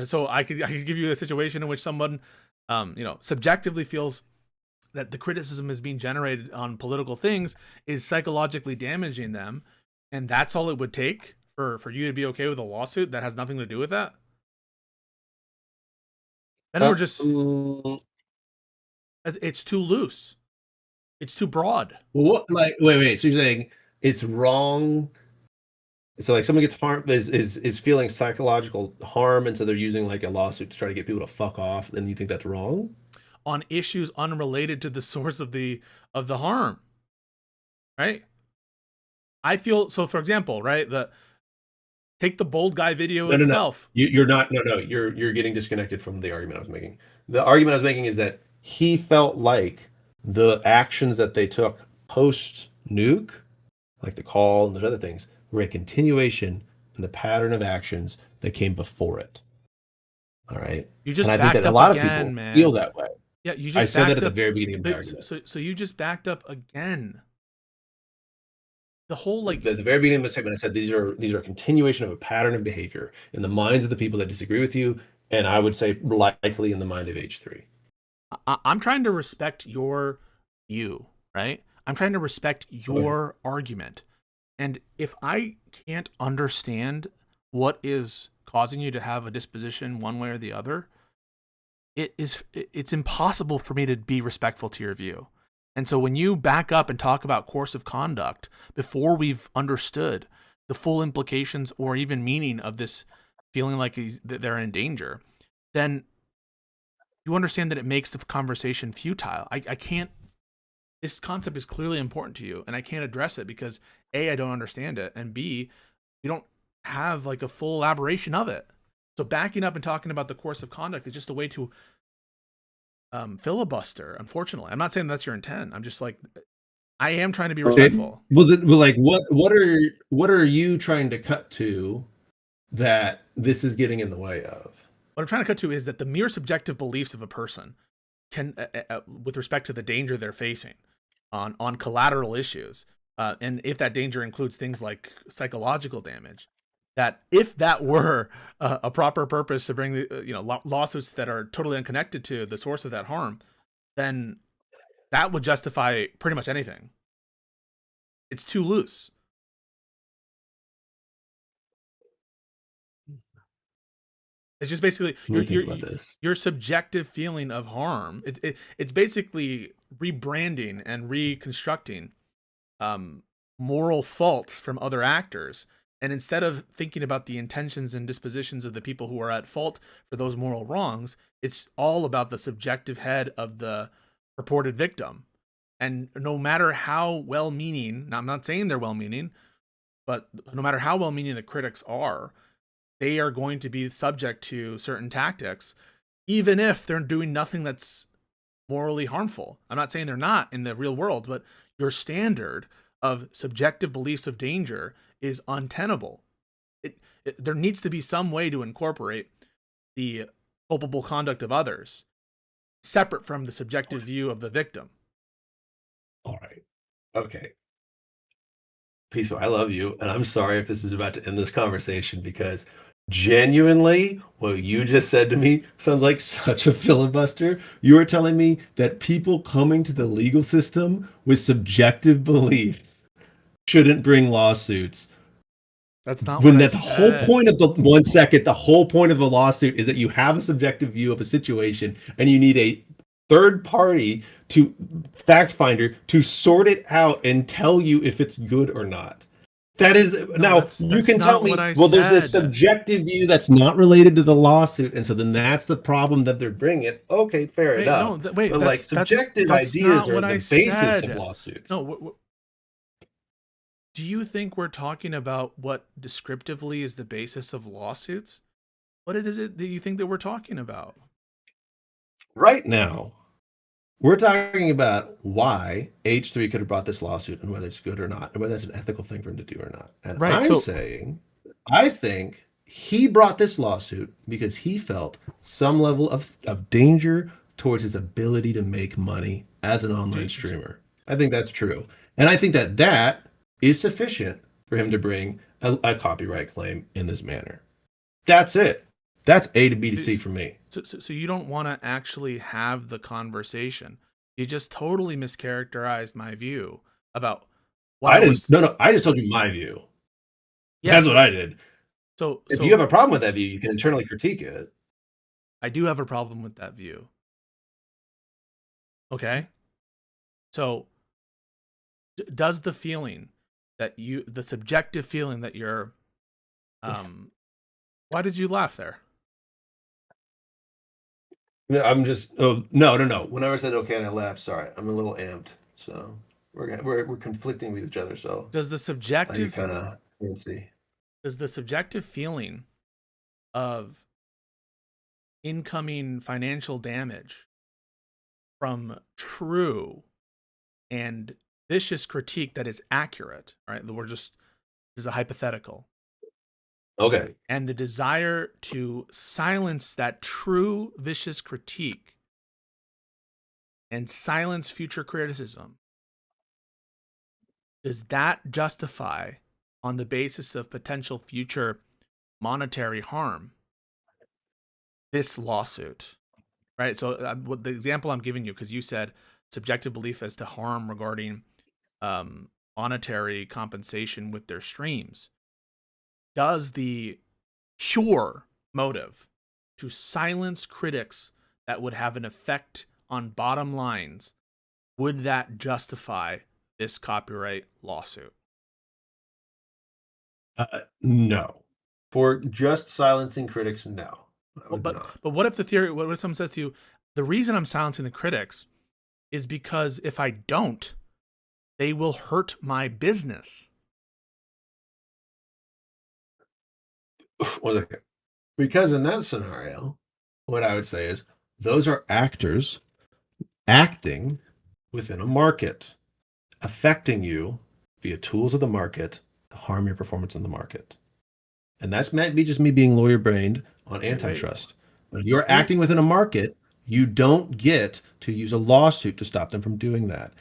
So I could give you a situation in which someone, subjectively feels that the criticism is being generated on political things is psychologically damaging them, and that's all it would take for you to be okay with a lawsuit that has nothing to do with that. Then we're just, it's too loose. It's too broad. Well, wait. So you're saying it's wrong So like someone gets harmed is feeling psychological harm, and so they're using like a lawsuit to try to get people to fuck off, then you think that's wrong? On issues unrelated to the source of the harm, right? I feel so. For example, right, take the bold guy video No, no, no. itself. You're not. No, no. You're getting disconnected from the argument I was making. The argument I was making is that he felt like the actions that they took post nuke, like the call and those other things, were a continuation in the pattern of actions that came before it. All right. You just and I think backed that a up lot again, of people man. feel that way. Yeah, you just I said that backed at the up- very beginning of the argument. So you just backed up again. The whole like At the very beginning of the segment, I said these are a continuation of a pattern of behavior in the minds of the people that disagree with you, and I would say likely in the mind of H3. I'm trying to respect your view, right? I'm trying to respect your argument. And if I can't understand what is causing you to have a disposition one way or the other, it's impossible for me to be respectful to your view. And so when you back up and talk about course of conduct before we've understood the full implications or even meaning of this feeling like that they're in danger, then you understand that it makes the conversation futile. I can't, this concept is clearly important to you and I can't address it because A, I don't understand it, and B, you don't have like a full elaboration of it. So backing up and talking about the course of conduct is just a way to filibuster, unfortunately. I'm not saying that's your intent. I'm just like, I am trying to be respectful. Well, like what are you trying to cut to that this is getting in the way of? What I'm trying to cut to is that the mere subjective beliefs of a person can, with respect to the danger they're facing on collateral issues, and if that danger includes things like psychological damage, that if that were a proper purpose to bring the lawsuits that are totally unconnected to the source of that harm, then that would justify pretty much anything. It's too loose. It's just basically your subjective feeling of harm. It's basically rebranding and reconstructing moral faults from other actors. And instead of thinking about the intentions and dispositions of the people who are at fault for those moral wrongs, it's all about the subjective head of the purported victim. And no matter how well-meaning, I'm not saying they're well-meaning, but no matter how well-meaning the critics are, they are going to be subject to certain tactics, even if they're doing nothing that's morally harmful. I'm not saying they're not in the real world, but your standard of subjective beliefs of danger is untenable. There needs to be some way to incorporate the culpable conduct of others separate from the subjective view of the victim. All right. Okay. Pisco, I love you, and I'm sorry if this is about to end this conversation because genuinely, what you just said to me sounds like such a filibuster. You are telling me that people coming to the legal system with subjective beliefs shouldn't bring lawsuits. That's not when what the whole point of the whole point of a lawsuit is that you have a subjective view of a situation and you need a third party to fact finder to sort it out and tell you if it's good or not. That is you can tell me, well, there's this subjective view that's not related to the lawsuit, and so then that's the problem that they're bringing. Okay, fair enough. No, but like subjective ideas are the basis of lawsuits. No, do you think we're talking about what descriptively is the basis of lawsuits? What is it that you think that we're talking about? Right now, we're talking about why H3 could have brought this lawsuit and whether it's good or not, and whether that's an ethical thing for him to do or not. And I'm saying, I think he brought this lawsuit because he felt some level of danger towards his ability to make money as an online streamer. I think that's true. And I think that that is sufficient for him to bring a copyright claim in this manner. That's it. That's A to B to C for me. So you don't want to actually have the conversation. You just totally mischaracterized my view about what I didn't. No, I just told you my view. Yeah, that's what I did. So if you have a problem with that view, you can internally critique it. I do have a problem with that view. Okay. So does the feeling that the subjective feeling that you're Why did you laugh there? I'm just no. Whenever I said okay and I laughed, sorry, I'm a little amped. So we're conflicting with each other. So Does the subjective kind of fancy? Does the subjective feeling of incoming financial damage from true and vicious critique that is accurate, right? This is a hypothetical. Okay. And the desire to silence that true vicious critique and silence future criticism, does that justify, on the basis of potential future monetary harm, this lawsuit? Right? So the example I'm giving you, because you said subjective belief as to harm regarding monetary compensation with their streams. Does the pure motive to silence critics that would have an effect on bottom lines, would that justify this copyright lawsuit? No. For just silencing critics, no. But what if what if someone says to you, the reason I'm silencing the critics is because if I don't, they will hurt my business? One second. Because in that scenario, what I would say is those are actors acting within a market, affecting you via tools of the market to harm your performance in the market. And that's might be just me being lawyer brained on antitrust. But if you're acting within a market, you don't get to use a lawsuit to stop them from doing that.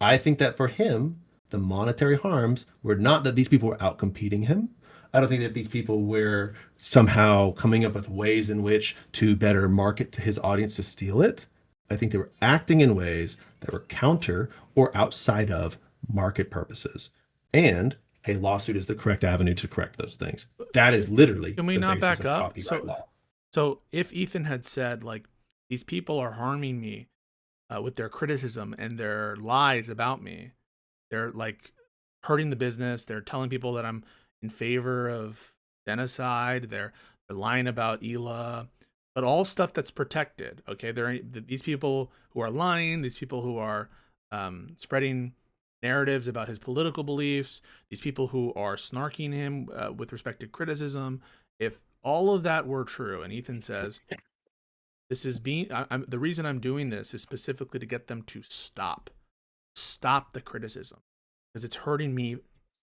I think that for him, the monetary harms were not that these people were out competing him. I don't think that these people were somehow coming up with ways in which to better market to his audience to steal it. I think they were acting in ways that were counter or outside of market purposes. And a lawsuit is the correct avenue to correct those things. That is literally Can we the not basis back of up? copyright law. So if Ethan had said, like, these people are harming me with their criticism and their lies about me, they're like hurting the business, they're telling people that I'm in favor of genocide, they're lying about ELA, but all stuff that's protected. Okay, these people who are lying, these people who are spreading narratives about his political beliefs, these people who are snarking him with respect to criticism. If all of that were true, and Ethan says, this is the reason I'm doing this is specifically to get them to stop the criticism, because it's hurting me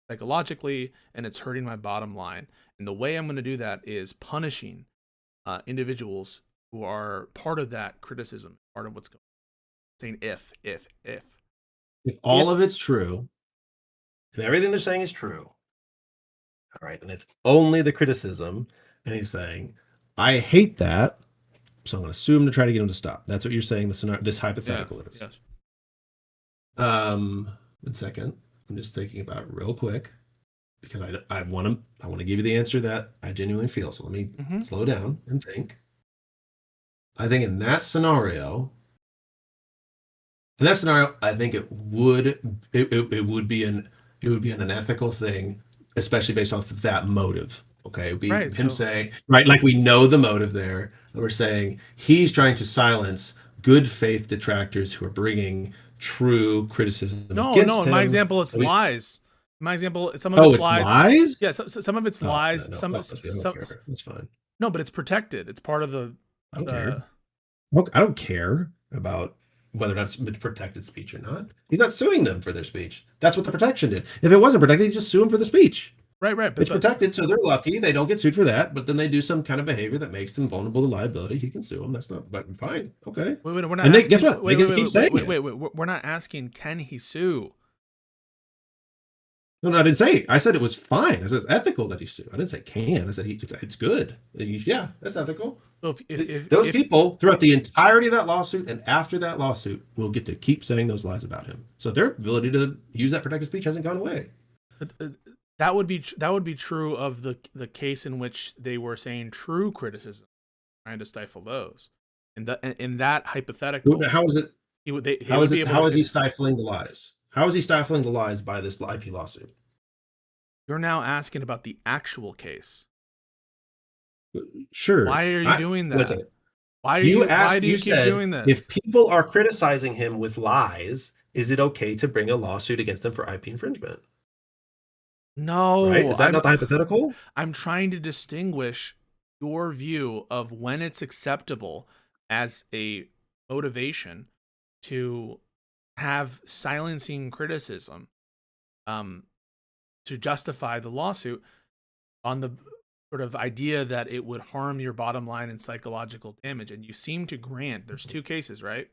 psychologically and it's hurting my bottom line. And the way I'm going to do that is punishing individuals who are part of that criticism, part of what's going on. Saying if all of it's true, if everything they're saying is true, all right, and it's only the criticism, and he's saying, I hate that, so I'm going to sue him to try to get him to stop. That's what you're saying this hypothetical is. Yes. 1 second. I'm just thinking about it real quick, because I want to give you the answer that I genuinely feel. So let me slow down and think. I think in that scenario, I think it would be an unethical thing, especially based off of that motive. Okay, it would be him saying, right, like we know the motive there, and we're saying he's trying to silence good faith detractors who are bringing true criticism against him. In my example, it's lies. In my example, some of it's lies. Lies? Yeah, some of it's lies. No, that's fine. No, but it's protected. It's part of the. I don't care. I don't care about whether or not it's protected speech or not. He's not suing them for their speech. That's what the protection did. If it wasn't protected, he'd just sue them for the speech. Right. It's protected, so they're lucky. They don't get sued for that, but then they do some kind of behavior that makes them vulnerable to liability. He can sue them. That's not, but fine. Okay. We're not and asking, guess what? Wait, keep saying it. We're not asking, can he sue? No, I didn't say. I said it was fine. I said it's ethical that he sued. I didn't say can. I said it's good. Yeah, that's ethical. So if those people throughout the entirety of that lawsuit and after that lawsuit will get to keep saying those lies about him. So their ability to use that protected speech hasn't gone away. That would be true of the case in which they were saying true criticism, trying to stifle those. In that hypothetical, how is it? How is he stifling the lies? How is he stifling the lies by this IP lawsuit? You're now asking about the actual case. Sure. Why are you doing wait a that? second. Why You do you keep said, doing this? if people are criticizing him with lies, is it okay to bring a lawsuit against them for IP infringement? No, Right? Is that not the hypothetical? I'm trying to distinguish your view of when it's acceptable as a motivation to have silencing criticism to justify the lawsuit on the sort of idea that it would harm your bottom line and psychological damage. And you seem to grant, there's two cases, right?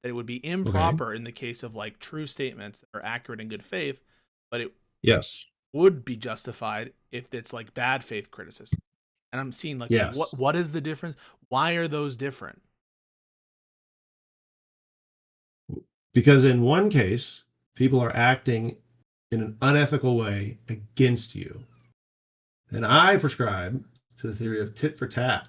That it would be improper in the case of like true statements that are accurate in good faith, but it would be justified if it's like bad faith criticism. And I'm seeing like what is the difference? Why are those different? Because in one case, people are acting in an unethical way against you. And I prescribe to the theory of tit for tat.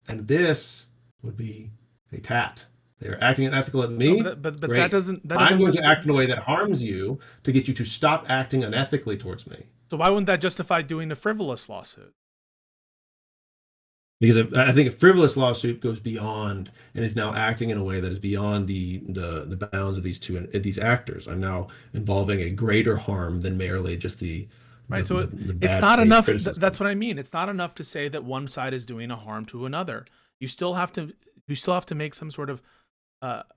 And this would be a tat. They are acting unethical at me. No, but Great. that doesn't I'm going to act in a way that harms you to get you to stop acting unethically towards me. So why wouldn't that justify doing a frivolous lawsuit? Because I think a frivolous lawsuit goes beyond and is now acting in a way that is beyond the bounds of these actors. I'm now involving a greater harm than merely just the right. So the it's not enough. That's what I mean. It's not enough to say that one side is doing a harm to another. You still have to make some sort of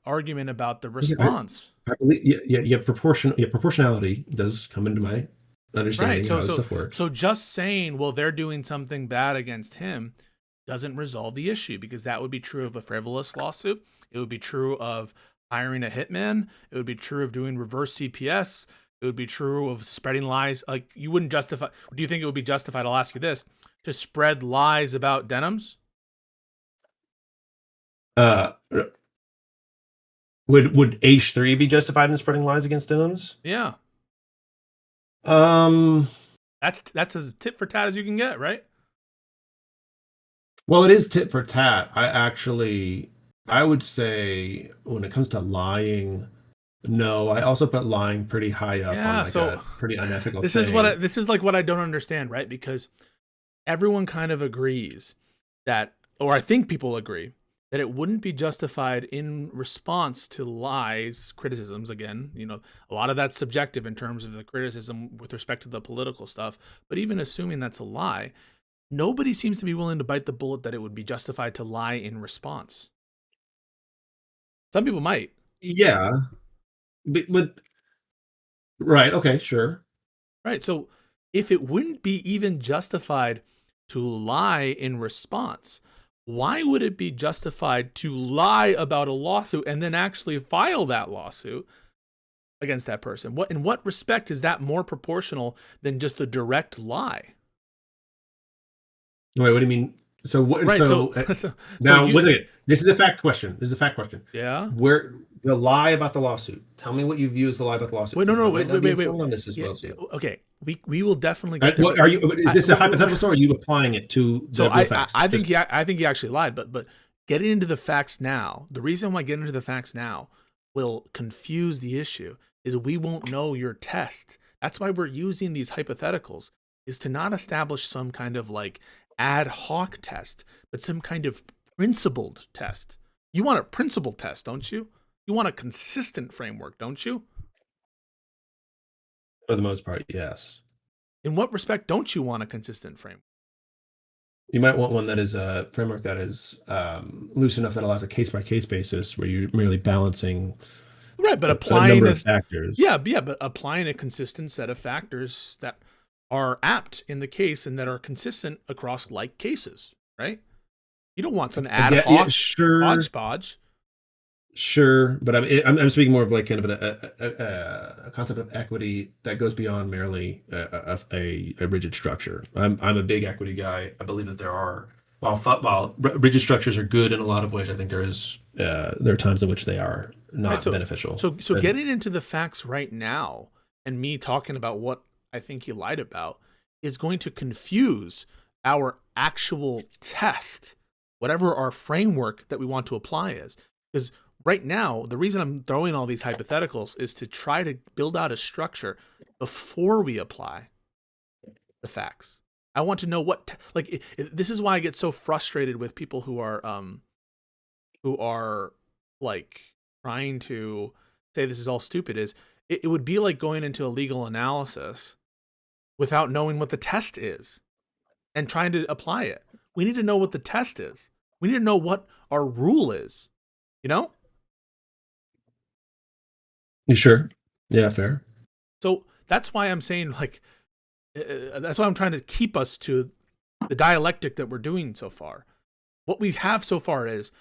argument about the response. I believe, proportionality does come into my understanding how this stuff works. So just saying, well, they're doing something bad against him doesn't resolve the issue, because that would be true of a frivolous lawsuit. It would be true of hiring a hitman. It would be true of doing reverse CPS. It would be true of spreading lies. Like, you wouldn't justify. Do you think it would be justified? I'll ask you this: to spread lies about denims? Would H3 be justified in spreading lies against denims? Yeah. That's as tit for tat as you can get, right? Well, it is tit for tat. I would say when it comes to lying, no. I also put lying pretty high up on a pretty unethical this thing. This is what I don't understand, right? Because everyone kind of agrees that, or I think people agree, that it wouldn't be justified in response to lies, criticisms. Again, a lot of that's subjective in terms of the criticism with respect to the political stuff. But even assuming that's a lie, nobody seems to be willing to bite the bullet that it would be justified to lie in response. Some people might. Yeah. But right. Okay, sure. Right. So if it wouldn't be even justified to lie in response, why would it be justified to lie about a lawsuit and then actually file that lawsuit against that person? In what respect is that more proportional than just a direct lie? Wait, what do you mean? So what? Right, Now, wait a second. This is a fact question. Yeah. Where the lie about the lawsuit? Tell me what you view as the lie about the lawsuit. Wait, wait. On this as well. Okay, we will definitely get there. What are you? Is this a hypothetical story? Or are you applying it to the facts? I think he actually lied, but getting into the facts now. The reason why getting into the facts now will confuse the issue is we won't know your test. That's why we're using these hypotheticals, is to not establish some kind of like ad hoc test, but some kind of principled test. You want a principled test, don't you? You want a consistent framework, don't you? For the most part, yes. In what respect don't you want a consistent framework? You might want one that is a framework that is loose enough that allows a case-by-case basis where you're merely balancing but applying a number of factors. Yeah, but applying a consistent set of factors that are apt in the case and that are consistent across like cases, right? You don't want some ad hoc hodgepodge. Sure, but I'm speaking more of like kind of a concept of equity that goes beyond merely a rigid structure. I'm a big equity guy. I believe that while rigid structures are good in a lot of ways, I think there are times in which they are not beneficial. So getting into the facts right now and me talking about what I think he lied about is going to confuse our actual test, whatever our framework that we want to apply is. Because right now, the reason I'm throwing all these hypotheticals is to try to build out a structure before we apply. the facts. I want to know what this is why I get so frustrated with people who are like trying to say this is all stupid. Is it would be like going into a legal analysis without knowing what the test is and trying to apply it. We need to know what the test is. We need to know what our rule is, you know? You sure? Yeah, fair. So that's why I'm saying, like, that's why I'm trying to keep us to the dialectic that we're doing so far. What we have so far is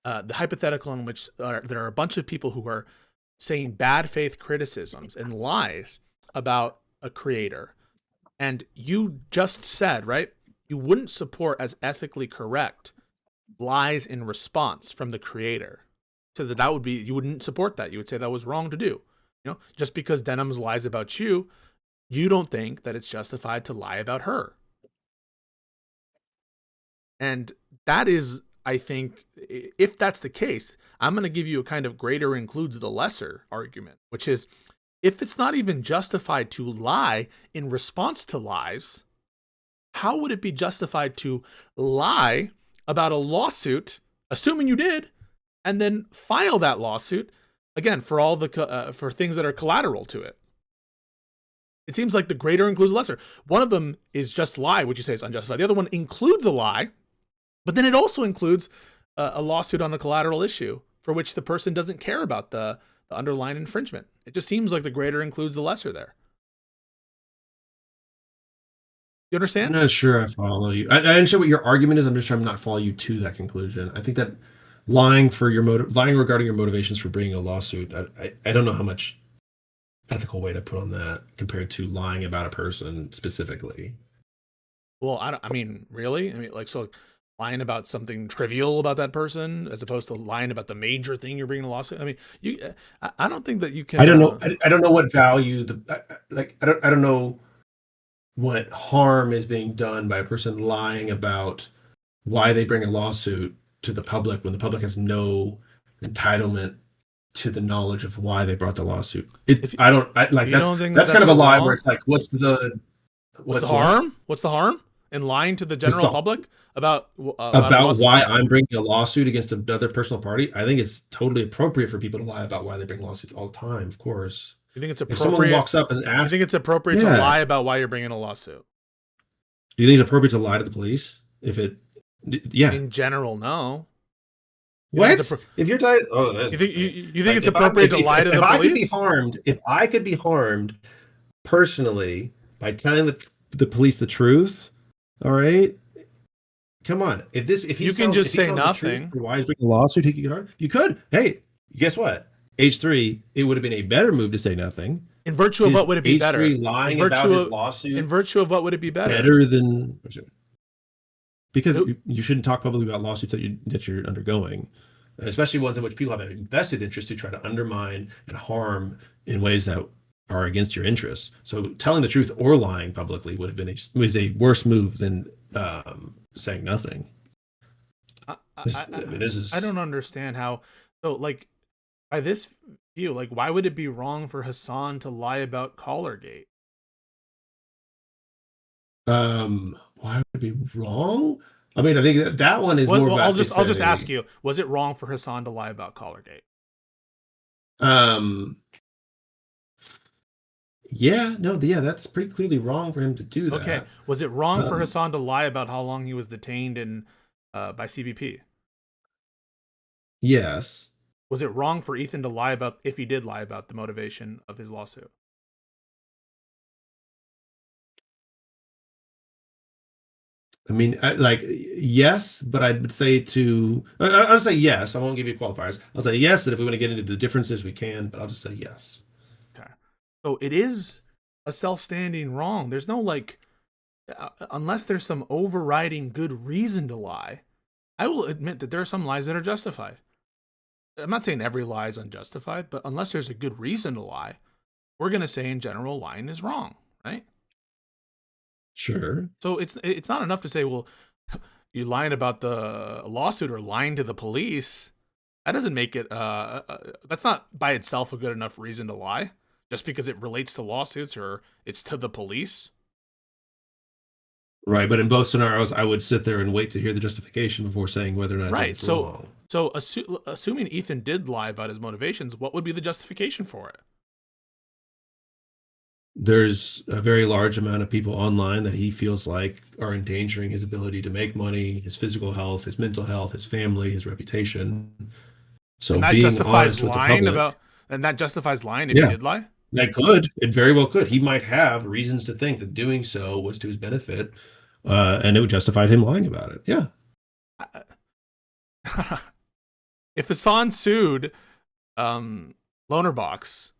the hypothetical in which there are a bunch of people who are saying bad faith criticisms and lies about a creator. And you just said, right, you wouldn't support as ethically correct lies in response from the creator. So that would be, you wouldn't support that. You would say that was wrong to do. You know, just because Denham's lies about you, you don't think that it's justified to lie about her. And that is, I think, if that's the case, I'm going to give you a kind of greater includes the lesser argument, which is if it's not even justified to lie in response to lies, how would it be justified to lie about a lawsuit, assuming you did, and then file that lawsuit again for all the for things that are collateral to it? It seems like the greater includes the lesser. One of them is just lie, which you say is unjustified. The other one includes a lie, but then it also includes a lawsuit on a collateral issue for which the person doesn't care about the underlying infringement. It just seems like the greater includes the lesser there. You understand? I'm not sure I follow you. I understand what your argument is. I'm just trying to not follow you to that conclusion. I think that lying regarding your motivations for bringing a lawsuit, I don't know how much ethical weight I put on that compared to lying about a person specifically. Well, I mean, really? I mean, like, so lying about something trivial about that person as opposed to lying about the major thing you're bringing a lawsuit. I mean, I don't think that you can. I don't know. I don't know what value I don't know what harm is being done by a person lying about why they bring a lawsuit to the public when the public has no entitlement to the knowledge of why they brought the lawsuit. That's kind of a lie where it's like, what's the harm? What's the harm in lying to the general public about why I'm bringing a lawsuit against another personal party? I think it's totally appropriate for people to lie about why they bring lawsuits all the time. Of course. You think it's appropriate? If someone walks up and asks, you think it's appropriate to lie about why you're bringing a lawsuit? Do you think it's appropriate to lie to the police? In general, no. What? If you're tired, you think it's appropriate to lie to the police? If I could be harmed personally by telling the police the truth, all right. Come on. If you can just say nothing, why is bringing a lawsuit? He could get harmed. You could. Hey, guess what? H3, it would have been a better move to say nothing. In virtue of what would it be better? Lying about his lawsuit. In virtue of what would it be better? Better than because you shouldn't talk publicly about lawsuits that you're undergoing, especially ones in which people have a vested interest to try to undermine and harm in ways that are against your interests. So telling the truth or lying publicly would have been a worse move than saying nothing. I don't understand how. So, like, by this view, like, why would it be wrong for Hassan to lie about Collargate? Why would it be wrong? I mean, I think that one is more. I'll just ask you: was it wrong for Hassan to lie about Collargate? That's pretty clearly wrong for him to do that. Okay, was it wrong for Hassan to lie about how long he was detained by CBP? Yes. Was it wrong for Ethan to lie about, if he did lie about, the motivation of his lawsuit? I mean, yes, but I would say I'll say yes. I won't give you qualifiers. I'll say yes, and if we want to get into the differences, we can, but I'll just say yes. Okay. So it is a self-standing wrong. There's no, unless there's some overriding good reason to lie, I will admit that there are some lies that are justified. I'm not saying every lie is unjustified, but unless there's a good reason to lie, we're going to say in general lying is wrong, right? Sure. So it's not enough to say, well, you lying about the lawsuit or lying to the police. That doesn't make it, that's not by itself a good enough reason to lie, just because it relates to lawsuits or it's to the police. Right, but in both scenarios, I would sit there and wait to hear the justification before saying whether or not I think Right. it's wrong. So assuming Ethan did lie about his motivations, what would be the justification for it? There's a very large amount of people online that he feels like are endangering his ability to make money, his physical health, his mental health, his family, his reputation. So And that being justifies honest with the lying public, about, and that justifies lying if he yeah, did lie. that could, it very well could. He might have reasons to think that doing so was to his benefit, and it would justify him lying about it. Yeah. If Hassan sued Loanerbox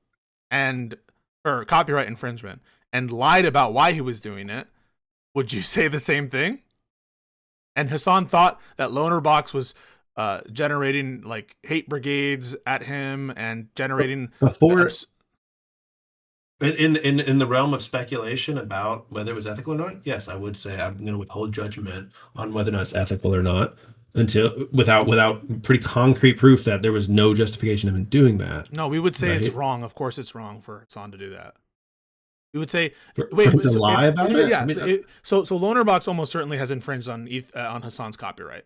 and for copyright infringement and lied about why he was doing it, would you say the same thing? And Hassan thought that Loanerbox was generating like hate brigades at him and generating Before in the realm of speculation about whether it was ethical or not, yes, I would say I'm going to withhold judgment on whether or not it's ethical or not until without pretty concrete proof that there was no justification of him doing that. No, we would say Right? it's wrong. Of course, it's wrong for Hassan to do that. We would say, For him to lie about it? Yeah. I mean, So Loanerbox almost certainly has infringed on Hassan's copyright.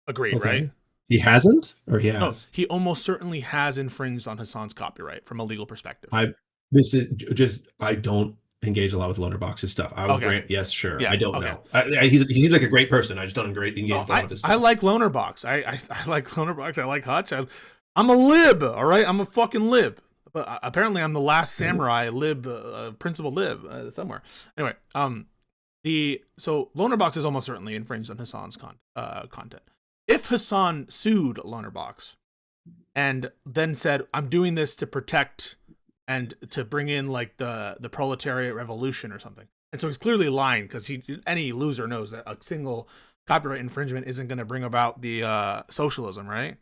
Agreed, okay. right? He hasn't, or he has? No, he almost certainly has infringed on Hassan's copyright from a legal perspective. This is just I don't engage a lot with Loanerbox's stuff. I will grant, yes, sure. Yeah, I don't okay. know. He seems like a great person. I just don't engage a lot with his stuff. I like Loanerbox. I like Loanerbox. I like Hutch. I'm a lib, all right? I'm a fucking lib. But apparently I'm the last samurai lib, principal lib somewhere. Anyway, so Loanerbox is almost certainly infringed on Hassan's content. If Hassan sued Loanerbox and then said, I'm doing this to protect and to bring in like the proletariat revolution or something. And so he's clearly lying because any loser knows that a single copyright infringement isn't going to bring about the socialism, right?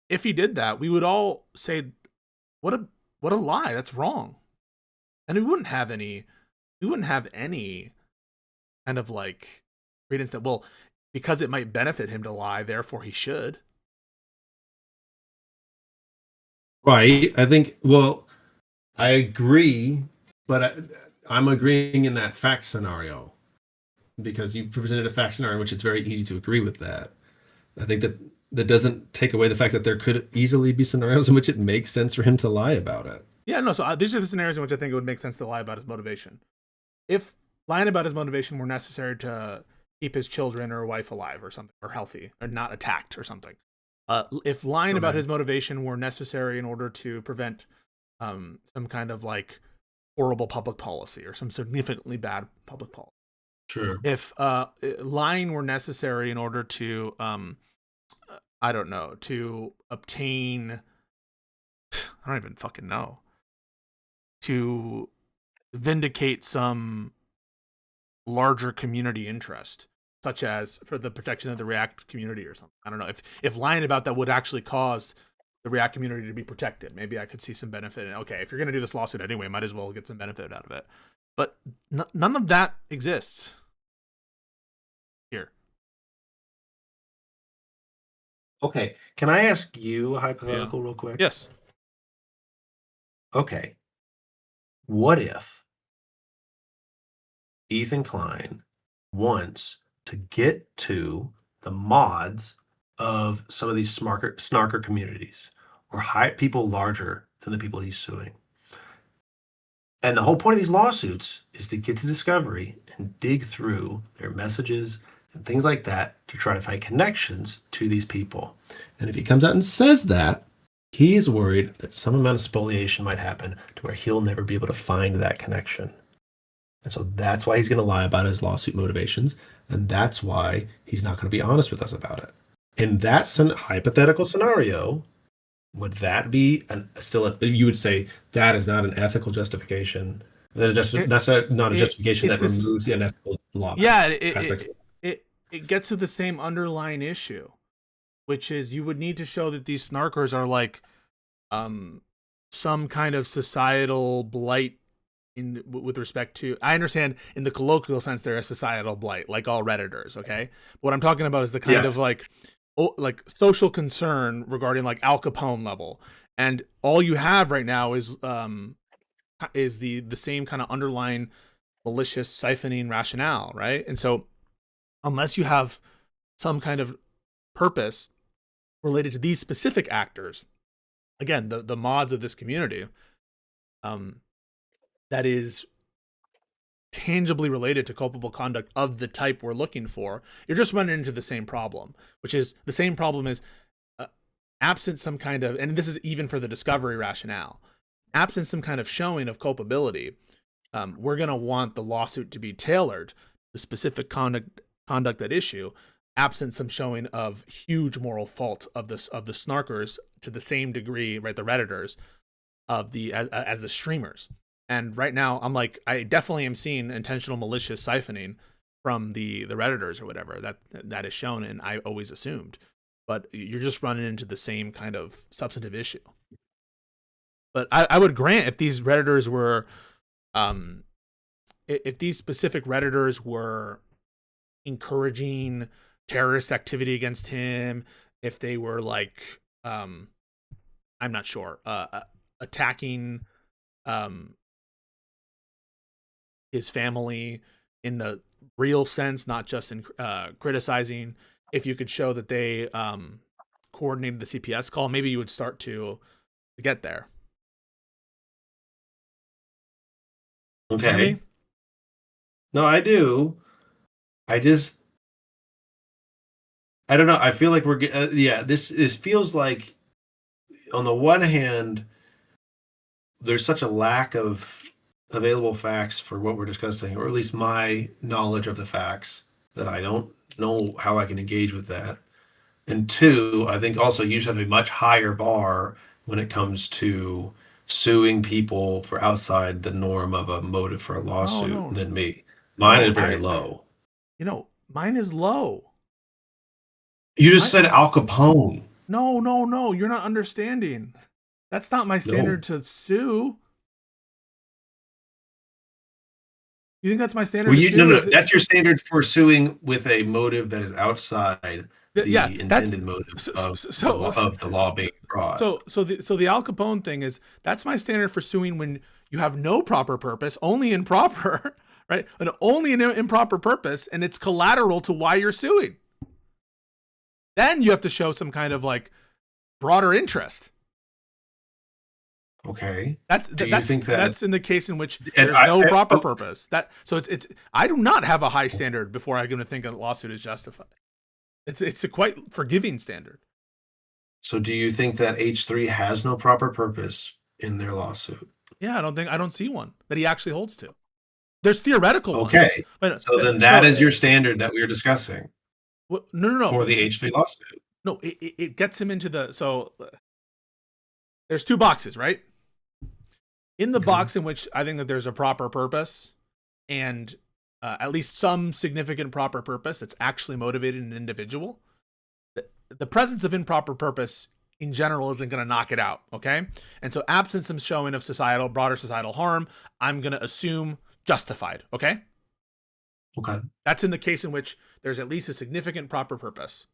If he did that, we would all say, what a lie. That's wrong. And we wouldn't have any kind of like credence that, well, because it might benefit him to lie, therefore he should. Right. I think, well, I agree, but I'm agreeing in that fact scenario because you presented a fact scenario in which it's very easy to agree with that. I think that doesn't take away the fact that there could easily be scenarios in which it makes sense for him to lie about it. Yeah, no, so these are the scenarios in which I think it would make sense to lie about his motivation. If lying about his motivation were necessary to keep his children or wife alive or something, or healthy, or not attacked or something. If lying about his motivation were necessary in order to prevent some kind of like horrible public policy or some significantly bad public policy. Sure. If lying were necessary in order to, I don't know, to obtain, I don't even fucking know, to vindicate some larger community interest, such as for the protection of the React community or something. I don't know if lying about that would actually cause the React community to be protected. Maybe I could see some benefit in, okay, if you're going to do this lawsuit anyway, might as well get some benefit out of it. But none of that exists here. Okay. Can I ask you a hypothetical real quick? Yes. Okay. What if Ethan Klein wants to get to the mods of some of these snarker communities or hire people larger than the people he's suing? And the whole point of these lawsuits is to get to discovery and dig through their messages and things like that to try to find connections to these people. And if he comes out and says that, he's worried that some amount of spoliation might happen to where he'll never be able to find that connection. And so that's why he's going to lie about his lawsuit motivations. And that's why he's not going to be honest with us about it. In that hypothetical scenario, would that be you would say that is not an ethical justification? Not a justification that removes the unethical law. Yeah, it gets to the same underlying issue, which is you would need to show that these snarkers are like some kind of societal blight with respect to, I understand in the colloquial sense they're a societal blight, like all Redditors, okay? But what I'm talking about is the kind of like social concern regarding like Al Capone level. And all you have right now is the same kind of underlying malicious siphoning rationale, right? And so unless you have some kind of purpose related to these specific actors, again, the mods of this community, that is tangibly related to culpable conduct of the type we're looking for, you're just running into the same problem, which is the same problem is absent some kind of, and this is even for the discovery rationale, absent some kind of showing of culpability, we're going to want the lawsuit to be tailored to the specific conduct at issue, absent some showing of huge moral fault of the snarkers to the same degree, right, the Redditors, of the as the streamers. And right now, I'm like, I definitely am seeing intentional malicious siphoning from the Redditors or whatever that is shown, and I always assumed. But you're just running into the same kind of substantive issue. But I would grant if these Redditors were, if these specific Redditors were encouraging terrorist activity against him, if they were like, I'm not sure, attacking his family in the real sense, not just in criticizing, if you could show that they coordinated the CPS call, maybe you would start to get there. Okay. You know what I mean? No, I do. I don't know. I feel like we're this feels like, on the one hand, there's such a lack of available facts for what we're discussing, or at least my knowledge of the facts, that I don't know how I can engage with that. And two, I think also you just have a much higher bar when it comes to suing people for outside the norm of a motive for a lawsuit than me. Mine is very low. Mine is low. You just said Al Capone. No, you're not understanding. That's not my standard to sue. You think that's my standard? No, that's your standard for suing with a motive that is outside the intended motive of the law being broad. So the Al Capone thing is, that's my standard for suing when you have no proper purpose, only improper, right? And only an improper purpose, and it's collateral to why you're suing. Then you have to show some kind of like broader interest. Okay. That's in the case in which there's no proper purpose. It's I do not have a high standard before I'm going to think a lawsuit is justified. It's a quite forgiving standard. So do you think that H3 has no proper purpose in their lawsuit? Yeah, I don't see one that he actually holds to. There's theoretical ones. Okay. So then that is your standard that we are discussing. No. For the H3 lawsuit. No, it gets him into there's two boxes, right? In the box in which I think that there's a proper purpose, and at least some significant proper purpose that's actually motivated an individual, the presence of improper purpose in general isn't going to knock it out, okay? And so absent some showing of broader societal harm, I'm going to assume justified, okay? Okay. That's in the case in which there's at least a significant proper purpose.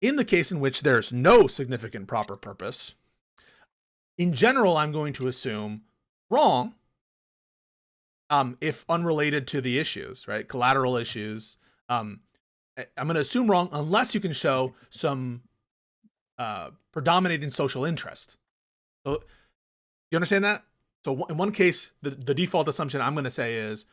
In the case in which there's no significant proper purpose, in general, I'm going to assume wrong, if unrelated to the issues, right? Collateral issues. I'm going to assume wrong unless you can show some predominating social interest. So, you understand that? So in one case, the default assumption I'm going to say is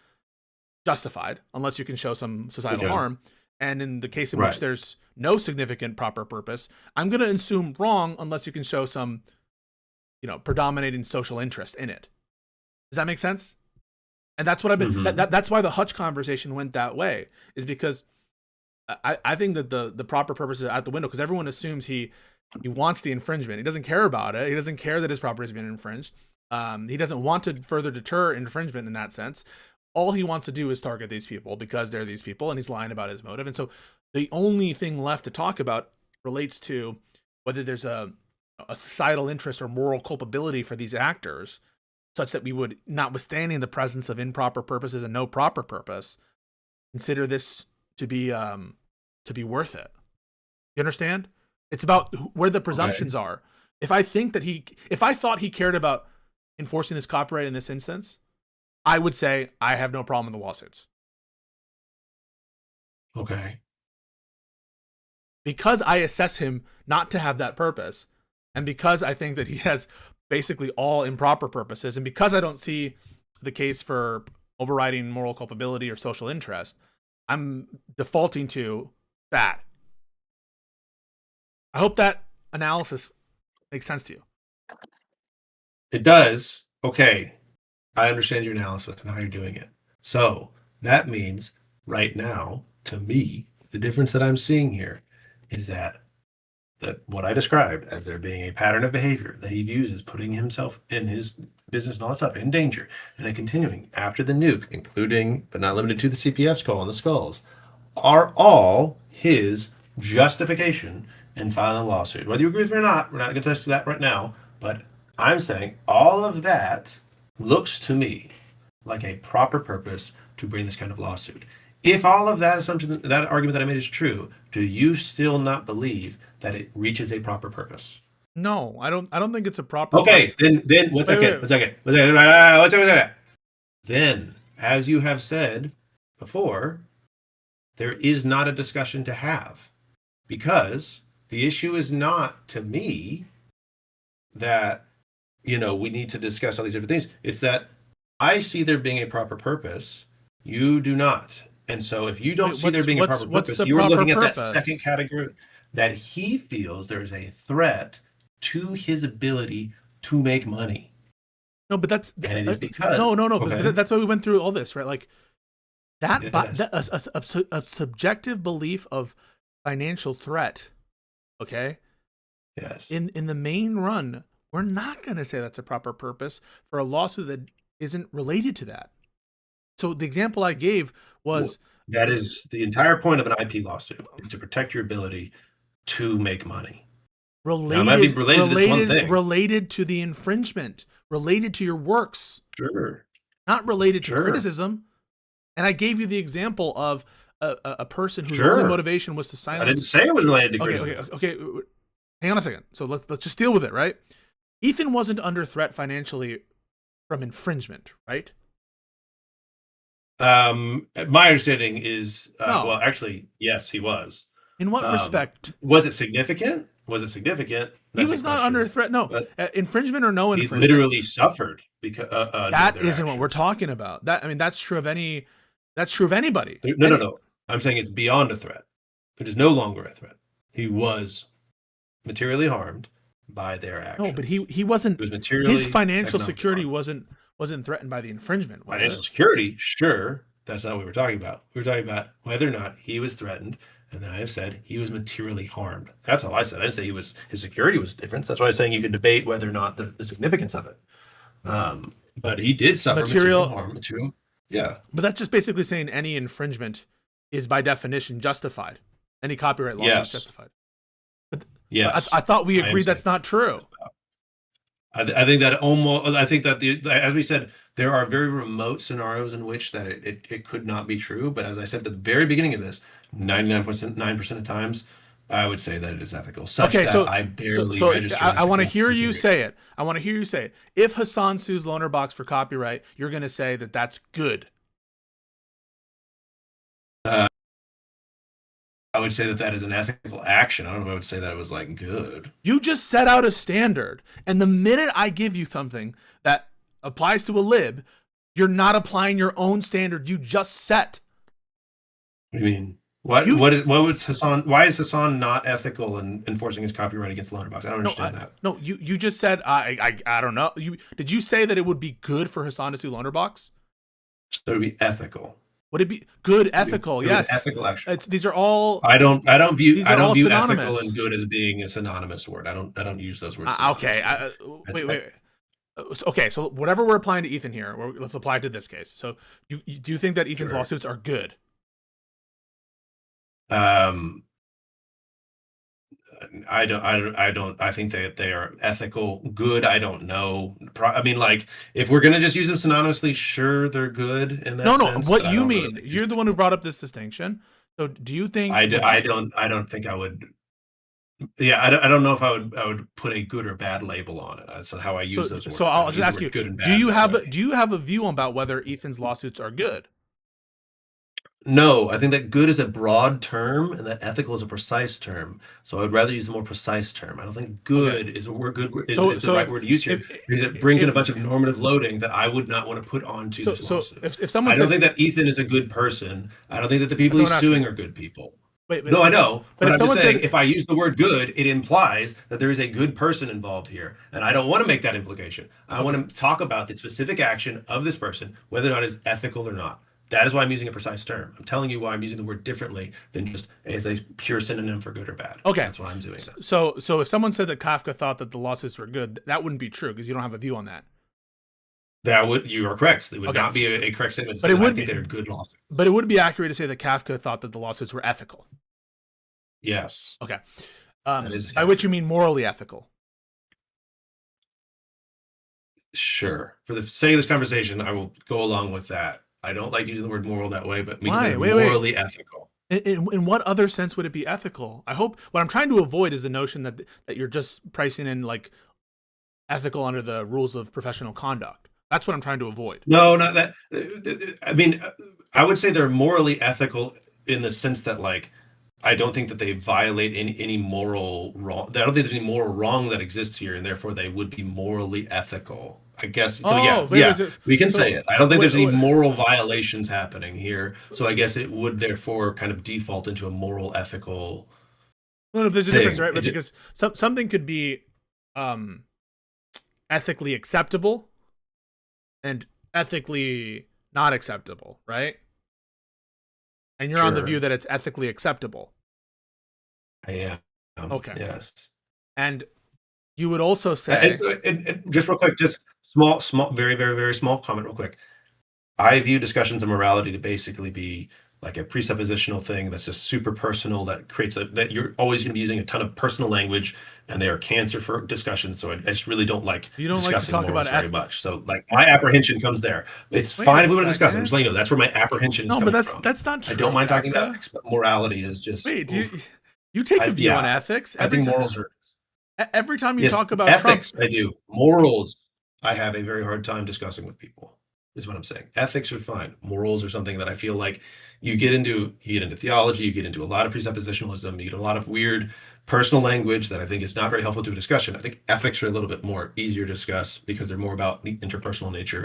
justified unless you can show some societal harm. And in the case in which there's no significant proper purpose, I'm going to assume wrong unless you can show some, predominating social interest in it. Does that make sense? And that's what I've been. That's why the Hutch conversation went that way, is because I think that the proper purpose is out the window, because everyone assumes he wants the infringement. He doesn't care about it. He doesn't care that his property has been infringed. He doesn't want to further deter infringement in that sense. All he wants to do is target these people because they're these people, and he's lying about his motive. And so the only thing left to talk about relates to whether there's a societal interest or moral culpability for these actors, such that we would, notwithstanding the presence of improper purposes and no proper purpose, consider this to be worth it. You understand? It's about where the presumptions are. If I thought he cared about enforcing his copyright in this instance, I would say I have no problem with the lawsuits. Okay. Because I assess him not to have that purpose, and because I think that he has basically all improper purposes, and because I don't see the case for overriding moral culpability or social interest, I'm defaulting to that. I hope that analysis makes sense to you. It does. Okay. I understand your analysis and how you're doing it. So that means right now, to me, the difference that I'm seeing here is that what I described as there being a pattern of behavior that he views as putting himself in his business and all that stuff in danger, and then continuing after the nuke, including but not limited to the CPS call and the skulls, are all his justification in filing a lawsuit. Whether you agree with me or not, we're not going to test that right now, but I'm saying all of that looks to me like a proper purpose to bring this kind of lawsuit. If all of that assumption, that argument that I made is true, do you still not believe that it reaches a proper purpose? No, I don't think it's a proper. Okay, then one second. Then, as you have said before, there is not a discussion to have, because the issue is not, to me, that we need to discuss all these different things. It's that I see there being a proper purpose. You do not. And so if you don't see there being a proper purpose, you are looking at that second category that he feels there is a threat to his ability to make money. No, but that's and it is because no. Okay. But that's why we went through all this, right? Like that, Yes. a subjective belief of financial threat. Okay. Yes. In the main run, we're not going to say that's a proper purpose for a lawsuit that isn't related to that. So the example I gave was that is the entire point of an IP lawsuit, is to protect your ability to make money. Now, it might be related to this one thing. Related to the infringement, related to your works. Sure. Not related to criticism. And I gave you the example of a person whose only motivation was to silence. I didn't say it was related to criticism. Okay. Hang on a second. So let's just deal with it, right? Ethan wasn't under threat financially from infringement, right? My understanding is, No. well, actually, yes, he was. In what respect? Was it significant? Was it significant? He was not under threat. No, infringement or no He infringement. literally suffered because that isn't what we're talking about. That's true of any. That's true of anybody. No. I'm saying it's beyond a threat. It is no longer a threat. He was materially harmed by their action. No, but he wasn't. He was materially, his financial economically security harmed. wasn't threatened by the infringement. Was Financial it? security, sure. That's not what we were talking about. We were talking about whether or not he was threatened, and then I have said he was materially harmed. That's all I said. I didn't say his security was different. That's why I was saying you could debate whether or not the significance of it. But he did suffer material harm. Yeah. But that's just basically saying any infringement is by definition justified. Any copyright law is justified. But yes. I thought we agreed that's not true. I think that as we said, there are very remote scenarios in which that it could not be true. But as I said at the very beginning of this, 99.9% of times, I would say that it is ethical. I barely register. I want to hear you say it. I want to hear you say it. If Hassan sues Loanerbox for copyright, you're going to say that that's good. I would say that is an ethical action. I don't know if I would say that it was like good. You just set out a standard, and the minute I give you something that applies to a lib, you're not applying your own standard you just set. What do you mean? What was Hassan? Why is Hassan not ethical in enforcing his copyright against Loanerbox? I don't understand that. No, you just said I don't know. Did you say that it would be good for Hassan to sue Loanerbox? So it would be ethical. Would it be good, ethical? Yes, ethical action. These are all. I don't view ethical synonymous. and good as being a synonymous word. I don't use those words. Okay, wait. Okay, so whatever we're applying to Ethan here, let's apply it to this case. So, do you think that Ethan's lawsuits are good? I don't. I think that they are ethical. Good. I don't know. I mean, like, if we're gonna just use them synonymously, sure, they're good in that sense. What you mean? You're the one who brought up this distinction. So, do you think? I don't think I would. Yeah, I don't know if I would put a good or bad label on it. That's how I use those words. So I'll just ask you: good and bad do you have a view about whether Ethan's lawsuits are good? No, I think that good is a broad term and that ethical is a precise term. So I would rather use the more precise term. I don't think good is a word good is the right word to use here because it brings in a bunch of normative loading that I would not want to put onto this lawsuit. If someone I don't think that Ethan is a good person. I don't think that the people he's suing are good people. Wait, no, I know. But if I'm just saying, said, if I use the word good, it implies that there is a good person involved here. And I don't want to make that implication. I want to talk about the specific action of this person, whether or not it's ethical or not. That is why I'm using a precise term. I'm telling you why I'm using the word differently than just as a pure synonym for good or bad. Okay. That's why I'm doing that. So if someone said that Kafka thought that the lawsuits were good, that wouldn't be true because you don't have a view on that. You are correct. It would not be a correct statement. But it would be they're good lawsuits. But it would be accurate to say that Kafka thought that the lawsuits were ethical. Yes. Okay. By which you mean morally ethical. Sure. For the sake of this conversation, I will go along with that. I don't like using the word moral that way, but means morally ethical. In what other sense would it be ethical? I hope what I'm trying to avoid is the notion that you're just pricing in like ethical under the rules of professional conduct. That's what I'm trying to avoid. No, not that. I mean, I would say they're morally ethical in the sense that, like, I don't think that they violate any moral wrong. I don't think there's any moral wrong that exists here, and therefore they would be morally ethical. I guess so. We can say it. I don't think there's any moral violations happening here, so I guess it would therefore kind of default into a moral ethical. No, there's a difference, right? Because something could be ethically acceptable and ethically not acceptable, right? And you're on the view that it's ethically acceptable. I am. Okay. Yes. And you would also say, and just real quick, just small, very, very, very small comment, real quick. I view discussions of morality to basically be like a presuppositional thing that's just super personal, that creates that you're always going to be using a ton of personal language, and they are cancer for discussions. So I just really don't like discussing morals very much. So like my apprehension comes there. It's fine if we want to discuss it. I'm just letting you know that's where my apprehension is coming from. No, but that's not true. I don't mind talking about ethics, but morality is just. Wait, you take a view on ethics? I think morals are. Every time you talk about ethics, Trump, I do. Morals, I have a very hard time discussing with people. Is what I'm saying. Ethics are fine. Morals are something that I feel like you get into theology, you get into a lot of presuppositionalism, you get a lot of weird personal language that I think is not very helpful to a discussion. I think ethics are a little bit more easier to discuss because they're more about the interpersonal nature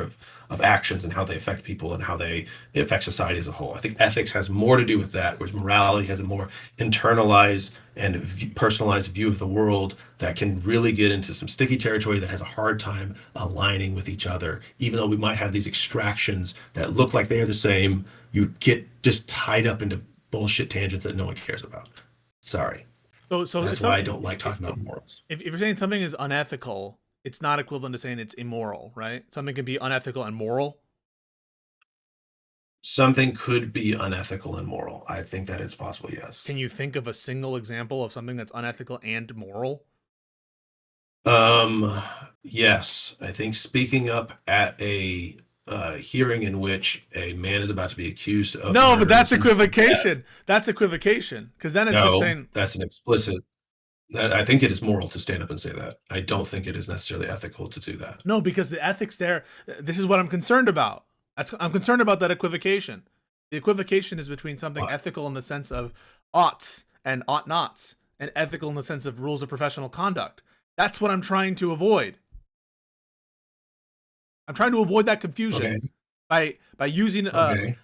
of actions and how they affect people and how they affect society as a whole. I think ethics has more to do with that, whereas morality has a more internalized and personalized view of the world that can really get into some sticky territory that has a hard time aligning with each other. Even though we might have these extractions that look like they are the same, you get just tied up into bullshit tangents that no one cares about. Sorry. So that's why I don't like talking about morals. If you're saying something is unethical, it's not equivalent to saying it's immoral, right? Something can be unethical and moral. Something could be unethical and moral. I think that is possible, yes. Can you think of a single example of something that's unethical and moral? Yes. I think speaking up at a hearing in which a man is about to be accused of but that's equivocation. That's equivocation, because then it's just saying that's an explicit. I think it is moral to stand up and say that. I don't think it is necessarily ethical to do that. No, because the ethics there. This is what I'm concerned about. I'm concerned about that equivocation. The equivocation is between something ethical in the sense of oughts and ought nots, and ethical in the sense of rules of professional conduct. That's what I'm trying to avoid. I'm trying to avoid that confusion by using a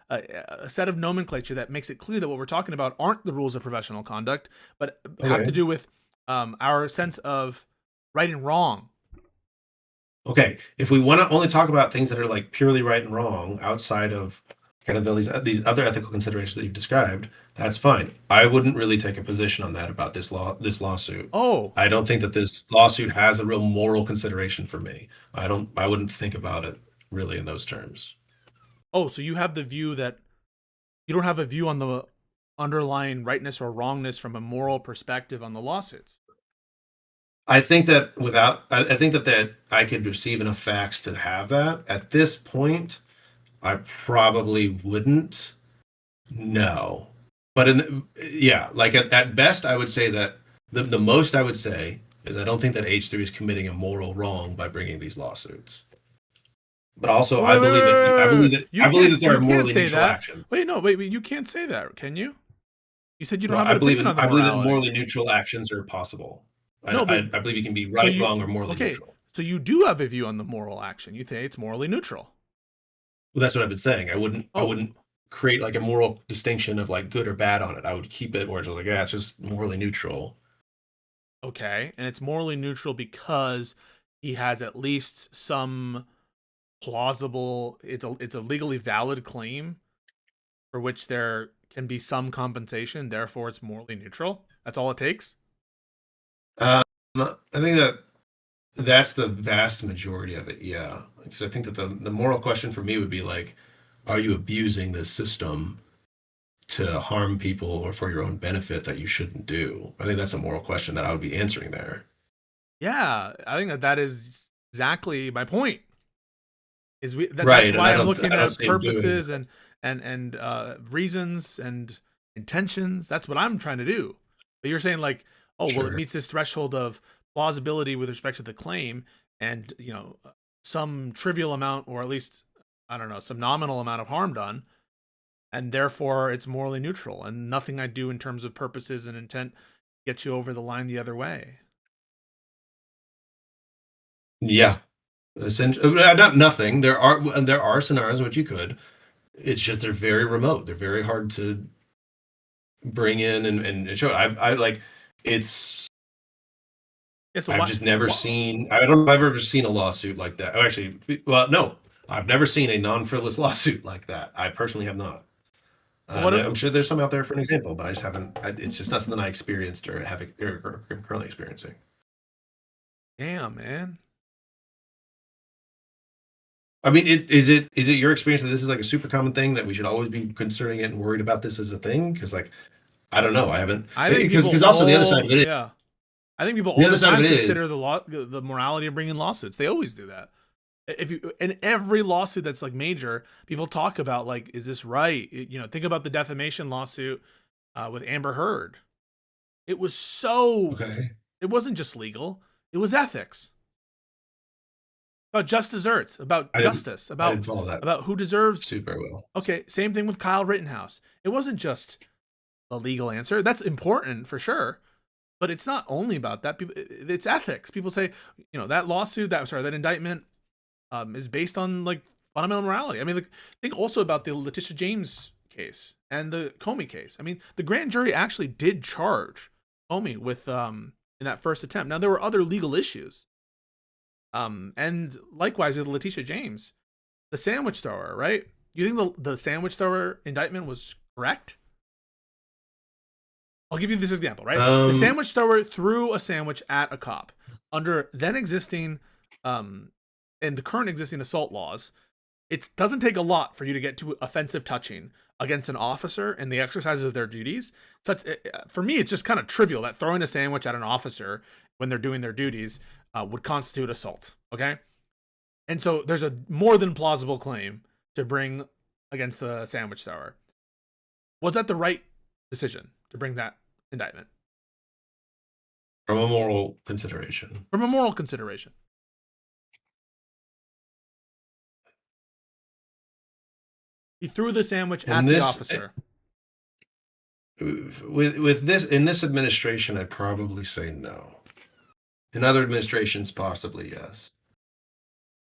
set of nomenclature that makes it clear that what we're talking about aren't the rules of professional conduct, but have to do with our sense of right and wrong. Okay, if we want to only talk about things that are like purely right and wrong outside of kind of these other ethical considerations that you've described, that's fine. I wouldn't really take a position on that about this lawsuit. I don't think that this lawsuit has a real moral consideration for me. I wouldn't think about it really in those terms. So you have the view that you don't have a view on the underlying rightness or wrongness from a moral perspective on the lawsuits. I think that I think that I could receive enough facts to have that. At this point, I probably wouldn't. No. But like at best, I would say that The most I would say is I don't think that H3 is committing a moral wrong by bringing these lawsuits. But also, I believe that there are morally neutral actions. Wait, you can't say that, can you? You said you don't Well, have an opinion on the I believe that morality. morally neutral actions are possible. No, I believe you can be right, wrong, or morally neutral. So you do have a view on the moral action. You think it's morally neutral. Well, that's what I've been saying. I wouldn't create like a moral distinction of like good or bad on it. I would keep it where it's like, yeah, it's just morally neutral. Okay, and it's morally neutral because he has at least some plausible. It's a legally valid claim for which there can be some compensation. Therefore, it's morally neutral. That's all it takes. I think that's the vast majority of it. Yeah, because I think that the moral question for me would be like, are you abusing this system to harm people or for your own benefit that you shouldn't do? I think that's a moral question that I would be answering there. Yeah, I think that is exactly my point. Right, that's why I'm looking at purposes and reasons and intentions. That's what I'm trying to do. But you're saying like, oh, well, it meets this threshold of plausibility with respect to the claim, and some trivial amount, or at least I don't know, some nominal amount of harm done, and therefore it's morally neutral, and nothing I do in terms of purposes and intent gets you over the line the other way. Yeah. Not nothing. There are scenarios in which you could. It's just they're very remote. They're very hard to bring in and show. I like it's. Yeah, so I've just never seen. I don't know if I've ever seen a lawsuit like that. Oh, actually, well, no, I've never seen a non-frivolous lawsuit like that. I personally have not. I'm sure there's some out there for an example, but I just haven't. It's just not something I experienced or am currently experiencing. Damn, man. I mean, is it your experience that this is like a super common thing that we should always be considering it and worried about this as a thing? Because like, I don't know, I haven't. I think because also the other side of it is, yeah, I think people all the time consider the morality of bringing lawsuits. They always do that. If you in every lawsuit that's like major, people talk about like, is this right? Think about the defamation lawsuit with Amber Heard. It was so. Okay. It wasn't just legal; it was ethics. About just desserts, about justice, about who deserves super well. Okay, same thing with Kyle Rittenhouse. It wasn't just a legal answer. That's important for sure, but it's not only about that. It's ethics. People say, that lawsuit, that indictment, is based on like fundamental morality. I mean, like, think also about the Letitia James case and the Comey case. I mean, the grand jury actually did charge Comey with in that first attempt. Now there were other legal issues. And likewise with Letitia James, the sandwich thrower, right? You think the sandwich thrower indictment was correct? I'll give you this example, right? The sandwich thrower threw a sandwich at a cop under then existing, and the current existing assault laws. It doesn't take a lot for you to get to offensive touching against an officer in the exercise of their duties. For me, it's just kind of trivial that throwing a sandwich at an officer when they're doing their duties would constitute assault, okay? And so there's a more than plausible claim to bring against the sandwich thrower. Was that the right decision to bring that indictment? From a moral consideration. From a moral consideration. He threw the sandwich at the officer. With this in this administration, I'd probably say no. In other administrations, possibly yes.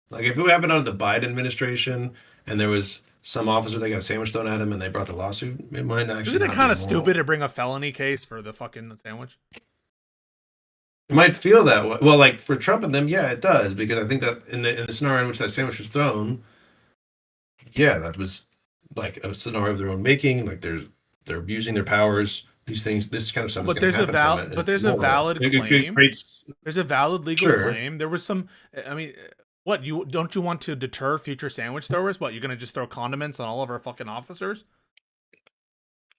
Like if it happened under the Biden administration and there was some officer that got a sandwich thrown at him and they brought the lawsuit, it might actually. Isn't it kind of stupid to bring a felony case for the fucking sandwich? It might feel that way. Well, like for Trump and them, yeah, it does, because I think that in the scenario in which that sandwich was thrown, yeah, that was like a scenario of their own making. Like they're abusing their powers. These things, this kind of stuff. But there's a valid claim. There's a valid legal claim. There was some. I mean, what don't you want to deter future sandwich throwers? What, you're gonna just throw condiments on all of our fucking officers?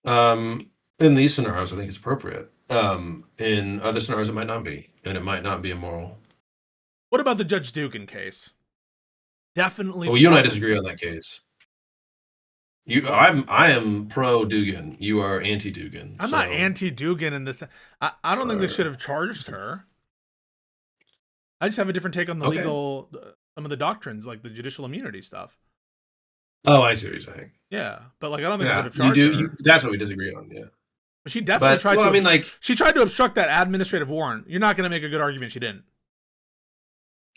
In these scenarios, I think it's appropriate. In other scenarios, it might not be, and it might not be immoral. What about the Judge Dugan case? Definitely. Well, you and I disagree on that case. I am pro Dugan. You are anti Dugan. I'm not anti Dugan in this. I don't think they should have charged her. I just have a different take on the legal, some of the doctrines, like the judicial immunity stuff. Oh, I see what you're saying. Yeah, but like I don't think they should have charged her. That's what we disagree on. Yeah, but she definitely tried to. I mean, like she tried to obstruct that administrative warrant. You're not going to make a good argument she didn't.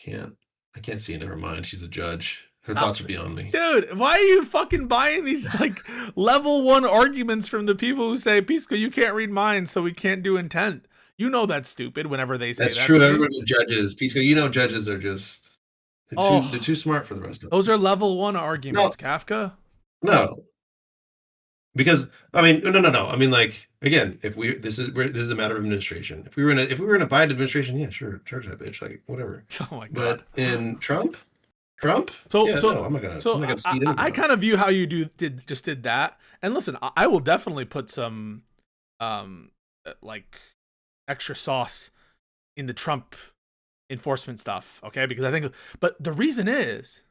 I can't see into her mind. She's a judge. Her thoughts are beyond me. Dude, why are you fucking buying these like level 1 arguments from the people who say, Pisco, you can't read minds, so we can't do intent? You know that's stupid whenever they say that's that. That's true. Everybody judges. Pisco, judges are just they're too smart for the rest of us. Those are level 1 arguments, Kafka. No. Because I mean, no. I mean, like again, if this is a matter of administration. If we were in a Biden administration, yeah, sure, charge that bitch, like whatever. Oh my god. But in Trump. So I'm not gonna I kind of view how you did that. And listen, I will definitely put some like extra sauce in the Trump enforcement stuff, okay? Because I think, but the reason is,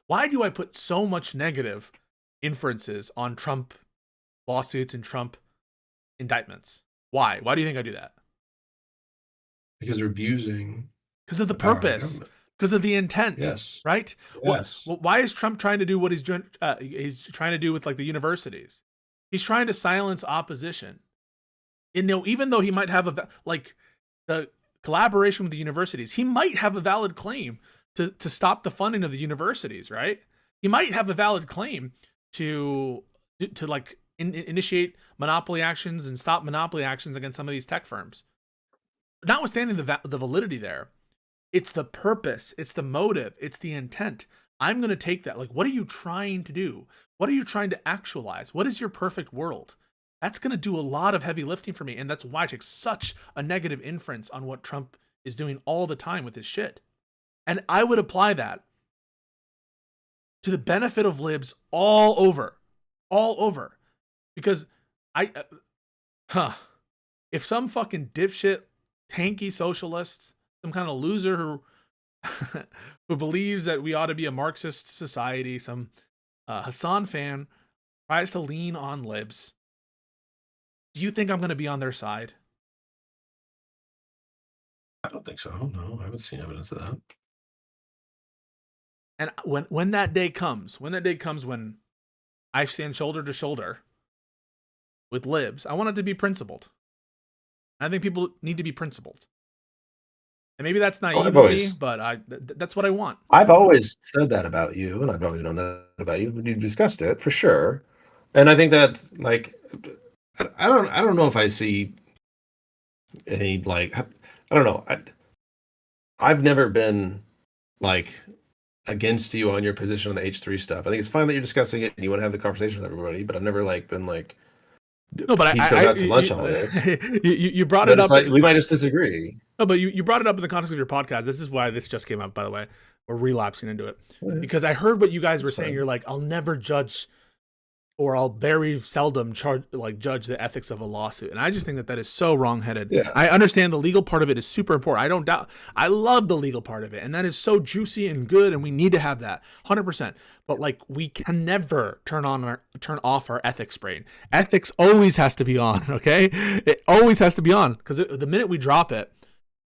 why do I put so much negative inferences on Trump lawsuits and Trump indictments? Why do you think I do that? Because they're abusing. Because of the purpose. Because of the intent, yes. Right? Yes. Why is Trump trying to do what he's doing? He's trying to do with like the universities. He's trying to silence opposition. And even though he might have the collaboration with the universities, he might have a valid claim to stop the funding of the universities, right? He might have a valid claim to like initiate monopoly actions and stop monopoly actions against some of these tech firms. Notwithstanding the validity there. It's the purpose, it's the motive, it's the intent. I'm going to take that. Like, what are you trying to do? What are you trying to actualize? What is your perfect world? That's going to do a lot of heavy lifting for me. And that's why I take such a negative inference on what Trump is doing all the time with his shit. And I would apply that to the benefit of libs all over. Because if some fucking dipshit, tanky socialists, some kind of loser who believes that we ought to be a Marxist society, some Hassan fan tries to lean on libs, do you think I'm going to be on their side? I don't think so. No, I haven't seen evidence of that. And when that day comes, when I stand shoulder to shoulder with libs, I want it to be principled. I think people need to be principled. And maybe that's naivety, but that's what I want. I've always said that about you, and I've always known that about you. You discussed it for sure, and I think that like I don't know if I see any like I don't know. I've never been like against you on your position on the H3 stuff. I think it's fine that you're discussing it and you want to have the conversation with everybody, but I've never like been like. No, but he's going out to lunch on this. You brought it up. Like, we might just disagree. No, but you brought it up in the context of your podcast. This is why this just came up, by the way. We're relapsing into it. Because I heard what you guys were saying. You're like, I'll never judge, or I'll very seldom judge the ethics of a lawsuit. And I just think that is so wrongheaded. Yeah. I understand the legal part of it is super important. I don't doubt. I love the legal part of it. And that is so juicy and good. And we need to have that 100%. But like, we can never turn off our ethics brain. Ethics always has to be on. Okay. It always has to be on, because the minute we drop it,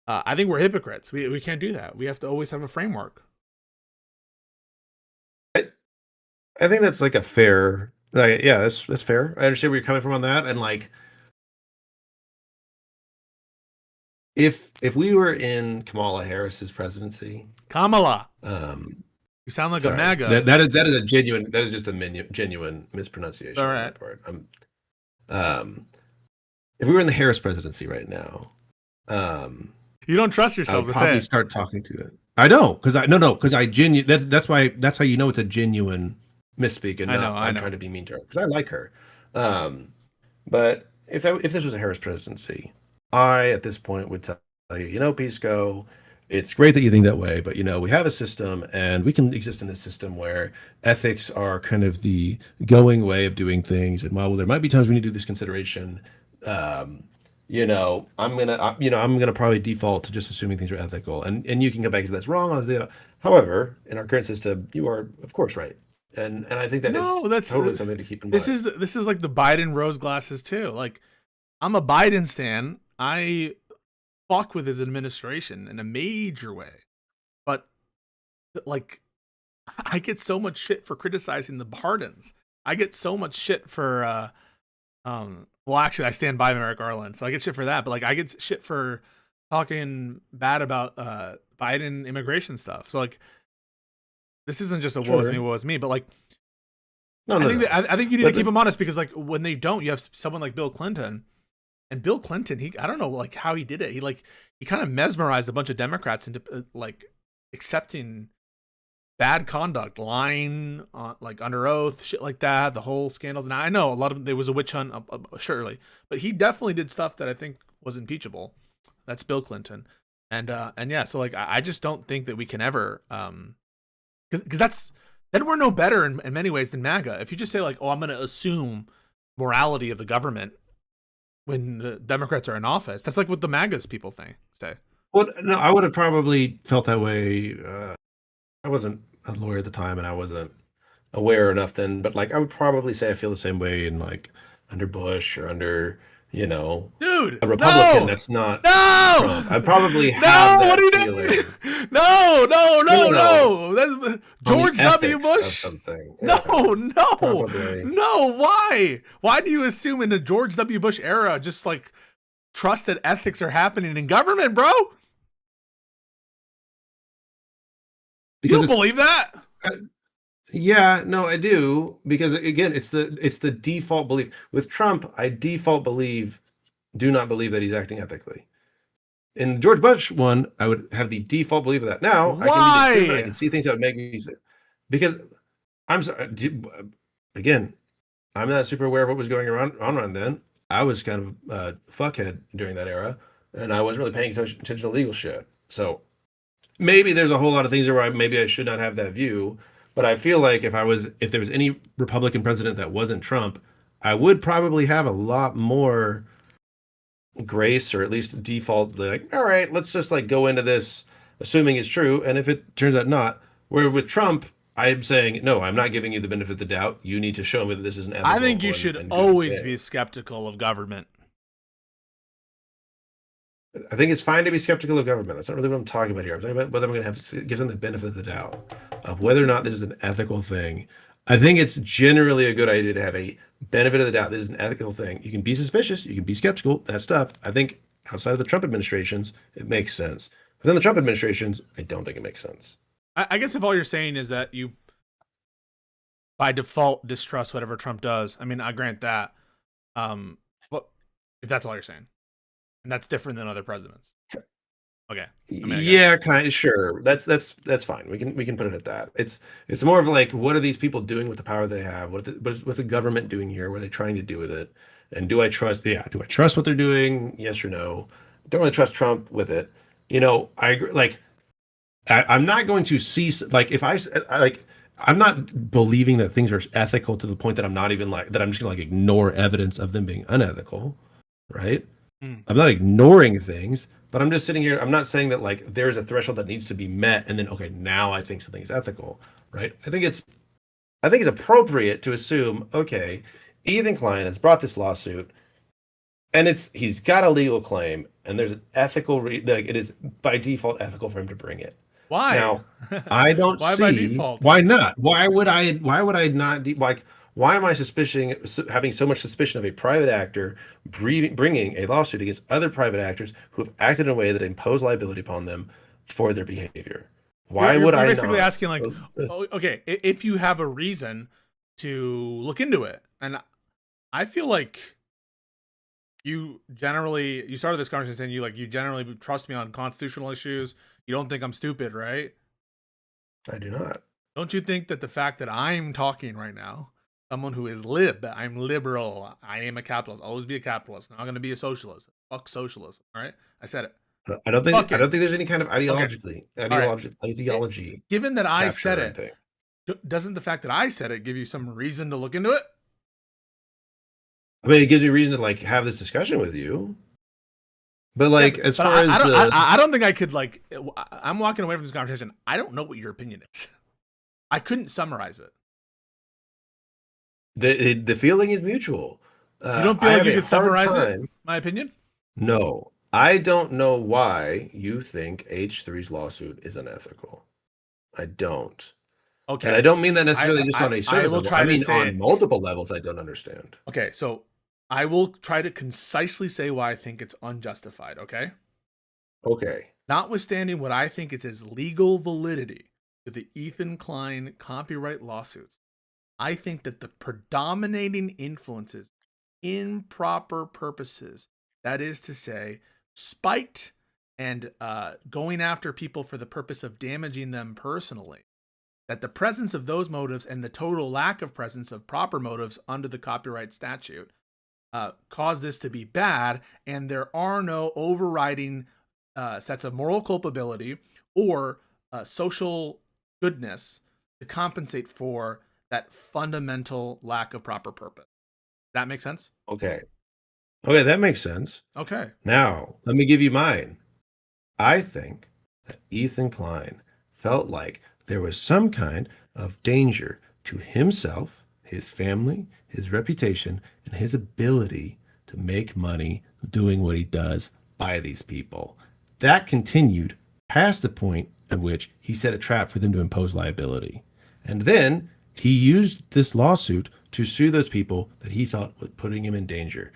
I think we're hypocrites. We can't do that. We have to always have a framework. I think that's like a fair, like, yeah, that's fair. I understand where you're coming from on that. And like, if we were in Kamala Harris's presidency, you sound like a MAGA. That is a genuine. That is just a genuine mispronunciation. All right. On that part. If we were in the Harris presidency right now, you don't trust yourself I would to probably say start talking to it. I don't, because I genuine. That's why. That's how you know it's a genuine misspeak, and I'm trying to be mean to her, because I like her. But if this was a Harris presidency, I at this point would tell you, Pisco, it's great that you think that way, but we have a system, and we can exist in this system where ethics are kind of the going way of doing things. And while there might be times we need to do this consideration, I'm gonna probably default to just assuming things are ethical, and you can go back and say that's wrong. However, in our current system, you are of course right, and I think that No, it's that's totally something to keep in mind. This is like the Biden rose glasses too. Like, I'm a Biden stan. I fuck with his administration in a major way, but like, I get so much shit for criticizing the pardons. I get so much shit for well, actually, I stand by Merrick Garland, so I get shit for that. But like, I get shit for talking bad about Biden immigration stuff. So like, this isn't just a woe is me, but like, No, I think you need to keep them honest, because like, when they don't, you have someone like Bill Clinton, and Bill Clinton, I don't know like how he did it. He kind of mesmerized a bunch of Democrats into like accepting bad conduct, lying like under oath, shit like that, the whole scandals. And I know a lot of there was a witch hunt, surely, but he definitely did stuff that I think was impeachable. That's Bill Clinton, and yeah, so like, I just don't think that we can ever, because then we're no better in many ways than MAGA. If you just say like, oh, I'm going to assume morality of the government when the Democrats are in office, that's like what the MAGA's people say. Well, no, I would have probably felt that way. I wasn't a lawyer at the time, and I wasn't aware enough then. But like, I would probably say I feel the same way in like under Bush or under, you know, dude, a Republican no, that's not no, Trump. I probably have that what are you feeling. doing? No. That's George W. Bush. Yeah, No. Why? Why do you assume in the George W. Bush era, just like trusted ethics are happening in government, bro? Because you don't believe that? Yeah, no, I do, because again, it's the default belief. With Trump, I do not believe that he's acting ethically. In George Bush one, I would have the default belief of that. Now, why? I can see things that would make me say, because I'm sorry. Again, I'm not super aware of what was going on then. I was kind of a fuckhead during that era, and I wasn't really paying attention to legal shit. So maybe there's a whole lot of things where maybe I should not have that view. But I feel like if there was any Republican president that wasn't Trump, I would probably have a lot more grace, or at least default, like, all right, let's just like go into this assuming it's true. And if it turns out not, where with Trump, I'm saying, no, I'm not giving you the benefit of the doubt. You need to show me that this is an ethical. I think you should always be skeptical of government. I think it's fine to be skeptical of government. That's not really what I'm talking about here. I'm talking about whether I'm going to have to give them the benefit of the doubt of whether or not this is an ethical thing. I think it's generally a good idea to have a benefit of the doubt. This is an ethical thing. You can be suspicious. You can be skeptical. That stuff. I think outside of the Trump administrations, it makes sense. Within the Trump administrations, I don't think it makes sense. I guess if all you're saying is that you, by default, distrust whatever Trump does, I mean, I grant that. But if that's all you're saying. And that's different than other presidents. Okay. Kind of, sure. That's fine. We can put it at that. It's more of like, what are these people doing with the power they have? What's the government doing here? What are they trying to do with it? And do I trust? Yeah, do I trust what they're doing? Yes or no? Don't really trust Trump with it. You know, I agree. Like, I'm not going to see, like, if I'm not believing that things are ethical to the point that I'm not even like that. I'm just gonna like ignore evidence of them being unethical, right? I'm not ignoring things, but I'm just sitting here. I'm not saying that like there's a threshold that needs to be met, and then okay, now I think something is ethical, right? I think it's appropriate to assume, okay, Ethan Klein has brought this lawsuit, and he's got a legal claim, and there's an ethical like it is by default ethical for him to bring it. Why? Now, I don't why see by default? Why not? Why would I not like? Why am I having so much suspicion of a private actor bringing a lawsuit against other private actors who have acted in a way that impose liability upon them for their behavior? Why would I? You're basically asking like, okay, if you have a reason to look into it, and I feel like you started this conversation saying you generally trust me on constitutional issues. You don't think I'm stupid, right? I do not. Don't you think that the fact that I'm talking right now, someone who is I'm liberal, I am a capitalist, always be a capitalist, not going to be a socialist. Fuck socialism, all right? I said it. I don't think there's any kind of ideology. Given that I said it, doesn't the fact that I said it give you some reason to look into it? I mean, it gives me reason to like have this discussion with you. But like, I don't think I could like. I'm walking away from this conversation. I don't know what your opinion is. I couldn't summarize it. The feeling is mutual. You don't feel like you could summarize it? My opinion? No, I don't know why you think H3's lawsuit is unethical. I don't. Okay. And I don't mean that necessarily just on a I service will level. try I to mean say on it. multiple levels. I don't understand. Okay, so I will try to concisely say why I think it's unjustified, okay? Okay. Notwithstanding what I think is its legal validity to the Ethan Klein copyright lawsuits, I think that the predominating influences improper purposes, that is to say, spite and going after people for the purpose of damaging them personally, that the presence of those motives and the total lack of presence of proper motives under the copyright statute cause this to be bad, and there are no overriding sets of moral culpability or social goodness to compensate for that fundamental lack of proper purpose. That make sense? Okay. Okay, that makes sense. Okay. Now, let me give you mine. I think that Ethan Klein felt like there was some kind of danger to himself, his family, his reputation, and his ability to make money doing what he does by these people. That continued past the point at which he set a trap for them to impose liability. And then he used this lawsuit to sue those people that he thought was putting him in danger.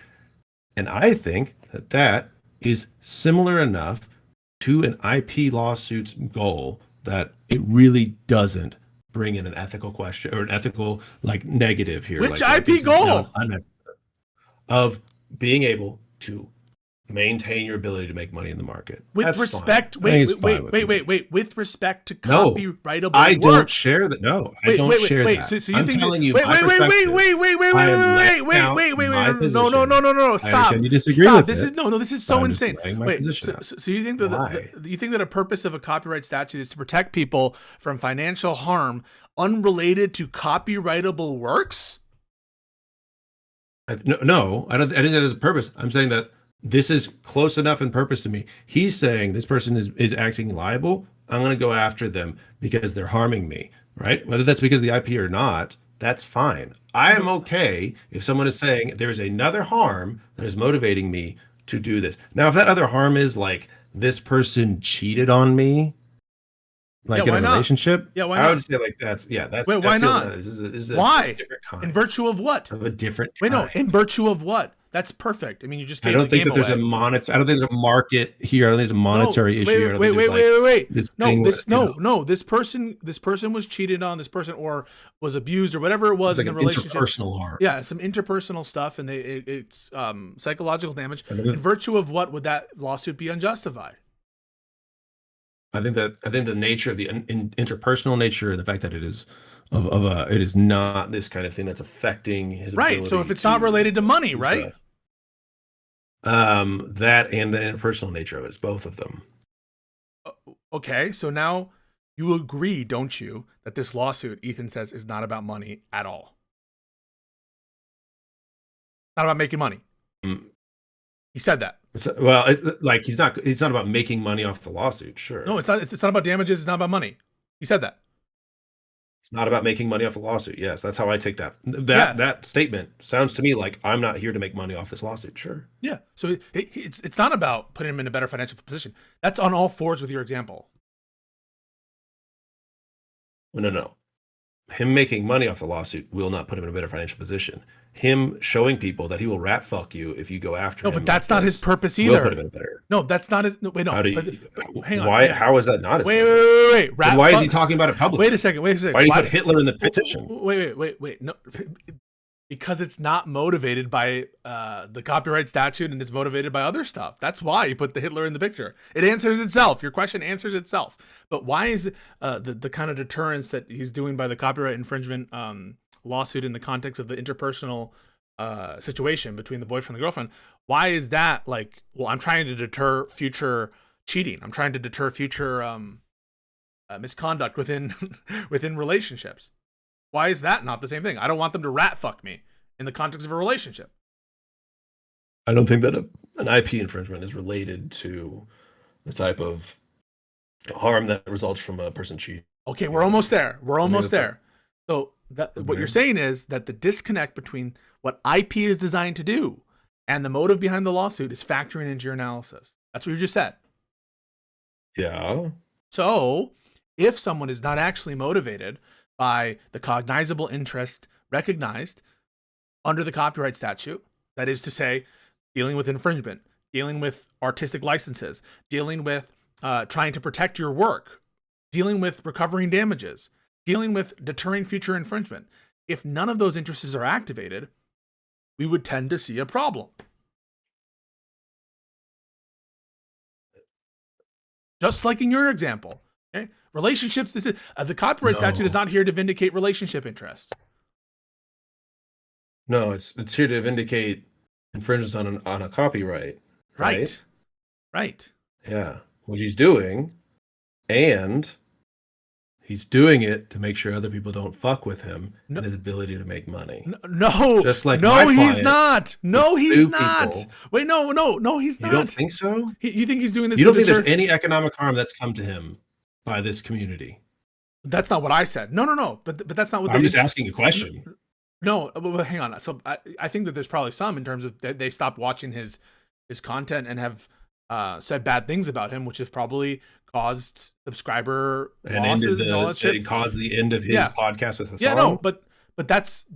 And I think that that is similar enough to an IP lawsuit's goal that it really doesn't bring in an ethical question or an ethical negative here. Which like IP goal? Of being able to maintain your ability to make money in the market. With That's respect, fine. wait. With respect to No, copyrightable I works. don't share that. No, I don't share that. So you I'm think telling you wait, my wait, perspective. Stop. This is this is so insane. Wait, so you think that a purpose of a copyright statute is to protect people from financial harm unrelated to copyrightable works? No, I didn't say there's a purpose. I'm saying that this is close enough in purpose to me. He's saying this person is acting liable. I'm going to go after them because they're harming me, right? Whether that's because of the IP or not, that's fine. I am okay if someone is saying there's another harm that is motivating me to do this. Now, if that other harm is like this person cheated on me, like in a relationship, why I not? would say that's Wait, why not? This is Why? a different kind. In virtue of what? Of a different Wait, kind. no. In virtue of what? That's perfect. I mean, you just gave I don't the think game that there's away. I don't think there's a market here. I don't think there's a monetary issue. Wait. This No. This person was cheated on. This person or was abused or whatever it was It's in like the an relationship. interpersonal harm. Yeah, some interpersonal stuff, and it's psychological damage. I mean, In virtue of what would that lawsuit be unjustified? I think the nature of the interpersonal nature and the fact that it is it is not this kind of thing that's affecting his Right. So if it's not related to money, right? That and the interpersonal nature of it is both of them. Okay, so now you agree, don't you, that this lawsuit, Ethan says, is not about money at all? Not about making money. He said that. Well, he's not about making money off the lawsuit. Sure. No, it's not. It's not about damages. It's not about money. He said that. It's not about making money off the lawsuit. Yes, that's how I take that. That statement sounds to me like I'm not here to make money off this lawsuit. Sure. Yeah. So it's not about putting him in a better financial position. That's on all fours with your example. No. Him making money off the lawsuit will not put him in a better financial position. Him showing people that he will rat fuck you if you go after him. No, but that's not his purpose either. Will put him in a better. No, that's not his. No, wait, no. Hang on. Why? How is that not his? Wait. Then why is he talking about it publicly? Wait a second. Why did he put Hitler in the petition? Wait. No, because it's not motivated by the copyright statute and it's motivated by other stuff. That's why you put the Hitler in the picture. It answers itself. Your question answers itself. But why is the kind of deterrence that he's doing by the copyright infringement lawsuit in the context of the interpersonal situation between the boyfriend and the girlfriend? Why is that like? Well, I'm trying to deter future cheating. I'm trying to deter future misconduct within within relationships. Why is that not the same thing? I don't want them to rat fuck me in the context of a relationship. I don't think that an IP infringement is related to the type of harm that results from a person cheating. Okay, we're almost there. So What you're saying is that the disconnect between what IP is designed to do and the motive behind the lawsuit is factoring into your analysis. That's what you just said. Yeah. So if someone is not actually motivated by the cognizable interest recognized under the copyright statute, that is to say, dealing with infringement, dealing with artistic licenses, dealing with trying to protect your work, dealing with recovering damages, dealing with deterring future infringement. If none of those interests are activated, we would tend to see a problem. Just like in your example, okay? Relationships. This is the copyright statute is not here to vindicate relationship interest. No, it's here to vindicate infringements on a copyright. Right. Right. Yeah, which he's doing, and he's doing it to make sure other people don't fuck with him and his ability to make money. No, just like no, my he's client not. No, to he's sue not. people. Wait, no, he's not. You don't think so? You think he's doing this? You don't think there's any economic harm that's come to him by this community? That's not what I said. No. But that's not what I'm just asking a question. No, but hang on. So I think that there's probably some in terms of they stopped watching his content and have said bad things about him, which has probably caused subscriber losses and all that shit. It caused the end of his podcast with Hassan. Yeah, no, but that's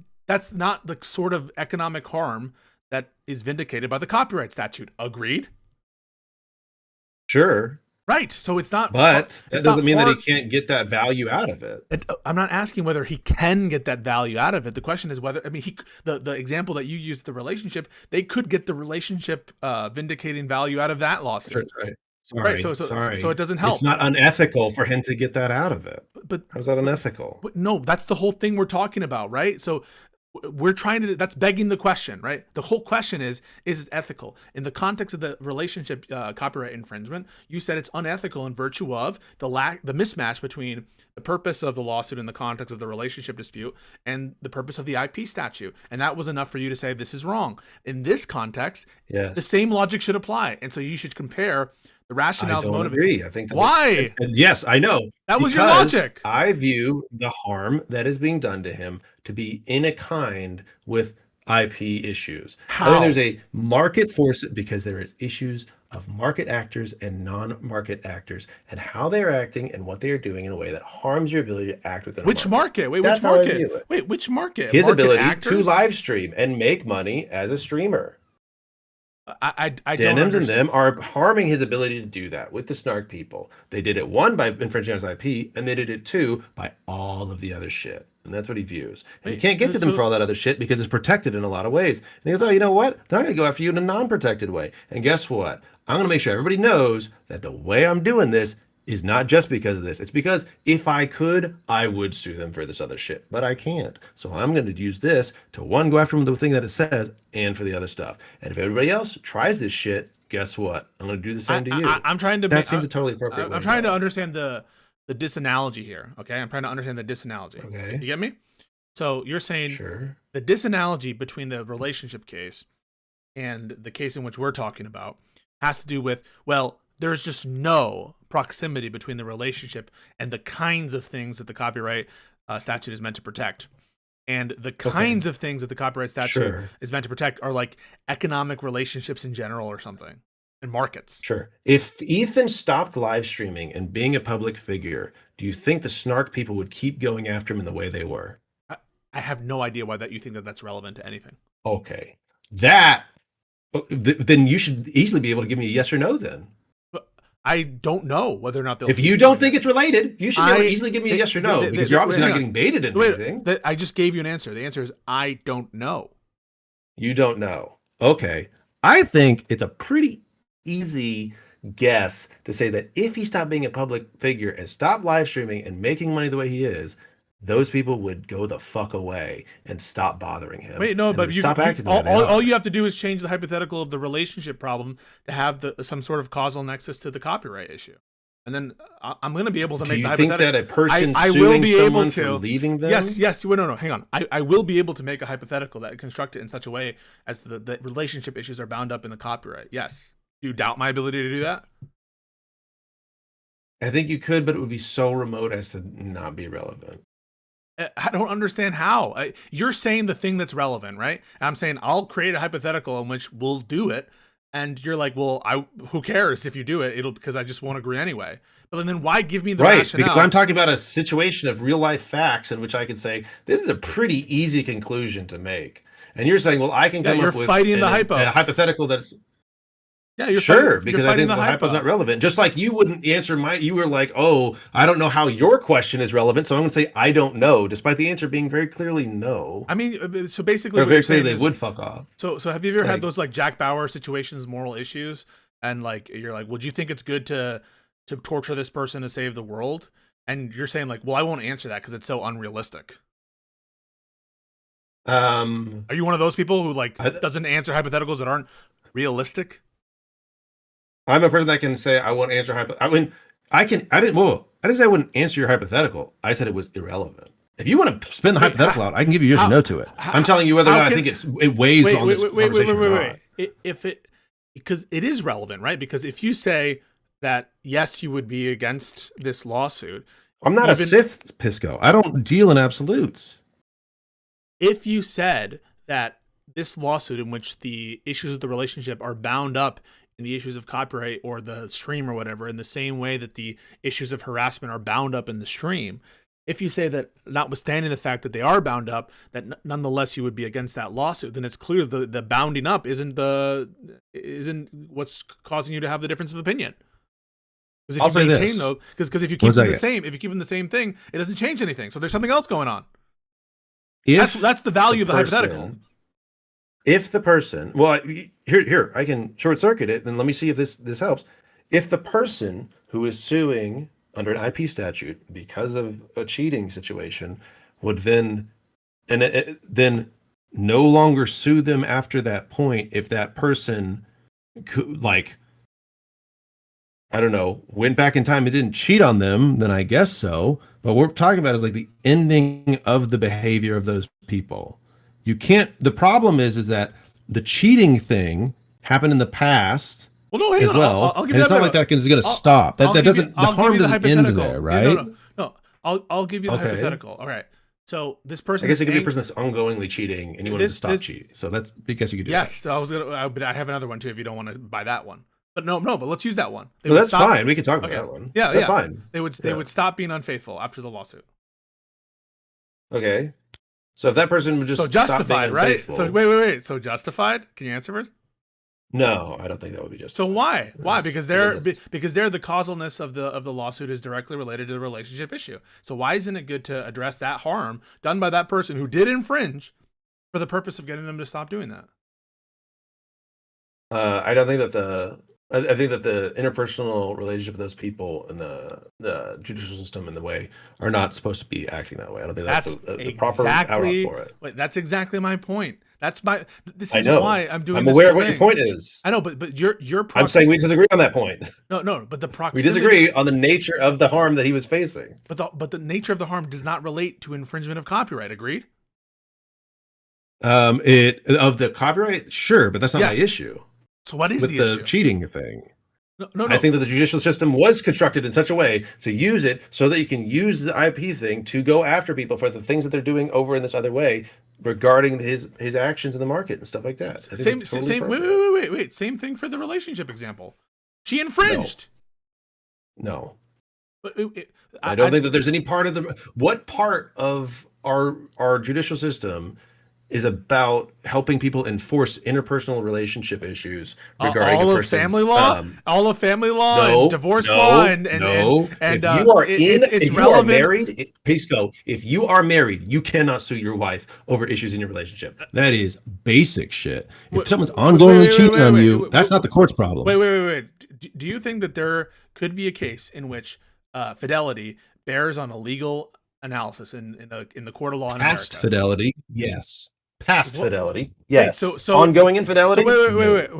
not the sort of economic harm that is vindicated by the copyright statute. Agreed? Sure. Right. So it's not. But that doesn't mean that he can't get that value out of it. I'm not asking whether he can get that value out of it. The question is whether, I mean, the example that you used, the relationship, they could get the relationship vindicating value out of that lawsuit. Right. Sorry, right. So it doesn't help. It's not unethical for him to get that out of it. But how's that unethical? No, that's the whole thing we're talking about, right? So we're trying to, that's begging the question, right? The whole question is it ethical? In the context of the relationship copyright infringement, you said it's unethical in virtue of the mismatch between the purpose of the lawsuit in the context of the relationship dispute and the purpose of the IP statute. And that was enough for you to say this is wrong. In this context, the same logic should apply. And so you should compare the rationales. I don't agree. I think why? And yes, I know. That was your logic. I view the harm that is being done to him to be in a kind with IP issues. How? I think there's a market force because there is issues of market actors and non-market actors and how they're acting and what they are doing in a way that harms your ability to act within which a market. market? Wait, That's which how I market? view it. Wait, which market? His market ability actors? to live stream and make money as a streamer. I don't Denims and understand. them are harming his ability to do that with the snark people. They did it one by infringing on his IP, and they did it two by all of the other shit. And that's what he views. And you can't get to them for all that other shit because it's protected in a lot of ways. And he goes, oh, you know what? They're not going to go after you in a non-protected way. And guess what? I'm going to make sure everybody knows that the way I'm doing this is not just because of this. It's because if I could, I would sue them for this other shit. But I can't. So I'm going to use this to, one, go after them with the thing that it says, and for the other stuff. And if everybody else tries this shit, guess what? I'm going to do the same to you. I'm trying to. That seems a totally appropriate. I'm trying to understand the disanalogy here. Okay, I'm trying to understand the disanalogy. Okay, you get me? So you're saying sure. The disanalogy between the relationship case and the case in which we're talking about has to do with, well, there's just no proximity between the relationship and the kinds of things that the copyright statute is meant to protect. And the kinds of things that the copyright statute is meant to protect are like economic relationships in general or something, and markets. Sure. If Ethan stopped live streaming and being a public figure, do you think the snark people would keep going after him in the way they were? I have no idea why you think that that's relevant to anything. Okay. Then you should easily be able to give me a yes or no then. I don't know whether or not they'll. If you don't think it's related, you should be able to easily give me a yes or no because you're obviously not getting baited into anything. I just gave you an answer. The answer is I don't know. You don't know. Okay. I think it's a pretty easy guess to say that if he stopped being a public figure and stopped live streaming and making money the way he is, those people would go the fuck away and stop bothering him. Wait, no, but stop acting. All you have to do is change the hypothetical of the relationship problem to have some sort of causal nexus to the copyright issue, and then I'm going to be able to make. Do the you think hypothetical. that a person I suing will be someone able to for leaving them? Yes. Wait, no. Hang on. I will be able to make a hypothetical that construct it in such a way as the relationship issues are bound up in the copyright. Yes. Do you doubt my ability to do that? I think you could, but it would be so remote as to not be relevant. I don't understand how. You're saying the thing that's relevant, right? I'm saying I'll create a hypothetical in which we'll do it, and you're like, well, who cares if you do it? It'll because I just won't agree anyway. But then why give me the rationale? Because I'm talking about a situation of real life facts in which I can say this is a pretty easy conclusion to make, and you're saying, well, I can come up with a hypothetical that's. Yeah, you're sure, fighting, because I think the hypo's not relevant. Just like you wouldn't answer you were like, oh, I don't know how your question is relevant, so I'm going to say I don't know, despite the answer being very clearly no. I mean, so basically, very clearly they would fuck off. So have you ever had those like Jack Bauer situations, moral issues, and like you're like, would you think it's good to torture this person to save the world? And you're saying like, well, I won't answer that because it's so unrealistic. Are you one of those people who like doesn't answer hypotheticals that aren't realistic? I'm a person that can say I won't answer I didn't say I wouldn't answer your hypothetical. I said it was irrelevant. If you want to spin the hypothetical out, I can give you yes or no to it. I'm telling you whether or not I think it weighs on this conversation or not. Because it is relevant, right? Because if you say that yes, you would be against this lawsuit. I'm not a Sith, Pisco. I don't deal in absolutes. If you said that this lawsuit in which the issues of the relationship are bound up in the issues of copyright or the stream or whatever, in the same way that the issues of harassment are bound up in the stream, if you say that notwithstanding the fact that they are bound up, that nonetheless you would be against that lawsuit, then it's clear the bounding up isn't what's causing you to have the difference of opinion. Because if you maintain those, because if you keep them the same, if you keep them the same thing, it doesn't change anything. So there's something else going on. That's the value of the hypothetical. If the person, well, here I can short circuit it, and let me see if this helps. If the person who is suing under an IP statute because of a cheating situation would then no longer sue them after that point, if that person could, like, I don't know, went back in time and didn't cheat on them, then I guess so. But what we're talking about is like the ending of the behavior of those people. You can't. The problem is that the cheating thing happened in the past. Well, no, hang on. Well, I'll give and it's not like that is going to stop. That doesn't. The harm doesn't end there, right? No. I'll give you the hypothetical. All right. So this person. I guess it could be a person that's ongoingly cheating, and you want to stop cheating. So that's because you could do. Yes, that. But I have another one too. If you don't want to buy that one, but no. But let's use that one. Well, that's fine. We can talk about that one. Yeah, that's fine. They would stop being unfaithful after the lawsuit. Okay. So if that person would just justified, right? So wait. So justified? Can you answer first? No, I don't think that would be justified. So why? Why? Because the causalness of the lawsuit is directly related to the relationship issue. So why isn't it good to address that harm done by that person who did infringe for the purpose of getting them to stop doing that? I don't think that I think that the interpersonal relationship of those people and the judicial system in the way are not supposed to be acting that way. I don't think that's the proper outlet for it. Wait, that's exactly my point. This is why I'm doing. I'm aware of what your point is. I know, but your. I'm saying we disagree on that point. No, but the proximity. We disagree on the nature of the harm that he was facing. But the nature of the harm does not relate to infringement of copyright. Agreed. Of the copyright, sure, but that's not my issue. So what is the issue? Cheating thing? No. I think that the judicial system was constructed in such a way to use it so that you can use the IP thing to go after people for the things that they're doing over in this other way regarding his actions in the market and stuff like that. Same. Wait. Same thing for the relationship example. She infringed. No. I don't think that there's any part of what part of our judicial system is about helping people enforce interpersonal relationship issues regarding all of family law, and divorce law, and if you are if you are married, Pisco, if you are married, you cannot sue your wife over issues in your relationship. That is basic shit. If someone's ongoingly cheating on you, that's not the court's problem. Wait. Do you think that there could be a case in which fidelity bears on a legal analysis in the court of law in America? Past fidelity, yes. Past fidelity, yes. So ongoing infidelity. So wait.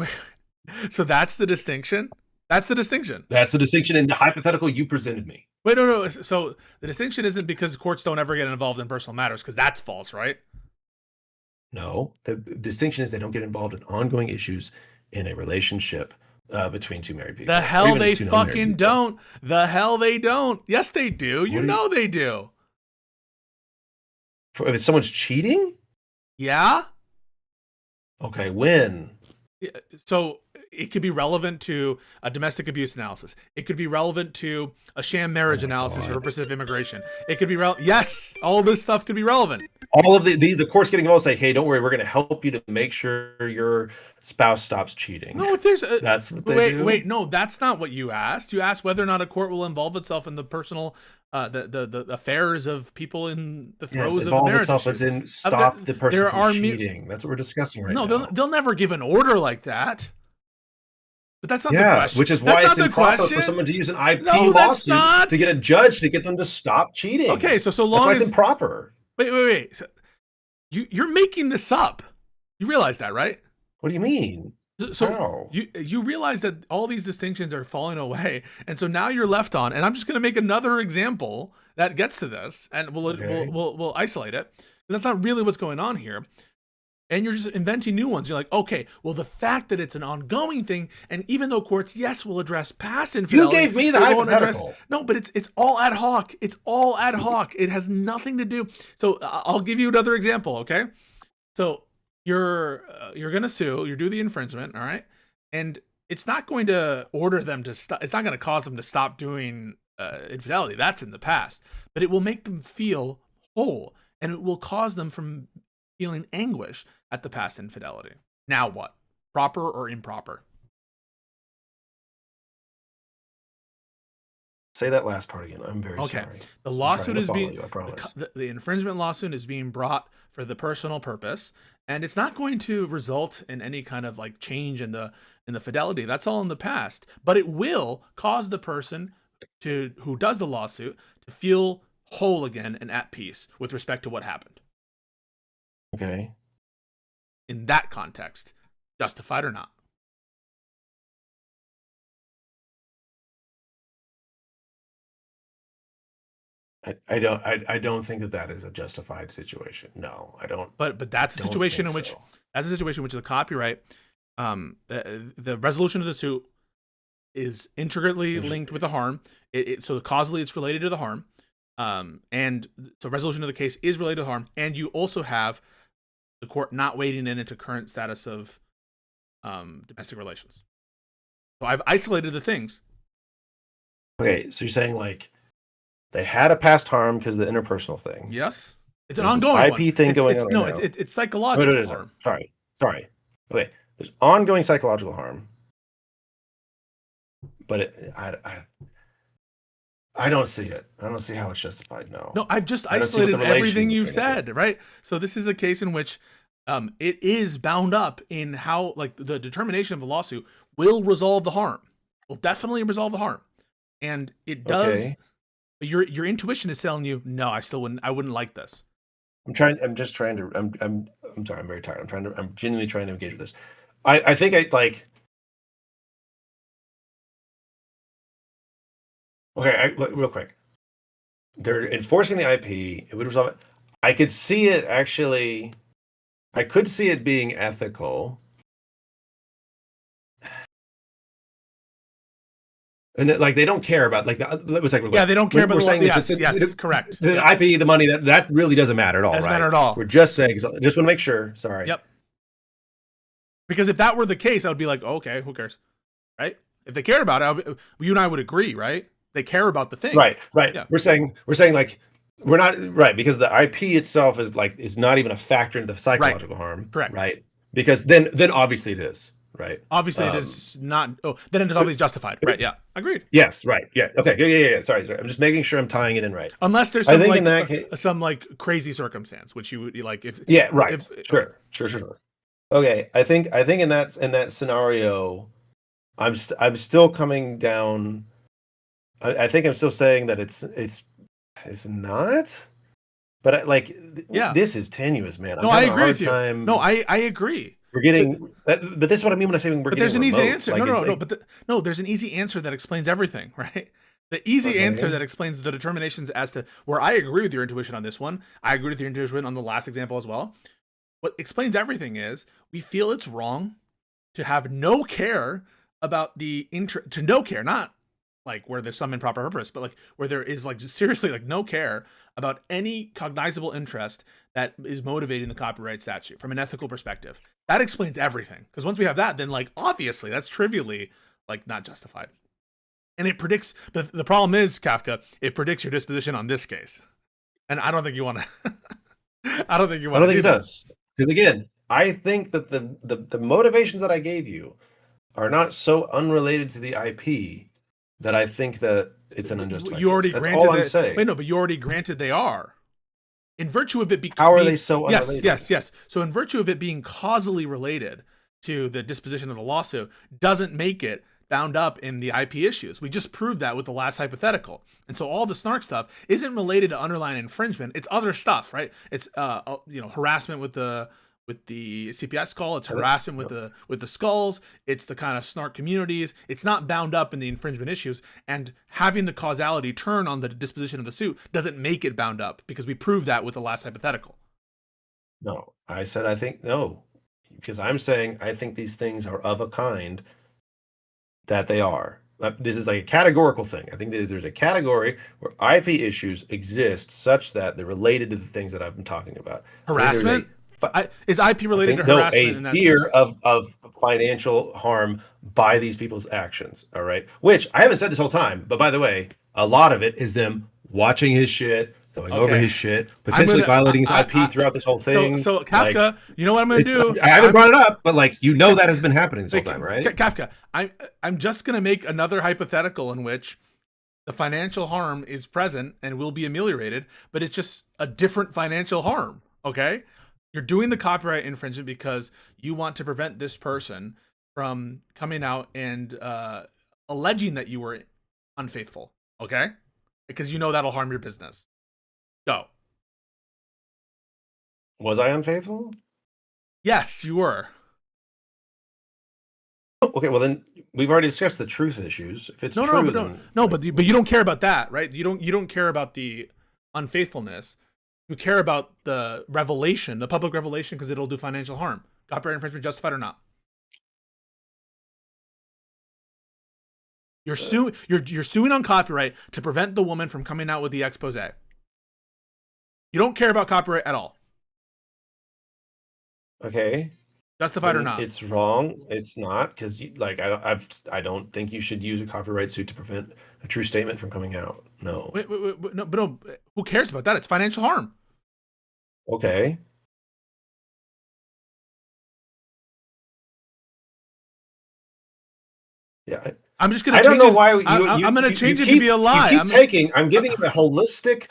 So that's the distinction. That's the distinction. That's the distinction in the hypothetical you presented me. Wait, no. So the distinction isn't because courts don't ever get involved in personal matters, because that's false, right? No, the distinction is they don't get involved in ongoing issues in a relationship between two married people. The hell they fucking don't. The hell they don't. Yes, they do. You know they do. If someone's cheating? Yeah. Okay, when? So it could be relevant to a domestic abuse analysis. It could be relevant to a sham marriage analysis for purposes of immigration. It could be yes, all this stuff could be relevant. All of the court's getting involved, say, hey, don't worry, we're going to help you to make sure your spouse stops cheating. No, if there's that's what they do. Wait, no, that's not what you asked. You asked whether or not a court will involve itself in the personal, the affairs of people in the throes of marriage. Itself as in stop the person from cheating. That's what we're discussing right now. No, they'll never give an order like that. But that's not the question. Which is why it's improper for someone to use an IP lawsuit to get a judge to get them to stop cheating. Okay, so long as it's improper. Wait. So you're making this up. You realize that, right? What do you mean? So you realize that all these distinctions are falling away, and so now you're left on. And I'm just going to make another example that gets to this, and we'll isolate it. That's not really what's going on here. And you're just inventing new ones. You're like, okay, well, the fact that it's an ongoing thing, and even though courts, yes, will address past infidelity. You gave me the hypothetical. No, but it's all ad hoc. It's all ad hoc. It has nothing to do. So I'll give you another example, okay? So you're gonna sue. You do the infringement, all right? And it's not going to order them to stop. It's not going to cause them to stop doing infidelity. That's in the past. But it will make them feel whole, and it will cause them from feeling anguish at the past infidelity. Now what? Proper or improper? Say that last part again. I'm very sorry. The lawsuit is being, the infringement lawsuit is being brought for the personal purpose, and it's not going to result in any kind of like change in the fidelity. That's all in the past, but it will cause the person who does the lawsuit to feel whole again and at peace with respect to what happened. Okay. In that context, justified or not? I don't think that is a justified situation. No, I don't. But that's a situation in which the copyright, the resolution of the suit is intricately linked with the harm. So causally it's related to the harm, and so resolution of the case is related to the harm, and you also have the court not wading into current status of domestic relations. So I've isolated the things. Okay, so you're saying like they had a past harm because of the interpersonal thing. Yes, it's an ongoing IP thing going on. No, right now. it's psychological harm. Sorry. Okay, there's ongoing psychological harm, but I don't see it. I don't see how it's justified. No, I've just isolated everything you've said, right? So this is a case in which it is bound up in how, like, the determination of a lawsuit will resolve the harm. Will definitely resolve the harm, and it does. Okay. Your intuition is telling you, no, I wouldn't like this. I'm sorry. I'm very tired. I'm genuinely trying to engage with this. I think Okay, real quick. They're enforcing the IP. It would resolve it. I could see it actually. I could see it being ethical. And they don't care about they don't care about saying yes, correct. The IP, the money, that really doesn't matter at all. Doesn't matter at all. We're just saying. Just want to make sure. Sorry. Yep. Because if that were the case, I would be like, oh, okay, who cares, right? If they cared about it, you and I would agree, right? They care about the thing, right? Yeah. We're saying like we're not right because the IP itself is not even a factor in the psychological harm, correct? Right? Because then obviously it is. Right. Obviously, it is not. Oh, then it is obviously justified. Right. Yeah. Agreed. Yes. Right. Yeah. Okay. Yeah. Sorry. I'm just making sure I'm tying it in right. Unless there's some crazy circumstance, which you would like if. Yeah. Right. Sure. Okay. I think in that scenario, I'm still coming down. I think I'm still saying that it's not. But this is tenuous, man. No, I agree with you. No, I agree. We're getting, but this is what I mean when I say we're getting. But there's an easy answer. No. There's an easy answer that explains everything, right? The easy answer that explains the determinations as to where I agree with your intuition on this one. I agree with your intuition on the last example as well. What explains everything is we feel it's wrong to have no care about not like where there's some improper purpose, but like where there is like just seriously like no care about any cognizable interest that is motivating the copyright statute from an ethical perspective. That explains everything. Because once we have that, then like obviously that's trivially like not justified. And it predicts the problem is, Kafka, it predicts your disposition on this case. And I don't think you want to I don't think it does. Because again, I think that the motivations that I gave you are not so unrelated to the IP that I think that it's an unjustified. You already case. That's granted all I'm saying. Wait, no, but you already granted they are. In virtue of it being How are they so unrelated? Yes. So in virtue of it being causally related to the disposition of the lawsuit doesn't make it bound up in the IP issues. We just proved that with the last hypothetical. And so all the snark stuff isn't related to underlying infringement. It's other stuff, right? It's harassment with the CPS skull, it's harassment with the skulls, it's the kind of snark communities. It's not bound up in the infringement issues, and having the causality turn on the disposition of the suit doesn't make it bound up because we proved that with the last hypothetical. No, I said I think no, because I'm saying I think these things are of a kind that they are. This is like a categorical thing. I think that there's a category where IP issues exist such that they're related to the things that I've been talking about. Harassment? Is IP related to harassment? No, a fear of financial harm by these people's actions. All right, which I haven't said this whole time, but by the way, a lot of it is them watching his shit, going over his shit, potentially violating his IP throughout this whole thing. So Kafka, like, you know what I'm going to do? I haven't brought it up, but like that has been happening this whole time, right? Kafka, I'm just going to make another hypothetical in which the financial harm is present and will be ameliorated, but it's just a different financial harm. Okay. You're doing the copyright infringement because you want to prevent this person from coming out and alleging that you were unfaithful, okay? Because you know that'll harm your business. Go. Was I unfaithful? Yes, you were. Okay, well then we've already discussed the truth issues. If it's but you don't care about that, right? You don't care about the unfaithfulness. You care about the revelation, the public revelation, because it'll do financial harm. Copyright infringement justified or not? You're suing on copyright to prevent the woman from coming out with the expose. You don't care about copyright at all. Okay. Justified or not? It's wrong. It's not, because I don't think you should use a copyright suit to prevent a true statement from coming out. No. Wait, no. Who cares about that? It's financial harm. Okay. Yeah. I'm just gonna. I don't know why I'm gonna change it to be a lie. I'm giving you a holistic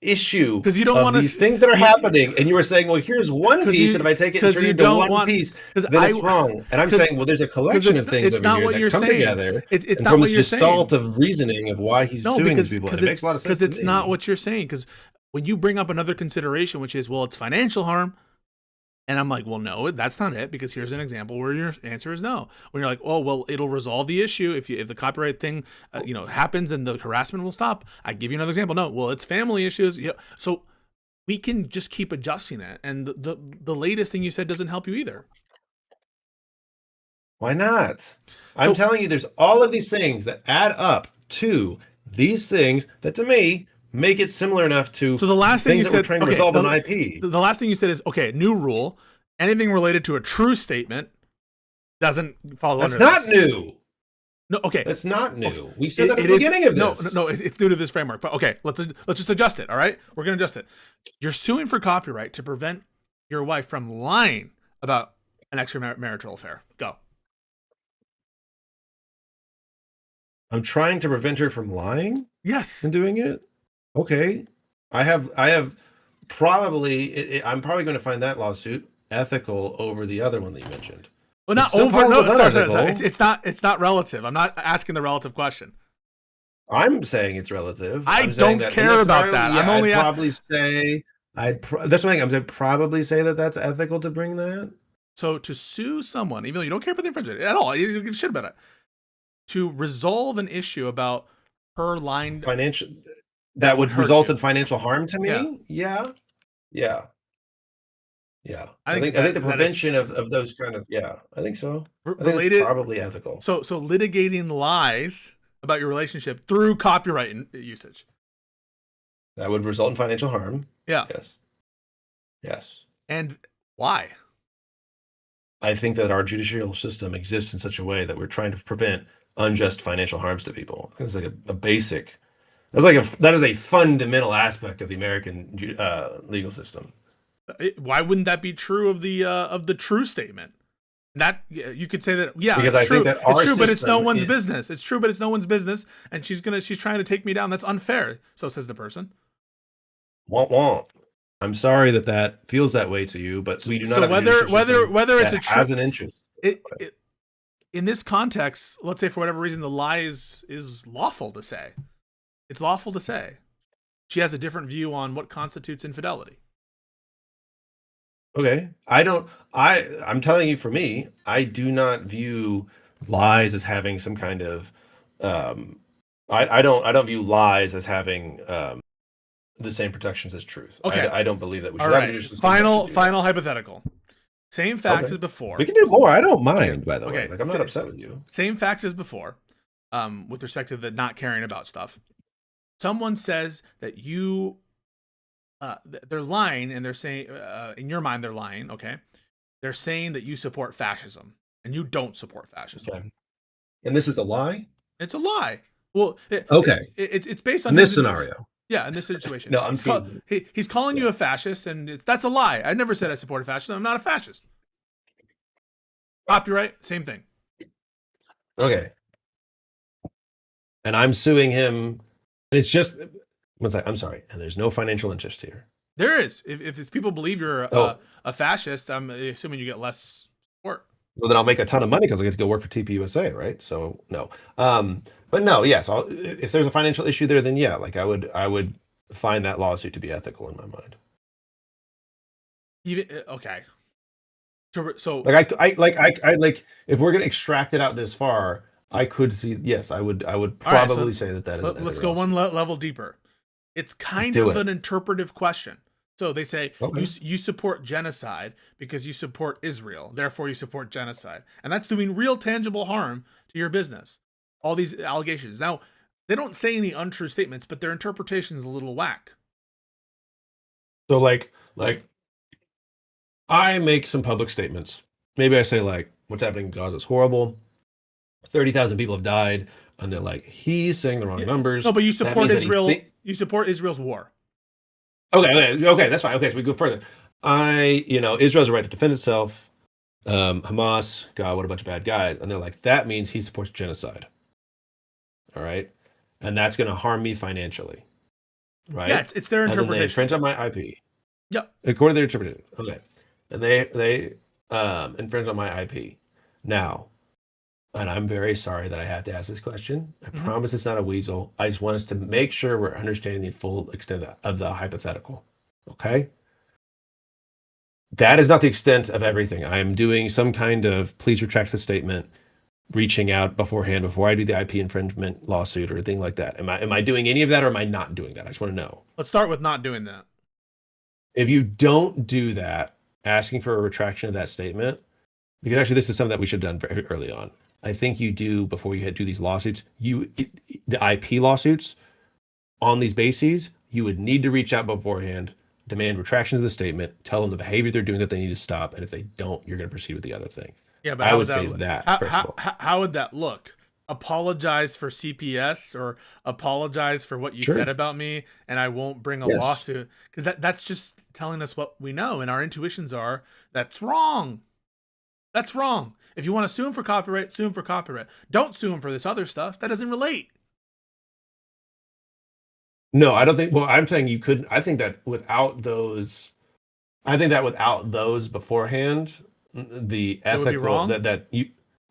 issue because you don't want these things that are happening, and you were saying, well, here's one piece, and if I take it and turn it into one piece, then it's wrong. And I'm saying, well, there's a collection of things over here that come together. It's not what you're saying. From the gestalt of reasoning of why he's suing these people. It makes a lot of sense. Because it's not what you're saying. Because when you bring up another consideration, which is, well, it's financial harm, and I'm like, well, no, that's not it, because here's an example where your answer is no. When you're like, oh, well, it'll resolve the issue if the copyright thing, happens and the harassment will stop. I give you another example. No, well, it's family issues. So we can just keep adjusting it. And the latest thing you said doesn't help you either. Why not? I'm telling you, there's all of these things that add up to these things that, to me, make it similar enough to the last thing you said, we're trying to resolve an IP. The last thing you said is, okay, new rule. Anything related to a true statement doesn't follow under this. That's not new. No, okay. That's not new. Okay. We said that at the beginning of this. No, it's new to this framework. But okay, let's just adjust it, all right? We're going to adjust it. You're suing for copyright to prevent your wife from lying about an extramarital affair. Go. I'm trying to prevent her from lying? Yes. And doing it? Okay. I have probably, I'm probably going to find that lawsuit ethical over the other one that you mentioned. Well, not over. No, sorry. It's not relative. I'm not asking the relative question. I'm saying it's relative. I don't care about that. Yeah, I'm only I'd probably say that's one thing. I'd probably say that's ethical to bring that. So to sue someone, even though you don't care about the infringement at all, you give a shit about it, to resolve an issue about her lying financial. That would result in financial harm to me. Yeah. I think the prevention of those kind of I think so. I think it's probably ethical. So litigating lies about your relationship through copyright usage. That would result in financial harm. Yeah. Yes. Yes. And why? I think that our judicial system exists in such a way that we're trying to prevent unjust financial harms to people. I think it's like a basic. That is a fundamental aspect of the American legal system. Why wouldn't that be true of the true statement? That you could say that, yeah, Because it's I true. think that our It's true, but it's no system one's is- business. It's true, but it's no one's business, and she's trying to take me down. That's unfair. So says the person. Womp womp. I'm sorry that feels that way to you, but we do not. So have a judicial system whether it's that a has an interest. In this context, let's say for whatever reason the lie is lawful to say. It's lawful to say. She has a different view on what constitutes infidelity. Okay. I'm telling you, for me, I do not view lies as having some kind of I don't view lies as having the same protections as truth. Okay. I don't believe that we should All have a right. judicial system that should do Final hypothetical. Same facts Okay. as before. We can do more. I don't mind, by the way. Okay. Like, I'm not upset with you. Same facts as before, with respect to the not caring about stuff. Someone says that you, they're lying, and they're saying, in your mind, they're lying. Okay, they're saying that you support fascism, and you don't support fascism. Okay. And this is a lie? It's a lie. Well, Okay. It's based on In this his- scenario. Yeah, in this situation. No, I'm he's calling you a fascist, and that's a lie. I never said I supported fascism. I'm not a fascist. Copyright, same thing. Okay. And I'm suing him. And it's just one second, I'm sorry. And there's no financial interest here. There is. If people believe you're a fascist, I'm assuming you get less support. Well, then I'll make a ton of money because I get to go work for TPUSA, right? So no. But no, yes. If there's a financial issue there, then yeah, like I would find that lawsuit to be ethical in my mind. Even okay. So like I if we're gonna extract it out this far, I could see, yes, I would probably say that is. Let's go one level deeper. It's kind of an interpretive question. So they say you support genocide because you support Israel, therefore you support genocide, and that's doing real tangible harm to your business. All these allegations. Now they don't say any untrue statements, but their interpretation is a little whack. So like I make some public statements. Maybe I say like, what's happening in Gaza is horrible. 30,000 people have died, and they're like, he's saying the wrong numbers. No, but you support Israel. You support Israel's war. Okay, that's fine. Okay, so we go further. Israel has a right to defend itself. Hamas, God, what a bunch of bad guys. And they're like, that means he supports genocide. All right? And that's going to harm me financially. Right? Yeah, it's their interpretation. And then they infringe on my IP. Yep. According to their interpretation. Okay. And they infringe on my IP. Now, and I'm very sorry that I have to ask this question. I promise it's not a weasel. I just want us to make sure we're understanding the full extent of the hypothetical. Okay? That is not the extent of everything. I am doing some kind of please retract the statement, reaching out beforehand before I do the IP infringement lawsuit or anything like that. Am I doing any of that, or am I not doing that? I just want to know. Let's start with not doing that. If you don't do that, asking for a retraction of that statement, because actually this is something that we should have done very early on. I think you do, before you do these lawsuits, the IP lawsuits on these bases, you would need to reach out beforehand, demand retractions of the statement, tell them the behavior they're doing that they need to stop, and if they don't, you're going to proceed with the other thing. Yeah, but I would say that. How would that look? Apologize for CPS or apologize for what you said about me, and I won't bring a lawsuit, because that's just telling us what we know, and our intuitions are that's wrong. That's wrong. If you want to sue him for copyright, sue him for copyright. Don't sue him for this other stuff. That doesn't relate. No, I don't think. Well, I'm saying you couldn't. I think that without those beforehand, the ethical that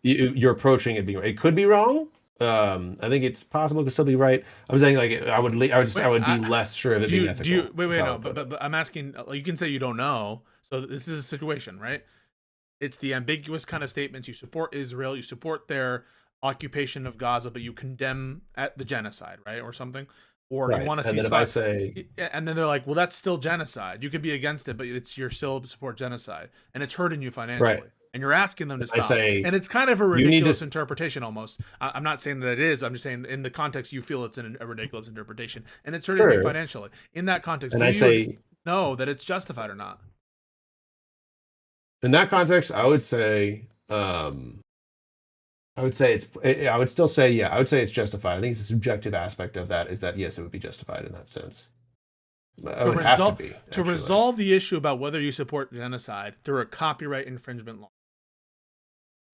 you're approaching it being, it could be wrong. I think it's possible it could still be right. I'm saying like I would be less sure of it being ethical. But I'm asking. You can say you don't know. So this is a situation, right? It's the ambiguous kind of statements. You support Israel, you support their occupation of Gaza, but you condemn the genocide, right, or something, or you want to see. And then if I say, and then they're like, "Well, that's still genocide. You could be against it, but you're still support genocide, and it's hurting you financially." Right. and you're asking them to I stop. say, And it's kind of a you need ridiculous to- interpretation almost. I'm not saying that it is. I'm just saying in the context you feel it's a ridiculous interpretation, and it's hurting you Sure. financially. In that context, And do I you say, know that it's justified or not? in that context, I would say it's. I would still say, yeah. I would say it's justified. I think it's a subjective aspect of that. Is that yes, it would be justified in that sense. It would have to be To actually. resolve the issue about whether you support genocide through a copyright infringement law.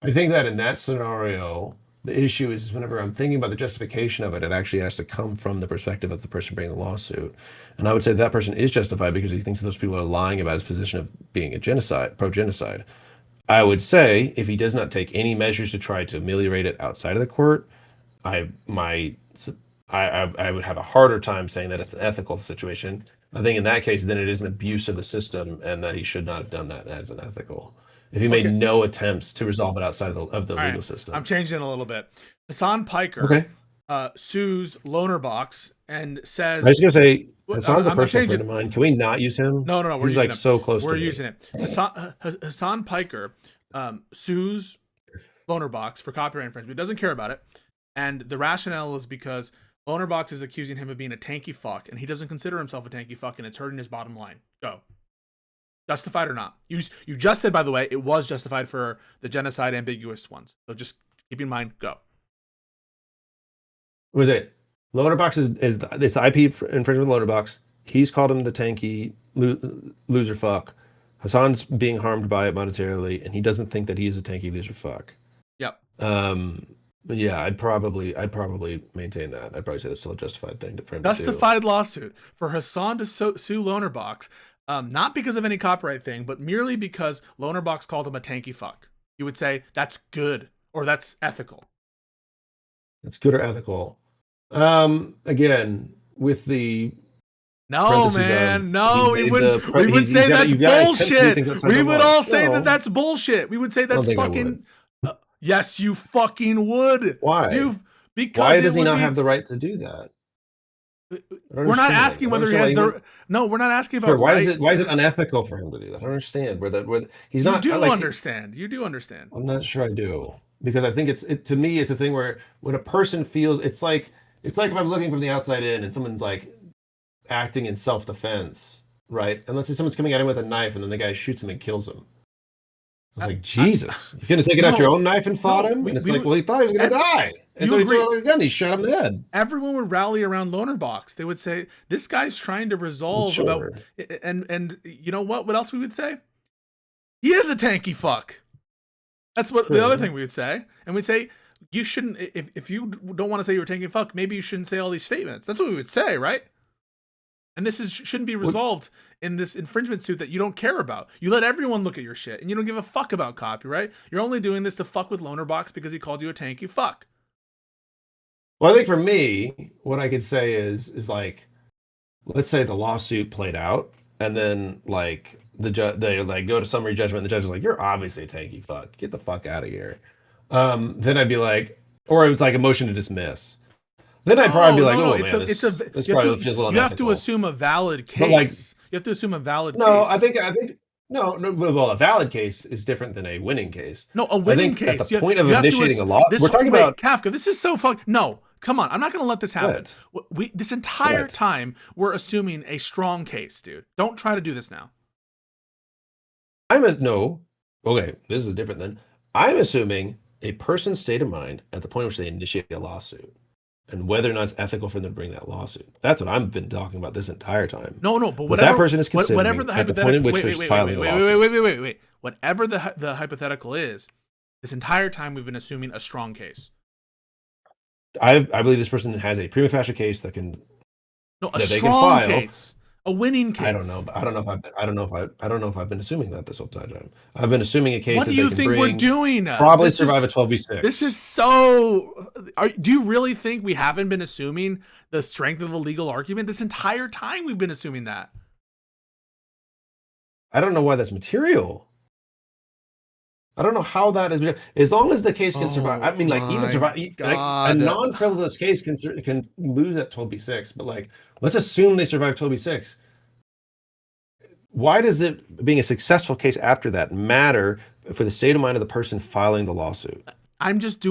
I think that in that scenario, the issue is whenever I'm thinking about the justification of it, it actually has to come from the perspective of the person bringing the lawsuit. And I would say that person is justified because he thinks that those people are lying about his position of being a genocide, pro-genocide. I would say if he does not take any measures to try to ameliorate it outside of the court, I would have a harder time saying that it's an ethical situation. I think in that case, then it is an abuse of the system, and that he should not have done that as an ethical. If he made no attempts to resolve it outside of the legal system. I'm changing it a little bit. Hassan Piker sues Loanerbox and says, I was going to say, Hassan's a I'm personal changing- friend of mine. Can we not use him? No, we're He's using like him. so close We're to me. using it. Hassan Piker sues Loanerbox for copyright infringement. He doesn't care about it. And the rationale is because Loanerbox is accusing him of being a tanky fuck, and he doesn't consider himself a tanky fuck, and it's hurting his bottom line. Go. Justified or not? You just said, by the way, it was justified for the genocide ambiguous ones. So just keep in mind, go. What was it? Loanerbox is the IP infringement of Loanerbox. He's called him the tanky loser fuck. Hassan's being harmed by it monetarily, and he doesn't think that he is a tanky loser fuck. Yep. Yeah, I'd probably maintain that. I'd probably say that's still a justified thing for him to do. Justified lawsuit for Hassan to sue Loanerbox, not because of any copyright thing, but merely because Loanerbox called him a tanky fuck. You would say that's good or that's ethical. That's good or ethical. Again, with the no, man, no, we would say that's bullshit. We would all say that that's bullshit. We would say that's fucking. Yes, you fucking would. Why? Because why does he not have the right to do that? We're not asking whether he has the. No, we're not asking about. Why is it unethical for him to do that? I don't understand. Where he's not. You do understand. You do understand. I'm not sure I do, because I think to me it's a thing where when a person feels it's like if I'm looking from the outside in and someone's like acting in self-defense, right? And let's say someone's coming at him with a knife and then the guy shoots him and kills him. I was like, Jesus, you're gonna take it out your own knife and fought him? And it's he thought he was gonna die. And so he threw it again, he shot him in the head. Everyone would rally around Loanerbox. They would say, this guy's trying to resolve about and you know what? What else we would say? He is a tanky fuck. That's what the other thing we would say. And we'd say, you shouldn't if you don't want to say you're a tanky fuck, maybe you shouldn't say all these statements. That's what we would say, right? And this shouldn't be resolved in this infringement suit that you don't care about. You let everyone look at your shit, and you don't give a fuck about copyright. You're only doing this to fuck with Loanerbox because he called you a tanky fuck. Well, I think for me, what I could say is like, let's say the lawsuit played out, and then like they like go to summary judgment. And the judge is like, "You're obviously a tanky fuck. Get the fuck out of here." Then I'd be like, or it was like a motion to dismiss. Then I'd probably be like, "Oh man, this probably feels a little unethical." You have to assume a valid case. But like, you have to assume a valid case. No, I think no. Well, a valid case is different than a winning case. No, a winning case. At the point of initiating a law, we're talking about Kafka. This is so no. Come on, I'm not going to let this happen. This entire time we're assuming a strong case, dude. Don't try to do this now. Okay, this is different then. I'm assuming a person's state of mind at the point at which they initiate a lawsuit, and whether or not it's ethical for them to bring that lawsuit. That's what I've been talking about this entire time. No, but what that person is considering whatever the hypothetical. Wait. Whatever the hypothetical is, this entire time we've been assuming a strong case. I believe this person has a prima facie case that can. No, a strong case, a winning case. I don't know. I don't know if I've been assuming that this whole time. I've been assuming a case. What do you think we're doing? Probably survive a 12v6. This is so. Do you really think we haven't been assuming the strength of a legal argument this entire time? We've been assuming that. I don't know why that's material. I don't know how that is. As long as the case can survive. I mean, like even survive. Like, a non-frivolous case can lose at 12b6. But like, let's assume they survive 12b6. Why does it being a successful case after that matter for the state of mind of the person filing the lawsuit. I'm just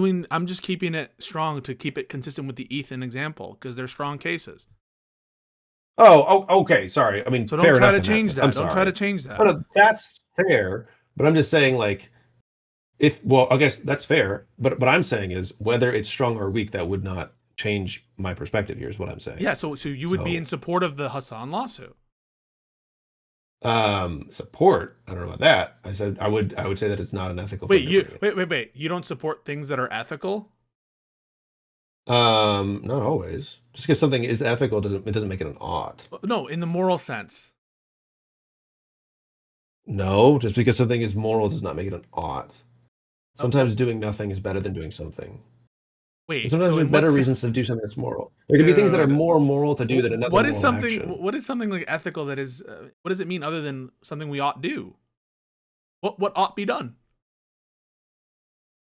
keeping it strong to keep it consistent with the Ethan example because they're strong cases. Oh, okay. Sorry. I mean, so fair don't try enough to in change that. I'm Don't sorry. try to change that. No, that's fair. But I'm just saying, like, I guess that's fair. But what I'm saying is whether it's strong or weak, that would not change my perspective here, is what I'm saying. Yeah. So you would be in support of the Hassan lawsuit. Support. I don't know about that. I said I would say that it's not an ethical. Wait, you don't support things that are ethical? Not always. Just because something is ethical doesn't make it an ought. No, in the moral sense. No, just because something is moral does not make it an ought. Sometimes doing nothing is better than doing something. Wait, and sometimes there's better reasons to do something that's moral. There can be things that are more moral to do than another. What is moral something? action. What is something like ethical that is? What does it mean other than something we ought do? What ought be done?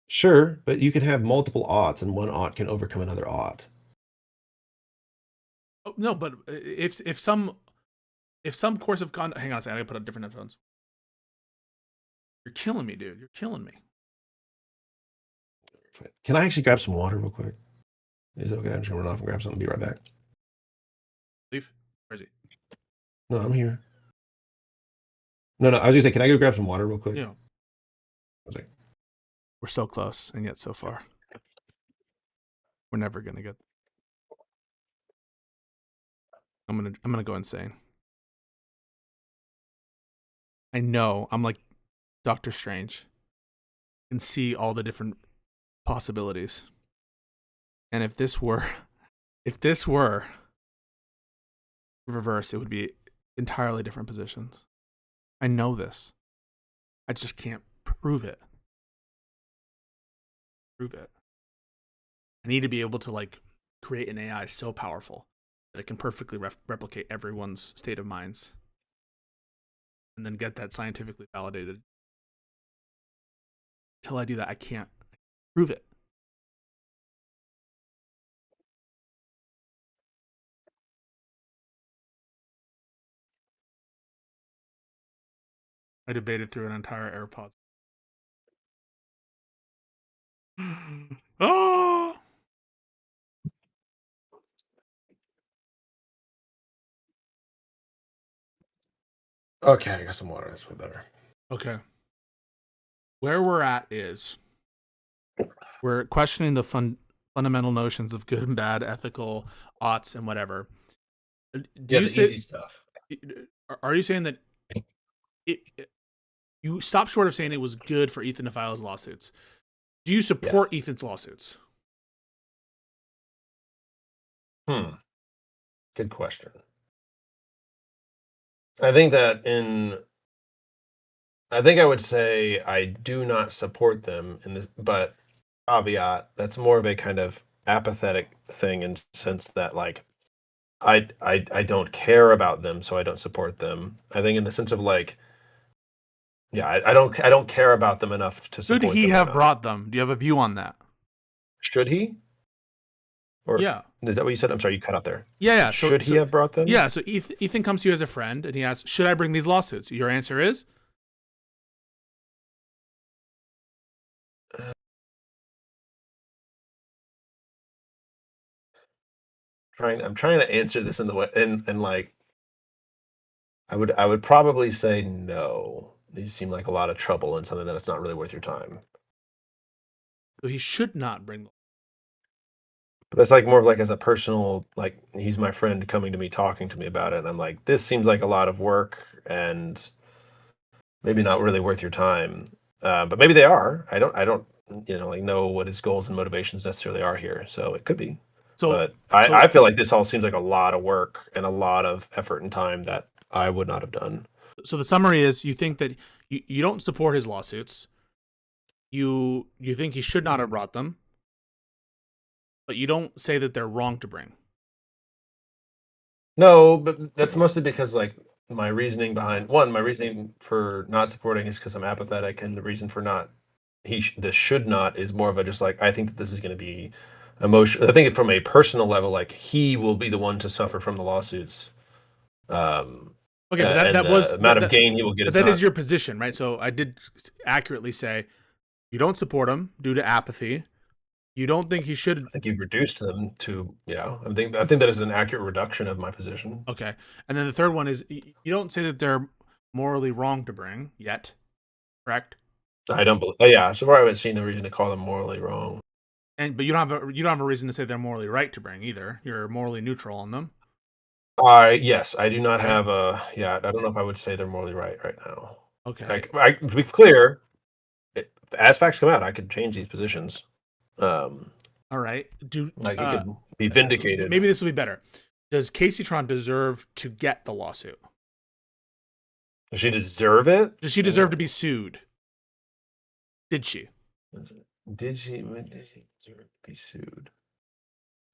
Sure, but you can have multiple oughts, and one ought can overcome another ought. Oh, no, but if some course of conduct. Hang on a second, I gotta put on different headphones. You're killing me, dude. You're killing me. Can I actually grab some water real quick? Is it okay? I'm just gonna run off and grab something. Be right back. Leave? Where is he? No, I'm here. No, I was gonna say, can I go grab some water real quick? Yeah. Okay. We're so close, and yet so far. We're never gonna get. I'm gonna go insane. I know I'm like Doctor Strange. I can see all the different possibilities. And if this were reversed, it would be entirely different positions. I know this. I just can't prove it. I need to be able to like create an AI so powerful that it can perfectly replicate everyone's state of minds and then get that scientifically validated. Until I do that, I can't prove it. I debated through an entire AirPod. Oh! Okay, I got some water. That's way better. Okay. Where we're at is we're questioning the fundamental notions of good and bad, ethical, oughts, and whatever. The easy stuff. Are you saying that you stop short of saying it was good for Ethan to file his lawsuits? Do you support Ethan's lawsuits? Good question. I think I would say I do not support them in this, but caveat, that's more of a kind of apathetic thing in the sense that like I don't care about them, so I don't support them. I think in the sense of like, yeah, I don't care about them enough to support them. Should he have brought them? Do you have a view on that? Should he? Or yeah. Is that what you said? I'm sorry, you cut out there. Yeah. Should he have brought them? Yeah. So Ethan comes to you as a friend and he asks, "Should I bring these lawsuits?" Your answer is? I'm trying to answer this in the way and like I would probably say no. These seem like a lot of trouble and something that it's not really worth your time. So he should not bring them. But that's like more of like as a personal, like he's my friend coming to me, talking to me about it. And I'm like, this seems like a lot of work and maybe not really worth your time. But maybe they are. I don't, know what his goals and motivations necessarily are here. So it could be. But I feel like this all seems like a lot of work and a lot of effort and time that I would not have done. So the summary is you think that you don't support his lawsuits. You think he should not have brought them. But you don't say that they're wrong to bring. No, but that's mostly because like my reasoning for not supporting is because I'm apathetic, and the reason for this should not is more of a just like I think that this is going to be emotional. I think from a personal level, like he will be the one to suffer from the lawsuits, Okay, but and that was amount of that, gain he will get. but Is that not, is your position, right? So I did accurately say you don't support him due to apathy. You don't think he should. I think you've reduced them to I think that is an accurate reduction of my position. Okay, and then the third one is you don't say that they're morally wrong to bring yet, correct? I don't believe. Yeah, so far I haven't seen a reason to call them morally wrong. But you don't have a reason to say they're morally right to bring either. You're morally neutral on them. Yes, I do not have a. Yeah, I don't know if I would say they're morally right now. Okay. To be clear, as facts come out, I could change these positions. All right. It could be vindicated. Maybe this will be better. Does Casey Tron deserve to get the lawsuit? Does she deserve it? Does she deserve to be sued? Did she? Did she? When did she deserve to be sued?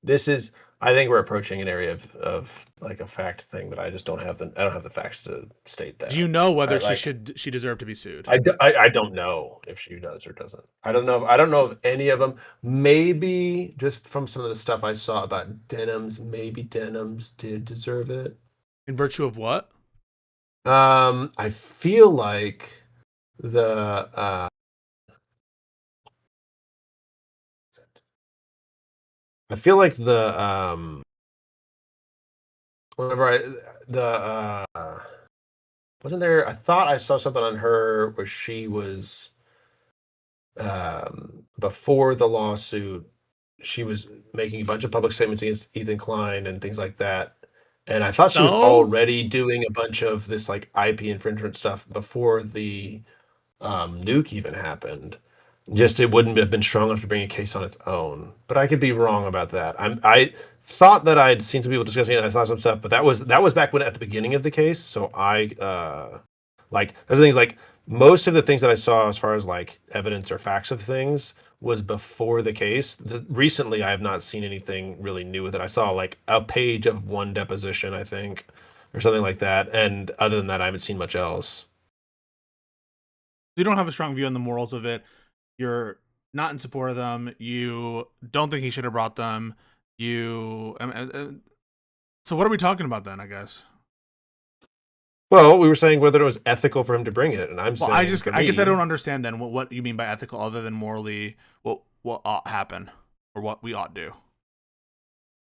This is. I think we're approaching an area of like a fact thing that I just don't have I don't have the facts to state that. Do you know whether she deserve to be sued? I don't know if she does or doesn't. I don't know of any of them. Maybe just from some of the stuff I saw about Denims, maybe Denims did deserve it. In virtue of what? I feel like the whenever wasn't there, I thought I saw something on her where she was before the lawsuit, she was making a bunch of public statements against Ethan Klein and things like that. And I thought she was already doing a bunch of this like IP infringement stuff before the nuke even happened. Just it wouldn't have been strong enough to bring a case on its own. But I could be wrong about that. I thought that I'd seen some people discussing it. I saw some stuff, but that was back when at the beginning of the case. So those things like most of the things that I saw as far as like evidence or facts of things was before the case. Recently, I have not seen anything really new with it. I saw like a page of one deposition, I think, or something like that. And other than that, I haven't seen much else. You don't have a strong view on the morals of it. You're not in support of them. You don't think he should have brought them. So what are we talking about then, I guess? Well, we were saying whether it was ethical for him to bring it, and I'm saying I guess I don't understand then what you mean by ethical, other than morally what ought happen or what we ought do.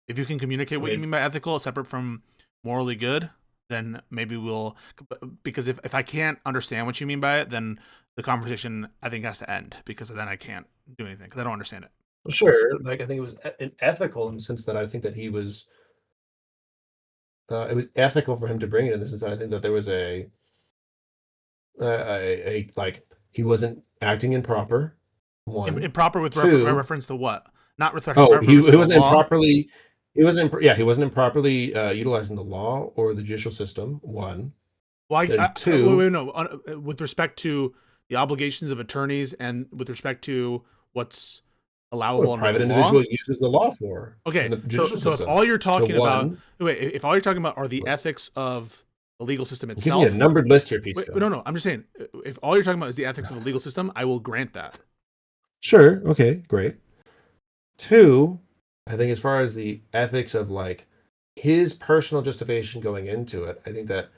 If you can communicate what you mean by ethical separate from morally good, then maybe we'll. Because if I can't understand what you mean by it, then the conversation I think has to end, because then I can't do anything because I don't understand it. Well, sure, like I think it was ethical in the sense that I think that he was. It was ethical for him to bring it in the sense that I think that there was a like he wasn't acting improper. One improper with reference to what? Not with reference. Oh, he wasn't improperly. He wasn't improperly utilizing the law or the judicial system. One. Why? Two. No. With respect to the obligations of attorneys and with respect to what's allowable a private individual uses the law for. Okay, so if all you're talking about, if all you're talking about are the ethics of the legal system itself, give me a numbered list here, Pisco. No, I'm just saying, if all you're talking about is the ethics of the legal system, I will grant that. Sure. Okay. Great. Two, I think as far as the ethics of like his personal justification going into it, I think that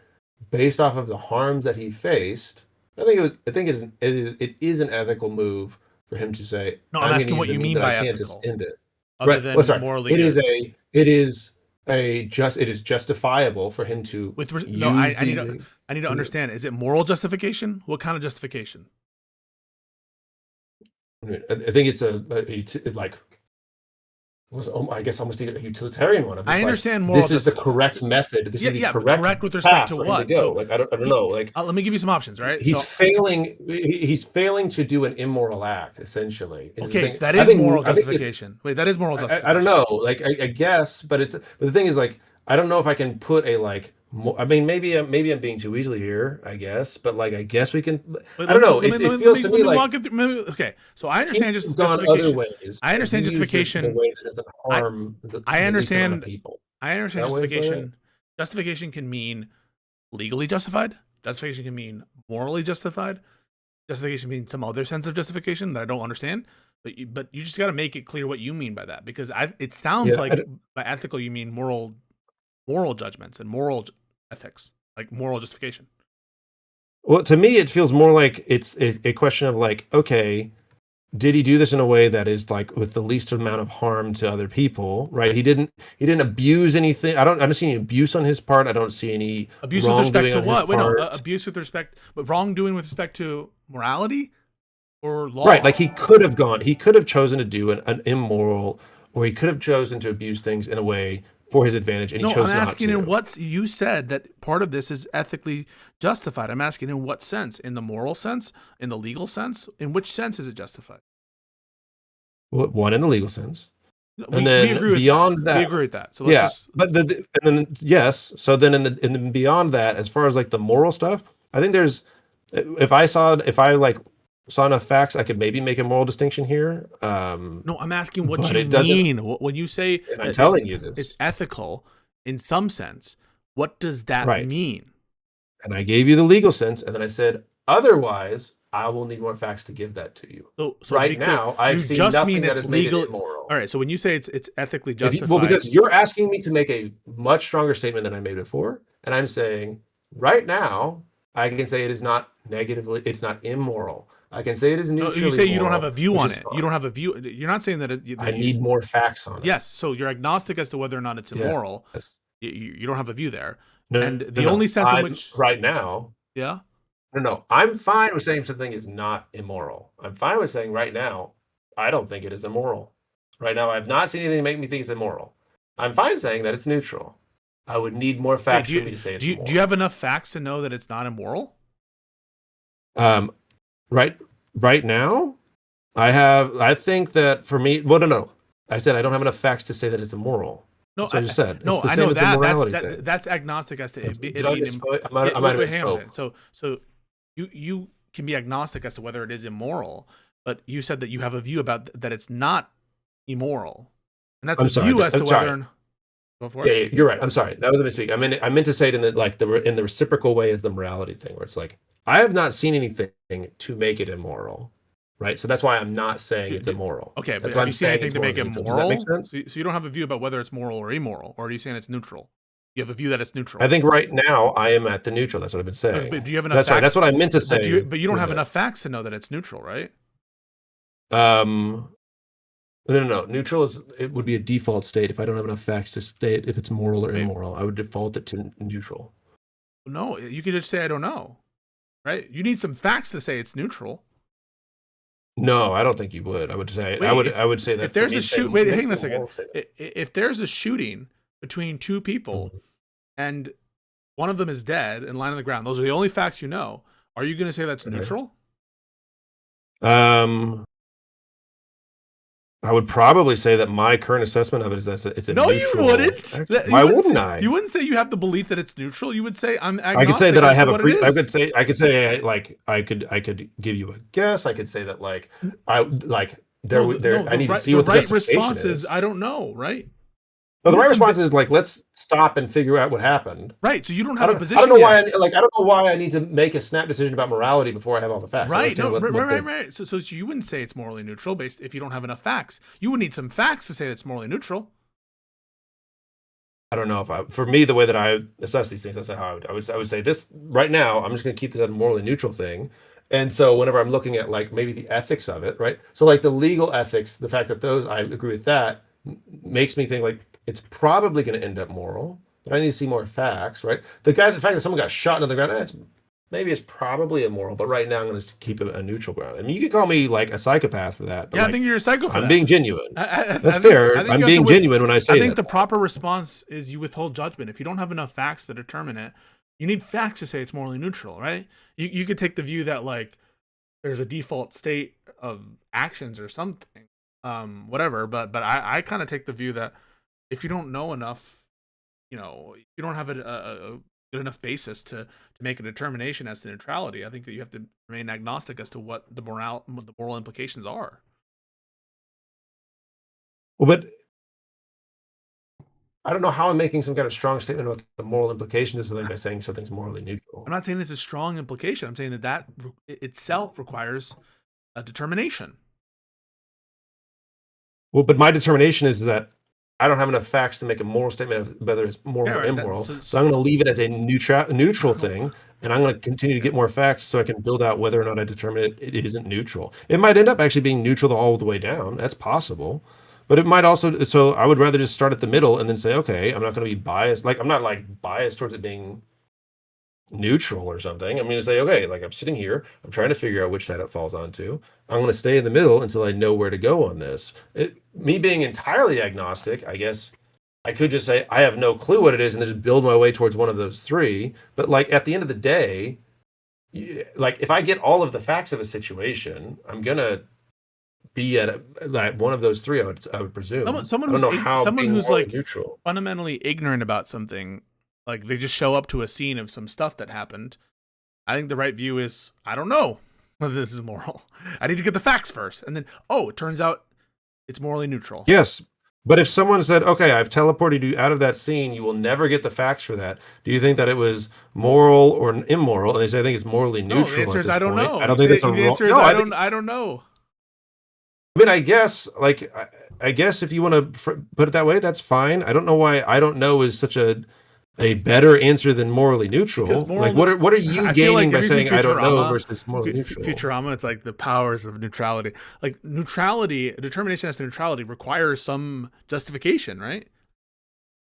based off of the harms that he faced, it is an ethical move for him to say. No, I'm asking what you mean by ethical. Just end it. Other than morally good. It is justifiable for him to. I need to understand. Is it moral justification? What kind of justification? I think it's I guess almost a utilitarian one. I understand moral. This is the correct method. This is the correct with respect to what? So, like I don't know. Like let me give you some options. Right? He's failing. He's failing to do an immoral act. Essentially. Okay, that is moral justification. Wait, that is moral justification. I don't know. Like I guess, but the thing is like I don't know if I can put a like. I mean, maybe I'm being too easily here. I guess, but like I guess we can. I don't know. It feels to me like okay. So I understand justification. I understand justification. I understand people. I understand justification. Justification can mean legally justified. Justification can mean morally justified. Justification means some other sense of justification that I don't understand. But you just got to make it clear what you mean by that, because it sounds like by ethical you mean moral judgments and moral ethics. like moral justification. Well, to me, it feels more like it's a question of like, okay, did he do this in a way that is like with the least amount of harm to other people, right? He didn't abuse anything. I don't see any abuse on his part. I don't see any Abuse with respect to on his what? Wait, no, part. abuse with respect, but wrongdoing with respect to morality or law. Right, like he could have chosen to do an immoral, or he could have chosen to abuse things in a way for his advantage, and he No, chose I'm not asking to. in what you said that part of this is ethically justified. I'm asking in what sense? In the moral sense? In the legal sense? In which sense is it justified? Well, one in the legal sense, We and then agree with beyond that, we agree with that. So let's just. But and then yes, so then in the beyond that, as far as like the moral stuff, I think there's if I like saw enough facts, I could maybe make a moral distinction here. No, I'm asking what but you it doesn't- mean when you say and I'm that telling you this. it's ethical in some sense. What does that Right. mean? And I gave you the legal sense, and then I said, otherwise, I will need more facts to give that to you. So to right be clear, now, I've you seen just nothing mean that it's has made legal. it immoral. All right. So when you say it's ethically If you- justified, well, because you're asking me to make a much stronger statement than I made before, and I'm saying right now I can say it is not negatively, it's not immoral. I can say it is no, neutrally. you say you don't moral, have a view which on is it. fine. You don't have a view. You're not saying that. I need more facts on it. Yes. So you're agnostic as to whether or not it's immoral. Yes. You don't have a view there. No, and the no, only sense in I'm- which right now. Yeah. No, I'm fine with saying something is not immoral. I'm fine with saying right now, I don't think it is immoral. Right now, I've not seen anything make me think it's immoral. I'm fine saying that it's neutral. I would need more facts for me to say it's immoral. Do you have enough facts to know that it's not immoral? Right now, I think that for me, well, no. I said I don't have enough facts to say that it's immoral. No, That's what I just said. No, It's the I same know with the that. morality thing. That's agnostic as to it, Did it I being. misspoke? I might have Wait, hang on a misspoke. second. So you can be agnostic as to whether it is immoral, but you said that you have a view about that it's not immoral, and that's a view as to whether. Go for it. Yeah, you're right. I'm sorry. That was a mistake. I meant to say it in the reciprocal way as the morality thing, where it's like I have not seen anything to make it immoral, right? So that's why I'm not saying it's immoral. Okay, That's but why have I'm you seen saying anything it's to make it neutral. moral? Does that make sense? So you don't have a view about whether it's moral or immoral, or are you saying it's neutral? You have a view that it's neutral. I think right now I am at the neutral. That's what I've been saying. But do you have enough That's facts? right. That's what I meant to say. But you don't with have it. enough facts to know that it's neutral, right? No. Neutral it would be a default state if I don't have enough facts to state if it's moral or immoral. I would default it to neutral. No, you could just say I don't know, right? You need some facts to say it's neutral. No, I don't think you would. I would say I would say that if there's for me a to shoot, say wait, makes hang on a it second. moral statement. If there's a shooting between two people and one of them is dead and lying on the ground, those are the only facts you know. Are you going to say that's neutral? I would probably say that my current assessment of it is that it's a no, neutral. you wouldn't. Why wouldn't I? You wouldn't say you have the belief that it's neutral. You would say I'm agnostic. I could say that I have a pre. I could say like I could give you a guess. I could say that like I need to see what the right justification response is. I don't know, right? No, the right response is like let's stop and figure out what happened. Right. So you don't have a position. I don't know why. Yet. I don't know why I need to make a snap decision about morality before I have all the facts. Right. No. Right. So you wouldn't say it's morally neutral based if you don't have enough facts. You would need some facts to say it's morally neutral. I don't know for me, the way that I assess these things, that's not how I would say this right now. I'm just going to keep this a morally neutral thing. And so whenever I'm looking at like maybe the ethics of it, right? So like the legal ethics, the fact that those, I agree with that, makes me think like it's probably going to end up moral, but I need to see more facts, right? The fact that someone got shot on the ground, maybe it's probably immoral, but right now I'm going to keep it a neutral ground. I mean, you could call me like a psychopath for that. But yeah, I think you're a psycho for that. I'm being genuine. That's fair. I'm being genuine when I say that. I think the proper response is you withhold judgment. If you don't have enough facts to determine it, you need facts to say it's morally neutral, right? You could take the view that like there's a default state of actions or something, whatever. But I kind of take the view that if you don't know enough, you don't have a good enough basis to make a determination as to neutrality. I think that you have to remain agnostic as to what the moral implications are. Well, but I don't know how I'm making some kind of strong statement about the moral implications of something by saying something's morally neutral. I'm not saying it's a strong implication. I'm saying that itself requires a determination. Well, but my determination is that I don't have enough facts to make a moral statement of whether it's moral Yeah, or right, immoral. so So I'm going to leave it as a neutral thing, and I'm going to continue to get more facts so I can build out whether or not I determine it isn't neutral. It might end up actually being neutral all the way down. That's possible. But it might also, so I would rather just start at the middle and then say, okay, I'm not going to be biased. Like, I'm not like biased towards it being neutral or something. I'm going to say, okay, like I'm sitting here, I'm trying to figure out which side it falls onto. I'm going to stay in the middle until I know where to go on this. Me being entirely agnostic, I guess I could just say I have no clue what it is and then just build my way towards one of those three. But like at the end of the day, like if I get all of the facts of a situation, I'm gonna be at like one of those three. I would presume. Someone I don't know how someone being who's morally like neutral. fundamentally ignorant about something, like they just show up to a scene of some stuff that happened. I think the right view is I don't know whether this is moral. I need to get the facts first, and then it turns out it's morally neutral. Yes. But if someone said, okay, I've teleported you out of that scene, you will never get the facts for that. Do you think that it was moral or immoral? And they say, I think it's morally neutral. No, the answer at is this I don't point. know. I don't think it's a the wrong. answer is No, I think, don't know. I mean, I guess, like, I guess if you want to put it that way, that's fine. I don't know why I don't know is such a better answer than morally neutral. Like, what are you gaining by saying I don't know versus morally neutral? Futurama, it's like the powers of neutrality. Like neutrality, determination as to neutrality requires some justification, right?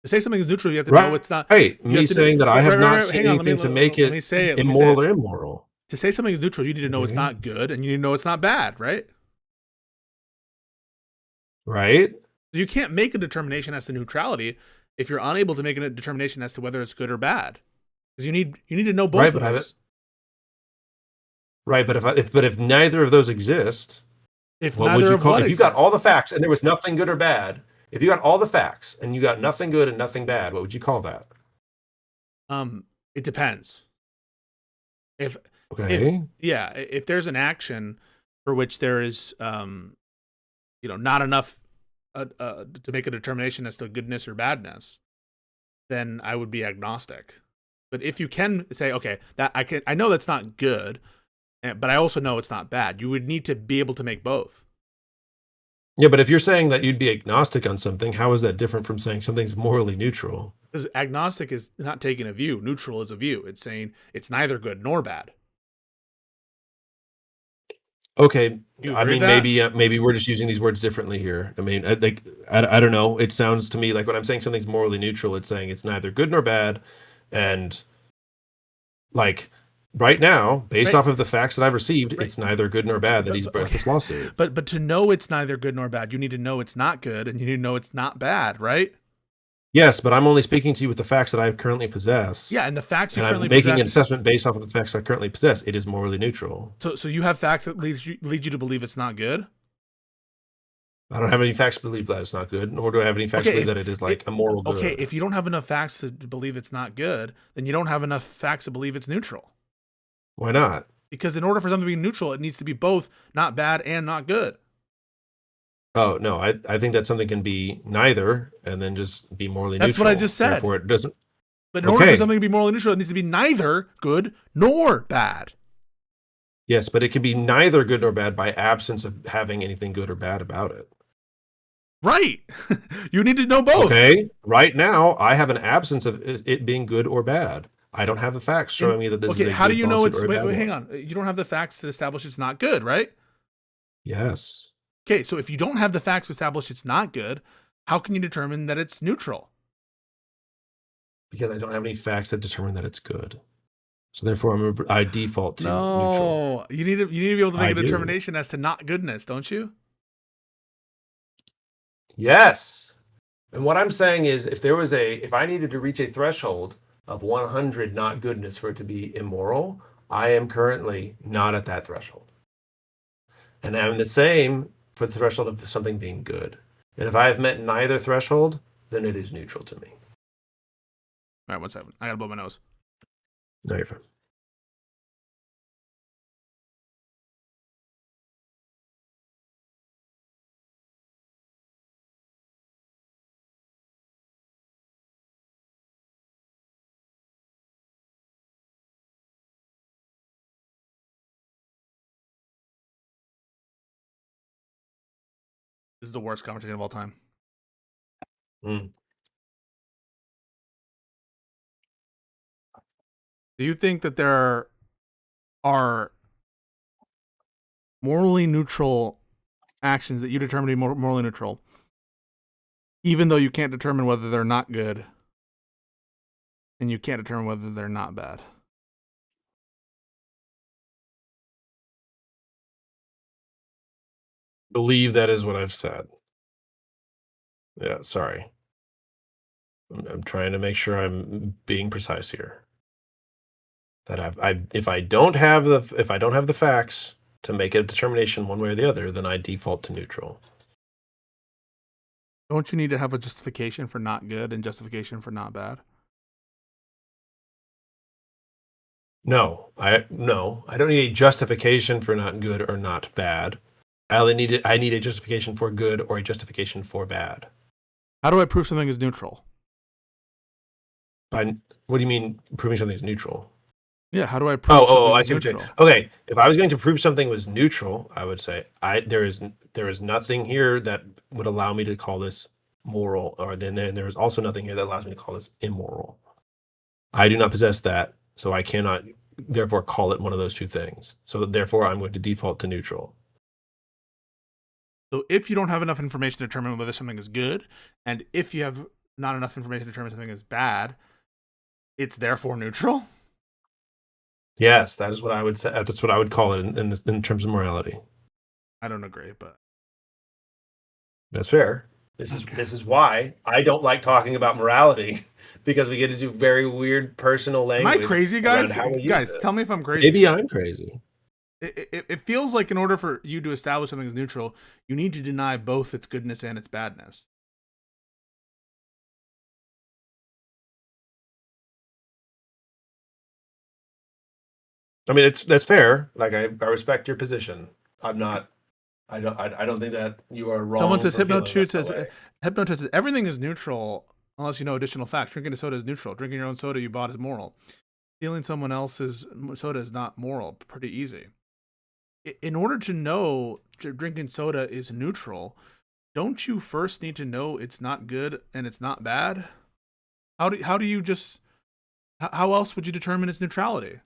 To say something is neutral, you have to know it's not. Right. Me saying that I have not seen anything to make it immoral or immoral. To say something is neutral, you need to know it's not good, and you need to know it's not bad, right? Right. So you can't make a determination as to neutrality if you're unable to make a determination as to whether it's good or bad, because you need to know both of those. Right, but if neither of those exist, what would you call? If you got all the facts and there was nothing good or bad, if you got all the facts and you got nothing good and nothing bad, what would you call that? It depends. If there's an action for which there is not enough to make a determination as to goodness or badness, then I would be agnostic. But if you can say, okay, that I know that's not good, but I also know it's not bad, you would need to be able to make both. Yeah, but if you're saying that you'd be agnostic on something, how is that different from saying something's morally neutral? Because agnostic is not taking a view. Neutral is a view. It's saying it's neither good nor bad. Okay, I mean, maybe we're just using these words differently here. I mean, I don't know. It sounds to me like when I'm saying something's morally neutral, it's saying it's neither good nor bad, and like right now, based off of the facts that I've received, it's neither good nor bad that he's brought this lawsuit. But to know it's neither good nor bad, you need to know it's not good, and you need to know it's not bad, right? Yes, but I'm only speaking to you with the facts that I currently possess. Yeah, and the facts you and currently I'm making possess, an assessment based off of the facts I currently possess. It is morally neutral. So you have facts that lead you to believe it's not good? I don't have any facts to believe that it's not good, nor do I have any facts to believe that it is like a moral good. Okay, if you don't have enough facts to believe it's not good, then you don't have enough facts to believe it's neutral. Why not? Because in order for something to be neutral, it needs to be both not bad and not good. Oh, no, I think that something can be neither and then just be morally neutral. That's what I just said. Therefore, it doesn't. But in order for something to be morally neutral, it needs to be neither good nor bad. Yes, but it can be neither good nor bad by absence of having anything good or bad about it. Right. You need to know both. Okay. Right now, I have an absence of it being good or bad. I don't have the facts showing me that this is a good how do you know it's... Wait, hang on. You don't have the facts to establish it's not good, right? Yes. Okay, so if you don't have the facts to establish it's not good, how can you determine that it's neutral? Because I don't have any facts that determine that it's good. So therefore, I default to neutral. You need to be able to make a determination as to not goodness, don't you? Yes. And what I'm saying is, if I needed to reach a threshold of 100 not goodness for it to be immoral, I am currently not at that threshold. And I'm the same for the threshold of something being good. And if I have met neither threshold, then it is neutral to me. All right, 1 second. I gotta blow my nose. No, you're fine. This is the worst conversation of all time. Mm. Do you think that there are morally neutral actions that you determine to be morally neutral, even though you can't determine whether they're not good, and you can't determine whether they're not bad? Believe that is what I've said. Yeah, sorry. I'm trying to make sure I'm being precise here. That if I don't have the facts to make a determination one way or the other, then I default to neutral. Don't you need to have a justification for not good and justification for not bad? No, I don't need a justification for not good or not bad. I need a justification for good or a justification for bad. How do I prove something is neutral? What do you mean proving something is neutral? Yeah, how do I prove I something see is neutral? Okay, if I was going to prove something was neutral, I would say there is nothing here that would allow me to call this moral, or then there is also nothing here that allows me to call this immoral. I do not possess that, so I cannot therefore call it one of those two things. So therefore, I'm going to default to neutral. So if you don't have enough information to determine whether something is good, and if you have not enough information to determine something is bad, it's therefore neutral? Yes, that is what I would say. That's what I would call it in terms of morality. I don't agree, but that's fair. This is why I don't like talking about morality, because we get into very weird personal language. Am I crazy, guys? Guys, tell me if I'm crazy. Maybe I'm crazy. It feels like in order for you to establish something as neutral, you need to deny both its goodness and its badness. I mean, that's fair. Like I respect your position. I don't think that you are wrong. Someone says Hypno says everything is neutral unless you know additional facts. Drinking a soda is neutral. Drinking your own soda you bought is moral. Stealing someone else's soda is not moral. Pretty easy. In order to know drinking soda is neutral, don't you first need to know it's not good and it's not bad? How else would you determine its neutrality?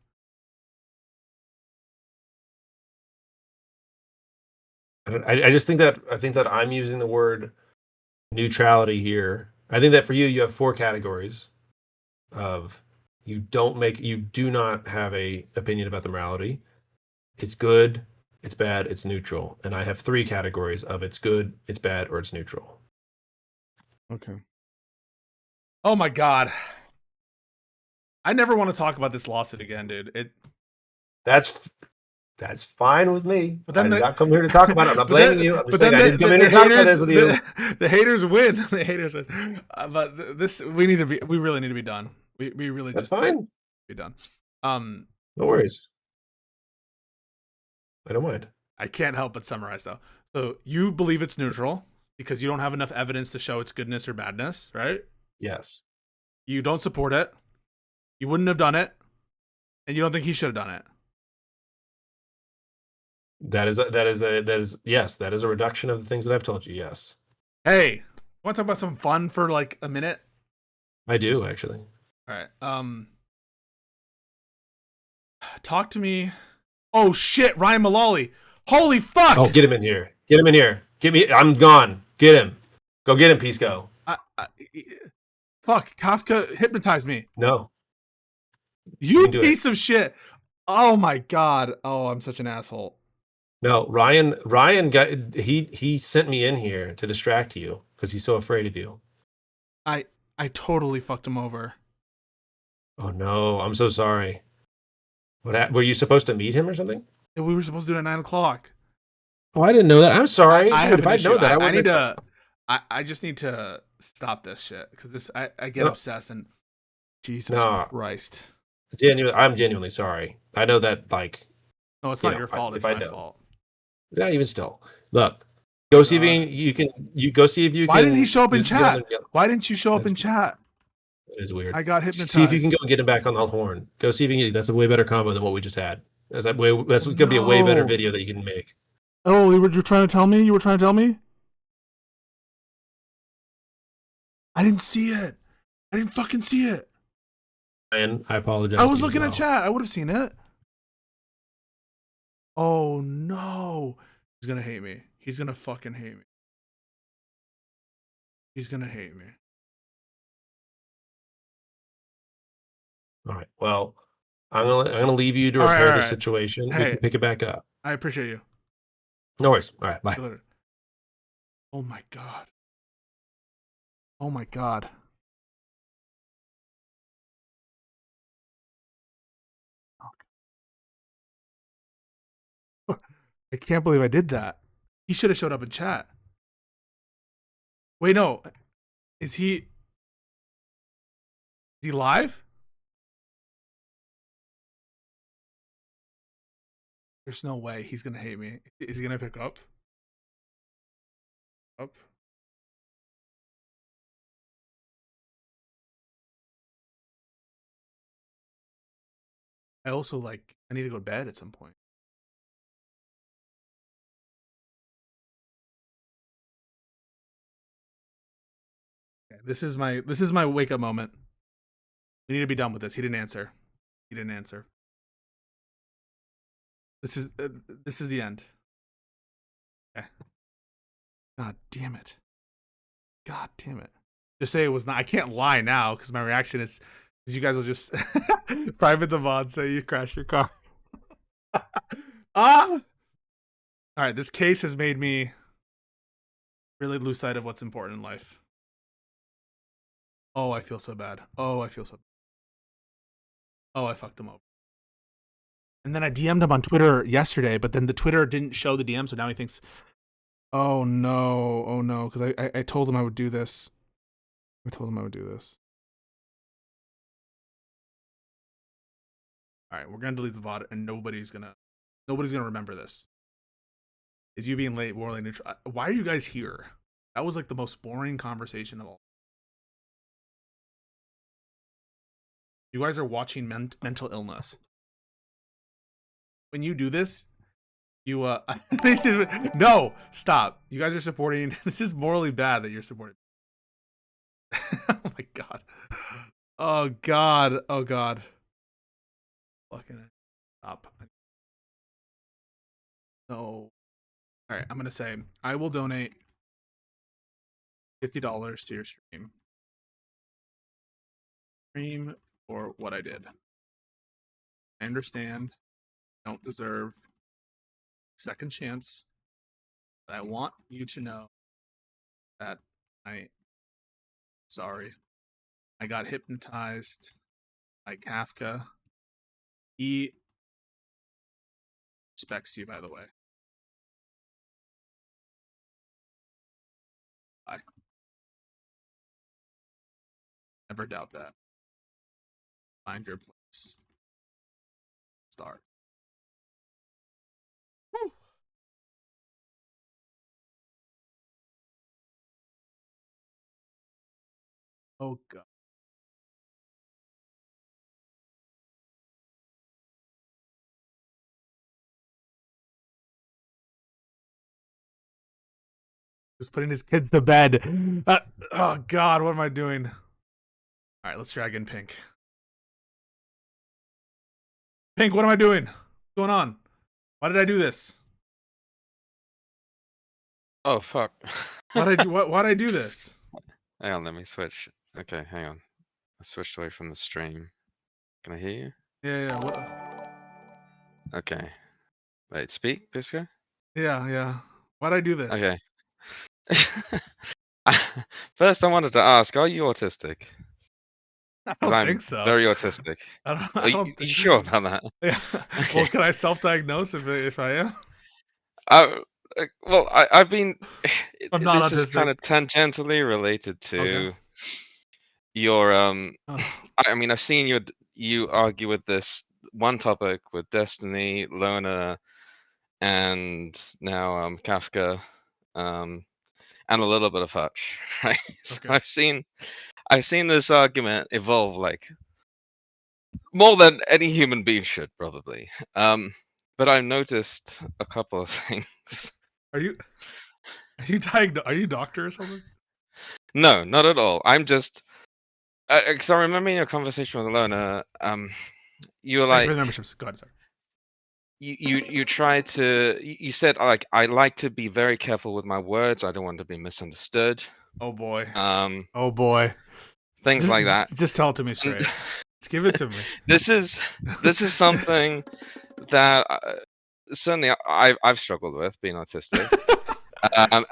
I just think that I'm using the word neutrality here. I think that for you have four categories of you do not have a opinion about the morality. It's good, it's bad, it's neutral. And I have three categories of it's good, it's bad, or it's neutral. Okay. Oh my God. I never want to talk about this lawsuit again, dude. That's fine with me. But then I did not come here to talk about it. I'm not blaming you. I'm just saying I didn't come in here to talk about this with you. The haters win. The haters win. But this, we really need to be done. We really That's just fine. Be done. No worries. I don't mind. I can't help but summarize though. So you believe it's neutral because you don't have enough evidence to show its goodness or badness, right? Yes. You don't support it. You wouldn't have done it, and you don't think he should have done it. That is yes, that is a reduction of the things that I've told you. Yes. Hey, you want to talk about some fun for like a minute? I do actually. All right. Talk to me. Oh shit, Ryan Mullally. Holy fuck! Oh, get him in here. Get him in here. Get me. I'm gone. Get him. Go get him, Pisco. Fuck, Kafka hypnotized me. No. You piece of shit. Oh my God. Oh, I'm such an asshole. No, Ryan got he sent me in here to distract you because he's so afraid of you. I totally fucked him over. Oh no, I'm so sorry. Were you supposed to meet him or something? We were supposed to do it at 9:00. Oh, I didn't know that. I'm sorry. If I know that, I need to. I just need to stop this shit because this I get obsessed and Jesus Christ. I'm genuinely sorry. I know that no, it's not your fault. It's my fault. Yeah, even still. Look, go see if you go see if you can. Why didn't he show up in chat? Why didn't you show up in chat? That is weird. I got hypnotized. See if you can go and get him back on the horn. Go see if you can. That's a way better combo than what we just had. That's going to be a way better video that you can make. Oh, you were trying to tell me? You were trying to tell me? I didn't see it. I didn't fucking see it. And I apologize. I was to you looking as at chat. I would have seen it. Oh no. He's gonna hate me. He's gonna fucking hate me. He's gonna hate me. All right. Well, I'm gonna leave you to All repair the right. situation. We Hey, can pick it back up. I appreciate you. No worries. All right. Bye. See you later. Oh my god. Oh my god. I can't believe I did that. He should have showed up in chat. Wait, no. Is he live? There's no way he's gonna hate me. Is he gonna pick up? Up. I also I need to go to bed at some point. Okay, this is my wake up moment. We need to be done with this. He didn't answer. He didn't answer. This is the end. Okay. God damn it. God damn it. Just say it was not. I can't lie now because my reaction is you guys will just private the mod say you crash your car. All right, this case has made me really lose sight of what's important in life. Oh, I feel so bad. Oh, I feel so bad. Oh, I fucked him up. And then I DM'd him on Twitter yesterday, but then the Twitter didn't show the DM, so now he thinks, oh no, because I told him I would do this. I told him I would do this. All right, we're gonna delete the VOD, and nobody's gonna remember this. Is you being late morally neutral? Why are you guys here? That was like the most boring conversation of all. You guys are watching mental illness. When you do this, you no, stop. You guys are supporting. This is morally bad that you're supporting. Oh my god. Oh god. Oh god. Fucking stop. No. All right, I'm gonna say I will donate $50 to your stream. Stream for what I did. I understand. I don't deserve second chance. But I want you to know that I'm sorry. I got hypnotized by Kafka. He respects you, by the way. I never doubt that. Find your place. Start. Woo. Oh god. Just putting his kids to bed. Oh god, what am I doing? All right, let's drag in Pink. Pink, what am I doing? What's going on? Why did I do this? Oh fuck. Why'd I do this? Hang on, let me switch. Okay, hang on. I switched away from the stream. Can I hear you? Yeah. What? Okay. Wait, speak, Pisco? Yeah. Why'd I do this? Okay. First, I wanted to ask, are you autistic? I don't think so. Very autistic. I don't you sure about that? Yeah. Okay. Well, can I self-diagnose if I am? Well, I've been. I'm not this is autistic. kind of tangentially related to your. I mean, I've seen you argue with this one topic with Destiny, Lona, and now Kafka, and a little bit of Hutch, right? So I've seen this argument evolve like more than any human being should probably. But I've noticed a couple of things. Are you a doctor or something? No, not at all. I'm just because I remember in your conversation with Alona, you were Thank you like, for the memberships. Go ahead, sorry. you tried to you said like I like to be very careful with my words. I don't want to be misunderstood. Oh boy. Oh boy. Things like that. Just tell it to me And straight. Just give it to me. this is something that certainly I've struggled with being autistic. And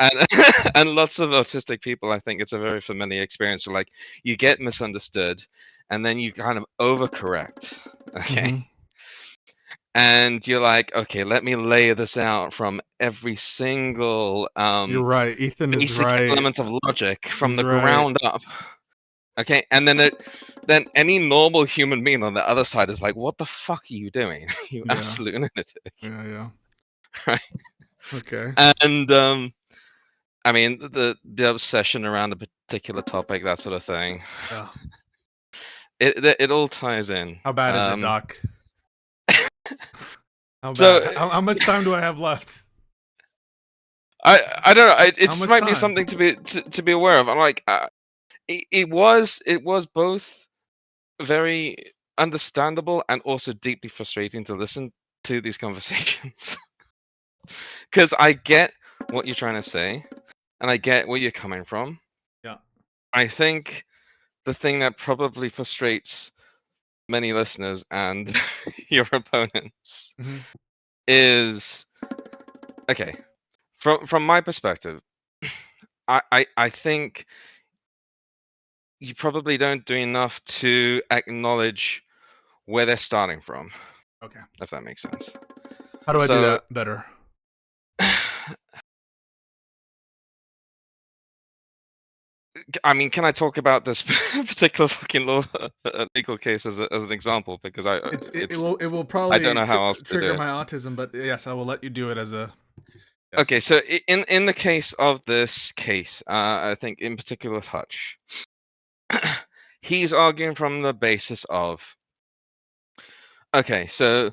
and lots of autistic people, I think it's a very familiar experience. So like you get misunderstood, and then you kind of overcorrect. Okay. Mhm. And you're like, okay, let me lay this out from every single You're right. Ethan is basic right. element of logic from He's the right. ground up. Okay, and then any normal human being on the other side is like, what the fuck are you doing? You Yeah. absolute lunatic. Yeah. Right. Okay. And I mean the obsession around a particular topic, that sort of thing. Yeah. It all ties in. How bad is it, Doc? How So bad? How much time do I have left? I don't know. It How much might be time? something to be aware of. I'm like, it was both very understandable and also deeply frustrating to listen to these conversations because I get what you're trying to say and I get where you're coming from. Yeah. I think the thing that probably frustrates many listeners and your opponents Mhm. is okay. From my perspective, I think you probably don't do enough to acknowledge where they're starting from. Okay. If that makes sense. How do I do So, that better? I mean, can I talk about this particular fucking law legal case as an example? Because It will I don't probably know how else to do trigger it. my autism, but yes, I will let you do it as a. Yes. Okay, so in the case of this case, I think in particular with Hutch, he's arguing from the basis of okay, so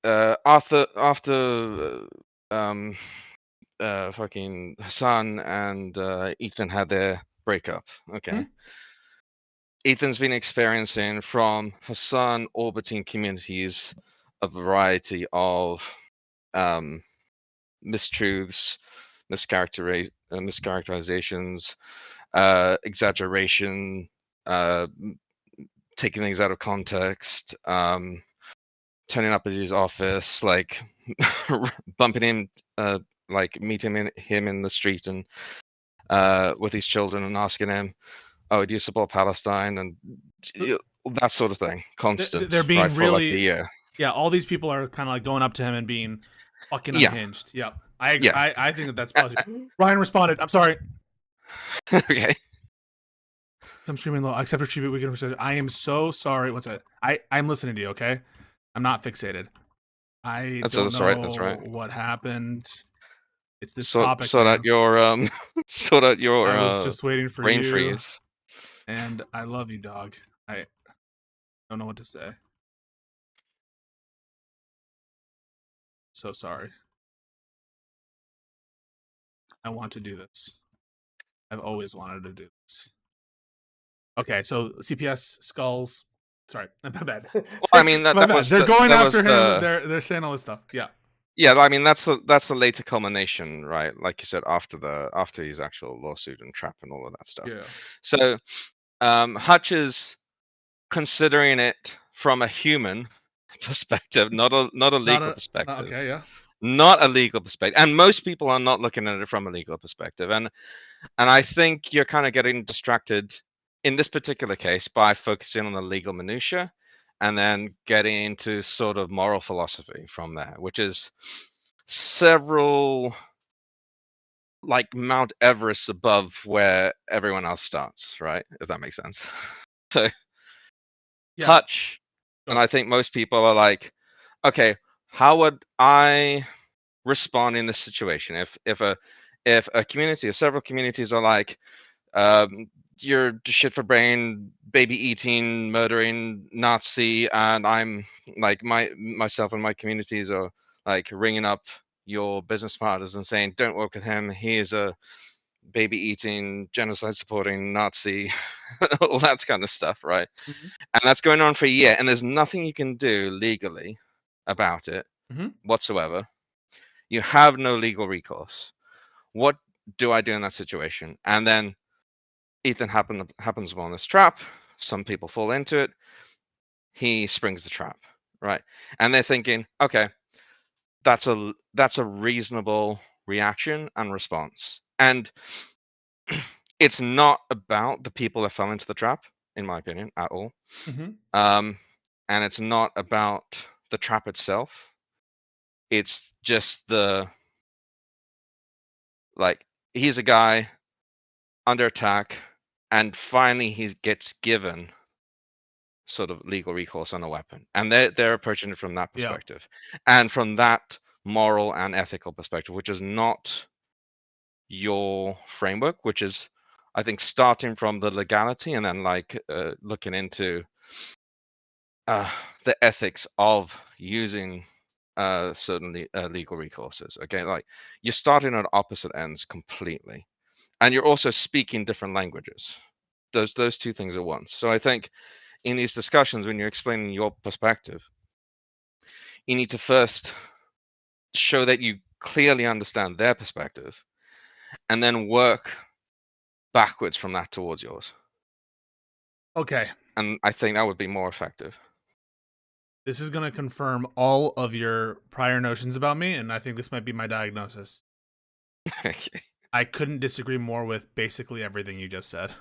after fucking Hassan and Ethan had their breakup. Okay. Ethan's been experiencing from Hassan orbiting communities a variety of mistruths, mischaracterizations, exaggeration, taking things out of context, turning up at his office, like bumping him, like meeting him in the street and with his children and asking him, "Oh, do you support Palestine?" and that sort of thing, constant, They're being right, for like a really. year. Yeah, all these people are kind of like going up to him and being fucking Yeah. unhinged. Yeah, I agree. Yeah. I think that's positive. Ryan responded. I'm sorry. Okay. I'm streaming low. Accept your tribute. We can. I am so sorry. What's that? I'm listening to you. Okay, I'm not fixated. I don't know That's right. what happened. It's this So topic. sort out man. your sort out your I was just waiting for brain you. freeze. And I love you, dog. I don't know what to say. So sorry. I want to do this. I've always wanted to do this. Okay, so CPS skulls. Sorry, my bad. Well, I mean that, My that bad. was They're going that after was him. They're saying all this stuff. Yeah. Yeah, I mean that's the later culmination, right? Like you said, after his actual lawsuit and trap and all of that stuff. Yeah. So Hutch is considering it from a human perspective, not a legal perspective. Okay, yeah. Not a legal perspective, and most people are not looking at it from a legal perspective, and I think you're kind of getting distracted in this particular case by focusing on the legal minutia and then getting into sort of moral philosophy from there, which is several like Mount Everest above where everyone else starts, right? If that makes sense. So Yeah. Hutch, and I think most people are like, okay, how would I respond in this situation if a community or several communities are like, you're shit for brain, baby eating, murdering Nazi, and I'm like myself and my communities are like ringing up your business partners and saying, don't work with him. He is a baby eating, genocide supporting, Nazi, all that kind of stuff, right? Mhm. And that's going on for a year, and there's nothing you can do legally about it Mhm. whatsoever. You have no legal recourse. What do I do in that situation? And then Ethan happens upon this trap. Some people fall into it. He springs the trap, right? And they're thinking, okay, that's a reasonable reaction and response. And it's not about the people that fell into the trap, in my opinion, at all. Mhm. And it's not about the trap itself. It's just like, he's a guy under attack, and finally he gets given sort of legal recourse on a weapon, and they're approaching it from that Yeah. perspective, and from that moral and ethical perspective, which is not your framework, which is, I think, starting from the legality and then like looking into the ethics of using certain legal recourses. Okay, like you're starting at opposite ends completely, and you're also speaking different languages. Those two things at once. So I think in these discussions, when you're explaining your perspective, you need to first show that you clearly understand their perspective, and then work backwards from that towards yours. Okay. And I think that would be more effective. This is going to confirm all of your prior notions about me, and I think this might be my diagnosis. Okay. I couldn't disagree more with basically everything you just said.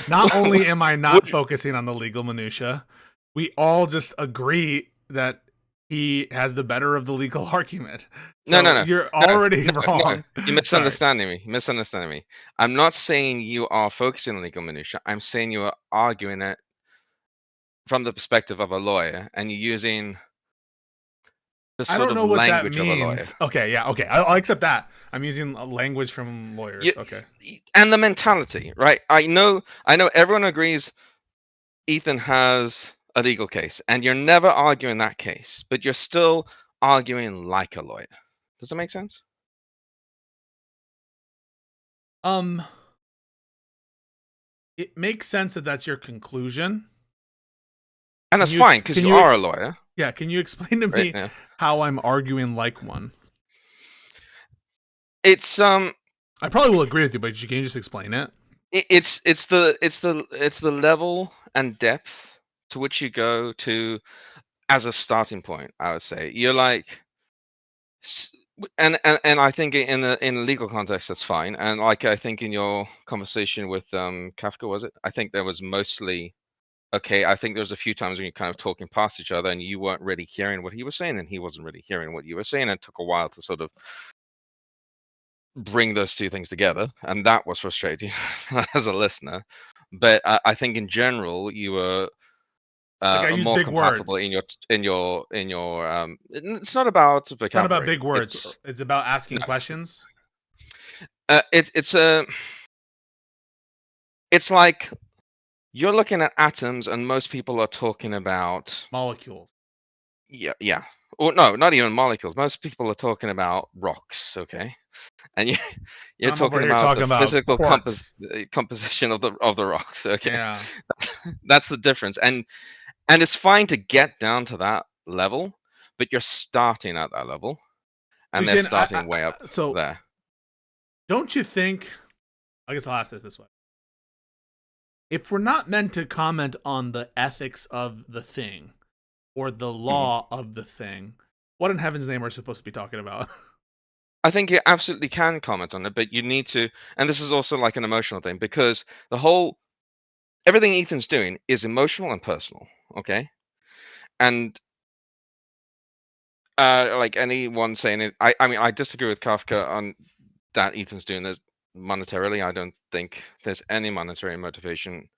Not only am I not focusing on the legal minutia, we all just agree that he has the better of the legal argument. So No. you're already No. wrong. You're misunderstanding me. Misunderstanding me. I'm not saying you are focusing on legal minutia. I'm saying you are arguing it from the perspective of a lawyer, and you're using the I sort don't of know what that language of a lawyer. means. Okay, yeah, okay. I'll accept that. I'm using language from lawyers. Okay. And the mentality, right? I know everyone agrees Ethan has a legal case, and you're never arguing that case, but you're still arguing like a lawyer. Does that make sense? It makes sense that that's your conclusion. And that's fine, because you are a lawyer. Yeah, can you explain to me how I'm arguing like one? It's I probably will agree with you, but can you just explain it? It's the level and depth to which you go to as a starting point. I would say you're like, and I think in the legal context that's fine. And like I think in your conversation with Kafka, was it? I think there was mostly okay. I think there was a few times when you're kind of talking past each other and you weren't really hearing what he was saying, and he wasn't really hearing what you were saying. And it took a while to sort of bring those two things together, and that was frustrating as a listener. But I think in general you were more compatible in your it's not about vocabulary. It's not about big words. It's about asking questions. It's like you're looking at atoms, and most people are talking about molecules. Yeah. Or no, not even molecules. Most people are talking about rocks. Okay. And you're talking about the physical composition of the rocks. Okay, yeah. That's the difference, and it's fine to get down to that level, but you're starting at that level, and they're starting way up there. Don't you think? I guess I'll ask this way: if we're not meant to comment on the ethics of the thing or the law of the thing, what in heaven's name are we supposed to be talking about? I think you absolutely can comment on it, but you need to, and this is also like an emotional thing, because everything Ethan's doing is emotional and personal, okay? And like anyone saying it, I mean, I disagree with Kafka on that Ethan's doing this monetarily. I don't think there's any monetary motivation,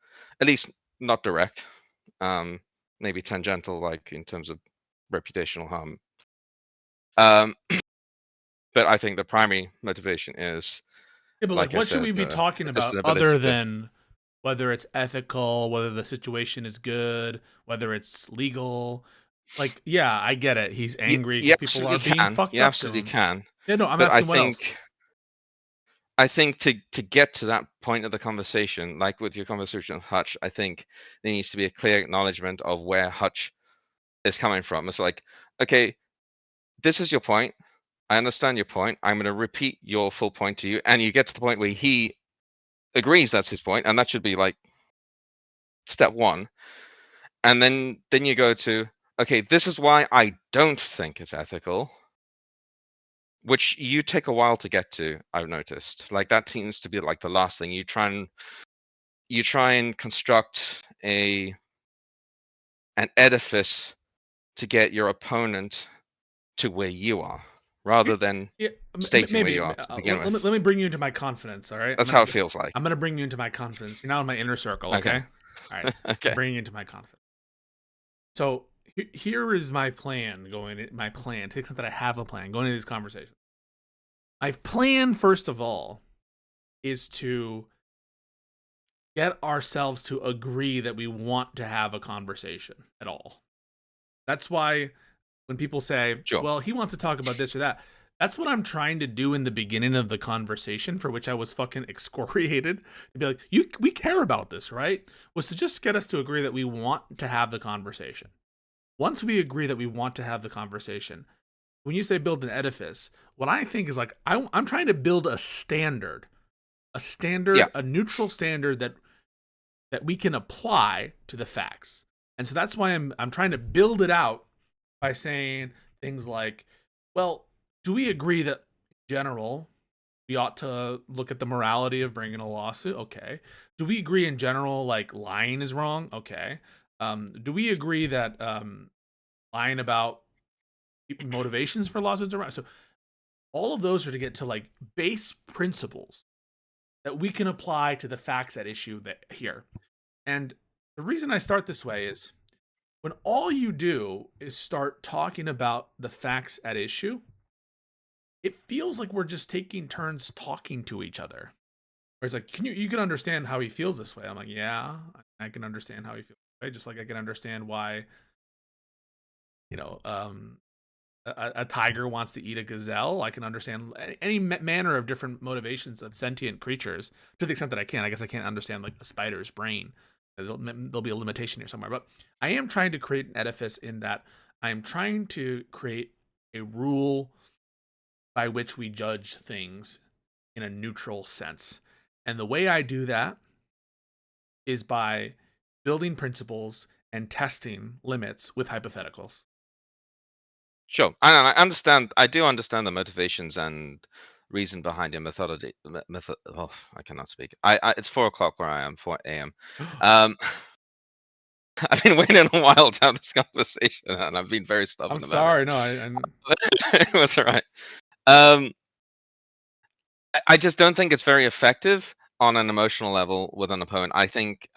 at least not direct, maybe tangential, like in terms of reputational harm. But I think the primary motivation is, yeah, but like what should we be talking about other than whether it's ethical, whether the situation is good, whether it's legal? Like, yeah, I get it. He's angry because people are being fucked up. You absolutely can. Yeah, no, I'm But asking what else. I think to get to that point of the conversation, like with your conversation with Hutch, I think there needs to be a clear acknowledgement of where Hutch is coming from. It's like, okay, this is your point. I understand your point. I'm going to repeat your full point to you, and you get to the point where he agrees that's his point, and that should be like step one. And then you go to, okay, this is why I don't think it's ethical, which you take a while to get to. I've noticed, like that seems to be like the last thing you try and construct an edifice to get your opponent to where you are, rather than Yeah, stating where maybe. you are to begin with. Let me bring you into my confidence. All right. That's how it feels like. I'm gonna bring you into my confidence. You're now in my inner circle. Okay. Okay. All right. Okay. Bring you into my confidence. So here is my plan going. My plan, to the extent that I have a plan going into these conversations. My plan, first of all, is to get ourselves to agree that we want to have a conversation at all. That's why when people say, sure, well, he wants to talk about this or that, that's what I'm trying to do in the beginning of the conversation, for which I was fucking excoriated. To be like, we care about this, right? Was to just get us to agree that we want to have the conversation. Once we agree that we want to have the conversation, when you say build an edifice, what I think is like, I'm trying to build a standard, a neutral standard that we can apply to the facts. And so that's why I'm trying to build it out by saying things like, well, do we agree that in general we ought to look at the morality of bringing a lawsuit? Okay. Do we agree in general like lying is wrong? Okay. Do we agree that lying about motivations for lawsuits are wrong? So all of those are to get to like base principles that we can apply to the facts at issue here. And the reason I start this way is when all you do is start talking about the facts at issue, it feels like we're just taking turns talking to each other. Where it's like, you can understand how he feels this way. I'm like, yeah, I can understand how he feels this way. Just like I can understand why, a tiger wants to eat a gazelle. I can understand any manner of different motivations of sentient creatures to the extent that I can. I guess I can't understand like a spider's brain. There'll be a limitation here somewhere. But I am trying to create an edifice in that I am trying to create a rule by which we judge things in a neutral sense. And the way I do that is by building principles and testing limits with hypotheticals. Sure, I understand. I do understand the motivations and reason behind your methodology. Oh, I cannot speak. It's 4 o'clock where I am. 4 a.m. I've been waiting a while to have this conversation, and I've been very stubborn I'm about sorry. it. No, It was all right. I just don't think it's very effective on an emotional level with an opponent. I think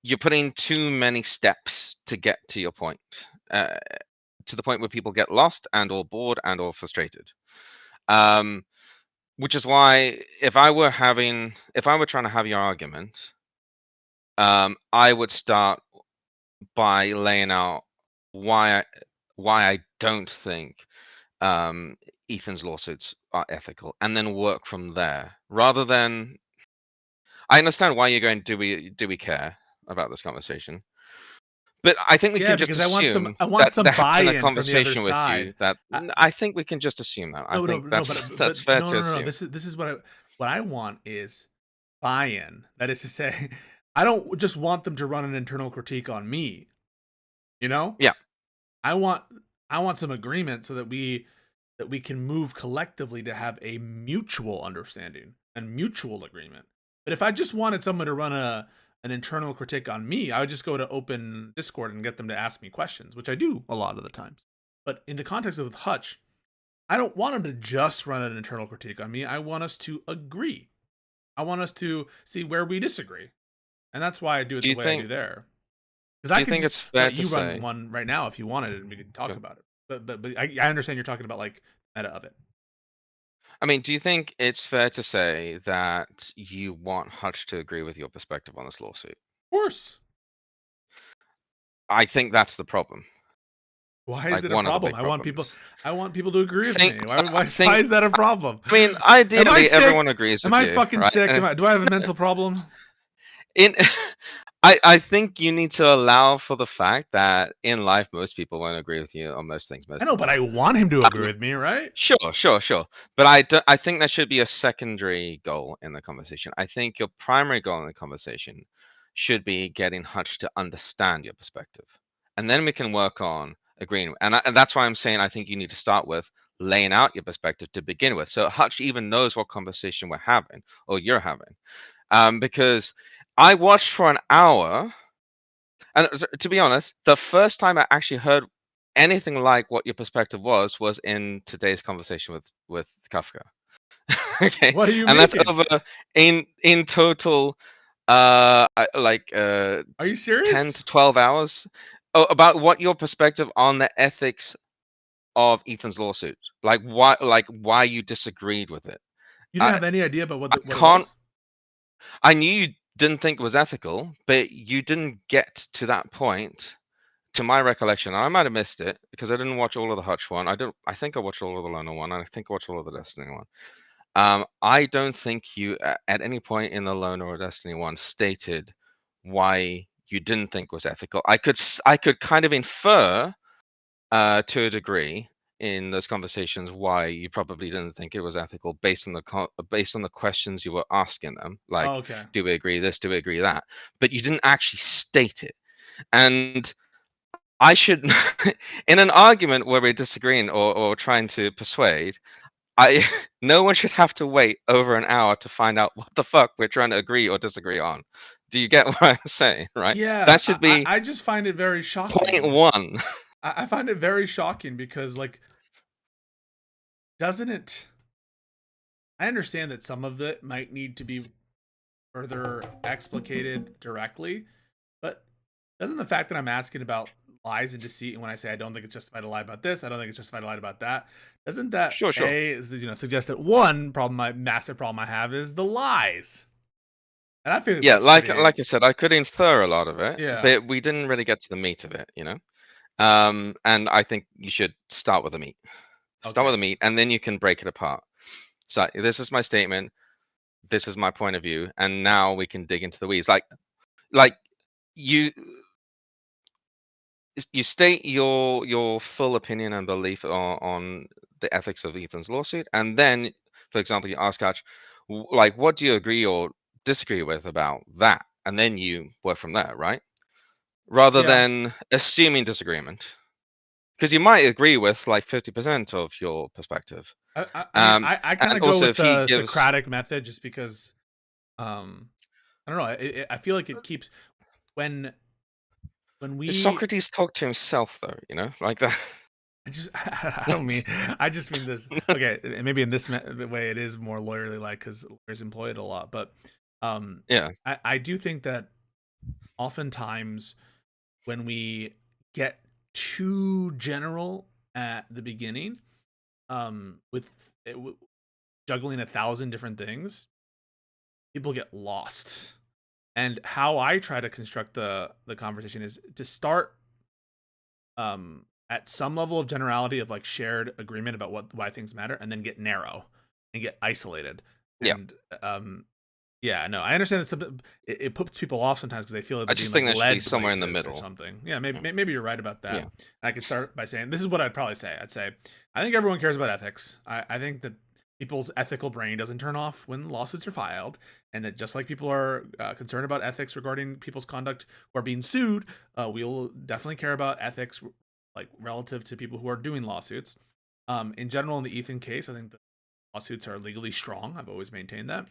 you're putting too many steps to get to your point, to the point where people get lost and or bored and or frustrated. Which is why if I were trying to have your argument, I would start by laying out why I don't think Ethan's lawsuits are ethical, and then work from there. Rather than, I understand why you're going, do we care about this conversation? But I think we can just because assume I want some that having a buy-in from the other conversation with side. you, that I think we can just assume that. I think that's fair to assume. This is what I want is buy-in. That is to say, I don't just want them to run an internal critique on me. Yeah. I want some agreement so that we can move collectively to have a mutual understanding and mutual agreement. But if I just wanted someone to run an internal critique on me, I would just go to open Discord and get them to ask me questions, which I do a lot of the times. But in the context of Hutch, I don't want him to just run an internal critique on me. I want us to agree. I want us to see where we disagree. And that's why I do it the way I do there. Because I can it's fair let to you say run one right now if you wanted it and we can talk about it. But I understand you're talking about like meta of it. I mean, do you think it's fair to say that you want Hutch to agree with your perspective on this lawsuit? Of course. I think that's the problem. Why Like is it a one of the problem? big I want problems. people to agree with Think, me. Why, I why, think, why is that a problem? I mean, Am I ideally, sick? everyone agrees Am with I you, fucking right? sick? Do I have a mental problem? In I think you need to allow for the fact that in life most people won't agree with you on most things I most know, of the but I time. want him to agree with me, right? Sure. But I think that should be a secondary goal in the conversation. I think your primary goal in the conversation should be getting Hutch to understand your perspective, and then we can work on agreeing. And that's why I'm saying I think you need to start with laying out your perspective to begin with, so Hutch even knows what conversation we're having or you're having. Because I watched for an hour, and to be honest, the first time I actually heard anything like what your perspective was in today's conversation with Kafka. Okay, What do you and that's mean? over in total, like Are you 10 serious? to 12 hours. Oh, about what your perspective on the ethics of Ethan's lawsuit, like why you disagreed with it. You didn't I have any idea about what I what it can't. was? I knew you didn't think it was ethical, but you didn't get to that point, to my recollection. I might have missed it because I didn't watch all of the Hutch one. I think I watched all of the Loner one, and I think I watched all of the Destiny one. I don't think you at any point in the Loner or Destiny one stated why you didn't think was ethical. I could kind of infer to a degree in those conversations why you probably didn't think it was ethical based on the questions you were asking them, like, Oh, okay. do we agree this, do we agree that, but you didn't actually state it. And I should in an argument where we're disagreeing or trying to persuade, I no one should have to wait over an hour to find out what the fuck we're trying to agree or disagree on. Do you get what I'm saying? Right, Yeah, that should be I just find it very point shocking. one. I find it very shocking because, like, doesn't it? I understand that some of it might need to be further explicated directly, but doesn't the fact that I'm asking about lies and deceit, and when I say I don't think it's justified to lie about this, I don't think it's justified to lie about that, doesn't that Sure. suggest that one problem, my massive problem I have is the lies, and I feel Yeah, that's like pretty. I said, I could infer a lot of it, Yeah. but we didn't really get to the meat of it, you know. And I think you should start with the meat. Start with Okay. the meat, and then you can break it apart. So this is my statement. This is my point of view, and now we can dig into the weeds. Like you state your full opinion and belief on the ethics of Ethan's lawsuit, and then, for example, you ask Hutch, like, what do you agree or disagree with about that, and then you work from there, right? Rather Yeah. than assuming disagreement, because you might agree with like 50% of your perspective. I mean, I kind And of go also, with if he the gives Socratic method just because, I don't know. I feel like it keeps when we. Socrates talked to himself, though, you know, like that. I just I don't mean I just mean this. Okay, maybe in this way it is more lawyerly like because lawyers employ it a lot, but Yeah. I do think that oftentimes when we get too general at the beginning, with juggling 1,000 different things, people get lost. And how I try to construct the conversation is to start at some level of generality of like shared agreement about why things matter, and then get narrow and get isolated. Yeah. And yeah, no, I understand that it puts people off sometimes because they feel like I they're being just like think that should be led somewhere in the places or middle. something. Yeah, maybe you're right about that. Yeah. And I could start by saying this is what I'd probably say. I'd say I think everyone cares about ethics. I think that people's ethical brain doesn't turn off when lawsuits are filed, and that just like people are concerned about ethics regarding people's conduct who are being sued, we'll definitely care about ethics like relative to people who are doing lawsuits. In general, in the Ethan case, I think the lawsuits are legally strong. I've always maintained that.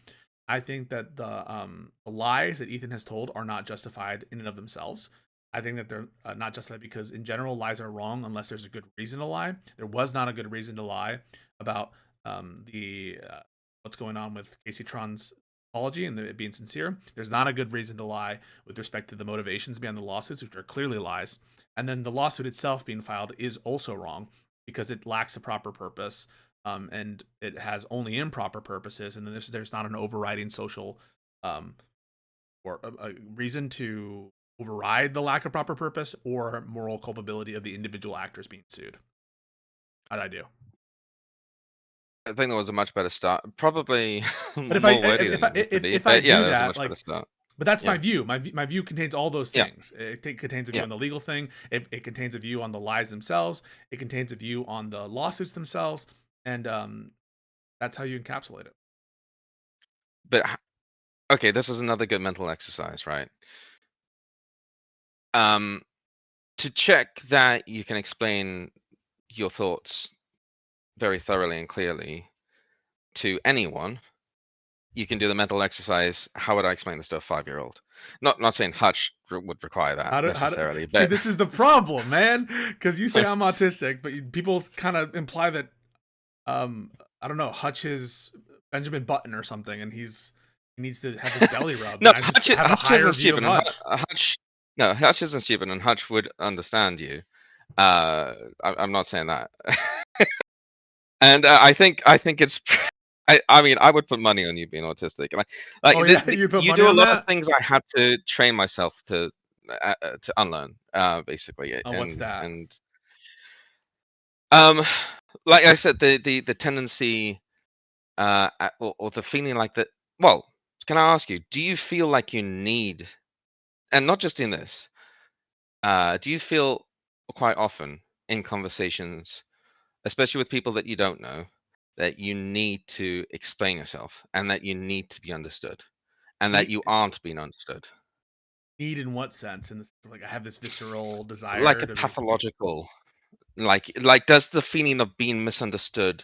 I think that the lies that Ethan has told are not justified in and of themselves. I think that they're not justified because, in general, lies are wrong unless there's a good reason to lie. There was not a good reason to lie about the what's going on with Casey Tron's apology and it being sincere. There's not a good reason to lie with respect to the motivations behind the lawsuits, which are clearly lies. And then the lawsuit itself being filed is also wrong because it lacks a proper purpose. And it has only improper purposes, and then there's not an overriding social or a reason to override the lack of proper purpose or moral culpability of the individual actors being sued. How'd I do? I think that was a much better start. Probably But more wordy than it needs to be. if I But yeah, do that was a that, much better like, start. but that's Yeah. my view. My view contains all those Yeah. things. It contains a view Yeah. on the legal thing. It contains a view on the lies themselves. It contains a view on the lawsuits themselves, and that's how you encapsulate it. But okay, this is another good mental exercise, right? To check that you can explain your thoughts very thoroughly and clearly to anyone, you can do the mental exercise. How would I explain this to a 5-year-old? Not saying Hutch would require that necessarily, See, but this is the problem, man. Because you say I'm autistic, but people kind of imply that I don't know, Hutch is Benjamin Button or something, and he needs to have his belly rubbed. no, And I just have a Hutch higher isn't view stupid. of And Hutch. No, Hutch isn't stupid, and Hutch would understand you. I'm not saying that. And I think it's. I mean, I would put money on you being autistic. Like Oh yeah, you put you money do a on lot that? of things I had to train myself to unlearn, basically. Oh, what's that? And like I said, the tendency, or the feeling like that. Well, can I ask you? Do you feel like you need, and not just in this, do you feel quite often in conversations, especially with people that you don't know, that you need to explain yourself and that you need to be understood and that you aren't being understood? Need in what sense? In the sense of, like, I have this visceral Like desire a to be. pathological, like does the feeling of being misunderstood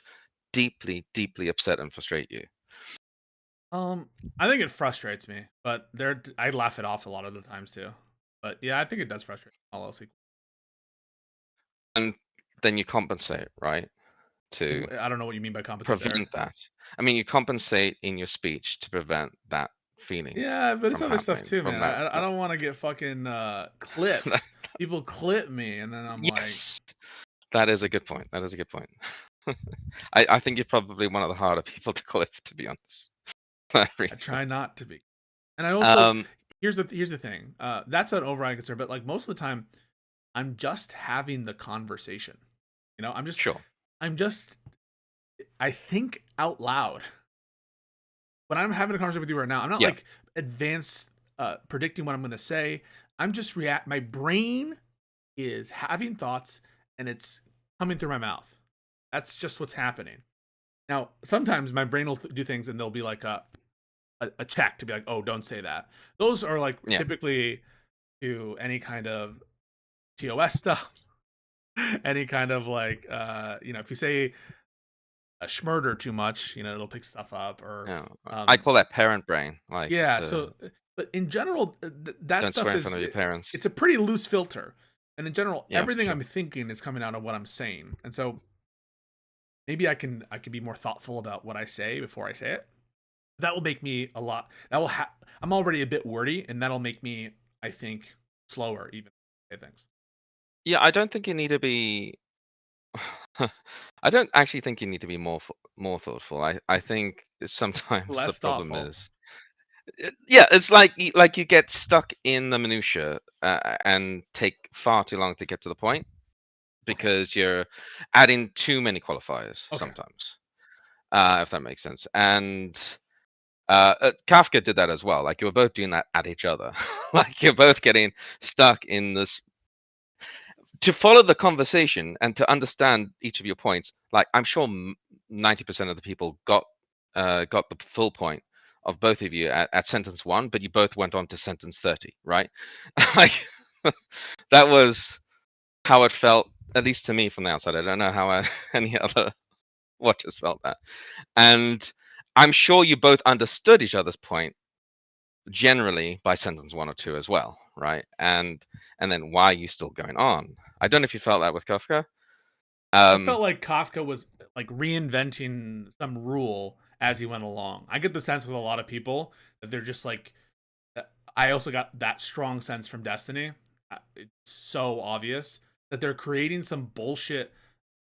deeply, deeply upset and frustrate you? I think it frustrates me, but I laugh it off a lot of the times too. But yeah, I think it does frustrate me, all else equal. And then you compensate, right? To I don't know what you mean by compensate there. prevent that. I mean, you compensate in your speech to prevent that feeling. Yeah, but it's from other stuff happening, too, from man. I don't want to get fucking clipped. People clip me, and then I'm Yes, that is a good point. That is a good point. I think you're probably one of the harder people to clip, to be honest. I try not to be. And I also Um, here's the thing. That's an overriding concern, but like most of the time, I'm just having the conversation. You know, I'm just I think out loud. When I'm having a conversation with you right now, I'm not Yeah. like advanced predicting what I'm going to say. I'm just my brain is having thoughts and it's coming through my mouth. That's just what's happening. Now, sometimes my brain will do things and there'll be like a check to be like, oh, don't say that. Those are like typically to any kind of TOS stuff, any kind of like, if you say a schmurder too much, it'll pick stuff up or. Yeah. I call that parent brain. Like, Yeah. So, but in general, that don't stuff swear in is front of your parents. it's a pretty loose filter, and in general, Yeah, everything sure. I'm thinking is coming out of what I'm saying, and so maybe I can be more thoughtful about what I say before I say it. That will make me a lot. That will I'm already a bit wordy, and that'll make me, I think, slower even say things. Yeah, I don't think you need to be. I don't actually think you need to be more thoughtful. I think sometimes the Less problem thoughtful. is, yeah, it's like you get stuck in the minutia and take far too long to get to the point because you're adding too many qualifiers sometimes, if that makes sense. And Kafka did that as well. Like you were both doing that at each other. Like you're both getting stuck in this. To follow the conversation and to understand each of your points, like I'm sure 90% of the people got the full point of both of you at sentence 1, but you both went on to sentence 30, right? Like that was how it felt, at least to me from the outside. I don't know how any other watchers felt that. And I'm sure you both understood each other's point generally by sentence 1 or 2 as well, right? And then why are you still going on? I don't know if you felt that with Kafka. I felt like Kafka was like reinventing some rule as he went along. I get the sense with a lot of people that they're just like. I also got that strong sense from Destiny. It's so obvious that they're creating some bullshit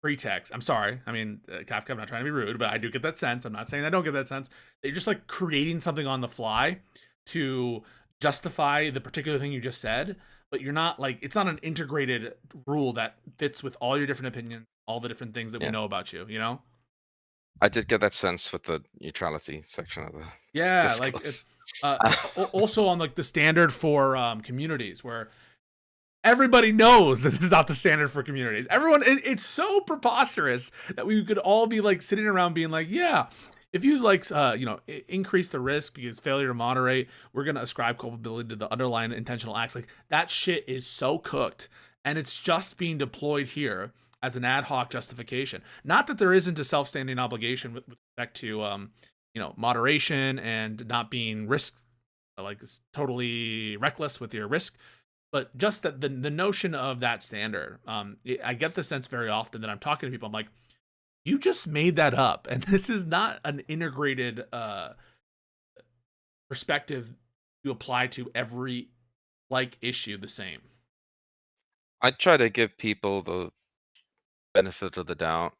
pretext. I'm sorry. I mean, Kafka, I'm not trying to be rude, but I do get that sense. I'm not saying I don't get that sense. They're just like creating something on the fly to justify the particular thing you just said, but you're not like, it's not an integrated rule that fits with all your different opinions, all the different things that we know about you, you know? I did get that sense with the neutrality section of the Yeah, like discourse. also on like the standard for communities, where everybody knows this is not the standard for communities. Everyone, it's so preposterous that we could all be like sitting around being like, yeah, if you like, increase the risk because failure to moderate, we're gonna ascribe culpability to the underlying intentional acts. Like that shit is so cooked, and it's just being deployed here as an ad hoc justification. Not that there isn't a self-standing obligation with respect to, moderation and not being like totally reckless with your risk. But just that the notion of that standard, I get the sense very often that I'm talking to people, I'm like, you just made that up, and this is not an integrated perspective you apply to every like issue the same. I try to give people the benefit of the doubt.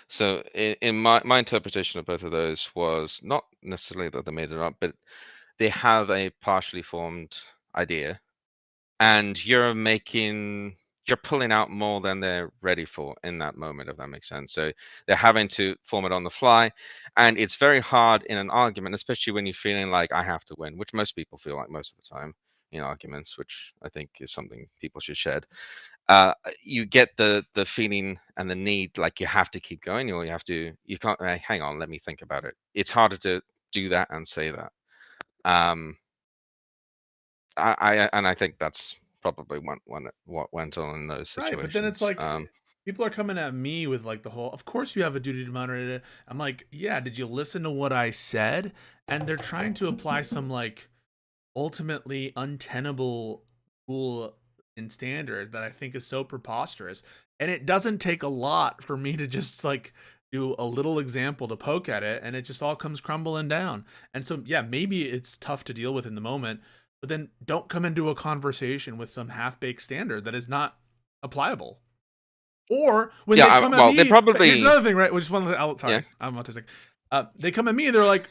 So in my interpretation of both of those was not necessarily that they made it up, but they have a partially formed idea, and you're pulling out more than they're ready for in that moment, if that makes sense. So they're having to form it on the fly, and it's very hard in an argument, especially when you're feeling like I have to win, which most people feel like most of the time in arguments, which I think is something people should shed. You get the feeling and the need like you have to keep going, or you can't hang on, let me think about it. It's harder to do that and say that. I think that's probably what went on in those situations. Right, but then it's like people are coming at me with like the whole, of course you have a duty to moderate it. I'm like, yeah, did you listen to what I said? And they're trying to apply some like ultimately untenable rule and standard that I think is so preposterous. And it doesn't take a lot for me to just like do a little example to poke at it, and it just all comes crumbling down. And so yeah, maybe it's tough to deal with in the moment, but then don't come into a conversation with some half-baked standard that is not applicable. Or when they come at me, here's another thing, right? Which is one of the sorry, I'm autistic. They come at me, they're like,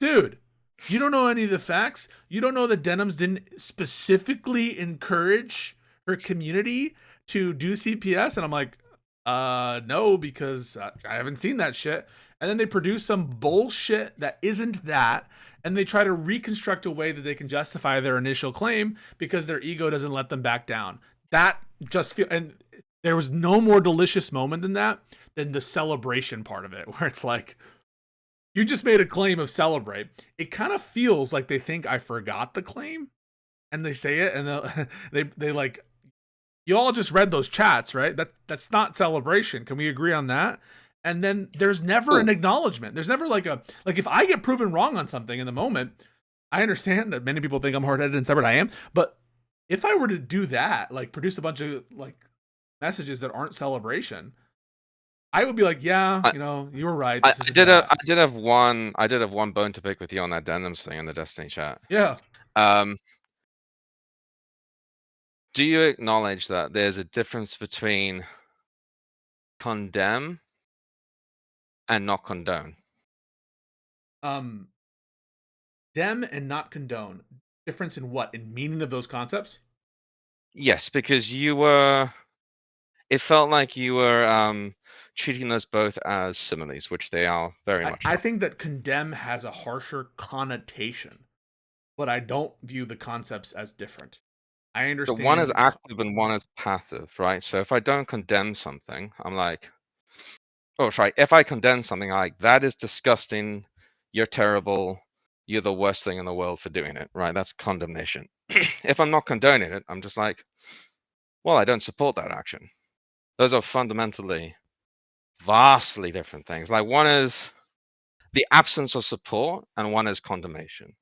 dude, you don't know any of the facts. You don't know that Denham's didn't specifically encourage her community to do CPS. And I'm like, no, because I haven't seen that shit. And then they produce some bullshit that isn't that, and they try to reconstruct a way that they can justify their initial claim because their ego doesn't let them back down. That just and there was no more delicious moment than the celebration part of it, where it's like, you just made a claim of celebrate. It kind of feels like they think I forgot the claim, and they say it, and they like, you all just read those chats, right? That's not celebration. Can we agree on that? And then there's never an acknowledgement. There's never like if I get proven wrong on something in the moment, I understand that many people think I'm hard-headed and stubborn. I am, but if I were to do that, like produce a bunch of like messages that aren't celebration, I would be like, yeah, you were right. I did have one bone to pick with you on that Denims thing in the Destiny chat. Yeah. Do you acknowledge that there's a difference between condemn and not condone? Dem and not condone. Difference in what? In meaning of those concepts? Yes, because it felt like you were treating those both as similes, which they are very much. I think that condemn has a harsher connotation, but I don't view the concepts as different. I understand. So one is active and one is passive, right? So if I don't condemn something, I'm like, oh, sorry. If I condemn something, I'm like, that is disgusting. You're terrible. You're the worst thing in the world for doing it, right? That's condemnation. If I'm not condoning it, I'm just like, well, I don't support that action. Those are fundamentally vastly different things. Like one the absence of support and one is condemnation.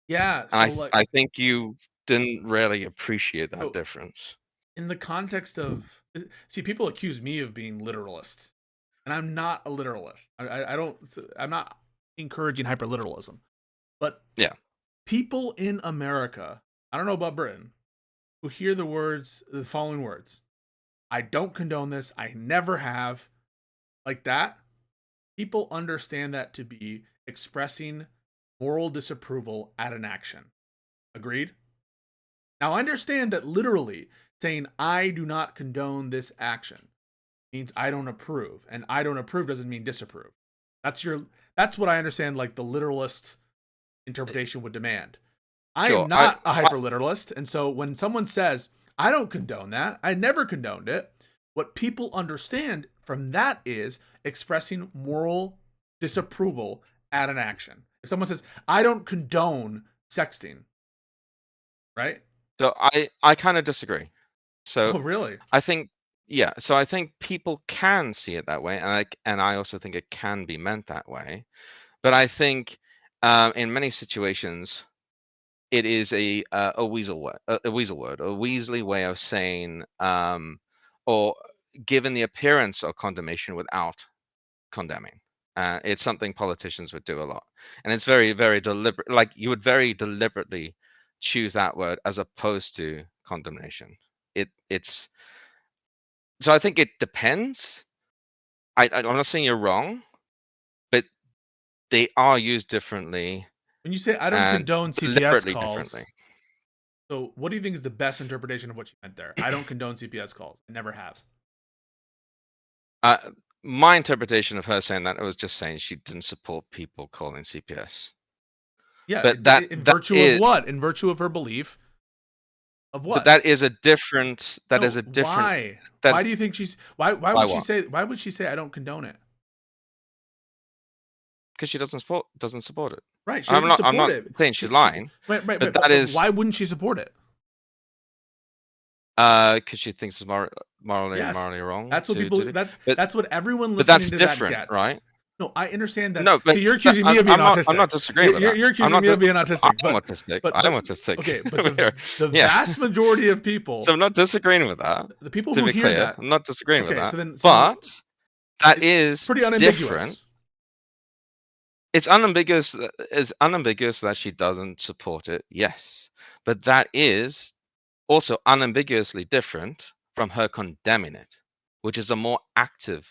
Yeah. So And I think you didn't really appreciate that difference. In the context of, see, people accuse me of being literalist, and I'm not a literalist. I'm not encouraging hyperliteralism, but yeah, people in America, I don't know about Britain, who hear the following words, I don't condone this, I never have, like that, people understand that to be expressing moral disapproval at an action. Agreed? Now, I understand that literally saying I do not condone this action means I don't approve, and I don't approve doesn't mean disapprove. That's what I understand, like the literalist interpretation would demand. I Sure. am not a hyperliteralist, and so when someone says I don't condone that, I never condoned it, what people understand from that is expressing moral disapproval at an action. If someone says I don't condone sexting, right? So I kind of disagree. So Oh, really? I think so I think people can see it that way, and I also think it can be meant that way. But I think in many situations it is a weasel word, a weaselly way of saying or given the appearance of condemnation without condemning. It's something politicians would do a lot, and it's very, very deliberate. Like you would very deliberately choose that word as opposed to condemnation. It's so I think it depends. I'm not saying you're wrong, but they are used differently. When you say I don't and condone CPS deliberately calls, differently. so what do you think is the best interpretation of what you meant there? I don't condone CPS calls. I never have. My interpretation of her saying that, it was just saying she didn't support people calling CPS. Yeah, but in virtue of what? In virtue of her belief of what? But that is a different. That is a different. Why? That's, Why do you think she's? Why would she say? Why would she say I don't condone it? Because she doesn't support it. Right. She doesn't support I'm not it. saying she's lying. Right. But that is why wouldn't she support it? Because she thinks it's morally wrong. That's what people. That's what everyone but listening that's to different, that gets. right? No, I understand that. No, but so you're accusing me of being autistic. I'm not disagreeing with that. You're accusing me of being autistic. I'm autistic. I'm autistic. Okay, but the vast majority of people. So I'm not disagreeing with that. The people to who be hear clear, that. I'm not disagreeing with that. But that is pretty unambiguous. Different. It's unambiguous. It's unambiguous that she doesn't support it. Yes, but that is also unambiguously different from her condemning it, which is a more active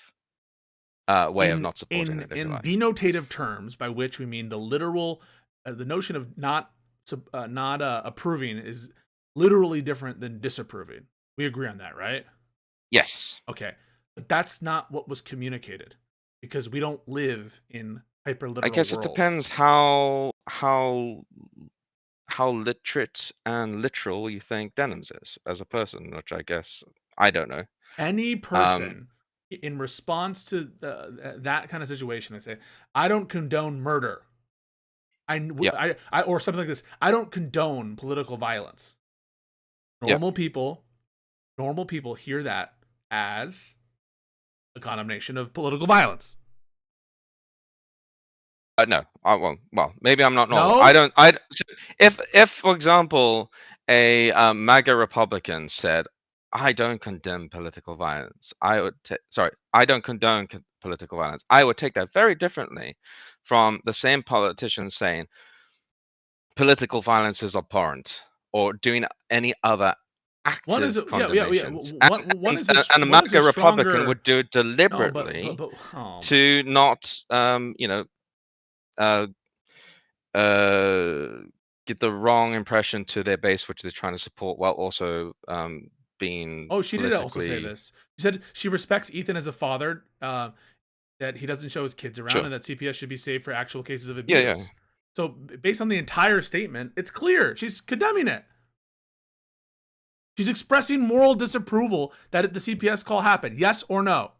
way of not supporting it. In denotative terms, by which we mean the literal, the notion of not approving is literally different than disapproving. We agree on that, right? Yes. Okay, but that's not what was communicated, because we don't live in hyperliteral. I guess worlds. It depends how literate and literal you think Denims is as a person, which I guess I don't know. Any person in response to that kind of situation, I say, I don't condone murder. I or something like this. I don't condone political violence. Normal people hear that as a condemnation of political violence. No. Well, maybe I'm not normal. No? If for example, a MAGA Republican said, I don't condemn political violence, I don't condone political violence, I would take that very differently from the same politician saying political violence is abhorrent or doing any other active condemnations. And a MAGA Republican would do it deliberately to not, get the wrong impression to their base, which they're trying to support, while also being. Oh, she did also say this. She said she respects Ethan as a father, that he doesn't show his kids around, and that CPS should be saved for actual cases of abuse. Yeah. So based on the entire statement, it's clear she's condemning it. She's expressing moral disapproval that the CPS call happened. Yes or no?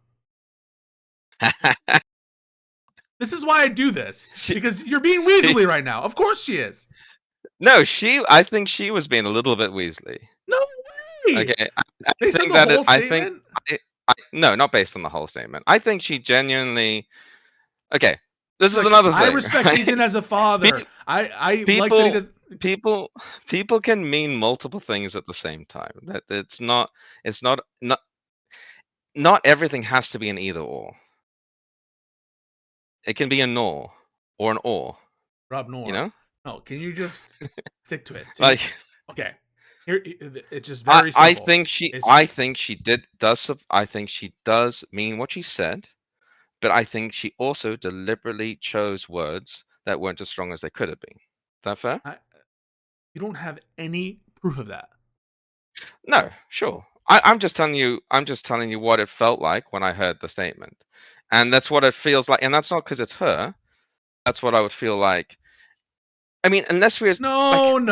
This is why I do this, because you're being weaselly right now. Of course she is. No, I think she was being a little bit weaselly. No way. Okay, based on the whole statement? No, not based on the whole statement. I think she genuinely. Okay, this is another thing. I respect Ethan as a father. I people, like that he does. People can mean multiple things at the same time. That it's not everything has to be an either or. It can be a nor or an or. Rob, nor. You know? No, can you just stick to it? See, like, okay, here it's just very simple. I think she does mean what she said, but I think she also deliberately chose words that weren't as strong as they could have been. Is that fair? You don't have any proof of that. No, sure. I'm just telling you. I'm just telling you what it felt like when I heard the statement, and that's what it feels like. And that's not because it's her. That's what I would feel like. I mean, unless we're No, like,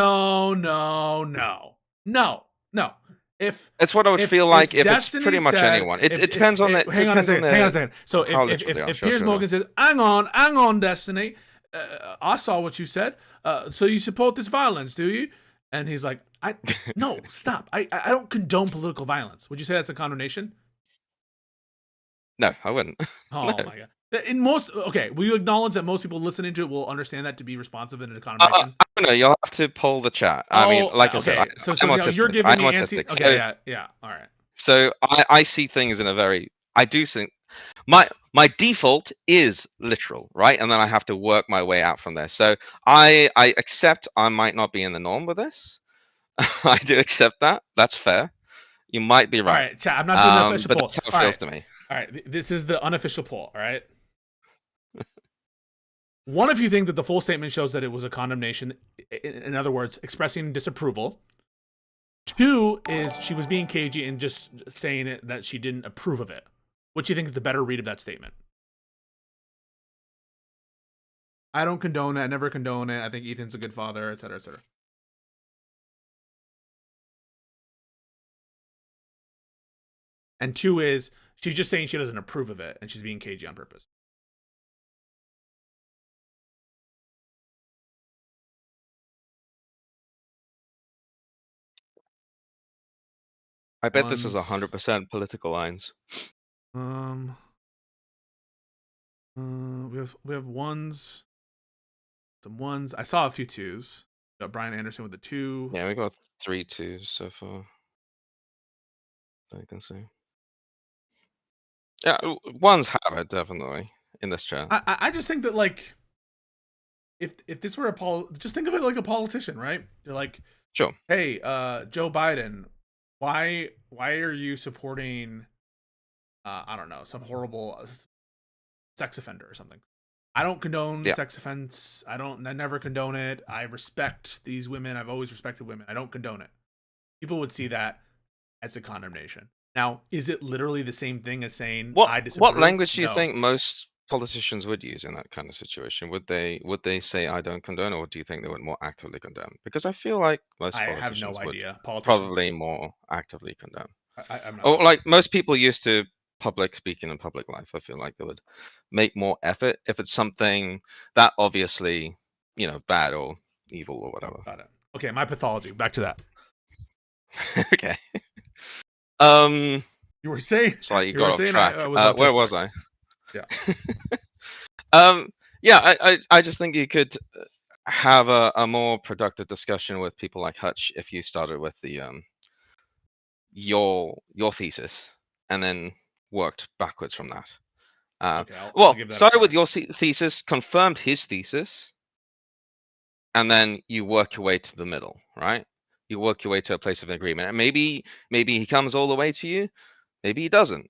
no. If it's what I would feel like if it's Destiny pretty much said, anyone. It depends on the. hang on a second. So college will be on. if Sure, Piers sure. Morgan says, hang on, Destiny, I saw what you said. So you support this violence, do you? And he's like, no, stop. I don't condone political violence. Would you say that's a condemnation? No, I wouldn't. Oh No. my god. Will you acknowledge that most people listening to it will understand that to be responsive in a condemnation? I don't know. You'll have to poll the chat. I mean, like I said, I'm autistic. You're giving I'm me autistic. Okay, yeah. All right. So I see things in a very. I do think my default is literal, right? And then I have to work my way out from there. So I accept I might not be in the norm with this. I do accept that. That's fair. You might be right. All right, chat. I'm not doing the official but poll. that's how it feels to me. All right, this is the unofficial poll. All right. One of you think that the full statement shows that it was a condemnation. In other words, expressing disapproval. Two is she was being cagey and just saying it that she didn't approve of it. What do you think is the better read of that statement? I don't condone it. I never condone it. I think Ethan's a good father, etc., etc. And two is she's just saying she doesn't approve of it and she's being cagey on purpose. I bet this is 100% political lines. We have ones, some ones. I saw a few twos. Got Brian Anderson with the 2. Yeah, we got 3 2s so far. I can see. Yeah, ones have it definitely in this chat. I just think that like, if this were just think of it like a politician, right? They're like, sure. Hey, Joe Biden, why are you supporting, I don't know, some horrible sex offender or something? I don't condone sex offense. I never condone it. I respect these women. I've always respected women. I don't condone it. People would see that as a condemnation. Now, is it literally the same thing as saying I disapprove? What language do you think most politicians would use in that kind of situation? Would they say I don't condone, or do you think they would more actively condemn? Because I feel like most politicians would probably more actively condemn. I'm not or like most people used to public speaking in public life, I feel like they would make more effort if it's something that obviously, bad or evil or whatever. Got it. Okay, my pathology. Back to that. Okay. You were saying. So you got off track. Where was I? Yeah. Yeah. I just think you could have a more productive discussion with people like Hutch if you started with the your thesis and then worked backwards from that. I'll give that started with your thesis, confirmed his thesis, and then you work your way to the middle, right? You work your way to a place of agreement, and maybe he comes all the way to you, maybe he doesn't,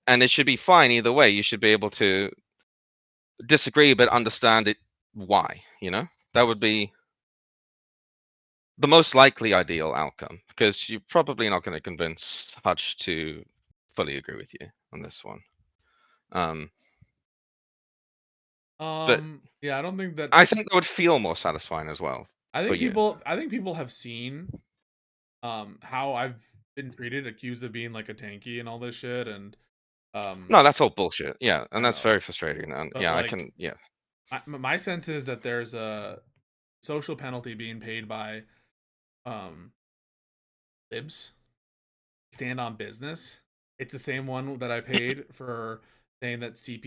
and it should be fine either way. You should be able to disagree but understand it why. That would be the most likely ideal outcome, because you're probably not going to convince Hutch to fully agree with you on this one. But yeah, I don't think that. I think that would feel more satisfying as well. I think people have seen how I've been treated, accused of being like a tanky and all this shit, and no, that's all bullshit. Yeah, and that's very frustrating. And yeah, like, I can. Yeah, my sense is that there's a social penalty being paid by libs stand on business. It's the same one that I paid for saying that stop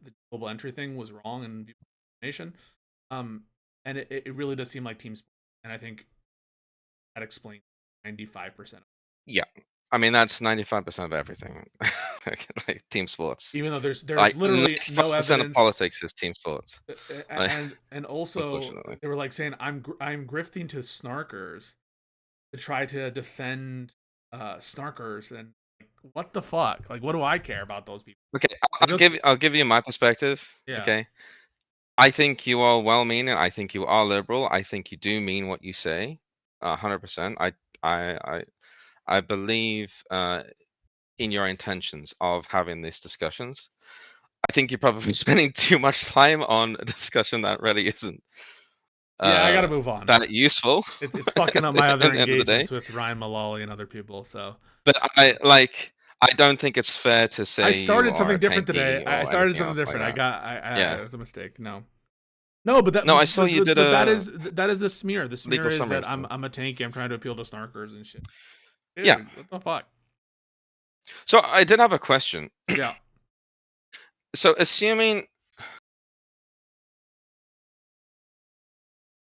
the global entry thing was wrong and information. And it really does seem like team sports, and I think that explains 95%. Yeah, I mean that's 95% of everything. Like team sports. Even though there's like, literally no evidence. Of politics is team sports. And also they were like saying I'm grifting to snarkers to try to defend snarkers, and what the fuck? Like, what do I care about those people? Okay, I'll give you my perspective. Yeah. Okay. I think you are well-meaning. I think you are liberal. I think you do mean what you say, 100%. I believe in your intentions of having these discussions. I think you're probably spending too much time on a discussion that really isn't Yeah, I gotta move on. that useful. It's fucking up my at other the end of the day. engagements with Ryan Mullally and other people. So, But I don't think it's fair to say I you started are something a different today. tanky I or started anything something else like different. that. It was a mistake. No, but that No, I saw you did that a is the smear. The smear legal is summary that stuff. I'm a tanky. I'm trying to appeal to snarkers and shit. Dude, Yeah. what the fuck? So I did have a question. Yeah. So assuming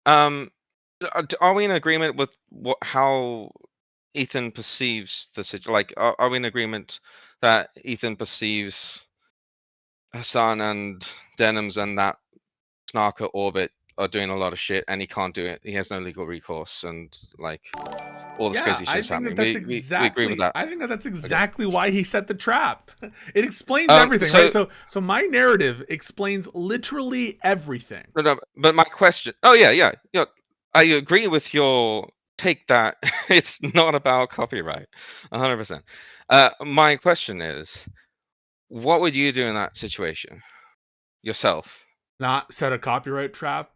are we in agreement with how Ethan perceives the situation? Like, are we in agreement that Ethan perceives Hassan and Denims and that snarker orbit are doing a lot of shit, and he can't do it? He has no legal recourse, and like all this Yeah, crazy I shit's think happening. that's We agree with exactly. that. I think that's Okay. exactly why he set the trap. It explains everything, right? So my narrative explains literally everything. No, but my question. Oh yeah. I agree with your take that it's not about copyright, 100%. My question is, what would you do in that situation yourself? Not set a copyright trap.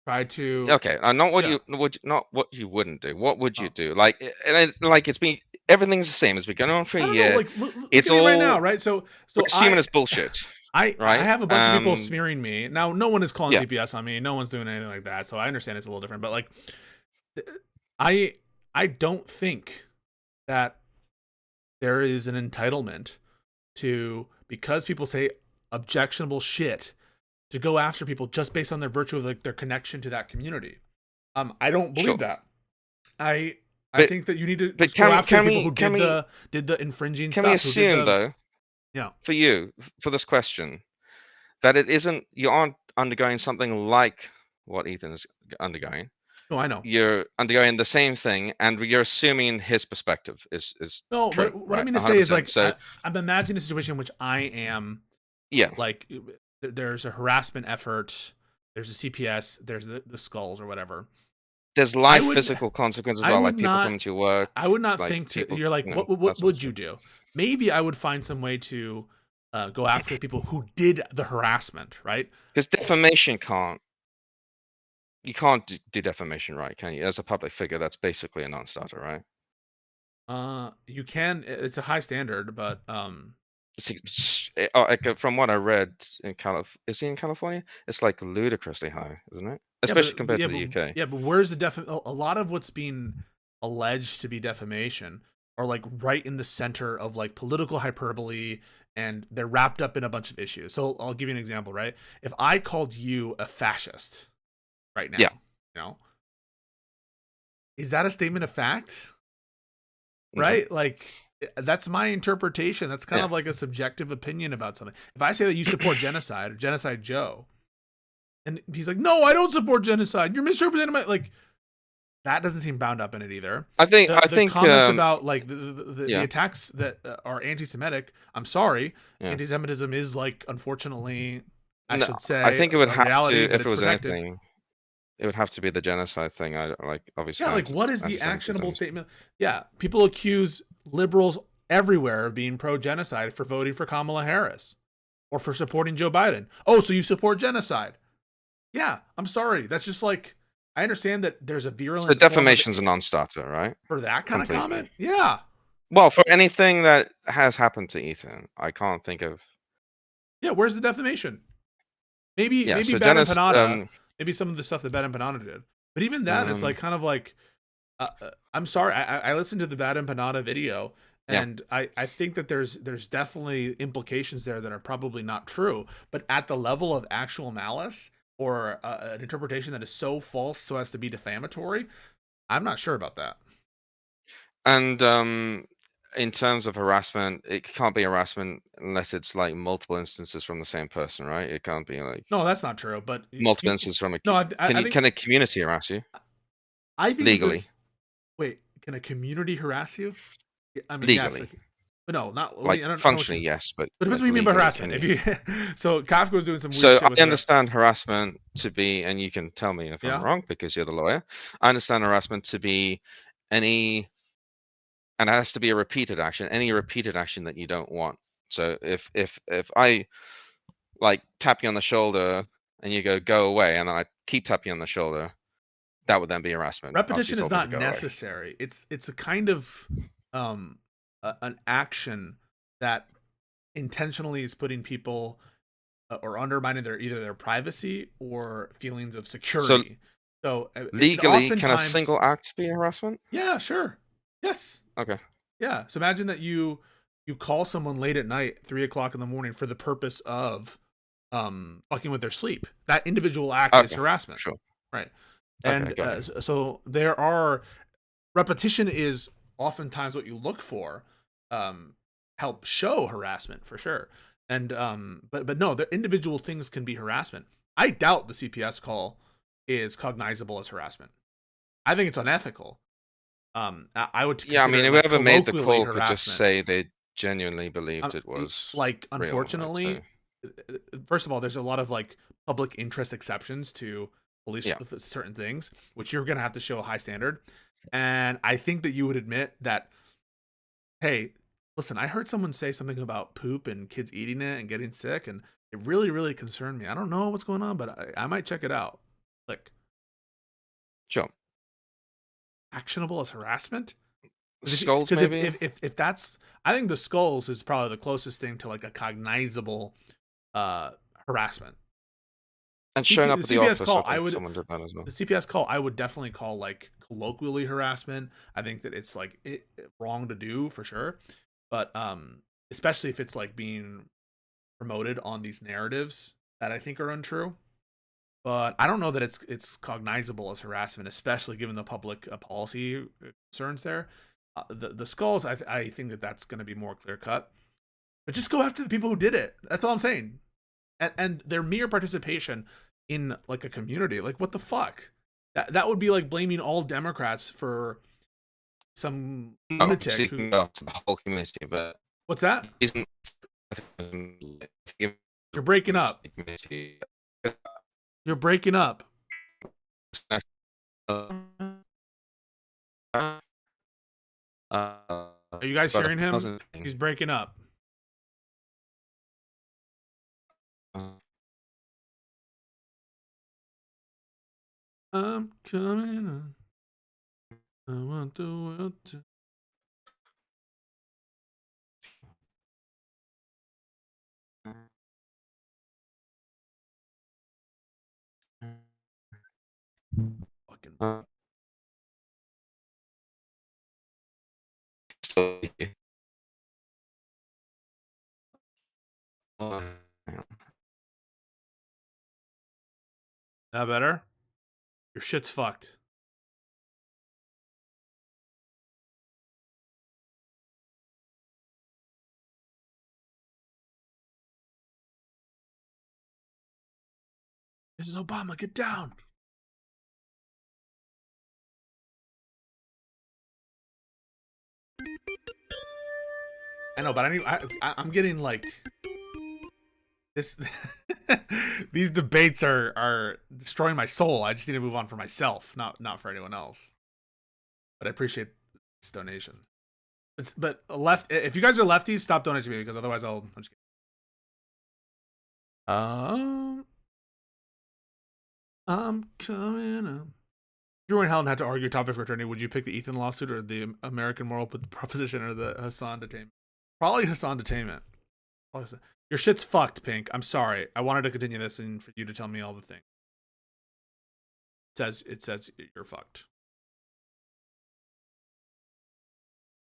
Try to. Okay, not what not what you wouldn't do. What would you do? Like, and it's been everything's the same. It's been going on for a I don't year. know. Like, look It's at me all right now, right? So assuming it's bullshit. I right? have a bunch of people smearing me. Now, no one is calling Yeah. TPS on me. No one's doing anything like that. So I understand it's a little different. But like, I don't think that there is an entitlement to, because people say objectionable shit, to go after people just based on their virtue of like their connection to that community. I don't believe that. I think that you need to go after people who did the infringing stuff. Can we assume though? Yeah. For you, for this question, that you aren't undergoing something like what Ethan's undergoing. No, I know. You're undergoing the same thing, and you're assuming his perspective is no. true, What right? I mean to say is like, I'm imagining a situation in which I am. Yeah. Like, there's a harassment effort. There's a CPS. There's the skulls or whatever. There's physical consequences as well, like people coming to your work. I would not like think to. people, You're like, you know, what would you do? Maybe I would find some way to go after the people who did the harassment, right? Because defamation you can't do defamation, right? Can you? As a public figure, that's basically a non-starter, right? You can. It's a high standard, but from what I read in is he in California? It's like ludicrously high, isn't it? Especially compared to the UK. Yeah, but where's the a lot of what's being alleged to be defamation are like right in the center of like political hyperbole, and they're wrapped up in a bunch of issues. So I'll give you an example, right? If I called you a fascist right now, is that a statement of fact? Right? Like, that's my interpretation. That's kind of like a subjective opinion about something. If I say that you support genocide or Genocide Joe, and he's like, no, I don't support genocide, you're misrepresenting my, like, that doesn't seem bound up in it either. I think comments about like the attacks that are anti-Semitic. I'm sorry, anti-Semitism is like, unfortunately, I should say. I think it would have reality, to, if it was anything, it would have to be the genocide thing. Obviously. Yeah, like, what is the actionable statement? Yeah, people accuse liberals everywhere of being pro-genocide for voting for Kamala Harris or for supporting Joe Biden. Oh, so you support genocide? Yeah, I'm sorry. That's just like, I understand that there's a virulent. So defamation's a non-starter, right? For that kind of comment? Yeah. Well, for anything that has happened to Ethan, I can't think of. Yeah, where's the defamation? Maybe Bad and Panada. Maybe some of the stuff that Bad and Panada did. But even that, it's like kind of like, I'm sorry. I listened to the Bad and Panada video, and I think that there's definitely implications there that are probably not true. But at the level of actual malice, or an interpretation that is so false so as to be defamatory, I'm not sure about that. And in terms of harassment, it can't be harassment unless it's like multiple instances from the same person, right? It can't be like, no, that's not true. But multiple instances from a. No, can a community harass you? I think legally. Wait, can a community harass you? I mean, legally. Yes, No, not Like I don't know what functionally, you, yes, but it depends like, what you mean by legally, harassment. can If you? you so Kafka was doing some weird So shit with I her. understand harassment to be, and you can tell me if I'm Yeah. wrong because you're the lawyer. I understand harassment to be any, and it has to be a repeated action, any repeated action that you don't want. So if I like tap you on the shoulder and you go away, and then I keep tapping you on the shoulder, that would then be harassment after you Repetition is told me to not go away. necessary. It's a kind of an action that intentionally is putting people or undermining either their privacy or feelings of So security. So it legally, can a oftentimes, single act be harassment? yeah, sure, yes, Okay. yeah. So imagine that you call someone late at night, 3 o'clock in the morning, for the purpose of fucking with their sleep. That individual act is Okay. harassment, Sure. right? Okay, And got you. so there are repetition is oftentimes what you look for, help show harassment for sure. And but no, the individual things can be harassment. I doubt the CPS call is cognizable as harassment. I think it's unethical. I would Yeah, I consider mean, it like whoever made the colloquially call could just harassment. say they genuinely believed it was Like, real, I'd say. unfortunately, first of all, there's a lot of like public interest exceptions to police Yeah. certain things, which you're gonna have to show a high standard. And I think that you would admit that, hey, listen, I heard someone say something about poop and kids eating it and getting sick, and it really, really concerned me. I don't know what's going on, but I might check it out. Like, Sure. actionable as harassment? Skulls, Because maybe? if that's, I think the skulls is probably the closest thing to like a cognizable harassment. And showing up at the CPS office, call, I think someone did that as well. the CPS call, I would definitely call like colloquially harassment. I think that it's like wrong to do for sure, but especially if it's like being promoted on these narratives that I think are untrue. But I don't know that it's cognizable as harassment, especially given the public policy concerns there. The skulls, I think that that's going to be more clear cut. But just go after the people who did it. That's all I'm saying. And their mere participation in like a community, like what the fuck? That would be like blaming all Democrats for some lunatic. Speaking of the whole community, but What's that? isn't You're breaking up. You're breaking up. Are you guys hearing him? He's breaking up. I'm coming on. I want the world to. Fucking. That better? Your shit's fucked. This is Obama. Get down. I know, but I'm getting like this. These debates are destroying my soul. I just need to move on for myself, not for anyone else. But I appreciate this donation. But left, if you guys are lefties, stop donating me because otherwise I'm just kidding. I'm coming up. If you were in hell and had to argue topic for attorney, would you pick the Ethan lawsuit or the American moral proposition or the Hassan detainment? Probably Hassan detainment. Your shit's fucked, Pink. I'm sorry. I wanted to continue this and for you to tell me all the things. It says you're fucked.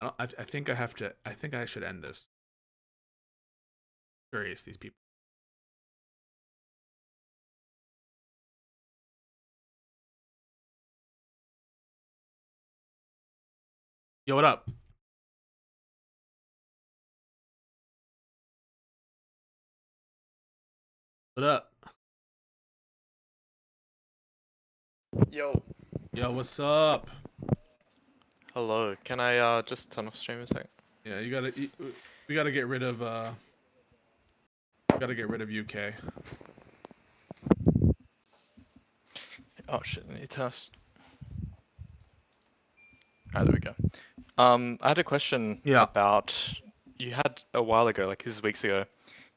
I think I have to. I think I should end this. Curious, these people. Yo, what up? What up? Yo. Yo, what's up? Hello. Can I just turn off stream a sec? Yeah, we gotta get rid of UK. Oh shit, I need test. Alright, there we go. I had a question about, you had a while ago, like this is weeks ago,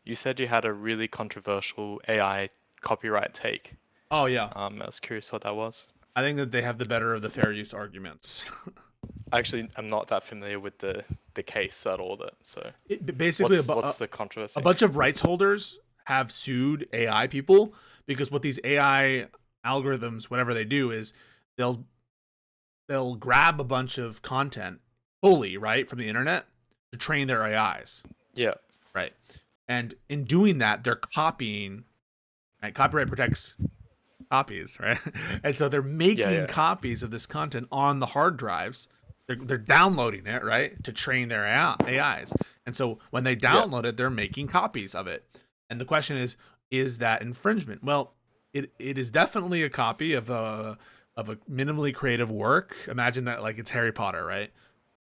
you said you had a really controversial AI copyright take. Oh yeah. I was curious what that was. I think that they have the better of the fair use arguments. Actually, I'm not that familiar with the case at all. So Basically, what's the controversy? A bunch of rights holders have sued AI people because what these AI algorithms, whatever they do, is they'll grab a bunch of content fully right from the internet to train their AIs. Yeah. Right. And in doing that, they're copying. Right? Copyright protects copies, right? And so they're making copies of this content on the hard drives. They're downloading it, right, to train their AIs. And so when they download it, they're making copies of it. And the question is that infringement? Well, it is definitely a copy of a minimally creative work. Imagine that like it's Harry Potter, right?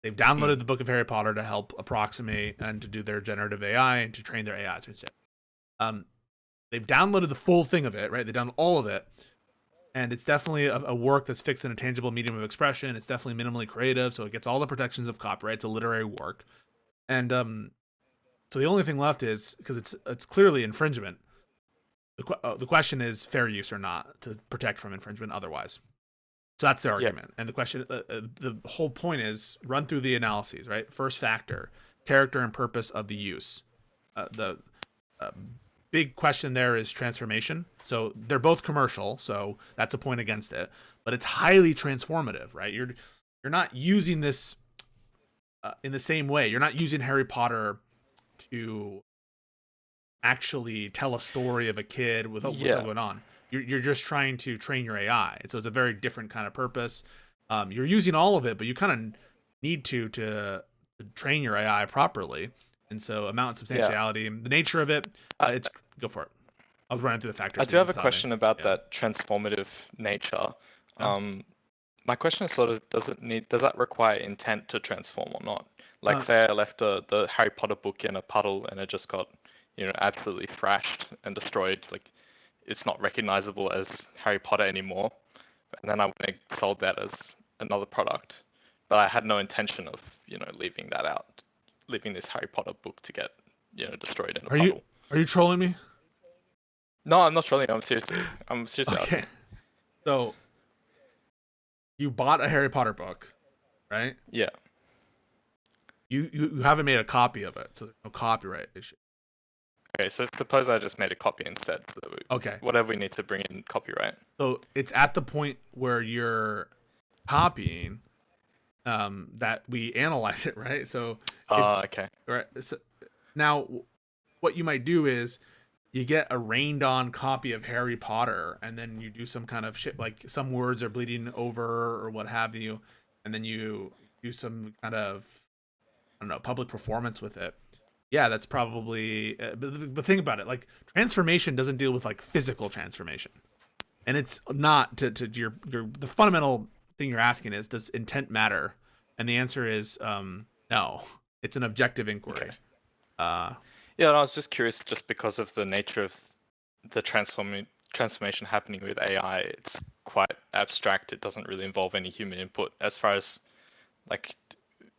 They've downloaded the book of Harry Potter to help approximate and to do their generative AI and to train their AIs and stuff. They've downloaded the full thing of it, right? They've done all of it. And it's definitely a work that's fixed in a tangible medium of expression. It's definitely minimally creative, so it gets all the protections of copyright. It's a literary work. And so the only thing left is, because it's clearly infringement, the question is fair use or not to protect from infringement otherwise. So that's the argument. And the question, the whole point is run through the analyses, right? First factor, character and purpose of the use. The big question there is transformation. So they're both commercial, so that's a point against it. But it's highly transformative, right? You're not using this in the same way. You're not using Harry Potter to actually tell a story of a kid with what's going on. You're just trying to train your AI. So it's a very different kind of purpose. You're using all of it, but you kind of need to train your AI properly. And so amount and substantiality, the nature of it, it's go for it. I was running through the factors. I do have a question about that transformative nature. My question is sort of, does that require intent to transform or not? Like say I left the Harry Potter book in a puddle and it just got, absolutely thrashed and destroyed. Like it's not recognizable as Harry Potter anymore. And then I went and sold that as another product. But I had no intention of, leaving that out. Leaving this Harry Potter book to get, destroyed in a puddle. Are you trolling me? No, I'm not trolling. I'm seriously Okay. asking. So you bought a Harry Potter book, right? Yeah. You haven't made a copy of it, so there's no copyright issue. Okay, so suppose I just made a copy instead. So that whatever we need to bring in copyright. So it's at the point where you're copying that we analyze it, right? So okay. Right. So now what you might do is you get a rained on copy of Harry Potter and then you do some kind of shit, like some words are bleeding over or what have you, and then you do some kind of, I don't know, public performance with it. Yeah, that's probably but think about it, like transformation doesn't deal with like physical transformation, and it's not to your the fundamental thing you're asking is, does intent matter? And the answer is no. It's an objective inquiry. Okay. Yeah, and I was just curious, just because of the nature of the transformation happening with AI. It's quite abstract. It doesn't really involve any human input, as far as like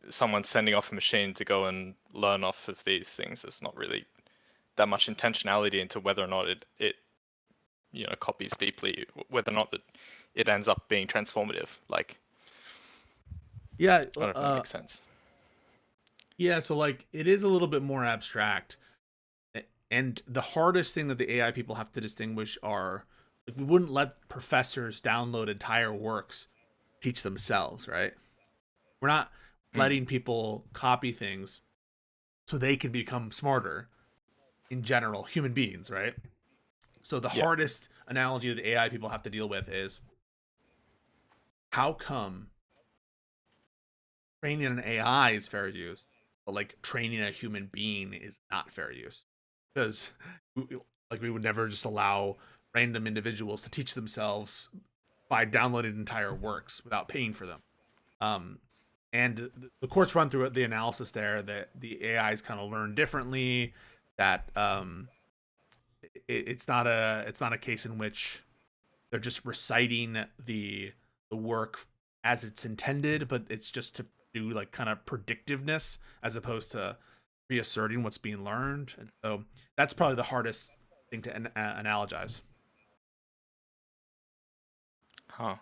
someone sending off a machine to go and learn off of these things. There's not really that much intentionality into whether or not it copies deeply, whether or not that it ends up being transformative. Like, yeah, I don't know if that makes sense. Yeah, so like it is a little bit more abstract, and the hardest thing that the AI people have to distinguish are, like, we wouldn't let professors download entire works, teach themselves, right? We're not letting people copy things so they can become smarter. In general, human beings, right? So the hardest analogy that the AI people have to deal with is, how come training an AI is fair use, but like training a human being is not fair use? Because we would never just allow random individuals to teach themselves by downloading entire works without paying for them. And the courts run through the analysis there that the AIs kind of learn differently. That it's not a case in which they're just reciting the work as it's intended, but it's just to do like kind of predictiveness as opposed to reasserting what's being learned. And so that's probably the hardest thing to analogize. Huh.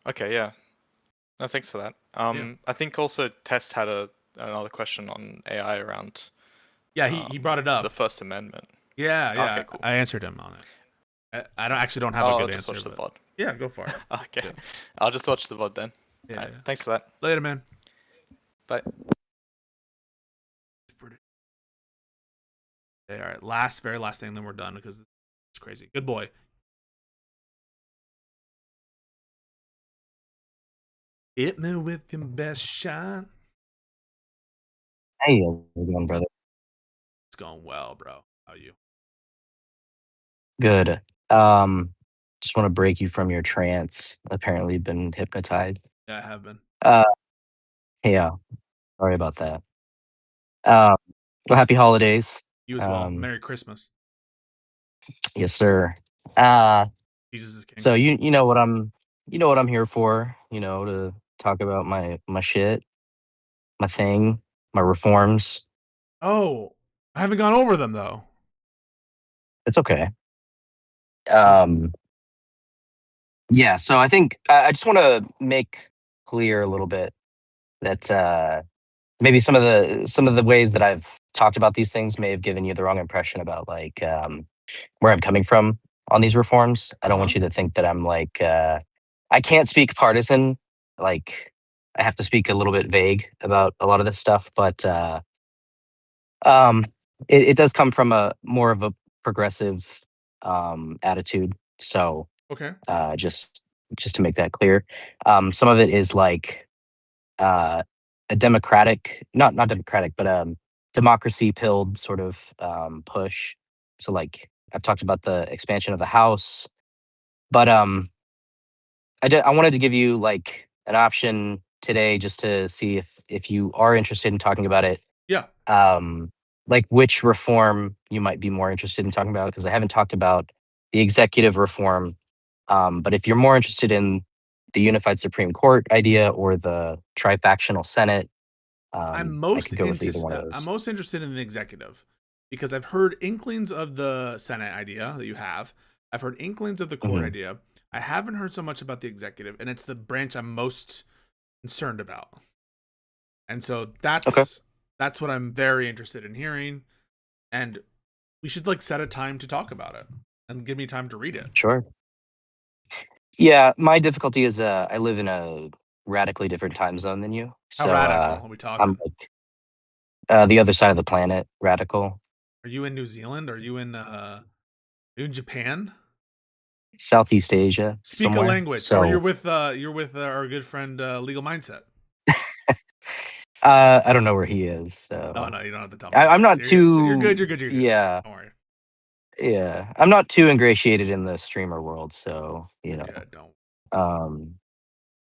Okay, yeah. No, thanks for that. I think also Test had another question on AI around. Yeah, he brought it up. The First Amendment. Yeah. Okay, cool. I answered him on it. I don't have a good just answer. Watch the VOD. Yeah, go for it. Okay, Yeah. I'll just watch the VOD then. Yeah, All right, thanks for that. Later, man. Bye. Okay, all right, very last thing, then we're done because it's crazy. Good boy. Hit me with your best shot. Hey, how's it going, brother? It's going well, bro. How are you? Good. Just want to break you from your trance. Apparently, you've been hypnotized. Yeah, I have been. Yeah. Sorry about that. Well, happy holidays. You as well. Merry Christmas. Yes, sir. Jesus is king. So you know what I'm here for. To talk about my shit, my thing, my reforms. Oh, I haven't gone over them though. It's okay. Yeah. So I think I just want to make clear a little bit that maybe some of the ways that I've talked about these things may have given you the wrong impression about like where I'm coming from on these reforms. I don't want you to think that I'm like I can't speak partisan. Like I have to speak a little bit vague about a lot of this stuff, but it does come from a more of a progressive attitude. So Okay. just to make that clear, some of it is like a democratic, not democratic, but democracy pilled sort of push. So like I've talked about the expansion of the House, but I wanted to give you like an option today just to see if you are interested in talking about it. Yeah. Like which reform you might be more interested in talking about, because I haven't talked about the executive reform. But if you're more interested in the unified Supreme Court idea or the trifactional Senate, I could go with either one of those. I'm most interested in the executive because I've heard inklings of the Senate idea that you have. I've heard inklings of the court idea. I haven't heard so much about the executive, and it's the branch I'm most concerned about. And so that's what I'm very interested in hearing. And we should like set a time to talk about it and give me time to read it. Sure. Yeah, my difficulty is I live in a radically different time zone than you. So How radical are we talking? I'm like the other side of the planet, radical. Are you in New Zealand? Are you in Japan? Southeast Asia. Speak somewhere. a language. So, Or you're with our good friend Legal Mindset. I don't know where he is. So Oh no, you don't have to tell me. I'm not too. You're good. You're good. Yeah. Don't worry. Yeah, I'm not too ingratiated in the streamer world, so Yeah, don't.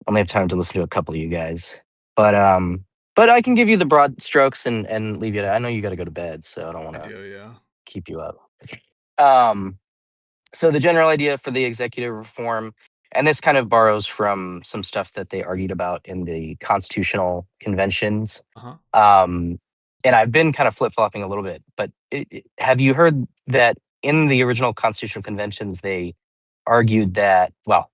Only have time to listen to a couple of you guys, but I can give you the broad strokes and leave you. I know you got to go to bed, so I don't want to keep you up. So the general idea for the executive reform, and this kind of borrows from some stuff that they argued about in the constitutional conventions. And I've been kind of flip flopping a little bit, but have you heard that in the original constitutional conventions they argued that, well,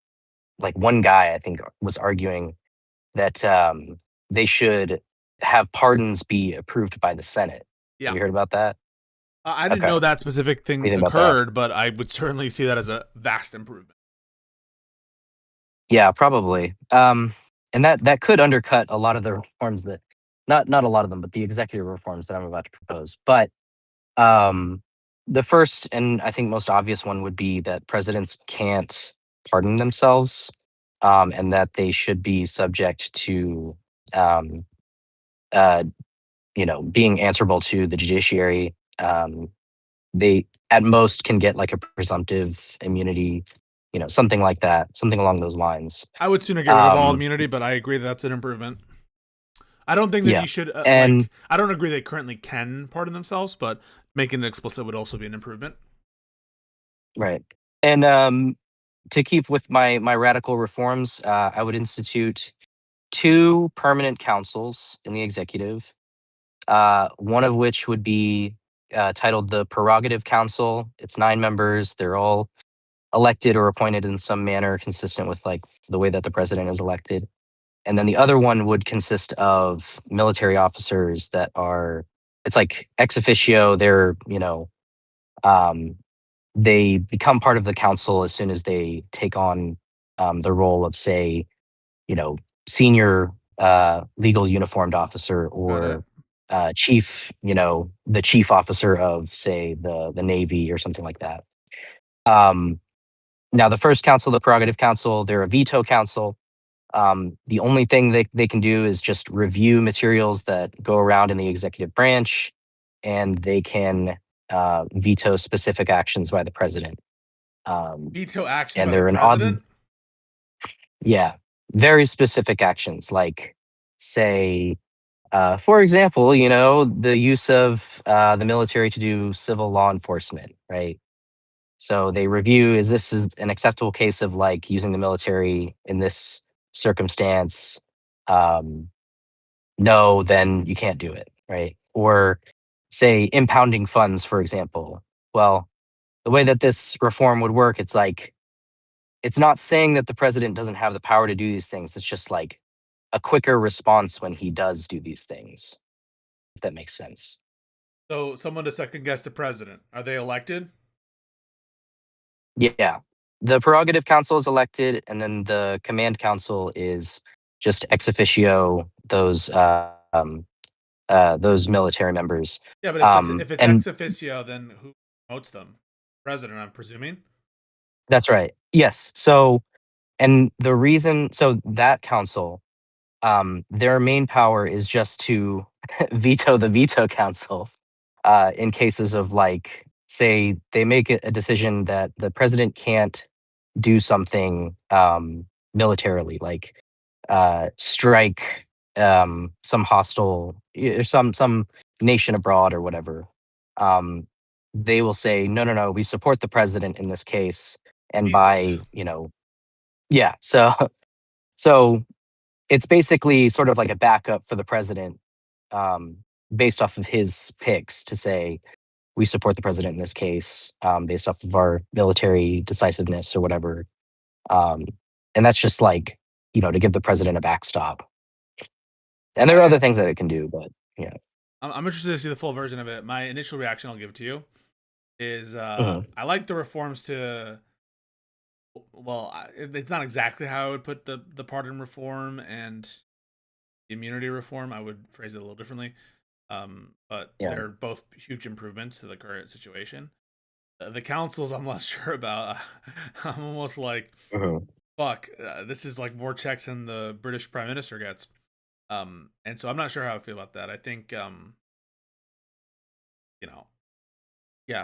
like one guy I think was arguing that they should have pardons be approved by the Senate. Yeah. Have you heard about that? I didn't know that specific thing occurred, but I would certainly see that as a vast improvement. Yeah, probably. And that could undercut a lot of the reforms that, not a lot of them, but the executive reforms that I'm about to propose. But the first and I think most obvious one would be that presidents can't pardon themselves, and that they should be subject to, being answerable to the judiciary. They at most can get like a presumptive immunity something like that, something along those lines. I would sooner get rid of all immunity, but I agree that's an improvement. I don't think that Yeah, you should and I don't agree they currently can pardon themselves, but making it explicit would also be an improvement. right. And to keep with my radical reforms, I would institute 2 permanent councils in the executive. One of which would be titled the Prerogative Council. It's 9 members. They're all elected or appointed in some manner consistent with like the way that the president is elected. And then the other one would consist of military officers that are, it's like ex officio. They're, they become part of the council as soon as they take on the role of, say, senior legal uniformed officer or chief, the chief officer of, say, the Navy or something like that. Now, the first council, the Prerogative Council, they're a veto council. The only thing they can do is just review materials that go around in the executive branch, and they can veto specific actions by the president. Veto actions And by the they're an president? yeah, very specific actions, like, say, for example, the use of the military to do civil law enforcement, right? So they review, is this is an acceptable case of like using the military in this circumstance? No, then you can't do it, right? Or say impounding funds, for example. Well, the way that this reform would work, it's like, it's not saying that the president doesn't have the power to do these things. It's just like a quicker response when he does do these things, if that makes sense. So someone to second guess the president. Are they elected? Yeah. The Prerogative Council is elected, and then the Command Council is just ex officio those military members. Yeah, but if it's And ex officio, then who promotes them? President, I'm presuming. that's right. Yes. So, and the reason, so that council, their main power is just to veto the veto council in cases of, like, say they make a decision that the president can't do something militarily, like strike some hostile or some nation abroad or whatever. They will say, no, no, no, we support the president in this case, and by Bezos. yeah, so it's basically sort of like a backup for the president, based off of his picks, to say we support the president in this case, based off of our military decisiveness or whatever. And that's just like, to give the president a backstop. And there are other things that it can do, but yeah. I'm interested to see the full version of it. My initial reaction, I'll give it to you, is Mhm. I like the reforms to. Well, it's not exactly how I would put the pardon reform and the immunity reform. I would phrase it a little differently. But Yeah. they're both huge improvements to the current situation. The councils, I'm less sure about. I'm almost like, fuck, this is like more checks than the British Prime Minister gets. And so I'm not sure how I feel about that. I think, yeah,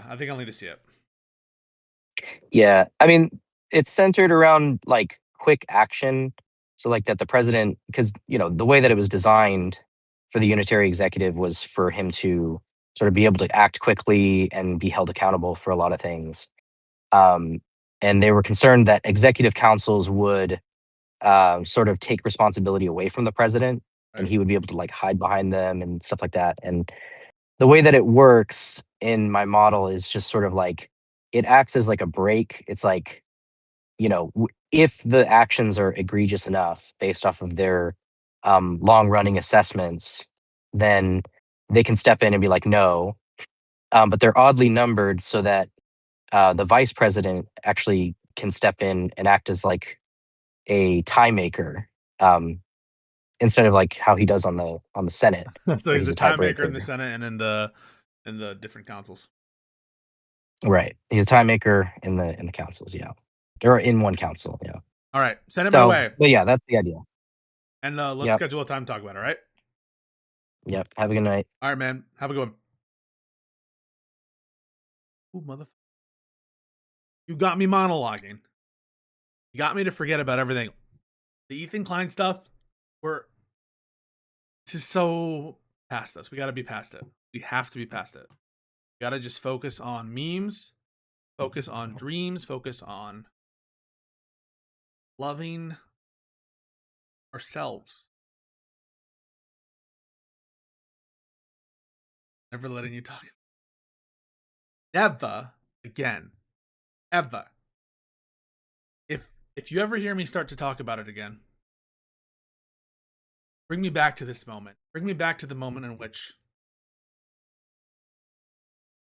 I think I'll need to see it. Yeah. I mean, it's centered around like quick action. So like that the president, because the way that it was designed for the unitary executive was for him to sort of be able to act quickly and be held accountable for a lot of things. And they were concerned that executive councils would sort of take responsibility away from the president, and he would be able to like hide behind them and stuff like that. And the way that it works in my model is just sort of like, it acts as like a break. It's like, if the actions are egregious enough based off of their long running assessments, then they can step in and be like, no. But they're oddly numbered so that the vice president actually can step in and act as like a tie maker, instead of like how he does on the Senate. So where he's a a time maker in tiebreaker. the Senate and in the different councils. Right. He's a time maker in the councils, yeah. Or in one council, yeah. All right, send it my way. But yeah, that's the idea. And let's Yep. schedule a time to talk about it, all right? Yep. Have a good night. All right, man. Have a good one. Ooh, motherfucker. You got me monologuing. You got me to forget about everything. The Ethan Klein stuff, this is so past us. We got to be past it. We have to be past it. We got to just focus on memes, focus on dreams, focus on loving ourselves. Never letting you talk. Never again. Ever. If you ever hear me start to talk about it again, bring me back to this moment. Bring me back to the moment in which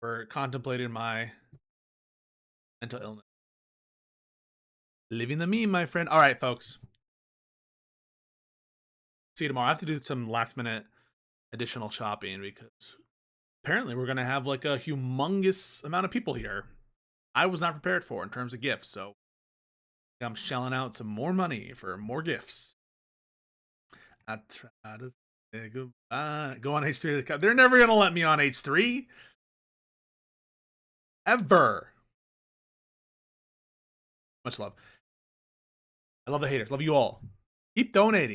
we're contemplating my mental illness. Living the meme, my friend. All right, folks. See you tomorrow. I have to do some last minute additional shopping because apparently we're going to have like a humongous amount of people here. I was not prepared for in terms of gifts, so I'm shelling out some more money for more gifts. I try to say goodbye. Go on H3. They're never going to let me on H3. Ever. Much love. I love the haters. Love you all. Keep donating.